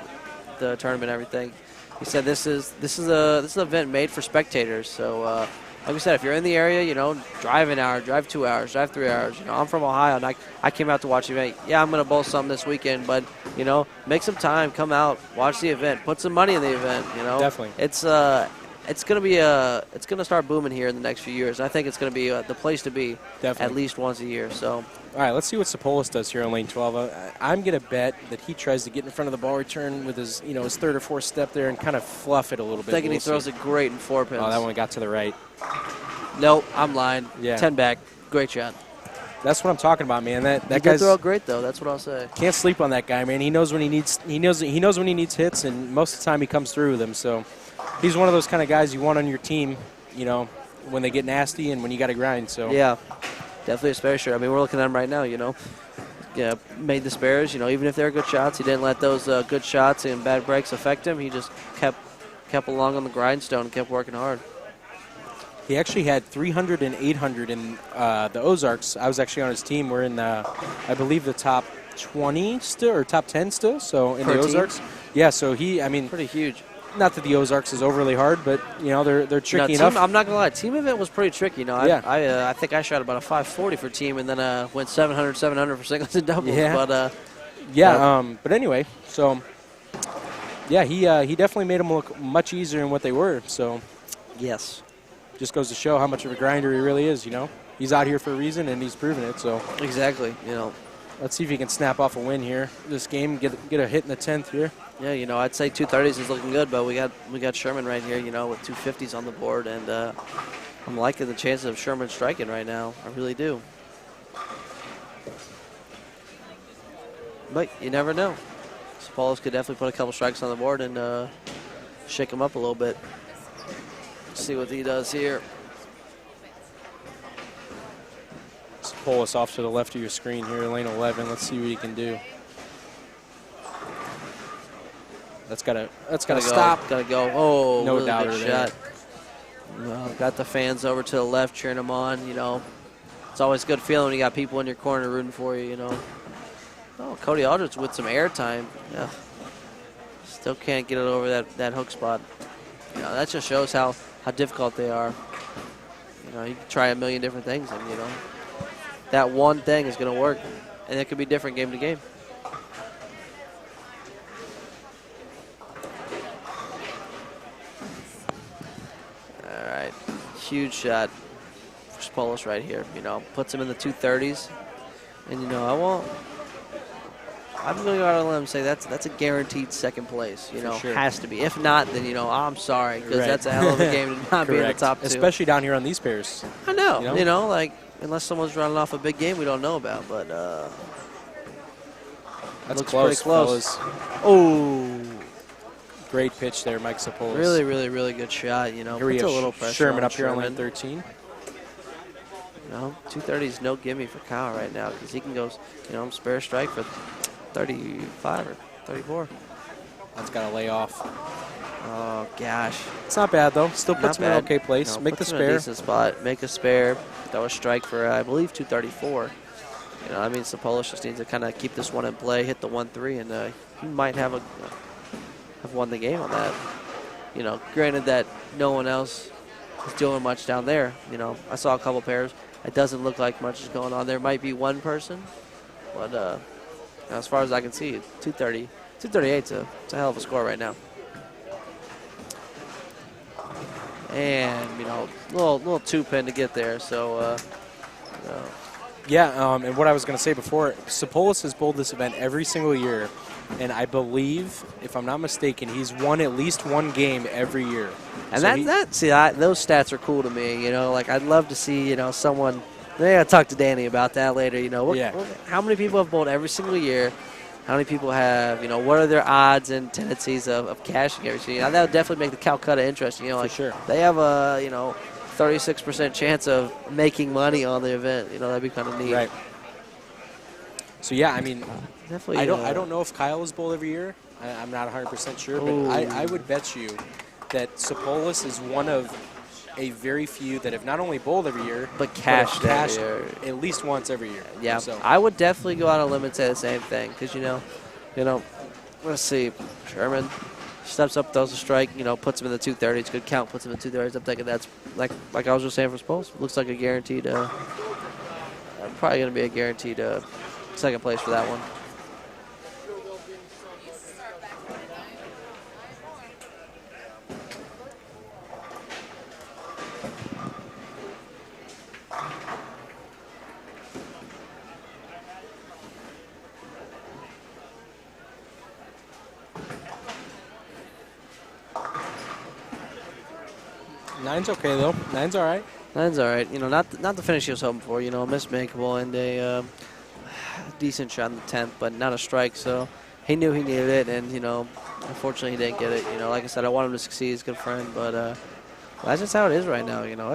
[SPEAKER 8] tournament and everything, he said this is an event made for spectators. So like we said, if you're in the area, drive an hour, drive 2 hours, drive 3 hours. I'm from Ohio, and I came out to watch the event. Yeah, I'm going to bowl some this weekend, but, make some time, come out, watch the event, put some money in the event,
[SPEAKER 5] Definitely.
[SPEAKER 8] It's going to start booming here in the next few years. I think it's going to be the place to be.
[SPEAKER 5] Definitely.
[SPEAKER 8] At least once a year. So.
[SPEAKER 5] All right, let's see what Sapolis does here on lane 12. I'm going to bet that he tries to get in front of the ball return with his, his third or fourth step there and kind of fluff it a little bit.
[SPEAKER 8] Thinking he throws it great in 4 pins.
[SPEAKER 5] Oh, that one got to the right.
[SPEAKER 8] Nope, I'm lying.
[SPEAKER 5] Yeah.
[SPEAKER 8] 10 back. Great shot.
[SPEAKER 5] That's what I'm talking about, man. That
[SPEAKER 8] he
[SPEAKER 5] guy's
[SPEAKER 8] throw it great though. That's what I'll say.
[SPEAKER 5] Can't sleep on that guy, man. He knows when he needs when he needs hits, and most of the time he comes through with them. So he's one of those kind of guys you want on your team, when they get nasty and when you got to grind. So
[SPEAKER 8] yeah, definitely a spare shirt. I mean, we're looking at him right now. Yeah, made the spares. Even if they're good shots, he didn't let those good shots and bad breaks affect him. He just kept along on the grindstone and kept working hard.
[SPEAKER 5] He actually had 300 and 800 in the Ozarks. I was actually on his team. We're in, I believe, the top 20 still, or top 10 still. So in the Ozarks, yeah. So
[SPEAKER 8] pretty huge.
[SPEAKER 5] Not that the Ozarks is overly hard, but they're tricky enough.
[SPEAKER 8] I'm not gonna lie, team event was pretty tricky. I think I shot about a 540 for team, and then went 700 for singles and doubles.
[SPEAKER 5] Yeah. But anyway, so yeah, he definitely made them look much easier than what they were. So
[SPEAKER 8] yes.
[SPEAKER 5] Just goes to show how much of a grinder he really is, He's out here for a reason, and he's proven it, so.
[SPEAKER 8] Exactly,
[SPEAKER 5] Let's see if he can snap off a win here this game, get a hit in the 10th here.
[SPEAKER 8] Yeah, I'd say 230s is looking good, but we got Sherman right here, with 250s on the board, and I'm liking the chances of Sherman striking right now. I really do. But you never know. Sapolis could definitely put a couple strikes on the board and shake him up a little bit. See what he does here.
[SPEAKER 5] Sapolis off to the left of your screen here, lane 11. Let's see what he can do. That's gotta stop.
[SPEAKER 8] Gotta go. Oh,
[SPEAKER 5] no
[SPEAKER 8] really
[SPEAKER 5] doubter
[SPEAKER 8] good
[SPEAKER 5] there.
[SPEAKER 8] shot. Well, got the fans over to the left cheering him on. It's always a good feeling when you got people in your corner rooting for you. Oh, Koty Aldrich with some airtime. Yeah. Still can't get it over that hook spot. That just shows how difficult they are. You can try a million different things, and that one thing is going to work, and it could be different game to game. All right, huge shot for Sapolis right here. Puts him in the 230s, and I'm going to go out on a limb and say that's a guaranteed second place.
[SPEAKER 5] Sure. Has
[SPEAKER 8] to be. If not, then I'm sorry, because that's a hell of a game to not be in the top 2.
[SPEAKER 5] Especially down here on these pairs.
[SPEAKER 8] I know. Unless someone's running off a big game we don't know about, but
[SPEAKER 5] that's
[SPEAKER 8] looks
[SPEAKER 5] close,
[SPEAKER 8] pretty close.
[SPEAKER 5] Fellas.
[SPEAKER 8] Oh,
[SPEAKER 5] great pitch there, Mike Sapolis.
[SPEAKER 8] Really, really, really good shot. Here
[SPEAKER 5] we
[SPEAKER 8] puts
[SPEAKER 5] have
[SPEAKER 8] a little pressure
[SPEAKER 5] Sherman
[SPEAKER 8] on
[SPEAKER 5] up here on
[SPEAKER 8] Sherman.
[SPEAKER 5] lane 13.
[SPEAKER 8] 230 is no gimme for Kyle right now, because he can go, spare strike for 35 or 34.
[SPEAKER 5] That's got to lay off.
[SPEAKER 8] Oh, gosh.
[SPEAKER 5] It's not bad, though. Still puts him in an okay place.
[SPEAKER 8] No,
[SPEAKER 5] Make the
[SPEAKER 8] puts him in a
[SPEAKER 5] spare.
[SPEAKER 8] decent spot. Make a spare. Throw a strike for, I believe, 234. You know, I mean, Sapolis just needs to kind of keep this one in play, hit the 1-3, and he might have won the game on that. You know, granted that no one else is doing much down there. You know, I saw a couple pairs. It doesn't look like much is going on. There might be one person, but as far as I can see, 230, 238's it's a hell of a score right now. And, you know, little two-pin to get there, so,
[SPEAKER 5] Yeah, and what I was going to say before, Sapolis has bowled this event every single year, and I believe, if I'm not mistaken, he's won at least one game every year.
[SPEAKER 8] And
[SPEAKER 5] so
[SPEAKER 8] those stats are cool to me, you know, like I'd love to see, you know, someone, I gotta talk to Danny about that later, you know, how many people have bowled every single year? How many people have, you know, what are their odds and tendencies of cashing every single year? That would definitely make the Calcutta interesting, you know, like
[SPEAKER 5] for sure.
[SPEAKER 8] They have a, you know, 36% chance of making money on the event, you know, that'd be kind of neat.
[SPEAKER 5] Right. So yeah, I mean,
[SPEAKER 8] definitely.
[SPEAKER 5] I don't know if Kyle is bowled every year. I'm not 100% sure, but I would bet you that Sapolis is one of a very few that have not only bowled every year,
[SPEAKER 8] but cashed every year.
[SPEAKER 5] At least once every year.
[SPEAKER 8] Yeah,
[SPEAKER 5] so.
[SPEAKER 8] I would definitely go on a limb and say the same thing because you know, let's see, Sherman steps up, throws a strike, you know, puts him in the 230. It's good count, puts him in the 230s. I'm thinking that's like I was just saying for Sapolis. Looks like a guaranteed. Probably going to be a guaranteed second place for that one.
[SPEAKER 5] Nine's okay though. Nine's all right.
[SPEAKER 8] Nine's all right. You know, not the finish he was hoping for. You know, a missed makeable and a decent shot on the 10th, but not a strike. So he knew he needed it, and you know, unfortunately he didn't get it. You know, like I said, I want him to succeed. He's a good friend, but that's just how it is right now. You know,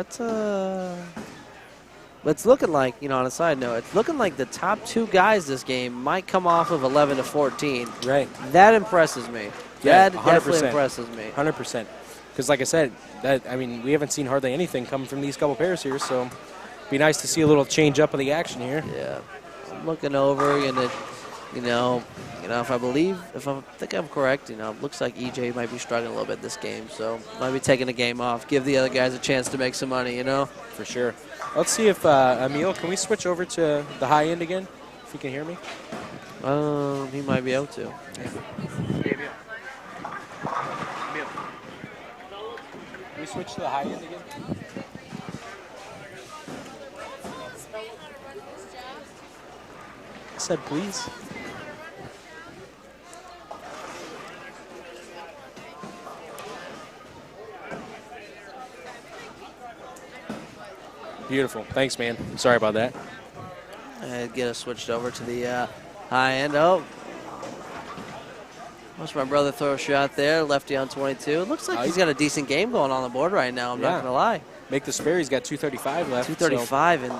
[SPEAKER 8] it's looking like, you know, on a side note, it's looking like the top two guys this game might come off of 11 to 14.
[SPEAKER 5] Right.
[SPEAKER 8] That impresses me.
[SPEAKER 5] Yeah,
[SPEAKER 8] that definitely impresses me.
[SPEAKER 5] 100%. Because, like I said, we haven't seen hardly anything come from these couple pairs here, so it'd be nice to see a little change up of the action here.
[SPEAKER 8] Yeah, I'm looking over, and you know, if I think I'm correct, you know, it looks like EJ might be struggling a little bit this game, so might be taking a game off, give the other guys a chance to make some money, you know.
[SPEAKER 5] For sure. Let's see if Emil, can we switch over to the high end again? If you can hear me.
[SPEAKER 8] He might be able to.
[SPEAKER 5] Can we switch to the high end again? I said please. Beautiful. Thanks, man. Sorry about that.
[SPEAKER 8] Get us switched over to the high end. Oh. Watch my brother throw a shot there. Lefty on 22. It looks like he's got a decent game going on the board right now. I'm not going to lie.
[SPEAKER 5] Make the spare. He's got 235 left.
[SPEAKER 8] 235, so. And,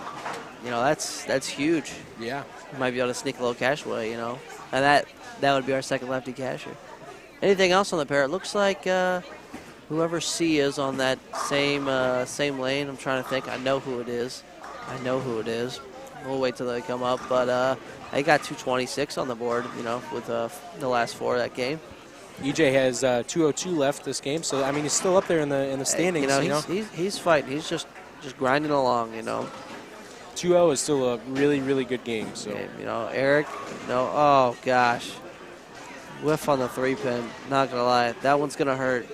[SPEAKER 8] you know, that's huge.
[SPEAKER 5] Yeah.
[SPEAKER 8] He might be able to sneak a little cash away, you know. And that would be our second lefty casher. Anything else on the pair? It looks like whoever C is on that same lane. I'm trying to think. I know who it is. We'll wait till they come up. But they got 226 on the board, you know, with the last four of that game.
[SPEAKER 5] EJ has 202 left this game, so I mean he's still up there in the standings.
[SPEAKER 8] You know, he's fighting. He's just grinding along, you know.
[SPEAKER 5] 2-0 is still a really, really good game. So
[SPEAKER 8] you know, Eric, oh gosh, whiff on the 3-pin. Not gonna lie, that one's gonna hurt.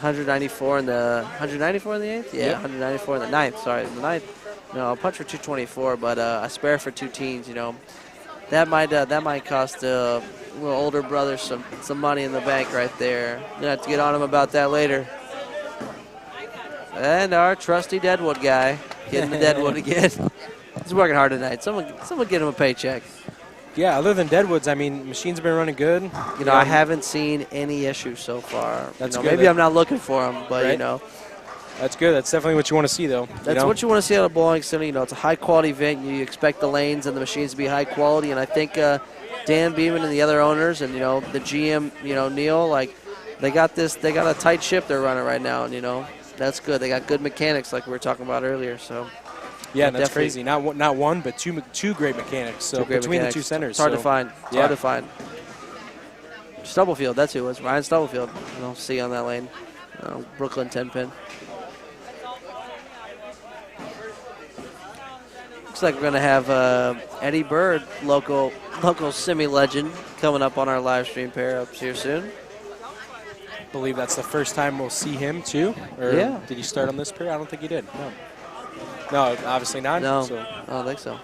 [SPEAKER 8] 194 in the 8th. Yeah, 194 in the 9th. Sorry, in the 9th. No, I'll punch for 224, but I spare for 2 teens. You know, that might cost a little older brother some money in the bank right there. Gonna have to get on him about that later. And our trusty Deadwood guy getting the Deadwood again. He's working hard tonight. Someone get him a paycheck.
[SPEAKER 5] Yeah, other than Deadwoods, I mean, machines have been running good.
[SPEAKER 8] You know, I haven't seen any issues so far.
[SPEAKER 5] That's
[SPEAKER 8] good.
[SPEAKER 5] Maybe
[SPEAKER 8] I'm not looking for them, but
[SPEAKER 5] right?
[SPEAKER 8] you know.
[SPEAKER 5] That's good. That's definitely what you want to see, though.
[SPEAKER 8] That's what you want to see out of Bowling Center. You know, it's a high-quality event. You expect the lanes and the machines to be high quality, and I think Dan Beeman and the other owners and, you know, the GM, you know, Neil, like, they got a tight ship they're running right now, and, you know, that's good. They got good mechanics like we were talking about earlier, so.
[SPEAKER 5] Yeah, and that's crazy. Not one, but two great mechanics. So between the two centers.
[SPEAKER 8] It's hard to find. It's hard to find. Stubblefield, that's who it was. Ryan Stubblefield. You'll see on that lane. Brooklyn 10-pin. Looks like we're going to have Eddie Bird, local semi-legend, coming up on our live stream pair-ups here soon.
[SPEAKER 5] I believe that's the first time we'll see him, too. Or
[SPEAKER 8] yeah.
[SPEAKER 5] Did he start on this pair? I don't think he did. No, obviously not.
[SPEAKER 8] No,
[SPEAKER 5] so.
[SPEAKER 8] I don't think so.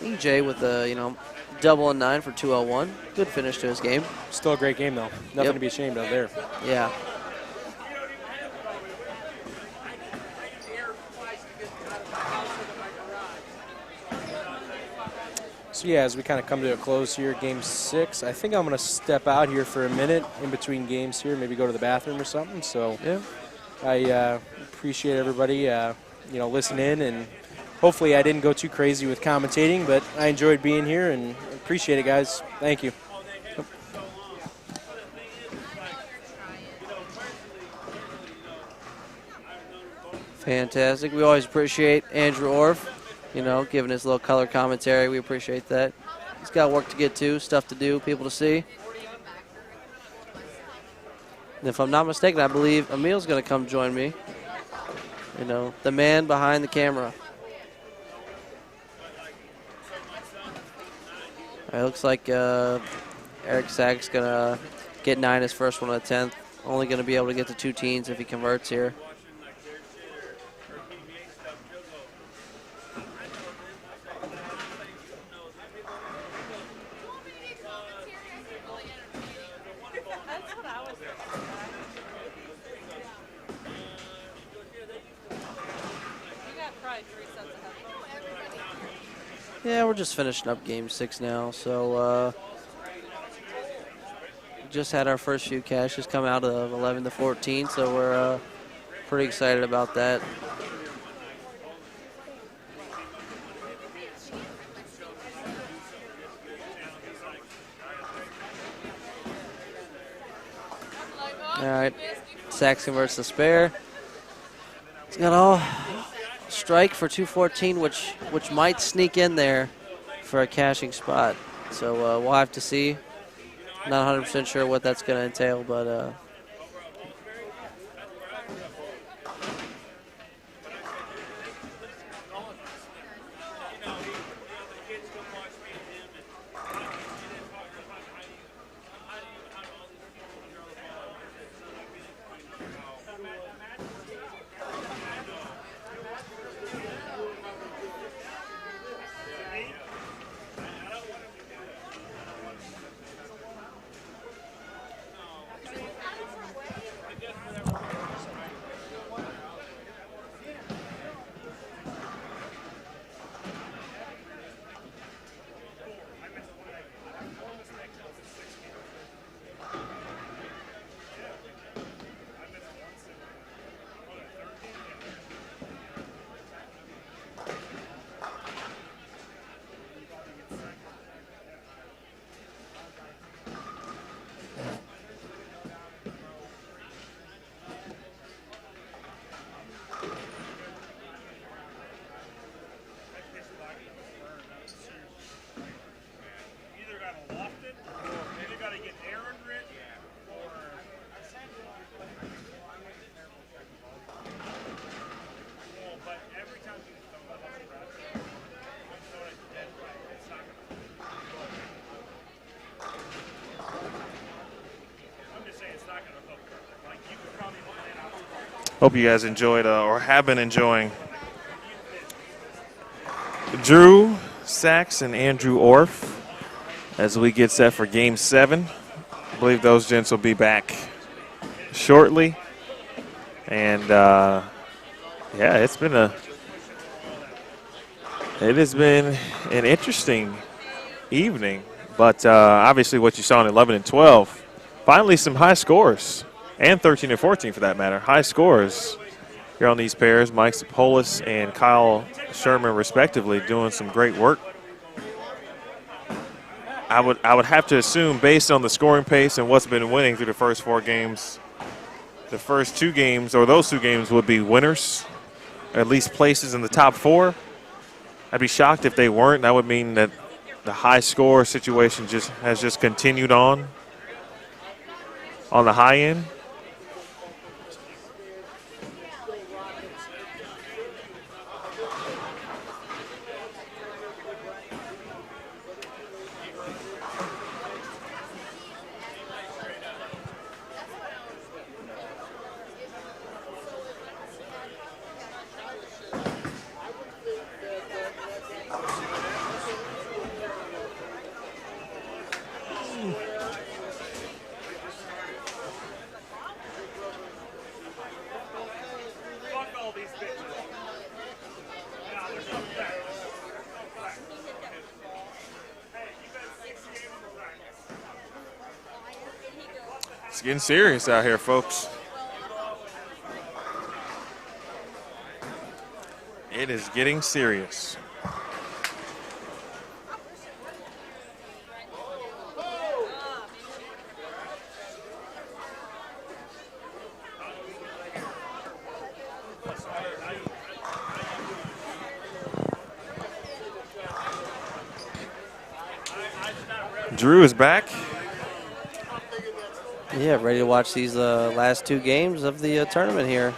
[SPEAKER 8] EJ with the, you know, double and 9 for 201. Good finish to his game.
[SPEAKER 5] Still a great game, though. Nothing to be ashamed of there.
[SPEAKER 8] Yeah.
[SPEAKER 5] So, yeah, as we kind of come to a close here, Game 6, I think I'm going to step out here for a minute in between games here, maybe go to the bathroom or something. So,
[SPEAKER 8] yeah.
[SPEAKER 5] I appreciate everybody, you know, listening, and hopefully I didn't go too crazy with commentating, but I enjoyed being here and appreciate it, guys. Thank you.
[SPEAKER 8] Fantastic. We always appreciate Andrew Orff, you know, giving his little color commentary. We appreciate that. He's got work to get to, stuff to do, people to see. And if I'm not mistaken, I believe Emil's going to come join me. You know, the man behind the camera. It looks like Eric Sack's going to get 9 his first one on the 10th. Only going to be able to get to 2 teens if he converts here. Yeah, we're just finishing up Game 6 now, so just had our first few caches come out of 11 to 14, so we're pretty excited about that. All right, Sachs converts the spare. He's got all strike for 214, which might sneak in there for a caching spot. So we'll have to see. Not 100% sure what that's going to entail, but
[SPEAKER 4] Hope you guys enjoyed or have been enjoying Drew Sachs and Andrew Orff as we get set for Game 7. I believe those gents will be back shortly. And yeah, it has been an interesting evening, But obviously what you saw in 11 and 12, finally some high scores, and 13 and 14 for that matter. High scores here on these pairs. Mike Sapolis and Kyle Sherman respectively doing some great work. I would have to assume, based on the scoring pace and what's been winning through the first 4 games, the first 2 games, or those 2 games, would be winners, at least places in the top 4. I'd be shocked if they weren't. That would mean that the high score situation has just continued on the high end. It's getting serious out here, folks. It is getting serious. Drew is back.
[SPEAKER 8] Yeah, ready to watch these last 2 games of the tournament here.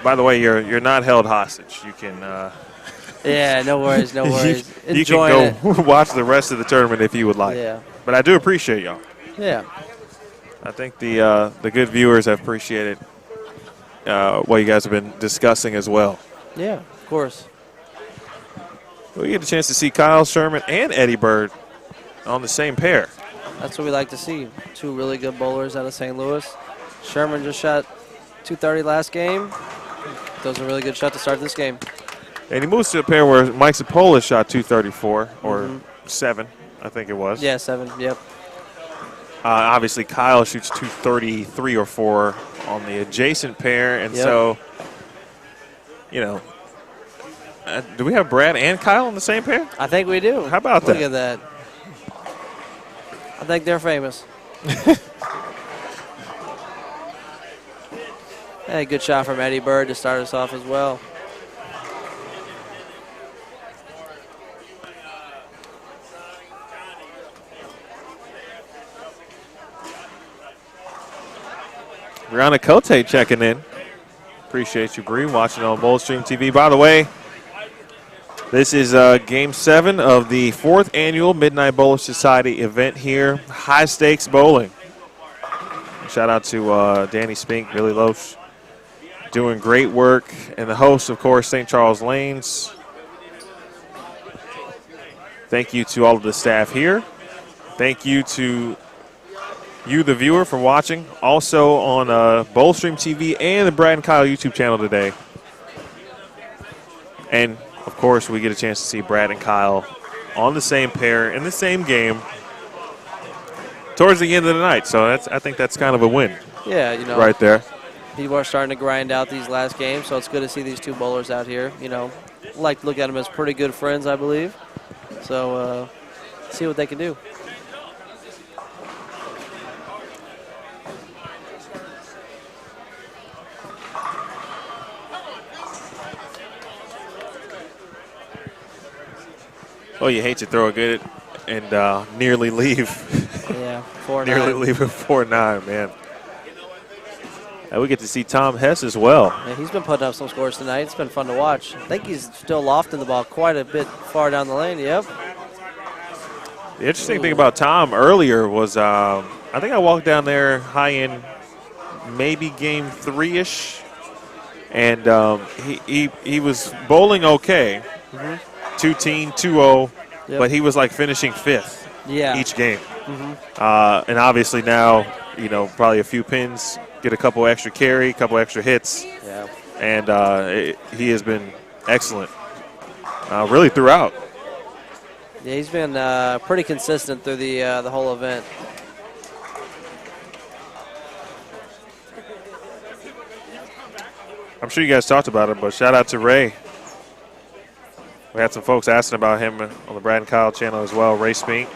[SPEAKER 4] By the way, you're not held hostage. You can.
[SPEAKER 8] Yeah, no worries, no worries.
[SPEAKER 4] You can go watch the rest of the tournament if you would like.
[SPEAKER 8] Yeah.
[SPEAKER 4] But I do appreciate y'all.
[SPEAKER 8] Yeah.
[SPEAKER 4] I think the good viewers have appreciated what you guys have been discussing as well.
[SPEAKER 8] Yeah, of course.
[SPEAKER 4] We get a chance to see Kyle Sherman and Eddie Bird on the same pair.
[SPEAKER 8] That's what we like to see. 2 really good bowlers out of St. Louis. Sherman just shot 230 last game. That was a really good shot to start this game.
[SPEAKER 4] And he moves to a pair where Mike Sapolis shot 234 or 7, I think it was.
[SPEAKER 8] Yeah, 7. Yep.
[SPEAKER 4] Obviously, Kyle shoots 233 or 4 on the adjacent pair, and so, you know, do we have Brad and Kyle on the same pair?
[SPEAKER 8] I think we do.
[SPEAKER 4] How about that?
[SPEAKER 8] Look at that. I think they're famous. Hey, good shot from Eddie Bird to start us off as well.
[SPEAKER 4] Brianna Koty checking in. Appreciate you, Bree, watching on Boldstream TV. By the way, this is Game 7 of the 4th annual Midnight Bowler Society event here. High stakes bowling. Shout out to Danny Spink, Billy Loesch, doing great work. And the host, of course, St. Charles Lanes. Thank you to all of the staff here. Thank you to you, the viewer, for watching. Also on Boldstream TV and the Brad and Kyle YouTube channel today. And of course, we get a chance to see Brad and Kyle on the same pair in the same game towards the end of the night. So I think that's kind of a win.
[SPEAKER 8] Yeah, you know,
[SPEAKER 4] right there.
[SPEAKER 8] People are starting to grind out these last games, so it's good to see these 2 bowlers out here. You know, like to look at them as pretty good friends, I believe. So see what they can do.
[SPEAKER 4] Oh, you hate to throw a good and nearly leave.
[SPEAKER 8] Yeah, 4-9.
[SPEAKER 4] Nearly leave at 4-9, man. And we get to see Tom Hess as well.
[SPEAKER 8] Yeah, he's been putting up some scores tonight. It's been fun to watch. I think he's still lofting the ball quite a bit far down the lane. Yep.
[SPEAKER 4] The interesting thing about Tom earlier was I think I walked down there high in maybe game 3-ish, and he was bowling okay. 2-teen, 2-0, but he was like finishing 5th each game. And obviously now, you know, probably a few pins, get a couple extra carry, couple extra hits.
[SPEAKER 8] Yeah.
[SPEAKER 4] And he has been excellent really throughout.
[SPEAKER 8] Yeah, he's been pretty consistent through the whole event.
[SPEAKER 4] I'm sure you guys talked about it, but shout out to Ray. We had some folks asking about him on the Brad and Kyle channel as well. Ray Spink.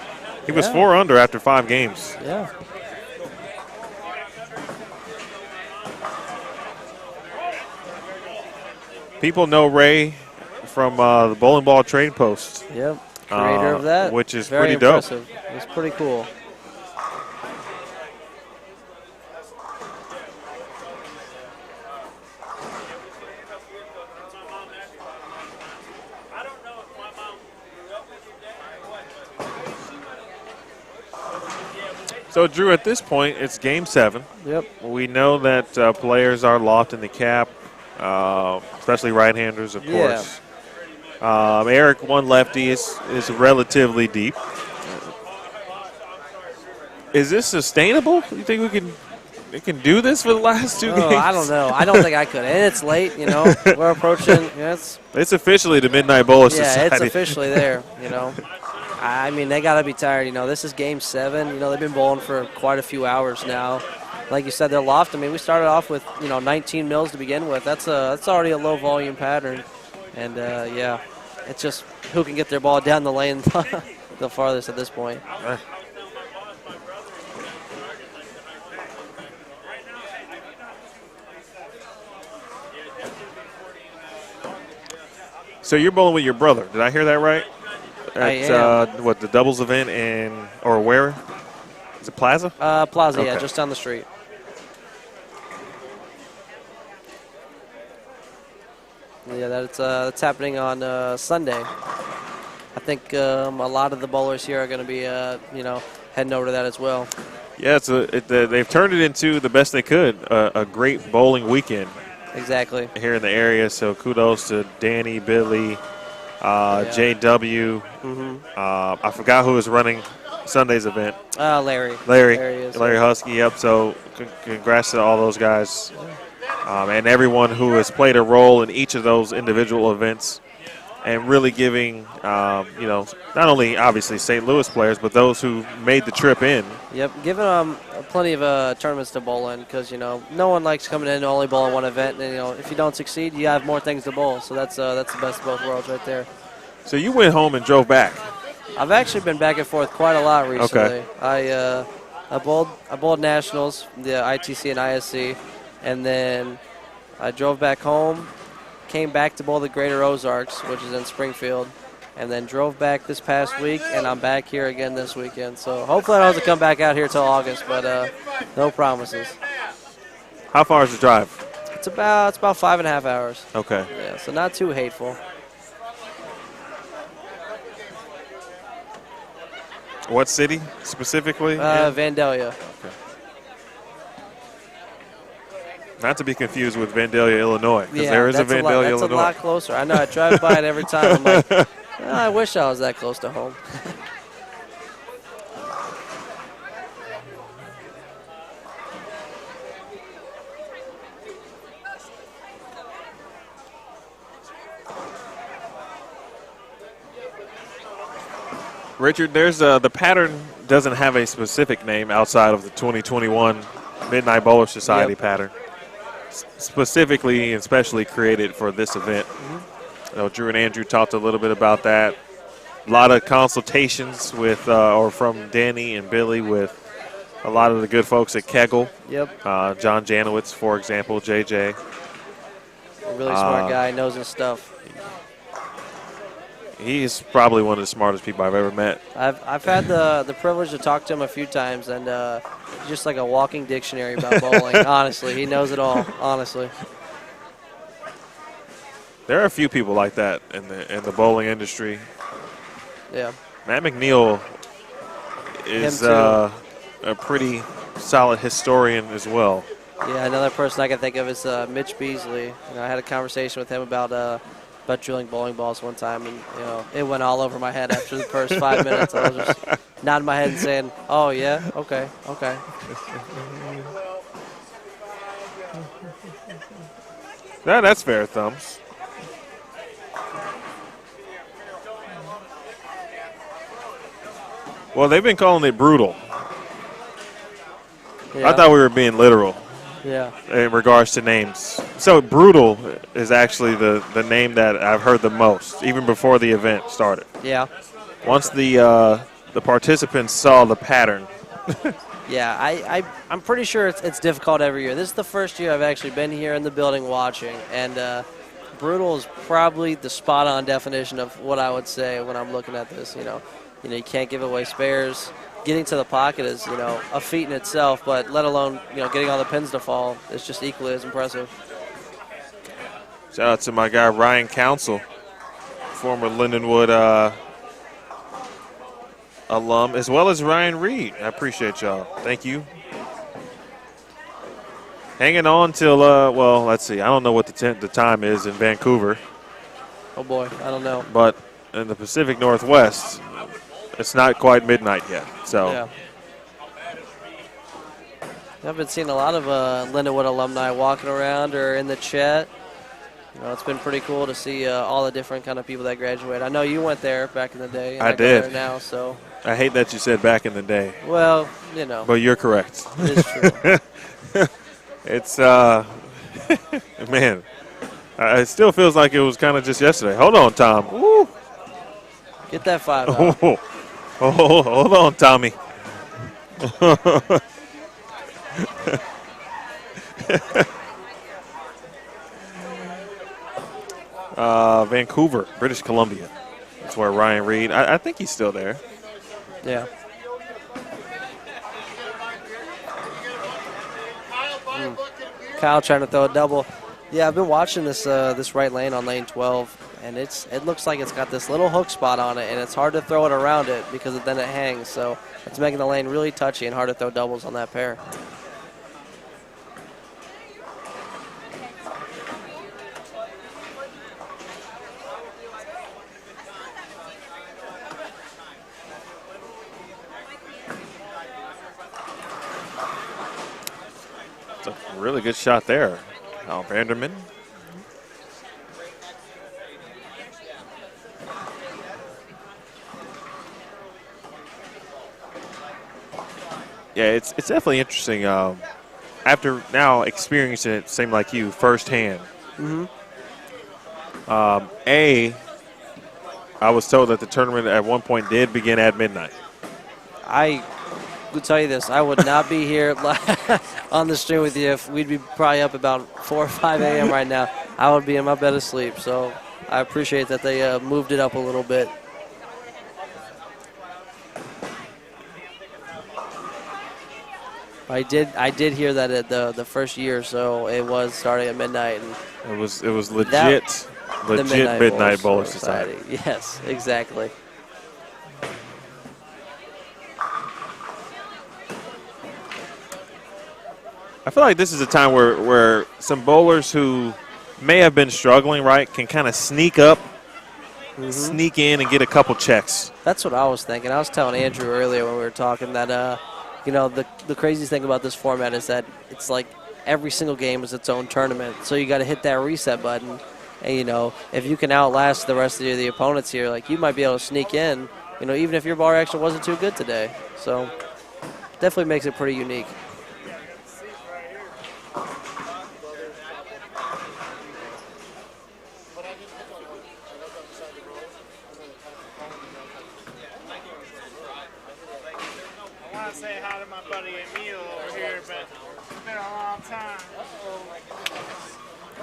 [SPEAKER 4] He was 4 under after 5 games.
[SPEAKER 8] Yeah.
[SPEAKER 4] People know Ray from the Bowling Ball Trading Post.
[SPEAKER 8] Yep. Creator of that.
[SPEAKER 4] Which is
[SPEAKER 8] very
[SPEAKER 4] pretty dope.
[SPEAKER 8] impressive. It's pretty cool.
[SPEAKER 4] So, Drew, at this point, it's Game 7.
[SPEAKER 8] Yep.
[SPEAKER 4] We know that players are loft in the cap, especially right-handers, of course. Eric, one lefty, is relatively deep. Is this sustainable? You think we can do this for the last 2 games?
[SPEAKER 8] I don't know. I don't think I could. And it's late, you know. We're approaching.
[SPEAKER 4] It's officially the Midnight Bowler Society.
[SPEAKER 8] Yeah, it's officially there, you know. I mean, they got to be tired. You know, this is Game 7. You know, they've been bowling for quite a few hours now. Like you said, they're loft. I mean, we started off with, 19 mils to begin with. That's already a low volume pattern. And, yeah, it's just who can get their ball down the lane the farthest at this point.
[SPEAKER 4] So you're bowling with your brother. Did I hear that right? At the doubles event or where? Is it Plaza?
[SPEAKER 8] Plaza,
[SPEAKER 4] okay.
[SPEAKER 8] Yeah, just down the street. Yeah, that's happening on Sunday. I think a lot of the bowlers here are going to be, heading over to that as well.
[SPEAKER 4] Yeah, they've turned it into the best they could, a great bowling weekend.
[SPEAKER 8] Exactly.
[SPEAKER 4] Here in the area, so kudos to Danny, Billy, JW. I forgot who was running Sunday's event.
[SPEAKER 8] Larry.
[SPEAKER 4] Larry Husky, yep. So congrats to all those guys and everyone who has played a role in each of those individual events and really giving, not only obviously St. Louis players, but those who made the trip in.
[SPEAKER 8] Yep, giving them plenty of tournaments to bowl in because, no one likes coming in and only bowling one event. And, if you don't succeed, you have more things to bowl. So that's the best of both worlds right there.
[SPEAKER 4] So you went home and drove back.
[SPEAKER 8] I've actually been back and forth quite a lot recently.
[SPEAKER 4] Okay.
[SPEAKER 8] I bowled nationals, the ITC and ISC, and then I drove back home, came back to bowl the Greater Ozarks, which is in Springfield, and then drove back this past week, and I'm back here again this weekend. So hopefully I don't have to come back out here till August, but no promises.
[SPEAKER 4] How far is the drive?
[SPEAKER 8] It's about 5.5 hours.
[SPEAKER 4] Okay.
[SPEAKER 8] Yeah, so not too hateful.
[SPEAKER 4] What city specifically?
[SPEAKER 8] Vandalia.
[SPEAKER 4] Okay. Not to be confused with Vandalia, Illinois, because there is a Vandalia, Illinois.
[SPEAKER 8] That's a lot closer. I know. I drive by it every time. I'm like, I wish I was that close to home.
[SPEAKER 4] Richard, there's the pattern doesn't have a specific name outside of the 2021 Midnight Bowler Society pattern. Specifically and specially created for this event. Drew and Andrew talked a little bit about that. A lot of consultations with, or from Danny and Billy with a lot of the good folks at Kegel.
[SPEAKER 8] Yep.
[SPEAKER 4] John Janowitz, for example, JJ.
[SPEAKER 8] A really smart guy, knows his stuff.
[SPEAKER 4] He is probably one of the smartest people I've ever met.
[SPEAKER 8] I've had the privilege to talk to him a few times, and just like a walking dictionary about bowling. Honestly, he knows it all. Honestly,
[SPEAKER 4] there are a few people like that in the bowling industry.
[SPEAKER 8] Yeah.
[SPEAKER 4] Matt McNeil is a pretty solid historian as well.
[SPEAKER 8] Yeah, another person I can think of is Mitch Beasley. I had a conversation with him about drilling bowling balls one time, and it went all over my head after the first 5 minutes. I was just nodding my head and saying, "Oh yeah, okay."
[SPEAKER 4] That's fair, Thumbs. Well, they've been calling it brutal.
[SPEAKER 8] Yeah.
[SPEAKER 4] I thought we were being literal.
[SPEAKER 8] Yeah.
[SPEAKER 4] In regards to names. So brutal is actually the name that I've heard the most, even before the event started.
[SPEAKER 8] Yeah.
[SPEAKER 4] Once the participants saw the pattern.
[SPEAKER 8] Yeah, I'm pretty sure it's difficult every year. This is the first year I've actually been here in the building watching, and brutal is probably the spot-on definition of what I would say when I'm looking at this. You can't give away spares. Getting to the pocket is, a feat in itself, but let alone, getting all the pins to fall is just equally as impressive.
[SPEAKER 4] Shout out to my guy Ryan Council, former Lindenwood alum, as well as Ryan Reed. I appreciate y'all. Thank you. Hanging on till, well, let's see. I don't know what the time is in Vancouver.
[SPEAKER 8] Oh, boy. I don't know.
[SPEAKER 4] But in the Pacific Northwest, it's not quite midnight yet. So.
[SPEAKER 8] Yeah. I've been seeing a lot of Lindenwood alumni walking around or in the chat. It's been pretty cool to see all the different kind of people that graduate. I know you went there back in the day. And
[SPEAKER 4] I
[SPEAKER 8] did.
[SPEAKER 4] did.
[SPEAKER 8] Now, so.
[SPEAKER 4] I hate that you said back in the day.
[SPEAKER 8] Well,
[SPEAKER 4] But you're correct.
[SPEAKER 8] It is true.
[SPEAKER 4] It's, man, it still feels like it was kind of just yesterday. Hold on, Tom. Woo.
[SPEAKER 8] Get that 5 out.
[SPEAKER 4] Oh, hold on, Tommy. Vancouver, British Columbia. That's where Ryan Reed, I think he's still there.
[SPEAKER 8] Yeah. Kyle trying to throw a double. Yeah, I've been watching this this right lane on lane 12, and it looks like it's got this little hook spot on it, and it's hard to throw it around it because then it hangs. So it's making the lane really touchy and hard to throw doubles on that pair.
[SPEAKER 4] It's a really good shot there. Banderman. Yeah, it's definitely interesting. After now experiencing it, same like you, firsthand.
[SPEAKER 8] Mm-hmm.
[SPEAKER 4] I was told that the tournament at one point did begin at midnight.
[SPEAKER 8] I would tell you this, I would not be here on the stream with you if we'd be probably up about 4 or 5 a.m. right now. I would be in my bed asleep, so I appreciate that they moved it up a little bit. I did hear that at the first year or so it was starting at midnight. And
[SPEAKER 4] it was legit midnight bowler society.
[SPEAKER 8] Yes, exactly.
[SPEAKER 4] I feel like this is a time where some bowlers who may have been struggling, right, can kind of sneak up, sneak in and get a couple checks.
[SPEAKER 8] That's what I was thinking. I was telling Andrew earlier when we were talking that, the craziest thing about this format is that it's like every single game is its own tournament. So you got to hit that reset button. And, if you can outlast the rest of the opponents here, like you might be able to sneak in, even if your bar actually wasn't too good today. So definitely makes it pretty unique.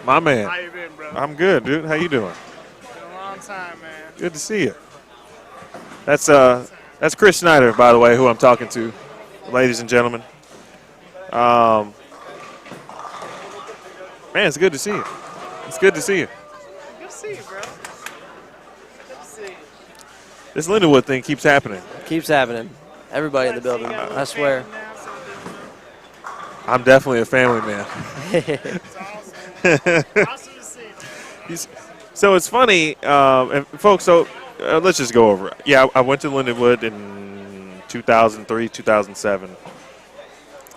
[SPEAKER 4] My man.
[SPEAKER 9] How you been, bro?
[SPEAKER 4] I'm good, dude. How you doing?
[SPEAKER 9] Been a long time, man.
[SPEAKER 4] Good to see you. That's Chris Schneider, by the way, who I'm talking to, ladies and gentlemen. Man, it's good to see you. It's good to see you.
[SPEAKER 9] Good to see you, bro. Good to see you.
[SPEAKER 4] This Lindenwood thing keeps happening.
[SPEAKER 8] Keeps happening. Everybody in the building, I swear.
[SPEAKER 4] I'm definitely a family man.
[SPEAKER 9] Awesome to see you.
[SPEAKER 4] So it's funny, and folks, so let's just go over it. Yeah, I went to Lindenwood in 2003, 2007.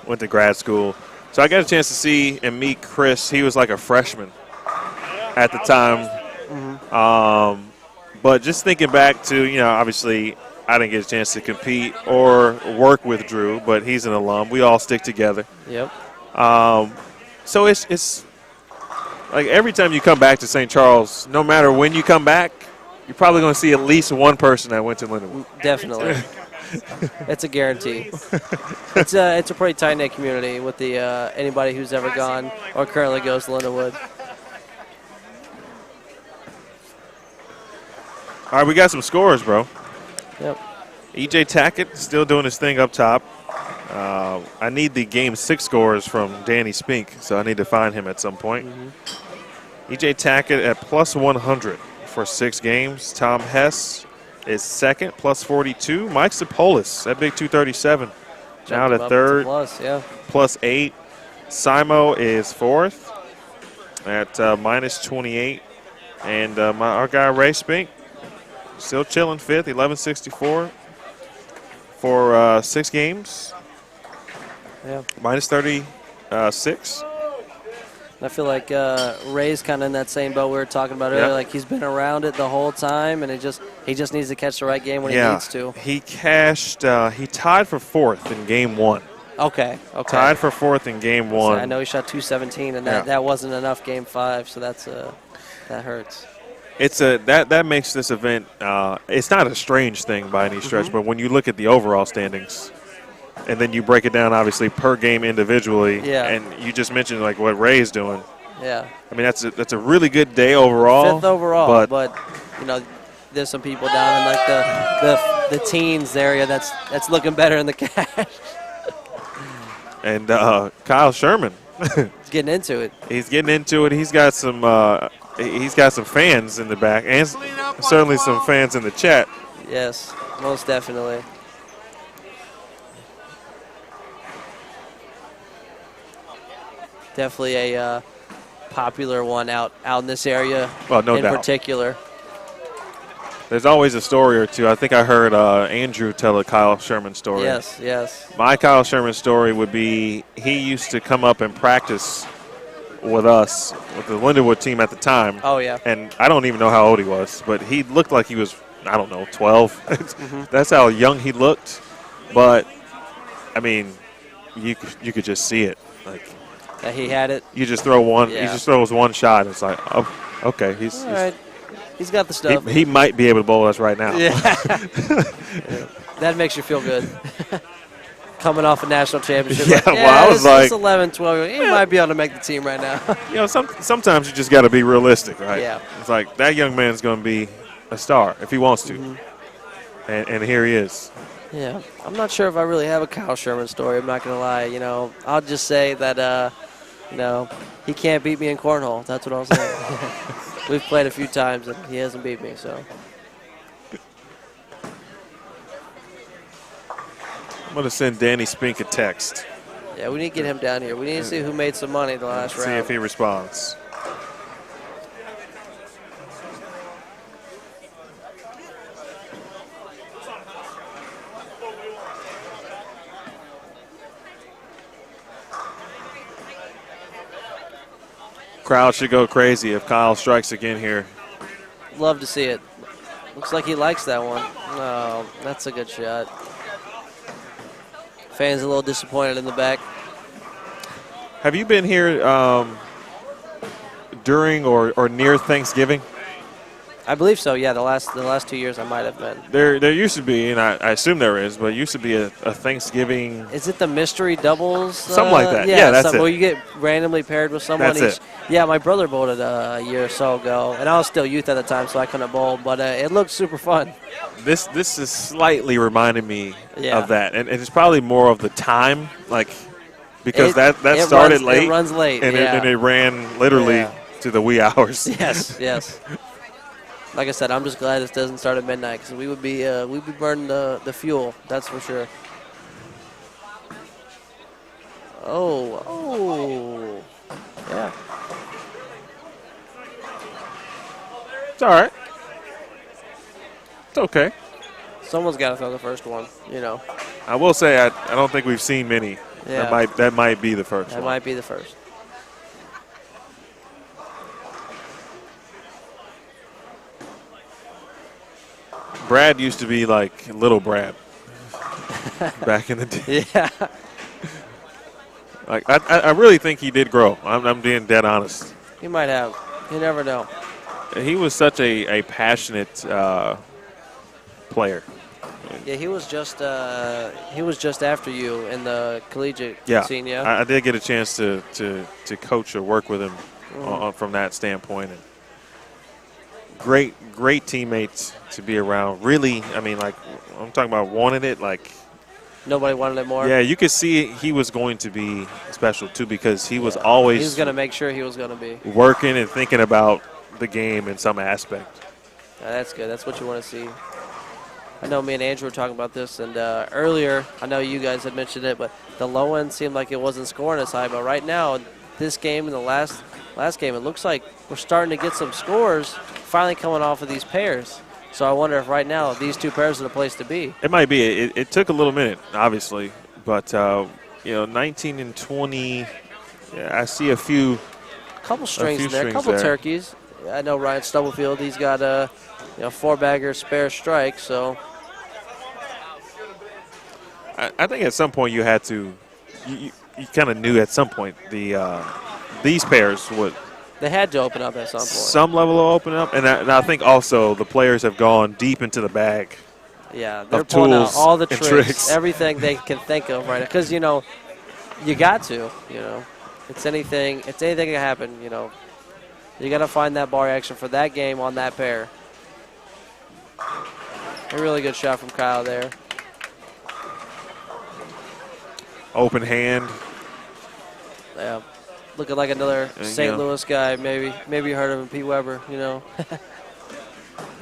[SPEAKER 4] Went to grad school. So I got a chance to see and meet Chris. He was like a freshman at the time. But just thinking back to, obviously I didn't get a chance to compete or work with Drew, but he's an alum. We all stick together.
[SPEAKER 8] Yep.
[SPEAKER 4] So it's like every time you come back to St. Charles, no matter when you come back, you're probably going to see at least one person that went to Lindenwood.
[SPEAKER 8] Definitely. It's a guarantee. It's a pretty tight-knit community with the anybody who's ever gone or currently goes to Lindenwood.
[SPEAKER 4] All right, we got some scores, bro.
[SPEAKER 8] Yep.
[SPEAKER 4] E.J. Tackett still doing his thing up top. I need the Game 6 scores from Danny Spink, so I need to find him at some point. E.J. Tackett at plus 100 for 6 games. Tom Hess is second, plus 42. Mike Sapolis at big 237. Now to third, plus 8. Simo is fourth at minus 28. And our guy Ray Spink still chilling fifth, 1164 for 6 games.
[SPEAKER 8] Yeah.
[SPEAKER 4] Minus 36.
[SPEAKER 8] I feel like Ray's kind of in that same boat we were talking about earlier. Like he's been around it the whole time, and he just needs to catch the right game when he needs to.
[SPEAKER 4] He cashed. He tied for 4th in Game 1.
[SPEAKER 8] Okay.
[SPEAKER 4] Tied for 4th in Game 1.
[SPEAKER 8] So I know he shot 217, and that wasn't enough Game 5, so that hurts.
[SPEAKER 4] It's that makes this event. It's not a strange thing by any stretch, but when you look at the overall standings, and then you break it down, obviously per game individually, and you just mentioned like what Ray's doing.
[SPEAKER 8] Yeah.
[SPEAKER 4] I mean that's a really good day overall.
[SPEAKER 8] 5th overall, but you know, there's some people down in like the teens area that's looking better in the cash.
[SPEAKER 4] And Kyle Sherman,
[SPEAKER 8] he's getting into it.
[SPEAKER 4] He's getting into it. He's got some fans in the back, and certainly some fans in the chat.
[SPEAKER 8] Yes, most definitely. Definitely a popular one out in this area.
[SPEAKER 4] Well, no doubt.
[SPEAKER 8] In particular.
[SPEAKER 4] There's always a story or two. I think I heard Andrew tell a Kyle Sherman story.
[SPEAKER 8] Yes.
[SPEAKER 4] My Kyle Sherman story would be he used to come up and practice with us, with the Lindenwood team at the time.
[SPEAKER 8] Oh, yeah.
[SPEAKER 4] And I don't even know how old he was, but he looked like he was, I don't know, 12. That's how young he looked. But, I mean, you could just see it. Like,
[SPEAKER 8] that he had it.
[SPEAKER 4] You just throw one. He just throws one shot. And it's like, oh, okay, he's
[SPEAKER 8] all right. He's got the stuff.
[SPEAKER 4] He might be able to bowl us right now.
[SPEAKER 8] Yeah. That makes you feel good. Coming off a national championship.
[SPEAKER 4] Yeah, well, I was like,
[SPEAKER 8] this 11, 12, he might be able to make the team right now.
[SPEAKER 4] You know, sometimes you just got to be realistic, right?
[SPEAKER 8] Yeah.
[SPEAKER 4] It's like that young man's going to be a star if he wants to. And here he is.
[SPEAKER 8] Yeah. I'm not sure if I really have a Kyle Sherman story. I'm not going to lie. You know, I'll just say that, you know, he can't beat me in cornhole. That's what I'll say. We've played a few times, and he hasn't beat me, so.
[SPEAKER 4] I'm going to send Danny Spink a text.
[SPEAKER 8] Yeah, we need to get him down here. We need to see who made some money the last round.
[SPEAKER 4] See if he responds. Crowd should go crazy if Kyle strikes again here.
[SPEAKER 8] Love to see it. Looks like he likes that one. Oh, that's a good shot. Fans a little disappointed in the back.
[SPEAKER 4] Have you been here during or near Thanksgiving?
[SPEAKER 8] I believe so, yeah. The last 2 years I might have been.
[SPEAKER 4] There used to be, and I assume there is, but it used to be a Thanksgiving.
[SPEAKER 8] Is it the mystery doubles?
[SPEAKER 4] Something like that. Yeah, that's it.
[SPEAKER 8] Where you get randomly paired with someone.
[SPEAKER 4] That's it.
[SPEAKER 8] Yeah, my brother bowled it a year or so ago, and I was still youth at the time, so I couldn't bowl, but it looked super fun.
[SPEAKER 4] This is slightly reminding me of that, and it's probably more of the time, like because that started late.
[SPEAKER 8] It runs late,
[SPEAKER 4] and it ran literally to the wee hours.
[SPEAKER 8] Yes. Like I said, I'm just glad this doesn't start at midnight because we'd be burning the fuel. That's for sure. Oh, yeah.
[SPEAKER 4] It's all right. It's okay.
[SPEAKER 8] Someone's got to throw the first one, you know.
[SPEAKER 4] I will say I don't think we've seen many.
[SPEAKER 8] Yeah.
[SPEAKER 4] That might be the first
[SPEAKER 8] That
[SPEAKER 4] one.
[SPEAKER 8] might be the first.
[SPEAKER 4] Brad used to be like little Brad back in the day.
[SPEAKER 8] Yeah.
[SPEAKER 4] Like I really think he did grow. I'm being dead honest.
[SPEAKER 8] He might have. You never know.
[SPEAKER 4] He was such a passionate player.
[SPEAKER 8] Yeah, he was just after you in the collegiate scene. Yeah.
[SPEAKER 4] I did get a chance to coach or work with him from that standpoint. And great teammates to be around. Really, I mean, like I'm talking about wanted it like.
[SPEAKER 8] Nobody wanted it more.
[SPEAKER 4] Yeah, you could see he was going to be special too because he was always.
[SPEAKER 8] He was going to make sure he was going to be
[SPEAKER 4] working and thinking about the game in some aspect.
[SPEAKER 8] That's good. That's what you want to see. I know me and Andrew were talking about this, and earlier, I know you guys had mentioned it, but the low end seemed like it wasn't scoring as high. But right now, this game and the last game, it looks like we're starting to get some scores finally coming off of these pairs. So I wonder if right now these two pairs are the place to be.
[SPEAKER 4] It might be. It took a little minute, obviously, but 19 and 20. Yeah, I see a
[SPEAKER 8] couple strings in there, a couple turkeys. I know Ryan Stubblefield. He's got a 4-bagger spare strike. So
[SPEAKER 4] I think at some point you had to. You kind of knew at some point these pairs would.
[SPEAKER 8] They had to open up at some point.
[SPEAKER 4] Some level of open up, and I think also the players have gone deep into the bag.
[SPEAKER 8] Yeah, they're pulling out all the tricks, everything they can think of right now. Because, you got to, It's anything can happen, You got to find that bar action for that game on that pair. A really good shot from Kyle there.
[SPEAKER 4] Open hand.
[SPEAKER 8] Yeah. Looking like another St. Louis guy, maybe you heard of him, Pete Weber,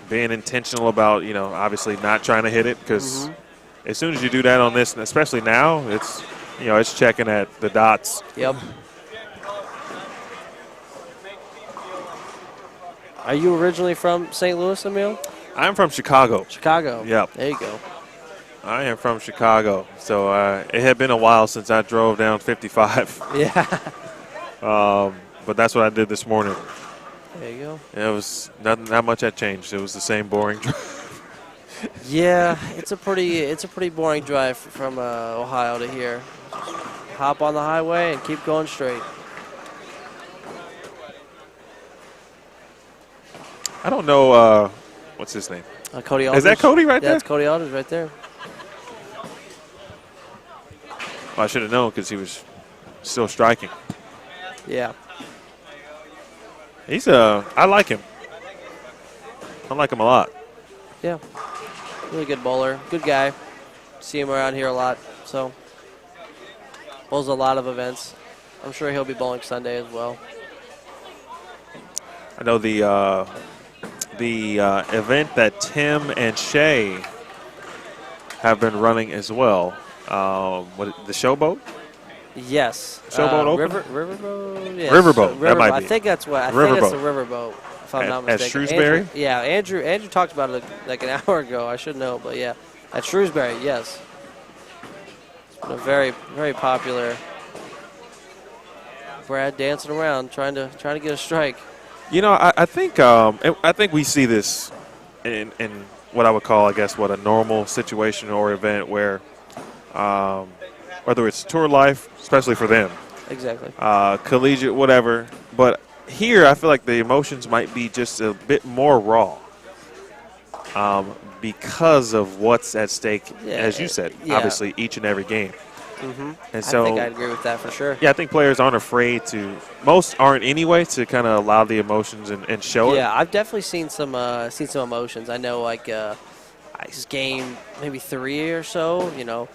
[SPEAKER 4] Being intentional about, obviously not trying to hit it because as soon as you do that on this, and especially now, it's, it's checking at the dots.
[SPEAKER 8] Yep. Are you originally from St. Louis, Emil?
[SPEAKER 4] I'm from Chicago.
[SPEAKER 8] Chicago.
[SPEAKER 4] Yep.
[SPEAKER 8] There you go.
[SPEAKER 4] I am from Chicago, so it had been a while since I drove down 55.
[SPEAKER 8] Yeah.
[SPEAKER 4] But that's what I did this morning.
[SPEAKER 8] There you go.
[SPEAKER 4] It was not much had changed. It was the same boring drive.
[SPEAKER 8] Yeah, it's a pretty boring drive from Ohio to here. Hop on the highway and keep going straight.
[SPEAKER 4] I don't know what's his name.
[SPEAKER 8] Koty Aldrich.
[SPEAKER 4] Is that Koty right there?
[SPEAKER 8] That's Koty Aldrich right there.
[SPEAKER 4] Well, I should have known because he was still striking.
[SPEAKER 8] Yeah.
[SPEAKER 4] I like him. I like him a lot.
[SPEAKER 8] Yeah. Really good bowler. Good guy. See him around here a lot. So, bowls a lot of events. I'm sure he'll be bowling Sunday as well.
[SPEAKER 4] I know the event that Tim and Shay have been running as well. The Showboat?
[SPEAKER 8] Yes.
[SPEAKER 4] Showboat Open?
[SPEAKER 8] Riverboat? Yes.
[SPEAKER 4] Riverboat. That might be.
[SPEAKER 8] I think that's what. I
[SPEAKER 4] think
[SPEAKER 8] it's a riverboat, if I'm not mistaken.
[SPEAKER 4] At Shrewsbury?
[SPEAKER 8] Andrew talked about it like an hour ago. I should know, but yeah. At Shrewsbury, yes. It's been a very, very popular. Brad dancing around, trying to get a strike.
[SPEAKER 4] I think we see this in what I would call, I guess, what a normal situation or event where, whether it's tour life, especially for them,
[SPEAKER 8] exactly,
[SPEAKER 4] collegiate, whatever. But here, I feel like the emotions might be just a bit more raw, because of what's at stake, as you said. Obviously, each and every game. And so,
[SPEAKER 8] I think I'd agree with that for sure.
[SPEAKER 4] Yeah, I think players aren't afraid to. Most aren't anyway to kind of allow the emotions and show it.
[SPEAKER 8] Yeah, I've definitely seen some emotions. I know, like his game maybe 3 or so.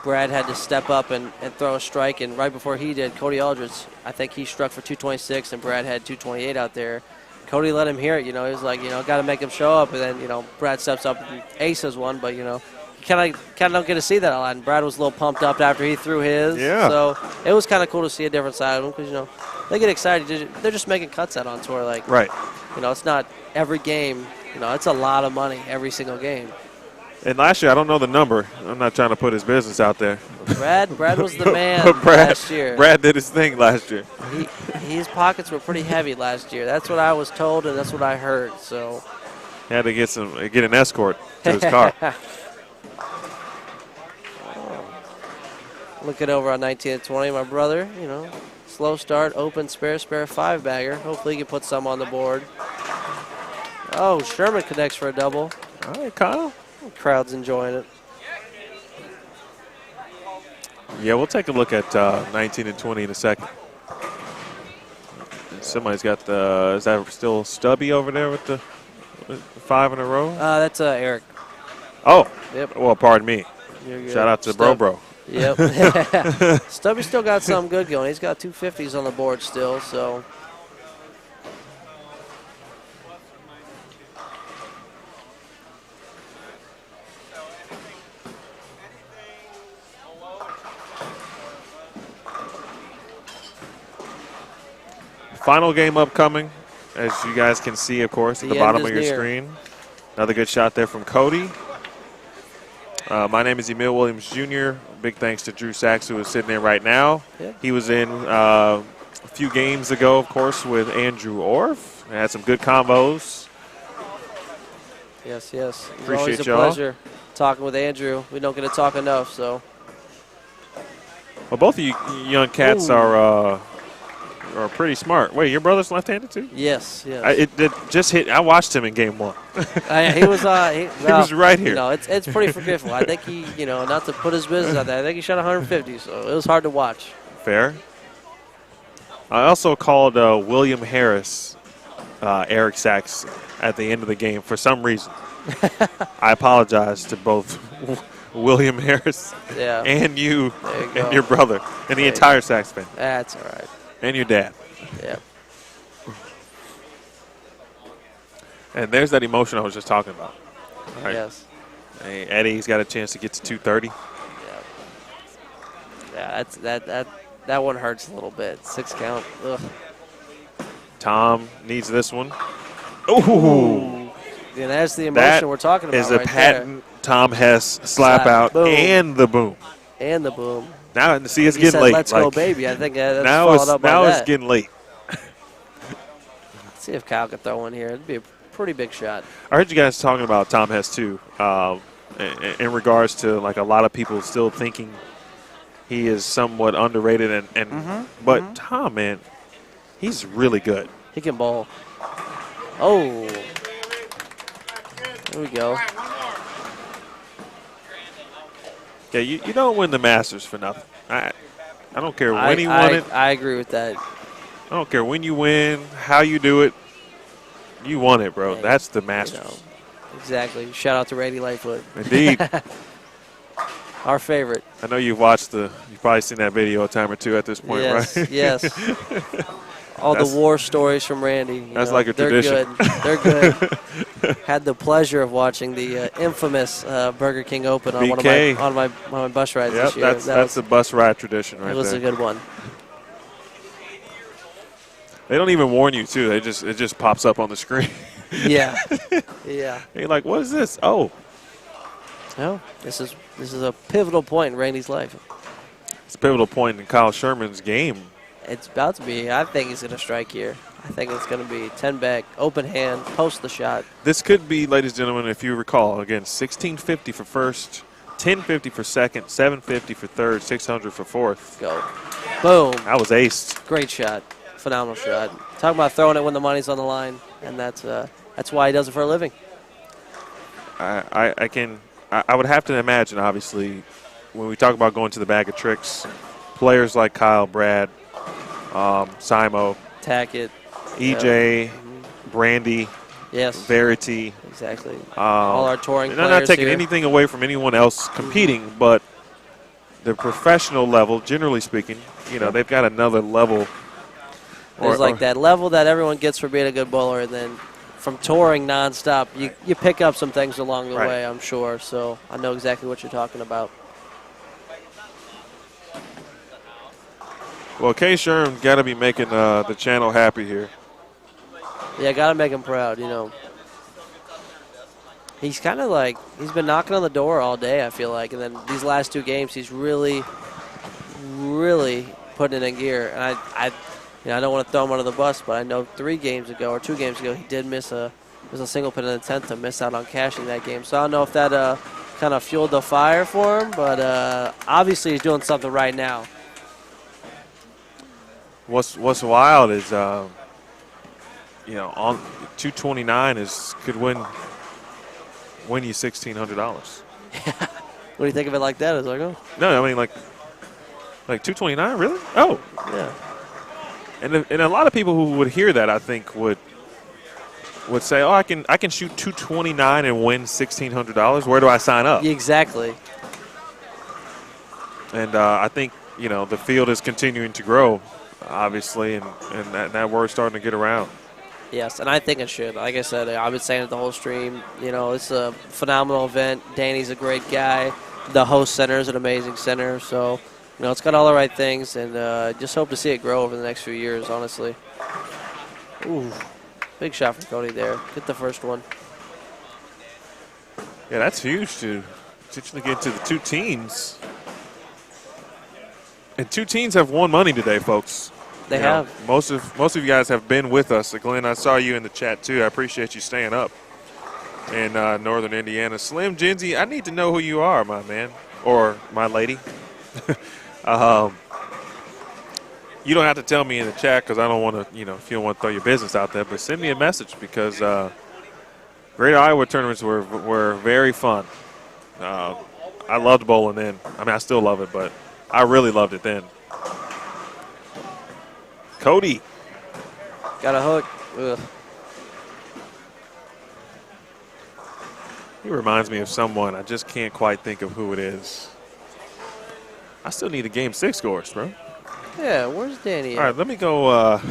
[SPEAKER 8] Brad had to step up and throw a strike, and right before he did, Koty Aldrich, I think he struck for 226, and Brad had 228 out there. Koty let him hear it. He was like, got to make him show up, and then Brad steps up and aces one, but you kind of don't get to see that a lot. And Brad was a little pumped up after he threw his.
[SPEAKER 4] Yeah.
[SPEAKER 8] So it was kind of cool to see a different side of him because they get excited. They're just making cuts out on tour. Like,
[SPEAKER 4] right.
[SPEAKER 8] It's not every game. It's a lot of money every single game.
[SPEAKER 4] And last year, I don't know the number. I'm not trying to put his business out there.
[SPEAKER 8] Brad was the man last year.
[SPEAKER 4] Brad did his thing last year.
[SPEAKER 8] His pockets were pretty heavy last year. That's what I was told, and that's what I heard. So
[SPEAKER 4] He had to get an escort to his car.
[SPEAKER 8] Looking over on 19 and 20, my brother, you know, slow start, open, spare, 5-bagger. Hopefully he can put some on the board. Oh, Sherman connects for a double.
[SPEAKER 4] All right, Kyle.
[SPEAKER 8] The crowd's enjoying it.
[SPEAKER 4] Yeah, we'll take a look at 19 and 20 in a second. Somebody's got is that still Stubby over there with the 5 in a row?
[SPEAKER 8] That's Eric.
[SPEAKER 4] Oh,
[SPEAKER 8] yep.
[SPEAKER 4] Well, pardon me.
[SPEAKER 8] You're good.
[SPEAKER 4] Shout out to Bro.
[SPEAKER 8] Yep. Stubby still got something good going. He's got 2 50s on the board still, so.
[SPEAKER 4] Final game upcoming, as you guys can see, of course, at the bottom of your
[SPEAKER 8] near.
[SPEAKER 4] screen. Another good shot there from Koty. My name is Emil Williams Jr. Big thanks to Drew Sachs, who is sitting there right now.
[SPEAKER 8] Yep.
[SPEAKER 4] He was in a few games ago, of course, with Andrew Orff. Had some good combos.
[SPEAKER 8] Yes, yes. It's
[SPEAKER 4] Appreciate
[SPEAKER 8] always a
[SPEAKER 4] y'all.
[SPEAKER 8] pleasure talking with Andrew. We don't get to talk enough, so.
[SPEAKER 4] Well, both of you young cats are pretty smart. Wait, your brother's left-handed too?
[SPEAKER 8] Yes, yes.
[SPEAKER 4] It just hit. I watched him in game 1.
[SPEAKER 8] He was
[SPEAKER 4] he was right here.
[SPEAKER 8] You know, it's pretty forgetful. I think he, you know, not to put his business out there, I think he shot 150, so it was hard to watch.
[SPEAKER 4] Fair. I also called William Harris Eric Sachs at the end of the game for some reason. I apologize to both William Harris and you and your brother and the entire Sachs fan.
[SPEAKER 8] That's all right.
[SPEAKER 4] And your dad.
[SPEAKER 8] Yeah.
[SPEAKER 4] And there's that emotion I was just talking about. All right.
[SPEAKER 8] Yes.
[SPEAKER 4] Hey, Eddie's got a chance to get to 230.
[SPEAKER 8] Yeah, that one hurts a little bit. 6 count. Ugh.
[SPEAKER 4] Tom needs this one. Ooh.
[SPEAKER 8] Yeah, that's the emotion we're talking about.
[SPEAKER 4] Is a patent Tom Hess slap out
[SPEAKER 8] boom.
[SPEAKER 4] and the boom.
[SPEAKER 8] And the boom.
[SPEAKER 4] Now, see, it's
[SPEAKER 8] He
[SPEAKER 4] getting
[SPEAKER 8] said,
[SPEAKER 4] late.
[SPEAKER 8] Let's go, baby. I think that's
[SPEAKER 4] now
[SPEAKER 8] followed up by
[SPEAKER 4] now
[SPEAKER 8] that.
[SPEAKER 4] it's getting late.
[SPEAKER 8] Let's see if Kyle can throw one here. It'd be a pretty big shot.
[SPEAKER 4] I heard you guys talking about Tom Hess too, in regards to like a lot of people still thinking he is somewhat underrated, but Tom, man, he's really good.
[SPEAKER 8] He can bowl. Oh, there we go.
[SPEAKER 4] Yeah, you don't win the Masters for nothing. I don't care when he won it.
[SPEAKER 8] I agree with that.
[SPEAKER 4] I don't care when you win, how you do it. You won it, bro.
[SPEAKER 8] Hey,
[SPEAKER 4] that's the Masters.
[SPEAKER 8] You know, exactly. Shout out to Randy Lightfoot.
[SPEAKER 4] Indeed.
[SPEAKER 8] Our favorite.
[SPEAKER 4] I know you've probably seen that video a time or two at this point,
[SPEAKER 8] yes,
[SPEAKER 4] right?
[SPEAKER 8] Yes. All the war stories from Randy.
[SPEAKER 4] That's like a tradition.
[SPEAKER 8] They're good. Had the pleasure of watching the infamous Burger King Open on one of my bus rides this year.
[SPEAKER 4] That's a bus ride tradition right there.
[SPEAKER 8] It was a good one.
[SPEAKER 4] They don't even warn you too. It just pops up on the screen.
[SPEAKER 8] Yeah. Yeah.
[SPEAKER 4] You're like, what is this? Oh.
[SPEAKER 8] No, this is a pivotal point in Randy's life.
[SPEAKER 4] It's a pivotal point in Kyle Sherman's game.
[SPEAKER 8] It's about to be. I think he's going to strike here. I think it's going to be 10 back, open hand, post the shot.
[SPEAKER 4] This could be, ladies and gentlemen, if you recall, again, 1650 for first, 1050 for second, 750 for third, 600 for fourth.
[SPEAKER 8] Go. Boom.
[SPEAKER 4] That was aced.
[SPEAKER 8] Great shot. Phenomenal shot. Talking about throwing it when the money's on the line, and that's why he does it for a living.
[SPEAKER 4] I would have to imagine, obviously, when we talk about going to the bag of tricks, players like Kyle, Brad, Simo,
[SPEAKER 8] Tackett,
[SPEAKER 4] EJ, Brandi,
[SPEAKER 8] yes,
[SPEAKER 4] Verity.
[SPEAKER 8] Exactly. All our touring players.
[SPEAKER 4] I'm not taking
[SPEAKER 8] here.
[SPEAKER 4] anything away from anyone else competing, but the professional level, generally speaking, they've got another level.
[SPEAKER 8] There's like that level that everyone gets for being a good bowler, and then from touring nonstop, you pick up some things along the way, I'm sure. So I know exactly what you're talking about.
[SPEAKER 4] Well, K. Sherman got to be making the channel happy here.
[SPEAKER 8] Yeah, got to make him proud, He's kind of like, he's been knocking on the door all day, I feel like. And then these last 2 games, he's really, really putting it in gear. And I don't want to throw him under the bus, but I know 3 games ago or 2 games ago, he did miss a was a single pin in the 10th to miss out on cashing that game. So I don't know if that kind of fueled the fire for him, but obviously he's doing something right now.
[SPEAKER 4] What's wild is, on 229 could win you $1,600.
[SPEAKER 8] When you think of it like that, it's like, oh.
[SPEAKER 4] No, I mean like 229, really? Oh,
[SPEAKER 8] yeah.
[SPEAKER 4] And a lot of people who would hear that, I think, would say, oh, I can shoot 229 and win $1,600. Where do I sign up?
[SPEAKER 8] Exactly.
[SPEAKER 4] And I think the field is continuing to grow, obviously, and that word's starting to get around.
[SPEAKER 8] Yes, and I think it should. Like I said, I've been saying it the whole stream. It's a phenomenal event. Danny's a great guy. The host center is an amazing center. So, it's got all the right things, and just hope to see it grow over the next few years, honestly. Ooh, big shot from Koty there. Get the first one.
[SPEAKER 4] Yeah, that's huge to get to the two teams. And two teams have won money today, folks.
[SPEAKER 8] They have.
[SPEAKER 4] Most of you guys have been with us. Glenn, I saw you in the chat too. I appreciate you staying up in northern Indiana. Slim Genzy, I need to know who you are, my man, or my lady. You don't have to tell me in the chat because I don't want to, if you don't want to throw your business out there, but send me a message because Great Iowa tournaments were very fun. I loved bowling then. I mean, I still love it, but I really loved it then. Koty.
[SPEAKER 8] Got a hook. Ugh.
[SPEAKER 4] He reminds me of someone. I just can't quite think of who it is. I still need a game 6 course, bro.
[SPEAKER 8] Yeah, where's Danny?
[SPEAKER 4] All right, let me go. I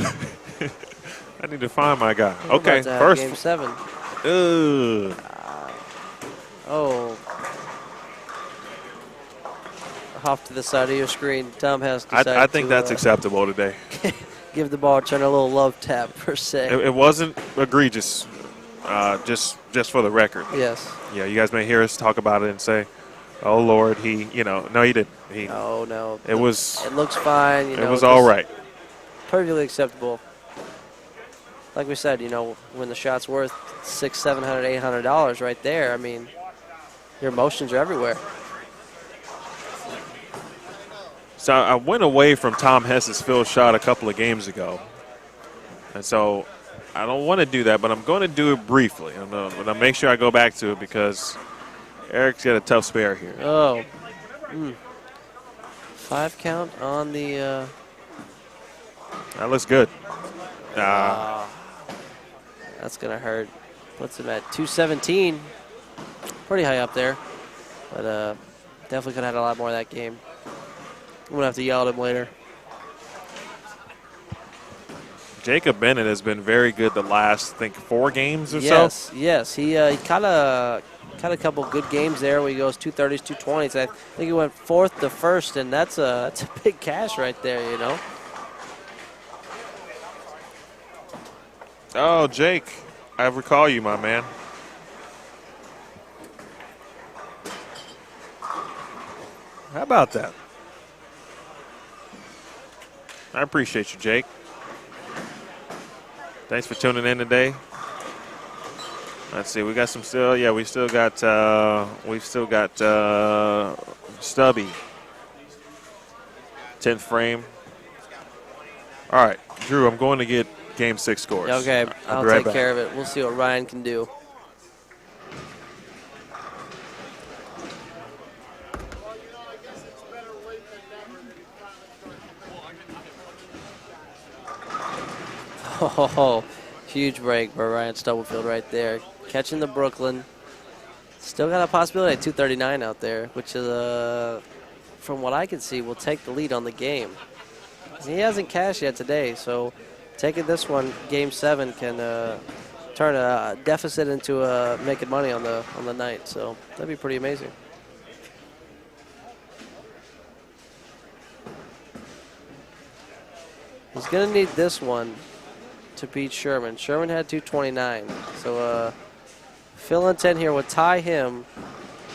[SPEAKER 4] need to find my guy. Okay, first.
[SPEAKER 8] Game 7.
[SPEAKER 4] Ugh.
[SPEAKER 8] Off to the side of your screen. Tom has decided
[SPEAKER 4] I think that's acceptable today.
[SPEAKER 8] Give the ball, turn a little love tap per se.
[SPEAKER 4] It wasn't egregious, just for the record.
[SPEAKER 8] Yes.
[SPEAKER 4] Yeah, you guys may hear us talk about it and say, "Oh Lord, no, he didn't."
[SPEAKER 8] No.
[SPEAKER 4] It was.
[SPEAKER 8] It looks fine.
[SPEAKER 4] It was all right.
[SPEAKER 8] Perfectly acceptable. Like we said, when the shot's worth $600, $700, $800 right there, I mean, your emotions are everywhere.
[SPEAKER 4] So I went away from Tom Hess's field shot a couple of games ago. And so I don't want to do that, but I'm going to do it briefly. I'm going to make sure I go back to it because Eric's got a tough spare here.
[SPEAKER 8] Oh. 5 count on the...
[SPEAKER 4] That looks good.
[SPEAKER 8] That's going to hurt. Puts him at 217. Pretty high up there. But definitely could have had a lot more of that game. I'm going to have to yell at him later.
[SPEAKER 4] Jacob Bennett has been very good the last, I think, 4 games or so.
[SPEAKER 8] Yes. He caught a couple good games there where he goes 230s, 220s. I think he went 4th to 1st, and that's a big cash right there,
[SPEAKER 4] Oh, Jake, I recall you, my man. How about that? I appreciate you, Jake. Thanks for tuning in today. Let's see, we got some still. Yeah, we've still got Stubby. 10th frame. All right, Drew, I'm going to get game 6 scores.
[SPEAKER 8] Okay, I'll
[SPEAKER 4] be right
[SPEAKER 8] take
[SPEAKER 4] back.
[SPEAKER 8] care of it. We'll see what Ryan can do. Oh, huge break by Ryan Stubblefield right there. Catching the Brooklyn. Still got a possibility at 239 out there, which is, from what I can see, will take the lead on the game. He hasn't cashed yet today, so taking this one, game 7, can turn a deficit into making money on the night. So that'd be pretty amazing. He's gonna need this one to beat Sherman. Sherman had 229, so Phil and 10 here would tie him,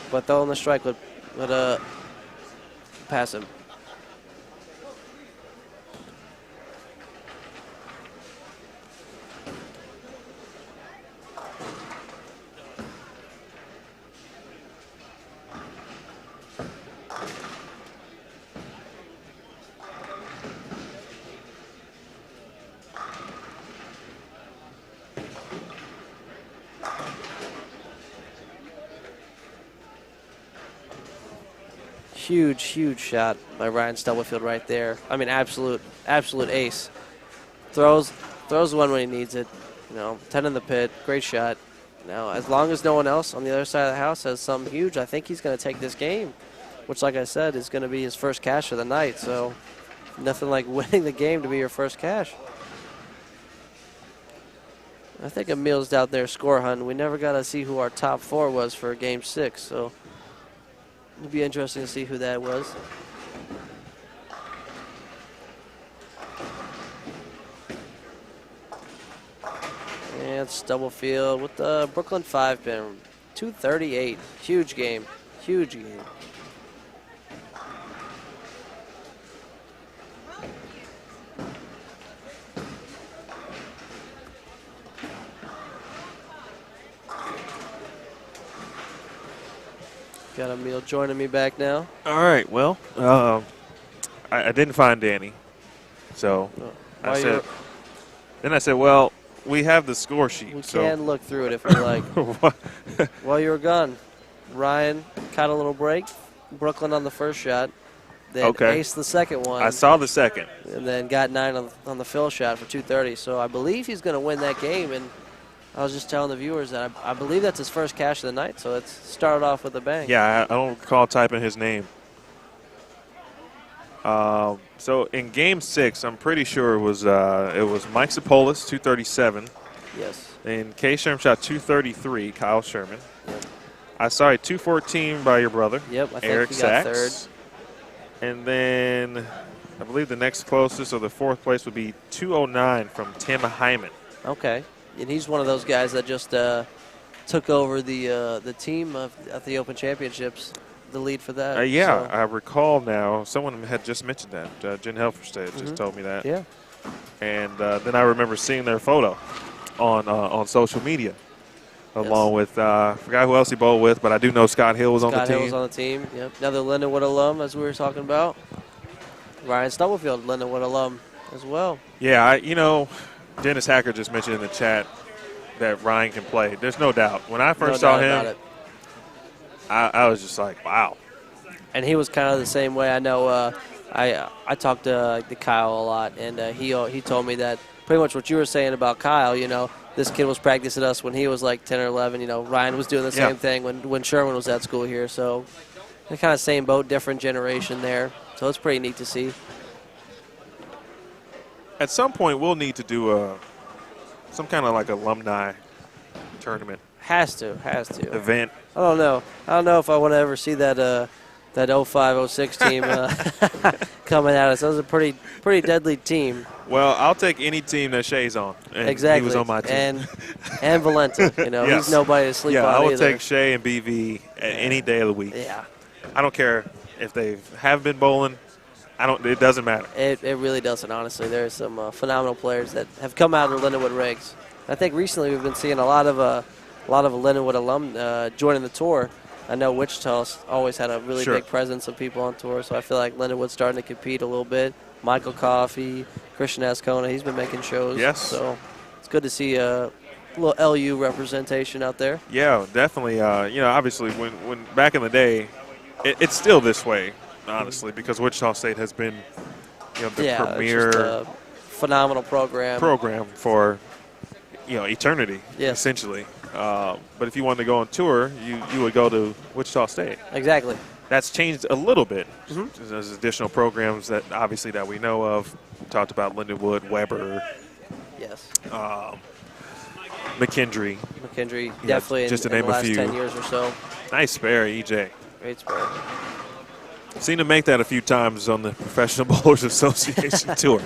[SPEAKER 8] but throwing the strike would pass him. Huge shot by Ryan Stubblefield right there. I mean, absolute ace. Throws one when he needs it. 10 in the pit. Great shot. Now, as long as no one else on the other side of the house has something huge, I think he's going to take this game, which, like I said, is going to be his first cash of the night. So nothing like winning the game to be your first cash. I think Emil's down there score hunting. We never got to see who our top 4 was for Game 6, so it'll be interesting to see who that was. And Stubblefield with the Brooklyn 5-pin. 238. Huge game. Huge game. Got Emil joining me back now.
[SPEAKER 4] All right. Well, I didn't find Danny, so I said, well, we have the score sheet.
[SPEAKER 8] We can look through it if we like. While you were gone, Ryan caught a little break. Brooklyn on the first shot. Then aced the second one.
[SPEAKER 4] I saw the second.
[SPEAKER 8] And then got 9 on the fill shot for 230. So I believe he's going to win that game. And I was just telling the viewers that I believe that's his first cash of the night. So let's start off with a bang.
[SPEAKER 4] Yeah, I don't recall typing his name. So in Game 6, I'm pretty sure it was Mike Sapolis, 237.
[SPEAKER 8] Yes.
[SPEAKER 4] And K. Sherman shot 233, Kyle Sherman.
[SPEAKER 8] Yep.
[SPEAKER 4] I saw a 214 by your brother,
[SPEAKER 8] Yep, I think
[SPEAKER 4] Eric
[SPEAKER 8] he got third.
[SPEAKER 4] Sachs. And then I believe the next closest, or the fourth place, would be 209 from Tim Hyman.
[SPEAKER 8] Okay. And he's one of those guys that just took over the team at the Open Championships, the lead for that.
[SPEAKER 4] Yeah, so. I recall now. Someone had just mentioned that. Jen Helferstead just told me that.
[SPEAKER 8] Yeah.
[SPEAKER 4] And then I remember seeing their photo on social media, along with I forgot who else he bowled with, but I do know Scott Hill was on the team.
[SPEAKER 8] Scott Hill was on the team. Yep. Another Lindenwood alum, as we were talking about. Ryan Stubblefield, Lindenwood alum as well.
[SPEAKER 4] Yeah, Dennis Hacker just mentioned in the chat that Ryan can play. There's no doubt. When I first saw him, I was just like, wow.
[SPEAKER 8] And he was kind of the same way. I know I talked to Kyle a lot, and he told me that pretty much what you were saying about Kyle, this kid was practicing us when he was like 10 or 11. Ryan was doing the same thing when Sherman was at school here. So they're kind of same boat, different generation there. So it's pretty neat to see.
[SPEAKER 4] At some point, we'll need to do some kind of like alumni tournament.
[SPEAKER 8] Has to.
[SPEAKER 4] Event.
[SPEAKER 8] I don't know if I want to ever see that 05-06 team coming at us. That was a pretty deadly team.
[SPEAKER 4] Well, I'll take any team that Shea's on. And
[SPEAKER 8] exactly.
[SPEAKER 4] He was on my team.
[SPEAKER 8] And Valenta.
[SPEAKER 4] Yes.
[SPEAKER 8] He's nobody to sleep on
[SPEAKER 4] I would
[SPEAKER 8] either.
[SPEAKER 4] take Shea and BV any day of the week.
[SPEAKER 8] Yeah.
[SPEAKER 4] I don't care if they have been bowling. It doesn't matter.
[SPEAKER 8] It really doesn't, honestly. There's some phenomenal players that have come out of the Lindenwood rigs. I think recently we've been seeing a lot of Lindenwood alum joining the tour. I know Wichita's always had a really big presence of people on tour, so I feel like Lindenwood's starting to compete a little bit. Michael Coffey, Christian Ascona, he's been making shows.
[SPEAKER 4] Yes.
[SPEAKER 8] So it's good to see a little LU representation out there.
[SPEAKER 4] Yeah, definitely. Obviously, when back in the day, it's still this way, honestly, because Wichita State has been, the premier,
[SPEAKER 8] it's just a phenomenal program
[SPEAKER 4] for, eternity, essentially. But if you wanted to go on tour, you would go to Wichita State.
[SPEAKER 8] Exactly.
[SPEAKER 4] That's changed a little bit. There's additional programs that we know of. We talked about Lindenwood, Weber.
[SPEAKER 8] Yes.
[SPEAKER 4] McKendree.
[SPEAKER 8] Definitely
[SPEAKER 4] just to
[SPEAKER 8] in
[SPEAKER 4] name
[SPEAKER 8] the last
[SPEAKER 4] a few.
[SPEAKER 8] 10 years or so.
[SPEAKER 4] Nice spare, EJ.
[SPEAKER 8] Great spare.
[SPEAKER 4] Seen him make that a few times on the Professional Bowlers Association tour.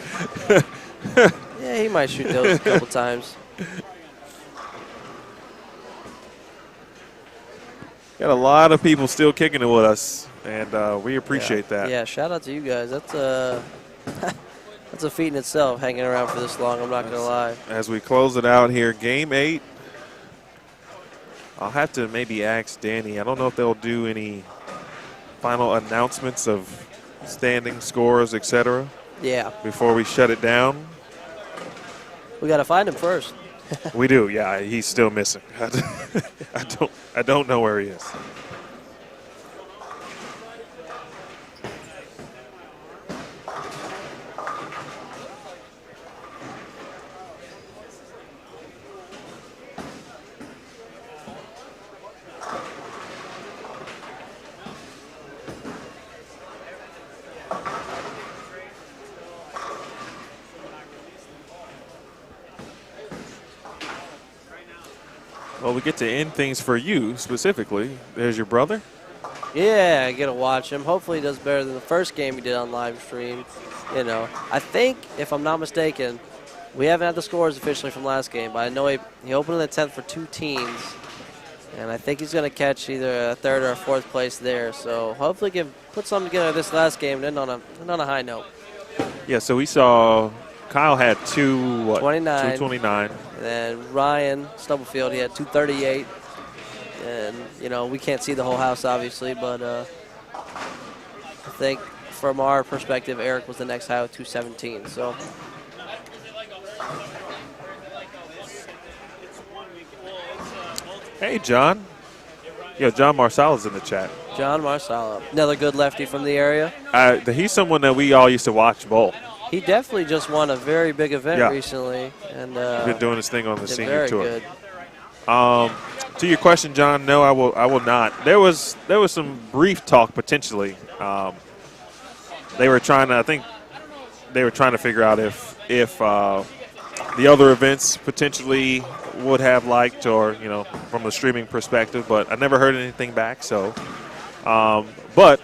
[SPEAKER 8] Yeah, he might shoot those a couple times.
[SPEAKER 4] Got a lot of people still kicking it with us, and we appreciate that.
[SPEAKER 8] Yeah, shout out to you guys. That's a feat in itself, hanging around for this long, I'm not going to lie.
[SPEAKER 4] As we close it out here, Game 8, I'll have to maybe ask Danny. I don't know if they'll do any final announcements of standing scores, etc.
[SPEAKER 8] Yeah.
[SPEAKER 4] Before we shut it down.
[SPEAKER 8] We got to find him first.
[SPEAKER 4] We do, yeah. He's still missing. I don't know where he is. Well, we get to end things for you specifically. There's your brother.
[SPEAKER 8] Yeah, I get to watch him. Hopefully he does better than the first game he did on live stream. You know, I think, if I'm not mistaken, we haven't had the scores officially from last game, but I know he opened in the 10th for 2 teams, and I think he's going to catch either a 3rd or a 4th place there. So hopefully put something together this last game and end on a high note.
[SPEAKER 4] Yeah, so we saw Kyle had 229.
[SPEAKER 8] And then Ryan Stubblefield, he had 238. And, you know, we can't see the whole house, obviously, but I think from our perspective, Eric was the next high with 217. So.
[SPEAKER 4] Hey, John. Yeah, John Marsala's in the chat.
[SPEAKER 8] John Marsala, another good lefty from the area.
[SPEAKER 4] He's someone that we all used to watch bowl.
[SPEAKER 8] He definitely just won a very big event recently. And
[SPEAKER 4] been doing his thing on the senior
[SPEAKER 8] very
[SPEAKER 4] tour.
[SPEAKER 8] Good.
[SPEAKER 4] To your question, John, no, I will not. There was some brief talk potentially. They were trying to, I think, figure out if the other events potentially would have liked, or from a streaming perspective, but I never heard anything back. So, but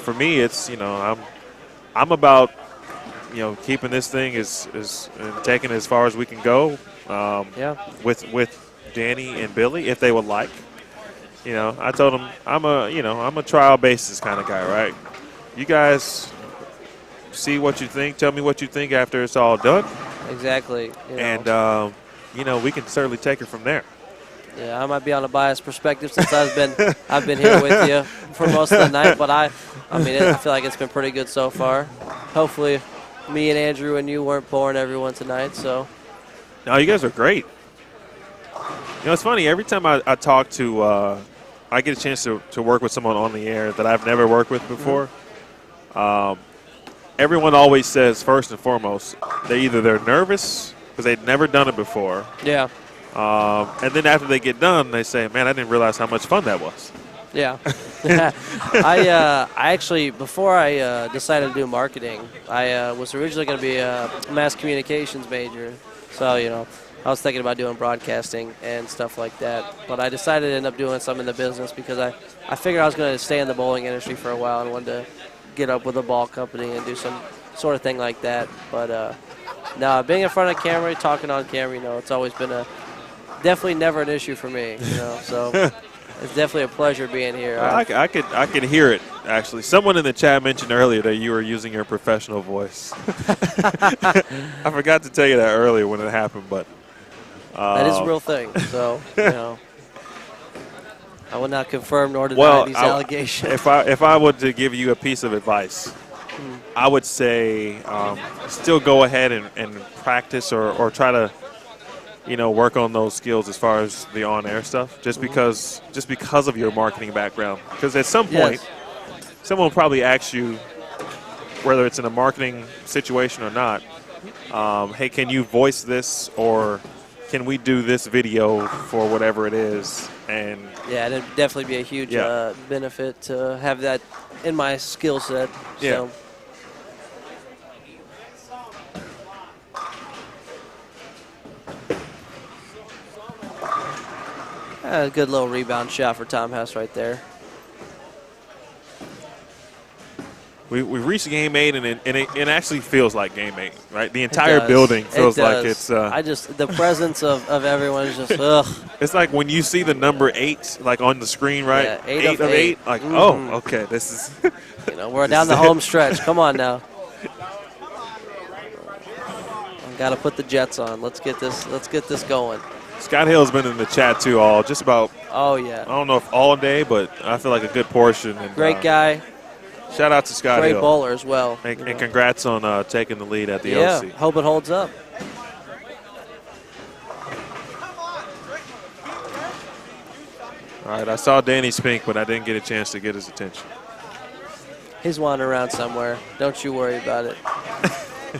[SPEAKER 4] for me, it's I'm about keeping this thing and taking it as far as we can go. With Danny and Billy, if they would like. I told them I'm a trial basis kind of guy, right? You guys see what you think. Tell me what you think after it's all done.
[SPEAKER 8] Exactly.
[SPEAKER 4] And we can certainly take it from there.
[SPEAKER 8] Yeah, I might be on a biased perspective since I've been here with you for most of the night, but I feel like it's been pretty good so far. Hopefully, me and Andrew and you weren't boring everyone tonight. So.
[SPEAKER 4] No, you guys are great. It's funny. Every time I talk to, I get a chance to work with someone on the air that I've never worked with before. Everyone always says, first and foremost, they're nervous because they'd never done it before.
[SPEAKER 8] Yeah.
[SPEAKER 4] And then after they get done, they say, "Man, I didn't realize how much fun that was."
[SPEAKER 8] Yeah. I actually, before I decided to do marketing, I was originally going to be a mass communications major. So, I was thinking about doing broadcasting and stuff like that. But I decided to end up doing some in the business because I figured I was going to stay in the bowling industry for a while and wanted to get up with a ball company and do some sort of thing like that. But no, being in front of camera, talking on camera, it's always been definitely never an issue for me, So it's definitely a pleasure being here.
[SPEAKER 4] I could hear it, actually. Someone in the chat mentioned earlier that you were using your professional voice. I forgot to tell you that earlier when it happened, but
[SPEAKER 8] that is a real thing. So, I will not confirm nor deny these allegations.
[SPEAKER 4] If I were to give you a piece of advice, I would say still go ahead and practice or try to work on those skills as far as the on-air stuff, just because of your marketing background. Because at some point, someone will probably ask you, whether it's in a marketing situation or not, hey, can you voice this, or can we do this video for whatever it is? And
[SPEAKER 8] yeah, it'd definitely be a huge benefit to have that in my skill set.
[SPEAKER 4] Yeah.
[SPEAKER 8] So. A good little rebound shot for Tom Hess right there.
[SPEAKER 4] We reached game 8, and it actually feels like game 8, right? The entire building feels like it's.
[SPEAKER 8] The presence of everyone is just ugh.
[SPEAKER 4] It's like when you see the number 8 like on the screen, right?
[SPEAKER 8] Yeah,
[SPEAKER 4] 8 of 8. Like, oh, okay, this is.
[SPEAKER 8] We're down the home stretch. Come on now. Got to put the Jets on. Let's get this going.
[SPEAKER 4] Scott Hill's been in the chat too, all just about.
[SPEAKER 8] Oh yeah.
[SPEAKER 4] I don't know if all day, but I feel like a good portion. And,
[SPEAKER 8] great guy.
[SPEAKER 4] Shout out to Scott Hill.
[SPEAKER 8] Great bowler as well.
[SPEAKER 4] And congrats on taking the lead at the
[SPEAKER 8] OC.
[SPEAKER 4] Yeah,
[SPEAKER 8] hope it holds up.
[SPEAKER 4] All right, I saw Danny Spink, but I didn't get a chance to get his attention.
[SPEAKER 8] He's wandering around somewhere. Don't you worry about it.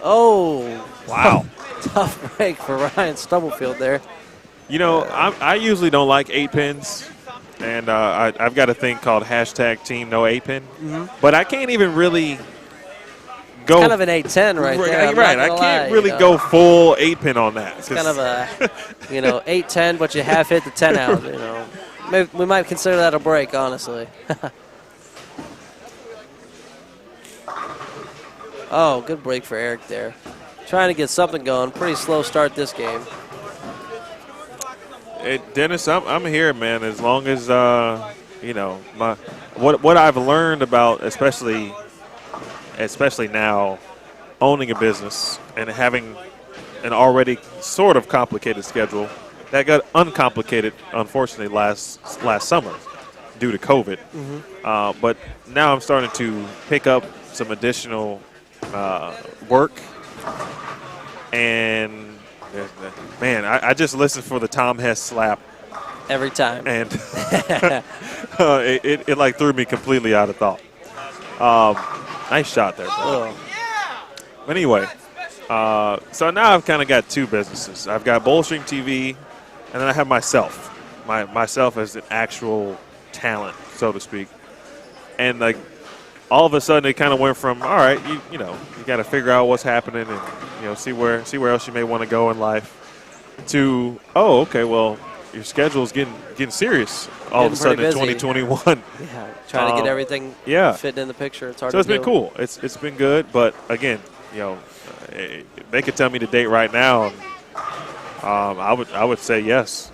[SPEAKER 8] Oh.
[SPEAKER 4] Wow.
[SPEAKER 8] Tough break for Ryan Stubblefield there.
[SPEAKER 4] I usually don't like 8 pins, and I've got a thing called #team no 8 pin. But I can't even really go.
[SPEAKER 8] Kind of an 8-10 right there.
[SPEAKER 4] Right. I can't really go full 8-pin on that.
[SPEAKER 8] It's kind of a, 8-10, but you have hit the 10 out. Maybe we might consider that a break, honestly. Oh, good break for Eric there. Trying to get something going. Pretty slow start this game.
[SPEAKER 4] Hey, Dennis, I'm here, man. As long as what I've learned about, especially now, owning a business and having an already sort of complicated schedule that got uncomplicated, unfortunately, last summer due to COVID. But now I'm starting to pick up some additional work, and man, I just listened for the Tom Hess slap
[SPEAKER 8] every time,
[SPEAKER 4] and it like threw me completely out of thought. Nice shot there, bro. But anyway, so now I've kind of got two businesses. I've got Bullstream TV, and then I have myself. Myself as an actual talent, so to speak. And like all of a sudden, it kind of went from, all right, you got to figure out what's happening and see where else you may want to go in life, to, oh, okay, well, your schedule is getting serious all of a sudden in 2021.
[SPEAKER 8] Yeah, trying to get everything fitting in the picture. It's hard. So
[SPEAKER 4] it's been cool. It's been good, but again, they could tell me the date right now, and I would say yes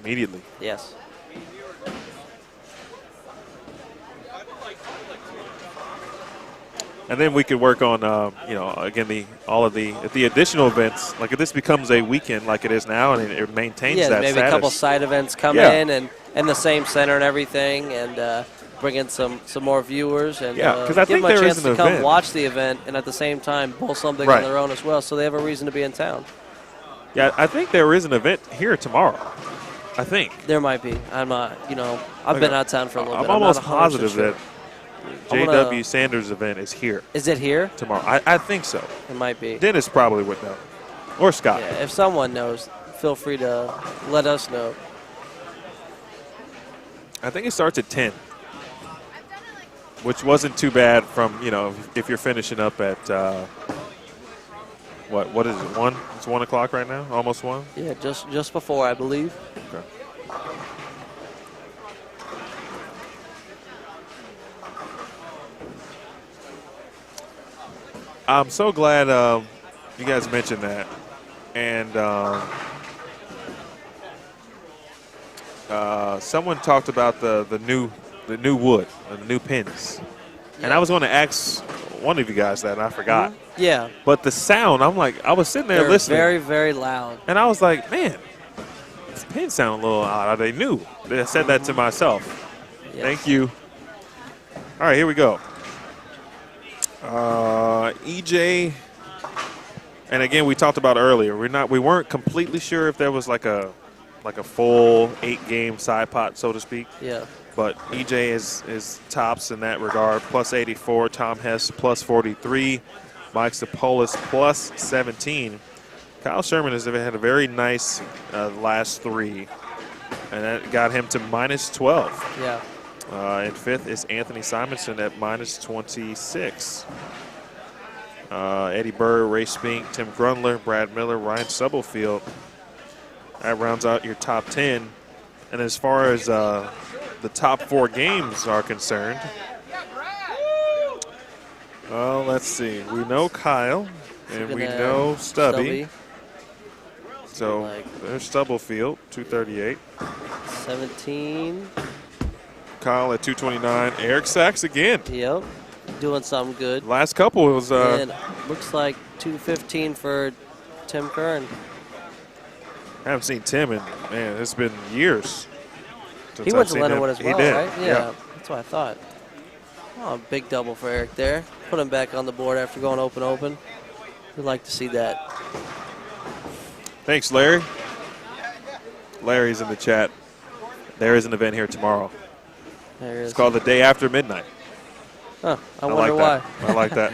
[SPEAKER 4] immediately.
[SPEAKER 8] Yes.
[SPEAKER 4] And then we could work on, again, the additional events. Like if this becomes a weekend like it is now, and it maintains that
[SPEAKER 8] maybe
[SPEAKER 4] status.
[SPEAKER 8] A couple side events come in and the same center and everything, and bring in some more viewers and
[SPEAKER 4] because I
[SPEAKER 8] give
[SPEAKER 4] think
[SPEAKER 8] them a
[SPEAKER 4] there
[SPEAKER 8] chance
[SPEAKER 4] is an
[SPEAKER 8] to come
[SPEAKER 4] event.
[SPEAKER 8] watch the event and at the same time pull something on their own as well, so they have a reason to be in town.
[SPEAKER 4] Yeah, I think there is an event here tomorrow. I think
[SPEAKER 8] there might be. I'm not. I've been out of town for a little bit.
[SPEAKER 4] I'm almost
[SPEAKER 8] not
[SPEAKER 4] positive
[SPEAKER 8] sure.
[SPEAKER 4] that J.W. Sanders' event is here.
[SPEAKER 8] Is it here
[SPEAKER 4] tomorrow? I think so.
[SPEAKER 8] It might be.
[SPEAKER 4] Dennis probably would know, or Scott.
[SPEAKER 8] Yeah, if someone knows, feel free to let us know.
[SPEAKER 4] I think it starts at 10, which wasn't too bad from, if you're finishing up at, what is it, 1? It's 1 o'clock right now? Almost 1?
[SPEAKER 8] Yeah, just before, I believe.
[SPEAKER 4] Okay. I'm so glad you guys mentioned that. And someone talked about the new wood, the new pins. Yeah. And I was going to ask one of you guys that, and I forgot.
[SPEAKER 8] Mm-hmm. Yeah.
[SPEAKER 4] But the sound, I was sitting there listening.
[SPEAKER 8] Very, very loud.
[SPEAKER 4] And I was like, man, this pin sound a little odd. Are they new? I said that to myself. Yes. Thank you. All right, here we go. EJ, and again, we talked about earlier. We weren't completely sure if there was like a full 8-game side pot, so to speak.
[SPEAKER 8] Yeah.
[SPEAKER 4] But EJ is tops in that regard. Plus 84. Tom Hess plus 43. Mike Sapolis plus 17. Kyle Sherman has had a very nice last 3, and that got him to minus 12.
[SPEAKER 8] Yeah.
[SPEAKER 4] And 5th is Anthony Simonsen at minus 26. Eddie Burr, Ray Spink, Tim Grundler, Brad Miller, Ryan Stubblefield. That rounds out your top 10. And as far as the top 4 games are concerned, well, let's see. We know Kyle, and we know Stubby. So there's Stubblefield, 238.
[SPEAKER 8] 17.
[SPEAKER 4] Kyle at 229. Eric Sachs again.
[SPEAKER 8] Yep, doing something good.
[SPEAKER 4] Last couple was.
[SPEAKER 8] And looks like 215 for Tim Kern.
[SPEAKER 4] I haven't seen Tim in, man, it's been years.
[SPEAKER 8] He went to Leonardwood as well,
[SPEAKER 4] he did.
[SPEAKER 8] right? Yeah, that's what I thought. Oh, big double for Eric there. Put him back on the board after going open. We'd like to see that.
[SPEAKER 4] Thanks, Larry. Larry's in the chat. There is an event here tomorrow.
[SPEAKER 8] There
[SPEAKER 4] it's called the Day After Midnight.
[SPEAKER 8] Huh, I wonder why.
[SPEAKER 4] I like that.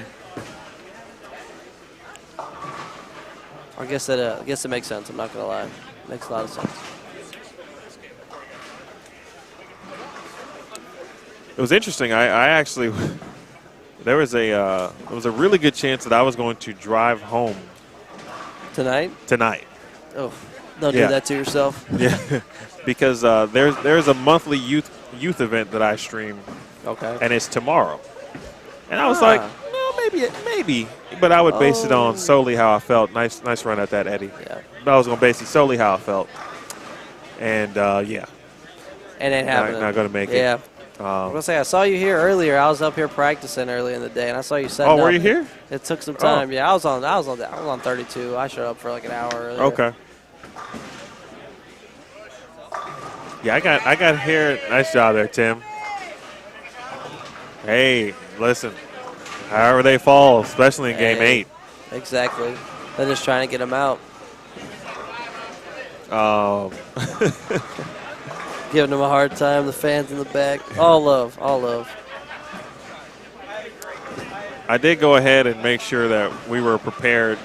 [SPEAKER 8] I guess it makes sense. I'm not gonna lie. Makes a lot of sense.
[SPEAKER 4] It was interesting. I actually there was a really good chance that I was going to drive home
[SPEAKER 8] Tonight? Oh, don't do that to yourself.
[SPEAKER 4] Yeah, because there's a monthly youth event that I stream.
[SPEAKER 8] Okay.
[SPEAKER 4] And it's tomorrow. And I was like, no, maybe. But I would base it on solely how I felt. Nice run at that, Eddie.
[SPEAKER 8] Yeah.
[SPEAKER 4] But I was going to base it solely how I felt. And, yeah.
[SPEAKER 8] And it happened.
[SPEAKER 4] Not going to make it.
[SPEAKER 8] Yeah. I was going to say, I saw you here earlier. I was up here practicing early in the day, and I saw you setting up.
[SPEAKER 4] Oh, were you here?
[SPEAKER 8] It took some time. Yeah, I was on 32. I showed up for like an hour earlier.
[SPEAKER 4] Okay. Yeah, I got here. Nice job there, Tim. Hey, listen. However they fall, especially in game 8.
[SPEAKER 8] Exactly. They're just trying to get them out. Giving them a hard time, the fans in the back. All love.
[SPEAKER 4] I did go ahead and make sure that we were prepared,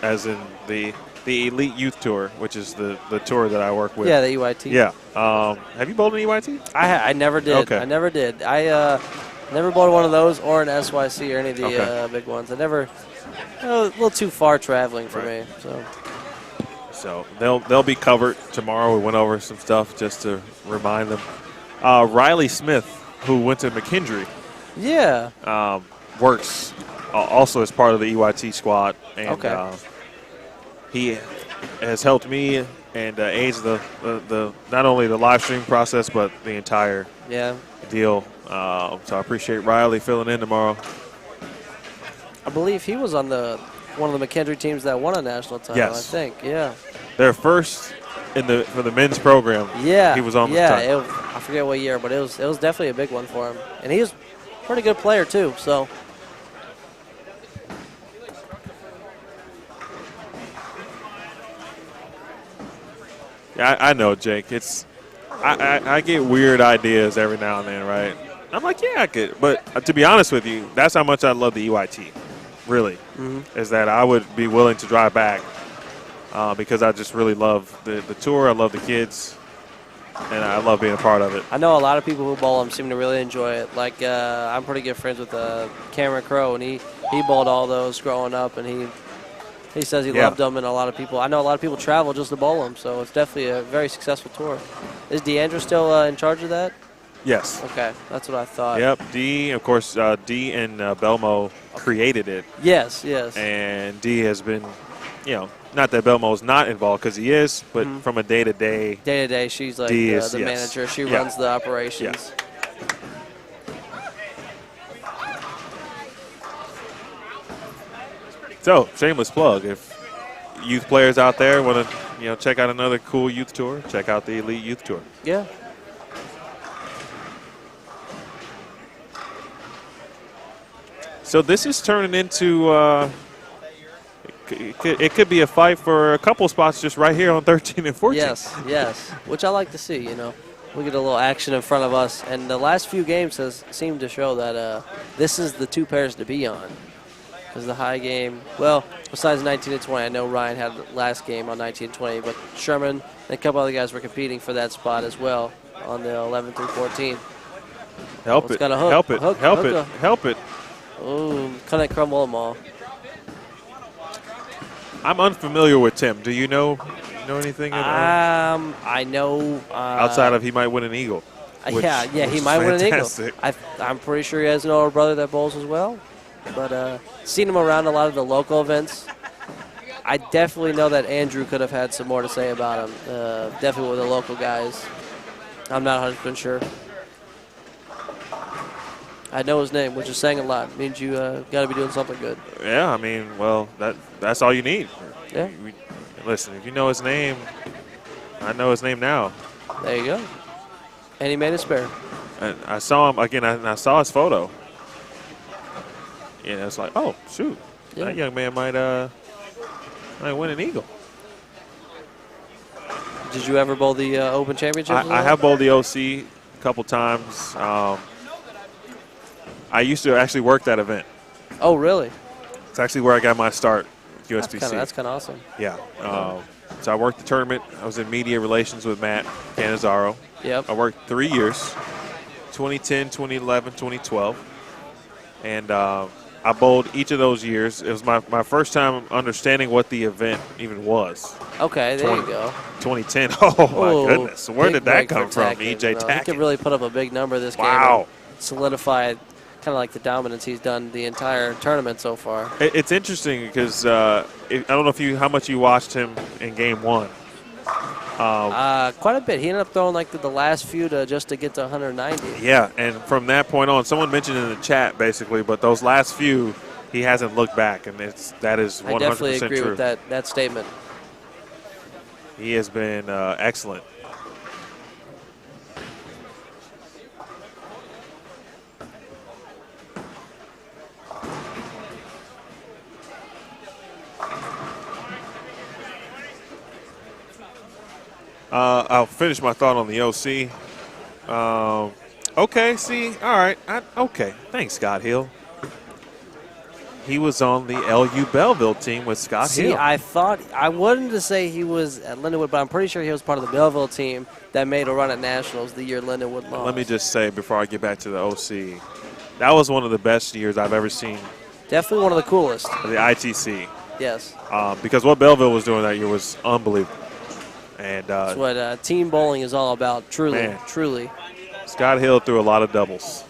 [SPEAKER 4] as in the Elite Youth Tour, which is the tour that I work with.
[SPEAKER 8] Yeah, the EYT.
[SPEAKER 4] Yeah. Have you bowled an EYT?
[SPEAKER 8] I never did.
[SPEAKER 4] Okay.
[SPEAKER 8] I never did. I never bowled one of those or an SYC or any of the big ones. I never. A little too far traveling for me.
[SPEAKER 4] So they'll be covered tomorrow. We went over some stuff just to remind them. Riley Smith, who went to McKendree.
[SPEAKER 8] Yeah.
[SPEAKER 4] Works also as part of the EYT squad. And he has helped me and aids the not only the live stream process, but the entire deal. So I appreciate Riley filling in tomorrow.
[SPEAKER 8] I believe he was on one of the McKendree teams that won a national title.
[SPEAKER 4] Yes.
[SPEAKER 8] I think. Yeah.
[SPEAKER 4] They're first for the men's program.
[SPEAKER 8] Yeah.
[SPEAKER 4] He was on the
[SPEAKER 8] title. I forget what year, but it was definitely a big one for him, and he was a pretty good player too. So.
[SPEAKER 4] Yeah, I know, Jake. I get weird ideas every now and then, right? I'm like, yeah, I could. But to be honest with you, that's how much I love the EYT, really, is that I would be willing to drive back because I just really love the tour. I love the kids, and I love being a part of it.
[SPEAKER 8] I know a lot of people who bowl them seem to really enjoy it. Like, I'm pretty good friends with Cameron Crowe, and he bowled all those growing up, and he says he loved them, and I know a lot of people travel just to bowl them, so it's definitely a very successful tour. Is Deandra still in charge of that?
[SPEAKER 4] Yes.
[SPEAKER 8] Okay, that's what I thought.
[SPEAKER 4] Yep, D, of course, D and Belmo created it.
[SPEAKER 8] Yes.
[SPEAKER 4] And D has been, not that Belmo's not involved, because he is, but from a day-to-day.
[SPEAKER 8] Day-to-day, she's like the manager. She runs the operations.
[SPEAKER 4] Yeah. So, shameless plug. If youth players out there want to, check out another cool youth tour, check out the Elite Youth Tour.
[SPEAKER 8] Yeah.
[SPEAKER 4] So this is turning into, it could be a fight for a couple spots just right here on 13 and 14.
[SPEAKER 8] Yes, which I like to see, We get a little action in front of us, and the last few games has seemed to show that this is the two pairs to be on. Because the high game, well, besides 19 and 20, I know Ryan had the last game on 19 and 20, but Sherman and a couple other guys were competing for that spot as well on the 11 through 14.
[SPEAKER 4] Help it. Help it.
[SPEAKER 8] Oh, couldn't crumble them all.
[SPEAKER 4] I'm unfamiliar with Tim. Do you know anything?
[SPEAKER 8] I know.
[SPEAKER 4] Outside of he might win an eagle.
[SPEAKER 8] Yeah, he might win an eagle. I'm pretty sure he has an older brother that bowls as well. But seen him around a lot of the local events. I definitely know that Andrew could have had some more to say about him. Definitely with the local guys. I'm not 100% sure. I know his name, which is saying a lot. It means you got to be doing something good.
[SPEAKER 4] Yeah, I mean, well, that's all you need.
[SPEAKER 8] Yeah.
[SPEAKER 4] Listen, if you know his name, I know his name now.
[SPEAKER 8] There you go. And he made a spare.
[SPEAKER 4] And I saw him again, and I saw his photo. And it's like, oh, shoot.
[SPEAKER 8] Yeah.
[SPEAKER 4] That young man might win an eagle.
[SPEAKER 8] Did you ever bowl the Open Championship?
[SPEAKER 4] I have bowled the OC a couple times. I used to actually work that event.
[SPEAKER 8] Oh, really?
[SPEAKER 4] It's actually where I got my start with USBC.
[SPEAKER 8] That's kind of awesome.
[SPEAKER 4] Yeah. So I worked the tournament. I was in media relations with Matt Cannizzaro.
[SPEAKER 8] Yep.
[SPEAKER 4] I worked 3 years, 2010, 2011, 2012. And I bowled each of those years. It was my first time understanding what the event even was.
[SPEAKER 8] Okay, there you go.
[SPEAKER 4] 2010. Oh, my goodness. Where did that come from? EJ Tackett.
[SPEAKER 8] He could really put up a big number this game.
[SPEAKER 4] Wow.
[SPEAKER 8] And solidify kind of like the dominance he's done the entire tournament so far.
[SPEAKER 4] It's interesting because I don't know how much you watched him in game one.
[SPEAKER 8] Quite a bit. He ended up throwing like the last few just to get to 190.
[SPEAKER 4] Yeah, and from that point on, someone mentioned in the chat basically, but those last few, he hasn't looked back, and that is 100% true.
[SPEAKER 8] I definitely agree with that statement.
[SPEAKER 4] He has been excellent. I'll finish my thought on the OC. Okay, see, all right. Okay, thanks, Scott Hill. He was on the LU Belleville team with Scott Hill.
[SPEAKER 8] See, I wanted to say he was at Lindenwood, but I'm pretty sure he was part of the Belleville team that made a run at Nationals the year Lindenwood lost.
[SPEAKER 4] Let me just say before I get back to the OC, that was one of the best years I've ever seen.
[SPEAKER 8] Definitely one of the coolest.
[SPEAKER 4] The ITC.
[SPEAKER 8] Yes.
[SPEAKER 4] Because what Belleville was doing that year was unbelievable. And
[SPEAKER 8] that's what team bowling is all about, truly,
[SPEAKER 4] man,
[SPEAKER 8] truly.
[SPEAKER 4] Scott Hill threw a lot of doubles.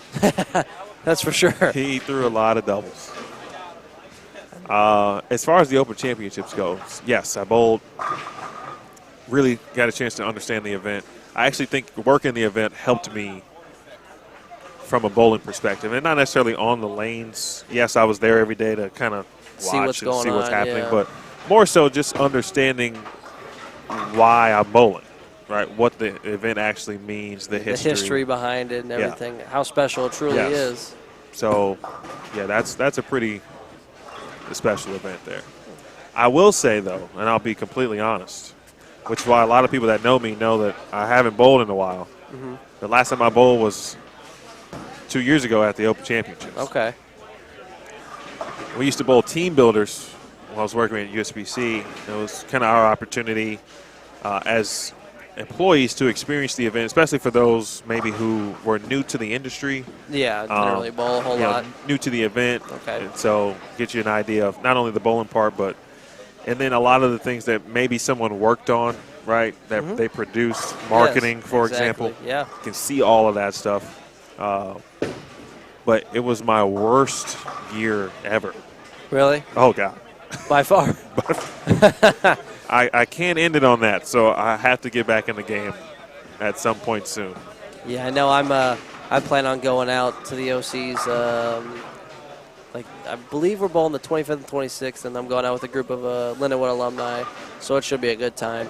[SPEAKER 8] That's for sure.
[SPEAKER 4] He threw a lot of doubles. As far as the Open Championships goes, yes, I bowled. Really got a chance to understand the event. I actually think working the event helped me from a bowling perspective, and not necessarily on the lanes. Yes, I was there every day to kind of watch and see what's happening, but more so just understanding why I'm bowling, right? What the event actually means, the history
[SPEAKER 8] behind it and everything, how special it truly is.
[SPEAKER 4] So, yeah, that's a pretty special event there. I will say, though, and I'll be completely honest, which is why a lot of people that know me know that I haven't bowled in a while.
[SPEAKER 8] Mm-hmm.
[SPEAKER 4] The last time I bowled was 2 years ago at the Open Championships.
[SPEAKER 8] Okay.
[SPEAKER 4] We used to bowl team builders when I was working at USBC. It was kind of our opportunity as employees to experience the event, especially for those maybe who were new to the industry.
[SPEAKER 8] Yeah, didn't really bowl a whole lot.
[SPEAKER 4] New to the event.
[SPEAKER 8] Okay.
[SPEAKER 4] And so get you an idea of not only the bowling part, and then a lot of the things that maybe someone worked on, right, that they produced, marketing, for example.
[SPEAKER 8] Yeah.
[SPEAKER 4] You can see all of that stuff. But it was my worst year ever.
[SPEAKER 8] Really?
[SPEAKER 4] Oh, God.
[SPEAKER 8] By far.
[SPEAKER 4] I can't end it on that, so I have to get back in the game at some point soon.
[SPEAKER 8] Yeah, I know. I plan on going out to the OCs. I believe we're bowling the 25th and 26th, and I'm going out with a group of Lindenwood alumni, so it should be a good time.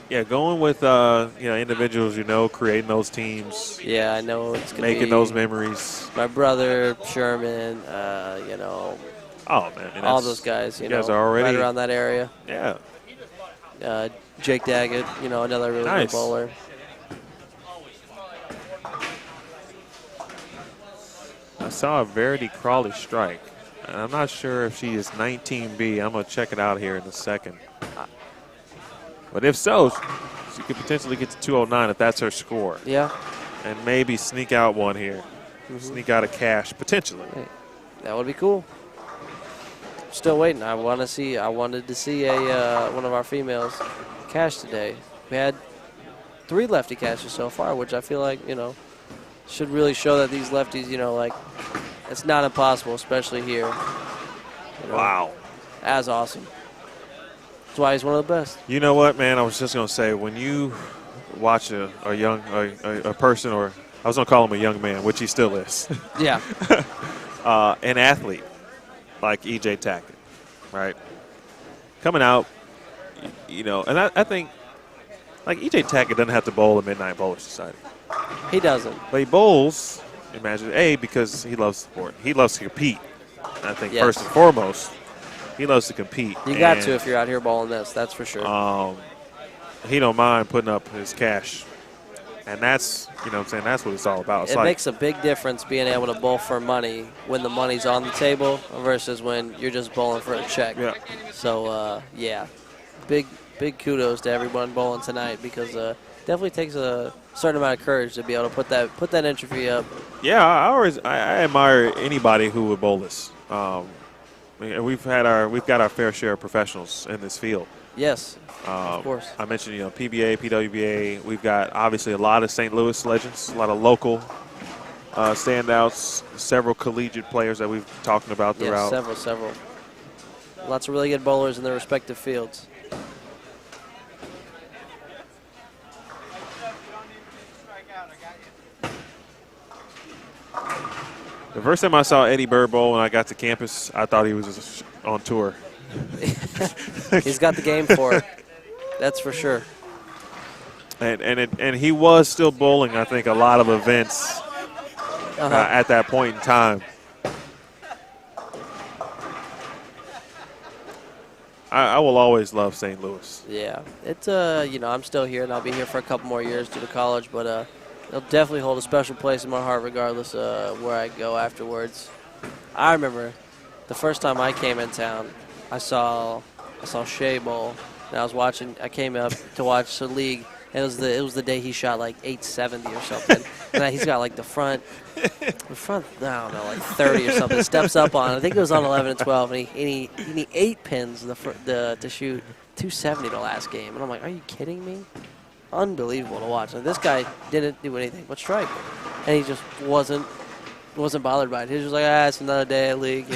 [SPEAKER 4] Yeah, going with individuals creating those teams.
[SPEAKER 8] Yeah, I know it's gonna
[SPEAKER 4] making
[SPEAKER 8] be
[SPEAKER 4] those memories.
[SPEAKER 8] My brother Sherman,
[SPEAKER 4] Oh man,
[SPEAKER 8] all those guys.
[SPEAKER 4] You guys are already
[SPEAKER 8] right around that area.
[SPEAKER 4] Yeah.
[SPEAKER 8] Jake Daggett, another really good bowler.
[SPEAKER 4] I saw a Verity Crawley strike, and I'm not sure if she is 19B. I'm gonna check it out here in a second. But if so, she could potentially get to 209 if that's her score.
[SPEAKER 8] Yeah.
[SPEAKER 4] And maybe sneak out one here. Sneak out a cash, potentially.
[SPEAKER 8] Hey, that would be cool. Still waiting. I wanted to see one of our females cash today. We had 3 lefty cashes so far, which I feel like, should really show that these lefties, it's not impossible, especially here.
[SPEAKER 4] Wow.
[SPEAKER 8] That's awesome. That's why he's one of the best.
[SPEAKER 4] You know what, man? I was just going to say, when you watch a person, or I was going to call him a young man, which he still is.
[SPEAKER 8] Yeah.
[SPEAKER 4] An athlete like EJ Tackett, right? Coming out, and I think, like, EJ Tackett doesn't have to bowl at Midnight Bowler Society.
[SPEAKER 8] He doesn't.
[SPEAKER 4] But he bowls, imagine, because he loves the sport. He loves to compete. And I think first and foremost, he loves to compete.
[SPEAKER 8] You got to if you're out here bowling this, that's for sure.
[SPEAKER 4] He don't mind putting up his cash. And that's, that's what it's all about.
[SPEAKER 8] It makes a big difference being able to bowl for money when the money's on the table versus when you're just bowling for a check.
[SPEAKER 4] Yeah.
[SPEAKER 8] So, big big kudos to everyone bowling tonight because definitely takes a certain amount of courage to be able to put that entry fee up.
[SPEAKER 4] Yeah, I admire anybody who would bowl this. We've got our fair share of professionals in this field.
[SPEAKER 8] Yes, of course.
[SPEAKER 4] I mentioned PBA, PWBA. We've got obviously a lot of St. Louis legends, a lot of local standouts, several collegiate players that we've talked about throughout.
[SPEAKER 8] Yes, several. Lots of really good bowlers in their respective fields.
[SPEAKER 4] The first time I saw Eddie Bird bowl when I got to campus, I thought he was on tour.
[SPEAKER 8] He's got the game for it. That's for sure.
[SPEAKER 4] And he was still bowling, I think, a lot of events at that point in time. I will always love St. Louis.
[SPEAKER 8] Yeah, it's I'm still here and I'll be here for a couple more years due to college, but it'll definitely hold a special place in my heart regardless of where I go afterwards. I remember the first time I came in town, I saw Shea bowl, and I came up to watch the league. It was the day he shot like 870 or something. And he's got like the front, I don't know, like 30 or something. Steps up on, I think it was on 11 and 12, and he 8 pins to shoot 270 the last game. And I'm like, are you kidding me? Unbelievable to watch. Like, this guy didn't do anything but strike, and he just wasn't bothered by it. He was just like, it's another day at league,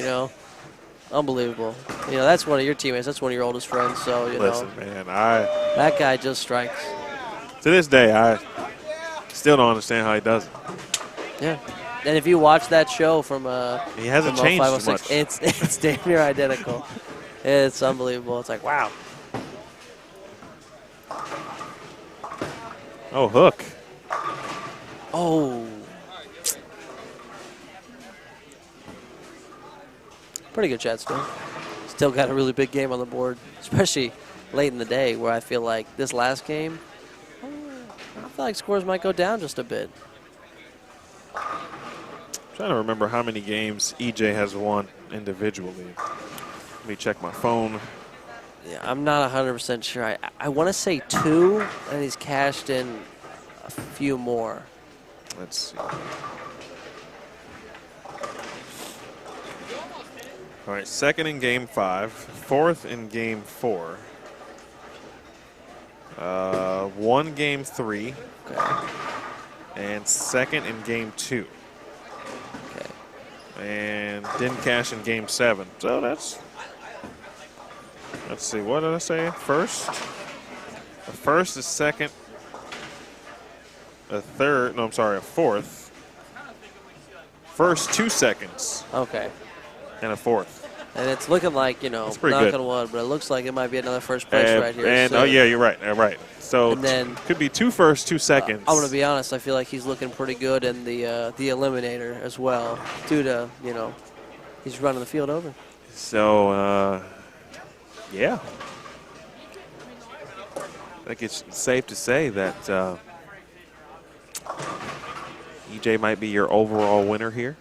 [SPEAKER 8] Unbelievable. That's one of your teammates. That's one of your oldest friends. So
[SPEAKER 4] Listen, man,
[SPEAKER 8] that guy just strikes.
[SPEAKER 4] To this day, I still don't understand how he does it.
[SPEAKER 8] Yeah, and if you watch that show from
[SPEAKER 4] he hasn't changed too much.
[SPEAKER 8] It's damn near identical. It's unbelievable. It's like, wow.
[SPEAKER 4] Oh, hook.
[SPEAKER 8] Oh. Pretty good shot still. Still got a really big game on the board, especially late in the day where I feel like this last game, I feel like scores might go down just a bit.
[SPEAKER 4] I'm trying to remember how many games EJ has won individually. Let me check my phone.
[SPEAKER 8] Yeah, I'm not 100% sure. I want to say 2, and he's cashed in a few more.
[SPEAKER 4] Let's see. All right, second in game 5, fourth in game 4, 1 game 3,
[SPEAKER 8] okay,
[SPEAKER 4] and second in game 2.
[SPEAKER 8] Okay.
[SPEAKER 4] And didn't cash in game 7. So that's, let's see, what did I say? First? A first, a second, a third, no, I'm sorry, a fourth. First 2 seconds.
[SPEAKER 8] Okay.
[SPEAKER 4] And a fourth.
[SPEAKER 8] And it's looking like, knock on wood, but it looks like it might be another first place right here.
[SPEAKER 4] And
[SPEAKER 8] so,
[SPEAKER 4] oh, yeah, you're right. Right. So
[SPEAKER 8] and then,
[SPEAKER 4] could be 2 firsts, 2 seconds.
[SPEAKER 8] I'm going to be honest. I feel like he's looking pretty good in the eliminator as well due to, he's running the field over.
[SPEAKER 4] So, yeah. I think it's safe to say that EJ might be your overall winner here.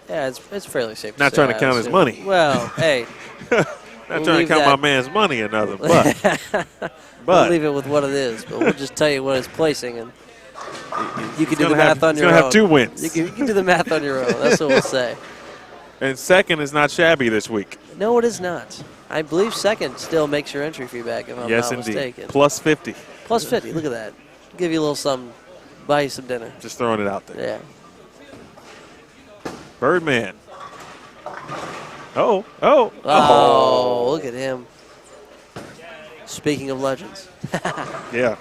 [SPEAKER 8] Yeah, it's fairly safe to
[SPEAKER 4] Not
[SPEAKER 8] say.
[SPEAKER 4] trying to count his money.
[SPEAKER 8] Well, hey.
[SPEAKER 4] Not trying to count my man's money or nothing, but.
[SPEAKER 8] We'll leave it with what it is, but we'll just tell you what it's placing, and you can do the math on your own.
[SPEAKER 4] He's going to have 2 wins.
[SPEAKER 8] You can do the math on your own. That's what we'll say.
[SPEAKER 4] And second is not shabby this week.
[SPEAKER 8] No, it is not. I believe second still makes your entry fee back, if I'm not mistaken.
[SPEAKER 4] Plus 50.
[SPEAKER 8] Plus 50. Look at that. Give you a little something. Buy you some dinner.
[SPEAKER 4] Just throwing it out there.
[SPEAKER 8] Yeah.
[SPEAKER 4] Birdman. Oh,
[SPEAKER 8] look at him. Speaking of legends.
[SPEAKER 4] Yeah.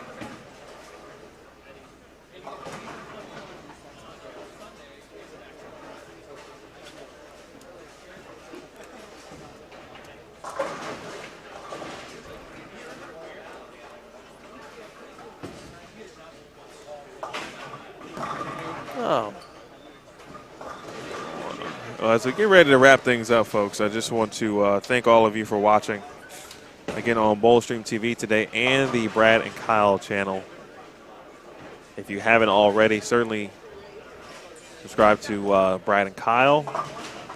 [SPEAKER 8] Oh.
[SPEAKER 4] Well, as we get ready to wrap things up, folks, I just want to thank all of you for watching, again, on Bowlstream TV today and the Brad and Kyle channel. If you haven't already, certainly subscribe to Brad and Kyle.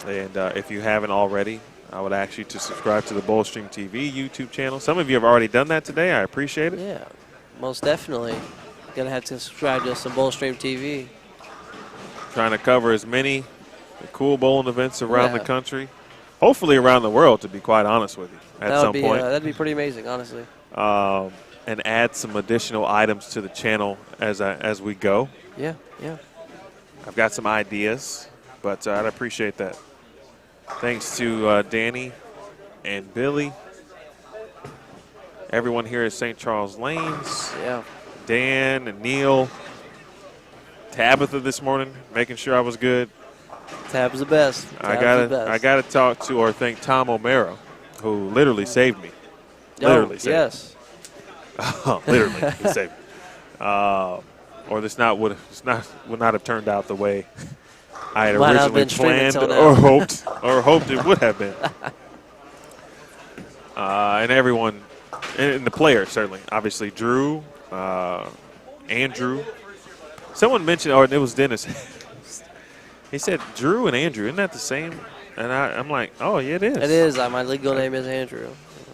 [SPEAKER 4] And if you haven't already, I would ask you to subscribe to the Bullstream TV YouTube channel. Some of you have already done that today. I appreciate it.
[SPEAKER 8] Yeah, most definitely. Gonna have to subscribe to some Bullstream TV.
[SPEAKER 4] Trying to cover as many cool bowling events around the country. Hopefully around the world, to be quite honest with you, at some point.
[SPEAKER 8] That'd be pretty amazing, honestly.
[SPEAKER 4] And add some additional items to the channel as we go.
[SPEAKER 8] Yeah, yeah.
[SPEAKER 4] I've got some ideas, but I'd appreciate that. Thanks to Danny and Billy, everyone here at St. Charles Lanes.
[SPEAKER 8] Yeah.
[SPEAKER 4] Dan and Neil, Tabitha this morning, making sure I was good.
[SPEAKER 8] Tab's the best.
[SPEAKER 4] I gotta talk to or thank Tom O'Mara, who literally saved me. Literally saved me.
[SPEAKER 8] Yes.
[SPEAKER 4] Literally, he saved me. Or this would not have turned out the way I had originally planned or hoped it would have been. And everyone, and the players certainly, obviously Drew, Andrew. Someone mentioned, it was Dennis. He said Drew and Andrew, isn't that the same? And I'm like, oh yeah, it is.
[SPEAKER 8] It is. My legal name is Andrew.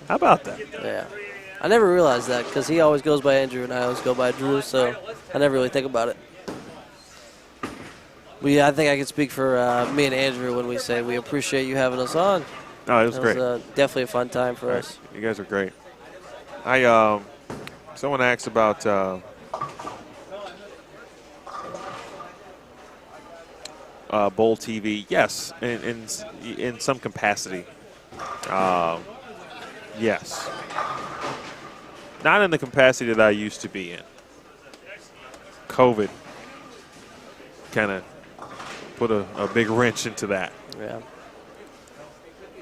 [SPEAKER 4] How about that?
[SPEAKER 8] Yeah. I never realized that because he always goes by Andrew and I always go by Drew, so I never really think about it. But yeah, I think I can speak for me and Andrew when we say we appreciate you having us on.
[SPEAKER 4] No, it was great.
[SPEAKER 8] It was definitely a fun time for us.
[SPEAKER 4] You guys are great. Someone asked about Bowl TV. Yes, in some capacity. Yes. Not in the capacity that I used to be in. COVID kind of put a big wrench into that.
[SPEAKER 8] Yeah.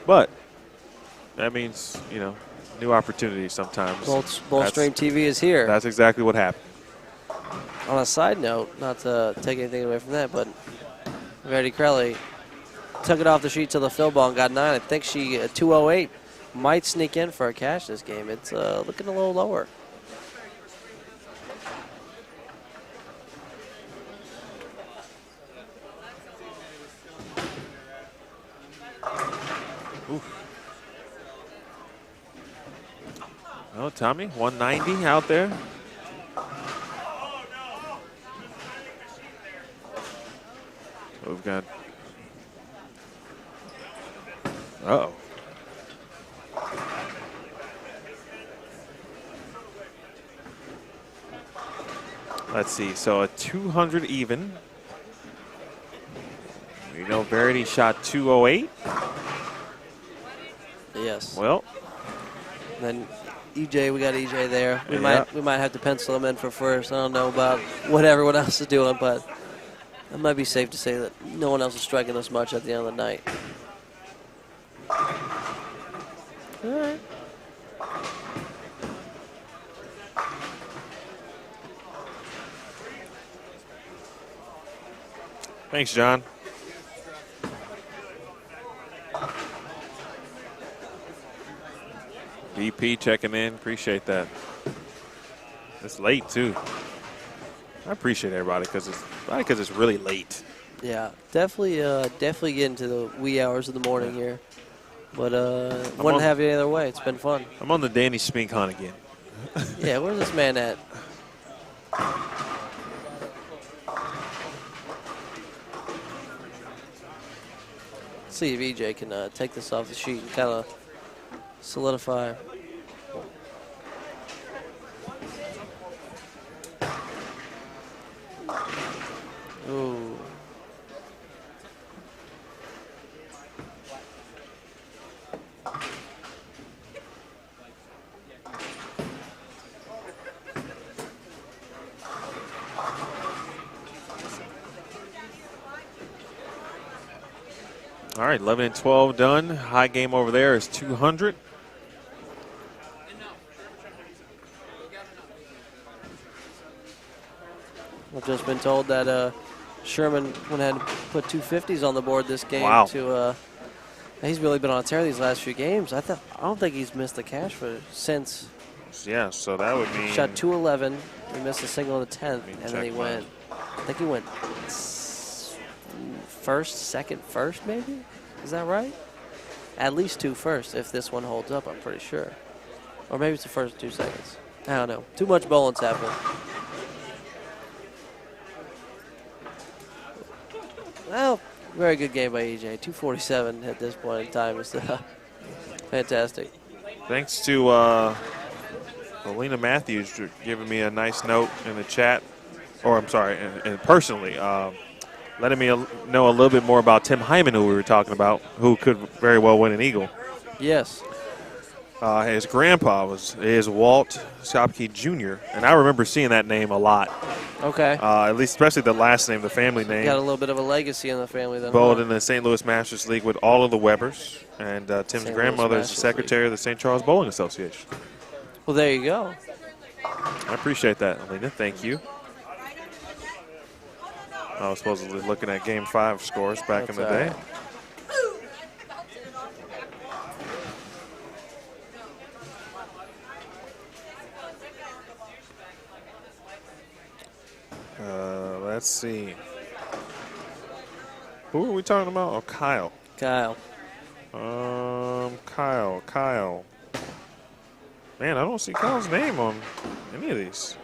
[SPEAKER 4] But that means, new opportunities sometimes.
[SPEAKER 8] Bullstream TV is here.
[SPEAKER 4] That's exactly what happened.
[SPEAKER 8] On a side note, not to take anything away from that, but Verdi Crelli took it off the sheet to the fill ball and got 9. I think she 208 might sneak in for a cash this game. It's looking a little lower.
[SPEAKER 4] Oh, Tommy, 190 out there. We've got. Uh-oh. Let's see. So a 200 even. Verity shot 208.
[SPEAKER 8] Yes.
[SPEAKER 4] Well.
[SPEAKER 8] Then EJ, we got EJ there. We might have to pencil him in for first. I don't know about what everyone else is doing, but it might be safe to say that no one else is striking us much at the end of the night. All right.
[SPEAKER 4] Thanks, John. DP checking in. Appreciate that. It's late, too. I appreciate everybody because it's really late.
[SPEAKER 8] Yeah, definitely getting to the wee hours of the morning here. But wouldn't have it any other way. It's been fun.
[SPEAKER 4] I'm on the Danny Spink hunt again.
[SPEAKER 8] Yeah, where's this man at? Let's see if EJ can take this off the sheet and kind of solidify. Ooh.
[SPEAKER 4] All right, 11 and 12 done. High game over there is 200.
[SPEAKER 8] I've just been told that Sherman went ahead and put 250s on the board this game.
[SPEAKER 4] Wow.
[SPEAKER 8] He's really been on a tear these last few games. I don't think he's missed the cash since.
[SPEAKER 4] Yeah, so that would mean.
[SPEAKER 8] Shot 211. He missed a single in the 10th, and then he went. I think he went first, second, first, maybe. Is that right? at least 2 firsts if this one holds up, I'm pretty sure. Or maybe it's the first 2 seconds. I don't know. Too much bowling's happening. Well, very good game by EJ. 247 at this point in time is fantastic.
[SPEAKER 4] Thanks to Alina Matthews for giving me a nice note in the chat, or I'm sorry, and personally, letting me know a little bit more about Tim Hyman, who we were talking about, who could very well win an Eagle.
[SPEAKER 8] Yes.
[SPEAKER 4] His grandpa is Walt Skopke Jr., and I remember seeing that name a lot.
[SPEAKER 8] Okay.
[SPEAKER 4] At least, especially the last name, the family name.
[SPEAKER 8] Got a little bit of a legacy in the family then.
[SPEAKER 4] Bowled in the St. Louis Masters League with all of the Webbers, and Tim's
[SPEAKER 8] St.
[SPEAKER 4] grandmother
[SPEAKER 8] Louis
[SPEAKER 4] is the
[SPEAKER 8] Masters
[SPEAKER 4] secretary of the St. Charles Bowling Association.
[SPEAKER 8] Well, there you go.
[SPEAKER 4] I appreciate that, Alina. Thank you. I was supposedly looking at Game 5 scores back in the day. Let's see. Who are we talking about? Oh, Kyle.
[SPEAKER 8] Kyle.
[SPEAKER 4] Kyle. Man, I don't see Kyle's name on any of these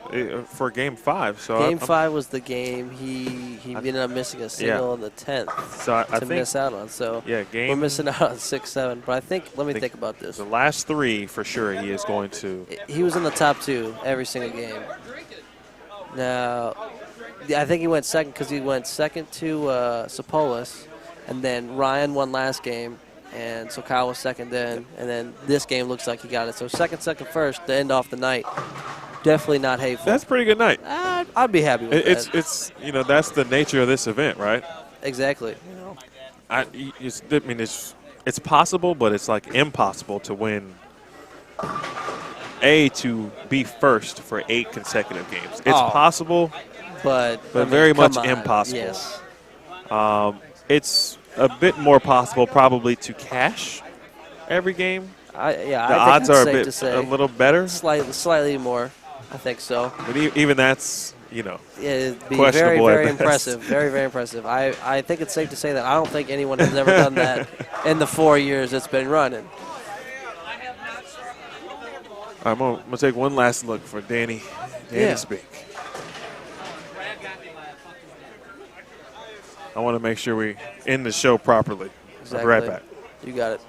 [SPEAKER 4] for Game 5. So
[SPEAKER 8] Game 5 was the game he ended up missing a single in the 10th
[SPEAKER 4] so I think,
[SPEAKER 8] miss out on. So
[SPEAKER 4] yeah,
[SPEAKER 8] we're missing out on 6-7. But I think, let me think about this.
[SPEAKER 4] The last 3 for sure he is going to.
[SPEAKER 8] He was in the top 2 every single game. Now, I think he went second because he went second to Sapolis, and then Ryan won last game, and so Kyle was second then, and then this game looks like he got it. So second, first to end off the night. Definitely not hateful.
[SPEAKER 4] That's a pretty good night.
[SPEAKER 8] I'd be happy with that.
[SPEAKER 4] It's that's the nature of this event, right?
[SPEAKER 8] Exactly.
[SPEAKER 4] It's possible, but it's like impossible to win. To be first for 8 consecutive games. It's possible,
[SPEAKER 8] but
[SPEAKER 4] very much impossible.
[SPEAKER 8] Yes.
[SPEAKER 4] It's a bit more possible probably to cash every game.
[SPEAKER 8] The
[SPEAKER 4] odds are a little better.
[SPEAKER 8] Slightly more, I think so.
[SPEAKER 4] But even that's,
[SPEAKER 8] it'd be
[SPEAKER 4] questionable.
[SPEAKER 8] Very impressive. Very, very impressive. I think it's safe to say that I don't think anyone has ever done that in the 4 years it's been running.
[SPEAKER 4] I'm going to take one last look for Danny Spink. I want to make sure we end the show properly.
[SPEAKER 8] Exactly.
[SPEAKER 4] I'll be right back.
[SPEAKER 8] You got it.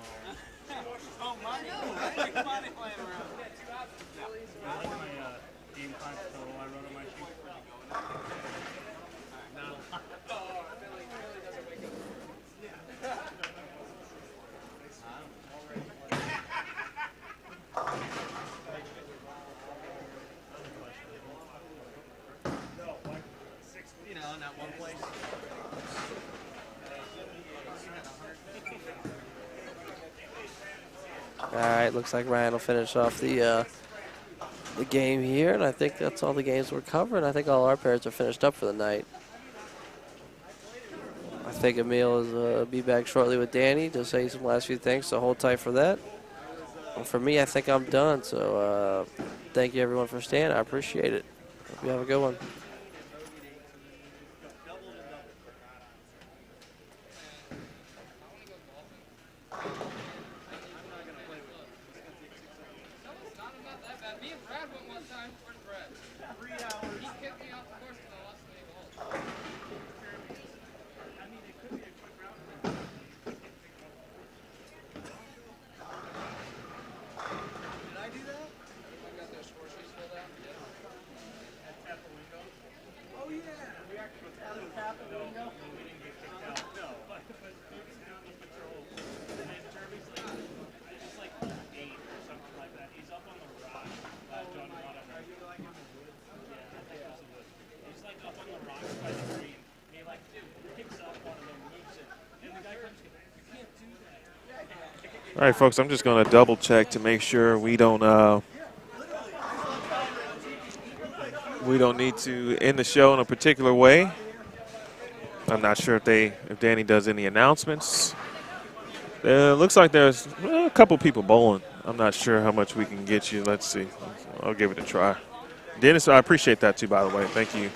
[SPEAKER 8] All right, looks like Ryan will finish off the game here, and I think that's all the games we're covering. I think all our pairs are finished up for the night. I think Emil will be back shortly with Danny to say some last few things, so hold tight for that. And for me, I think I'm done, so thank you everyone for staying. I appreciate it. Hope you have a good one.
[SPEAKER 4] All right, folks, I'm just going to double check to make sure we don't need to end the show in a particular way. I'm not sure if Danny does any announcements. Looks like there's a couple people bowling. I'm not sure how much we can get you. Let's see. I'll give it a try. Dennis, I appreciate that too, by the way. Thank you.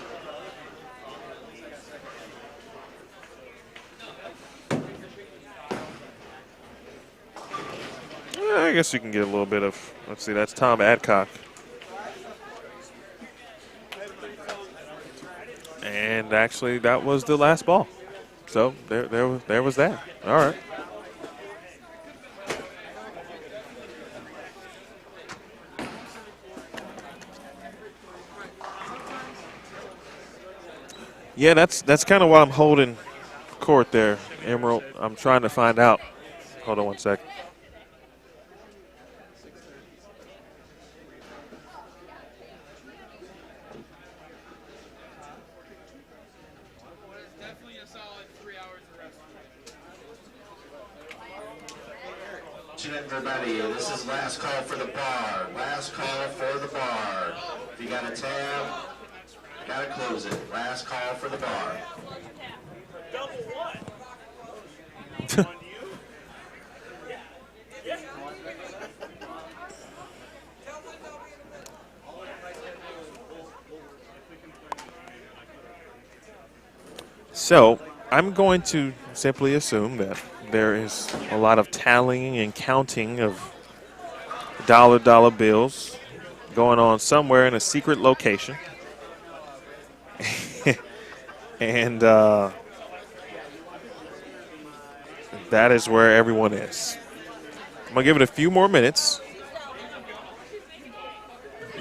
[SPEAKER 4] guess you can get a little bit of, let's see, that's Tom Adcock. And actually, that was the last ball. So there was that. All right. Yeah, that's kind of why I'm holding court there, Emerald. I'm trying to find out. Hold on one sec.
[SPEAKER 3] Everybody, this is last call for the bar. Last call for the bar. If you got a tab, gotta close it. Last call for the bar.
[SPEAKER 1] Double what?
[SPEAKER 4] So I'm going to simply assume that there is a lot of tallying and counting of dollar bills going on somewhere in a secret location. And that is where everyone is. I'm going to give it a few more minutes.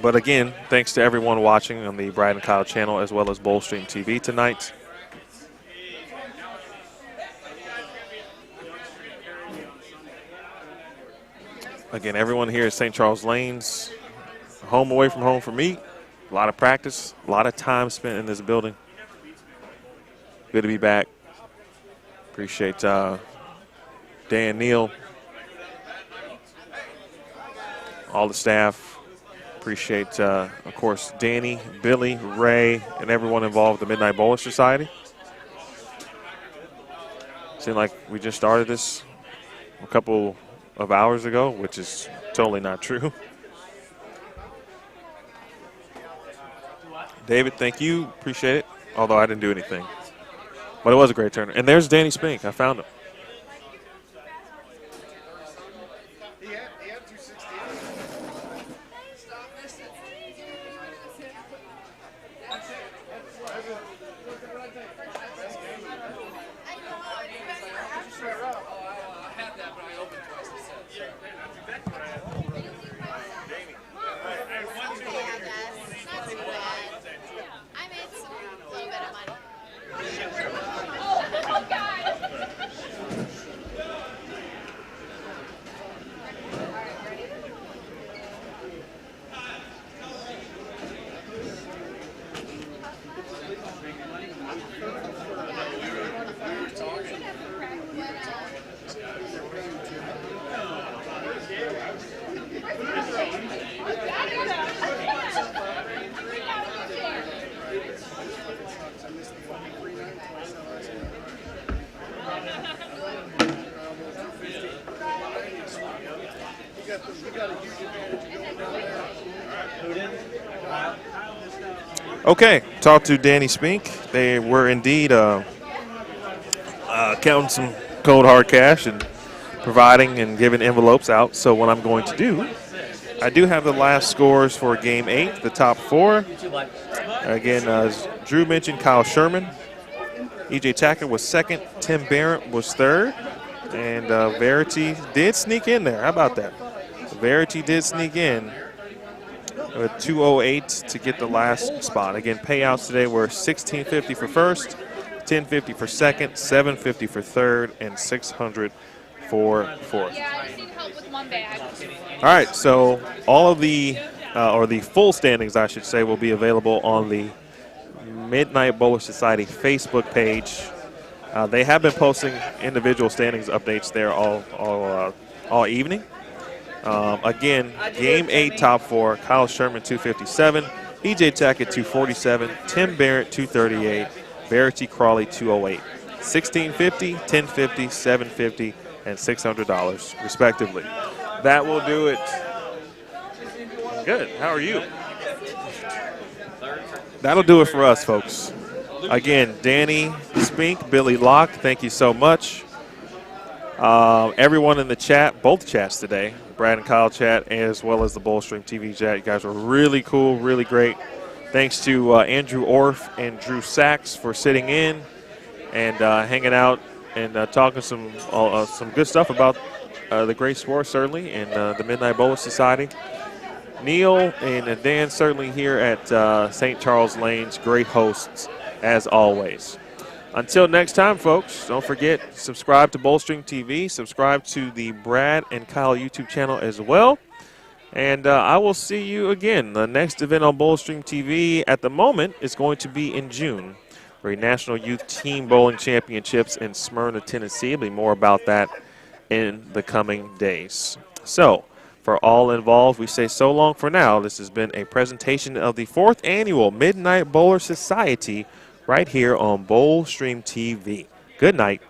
[SPEAKER 4] But again, thanks to everyone watching on the Brad and Kyle channel as well as Bullstream TV tonight. Again, everyone here at St. Charles Lanes, home away from home for me. A lot of practice, a lot of time spent in this building. Good to be back. Appreciate Dan, Neal, all the staff. Appreciate, of course, Danny, Billy, Ray, and everyone involved in the Midnight Bowler Society. Seemed like we just started this a couple of hours ago, which is totally not true. David, thank you. Appreciate it. Although I didn't do anything. But it was a great tournament. And there's Danny Spink. I found him. Okay, talked to Danny Spink. They were indeed counting some cold hard cash and providing and giving envelopes out. So what I'm going to do, I do have the last scores for Game 8, the top 4. Again, as Drew mentioned, Kyle Sherman. E.J. Tackett was second. Tim Barrett was third. And Verity did sneak in there. How about that? Verity did sneak in with 208 to get the last spot. Again, payouts today were $16.50 for first, $10.50 for second, $7.50 for third, and $600 for fourth.
[SPEAKER 6] Yeah, I just need help with one bag.
[SPEAKER 4] All right, so all of the, or the full standings, I should say, will be available on the Midnight Bowler Society Facebook page. They have been posting individual standings updates there all evening. Again, Game 8, top 4, Kyle Sherman, 257, E.J. Tackett, 247, Tim Barrett, 238, Verity Crawley, 208. $16.50, $10.50, $7.50, and $600, respectively. That will do it. Good. How are you? That'll do it for us, folks. Again, Danny Spink, Billy Locke, thank you so much. Everyone in the chat, both chats today, Brad and Kyle chat, as well as the Bullstream TV chat. You guys were really cool, really great. Thanks to Andrew Orff and Drew Sachs for sitting in and hanging out and talking some good stuff about the great sport, certainly, and the Midnight Bowler Society. Neil and Dan certainly here at St. Charles Lanes, great hosts as always. Until next time, folks, don't forget, subscribe to Bullstream TV, subscribe to the Brad and Kyle YouTube channel as well. And I will see you again. The next event on Bullstream TV at the moment is going to be in June for a National Youth Team Bowling Championships in Smyrna, Tennessee. There'll be more about that in the coming days. So, for all involved, we say so long for now. This has been a presentation of the 4th Annual Midnight Bowler Society right here on Bullstream TV. Good night.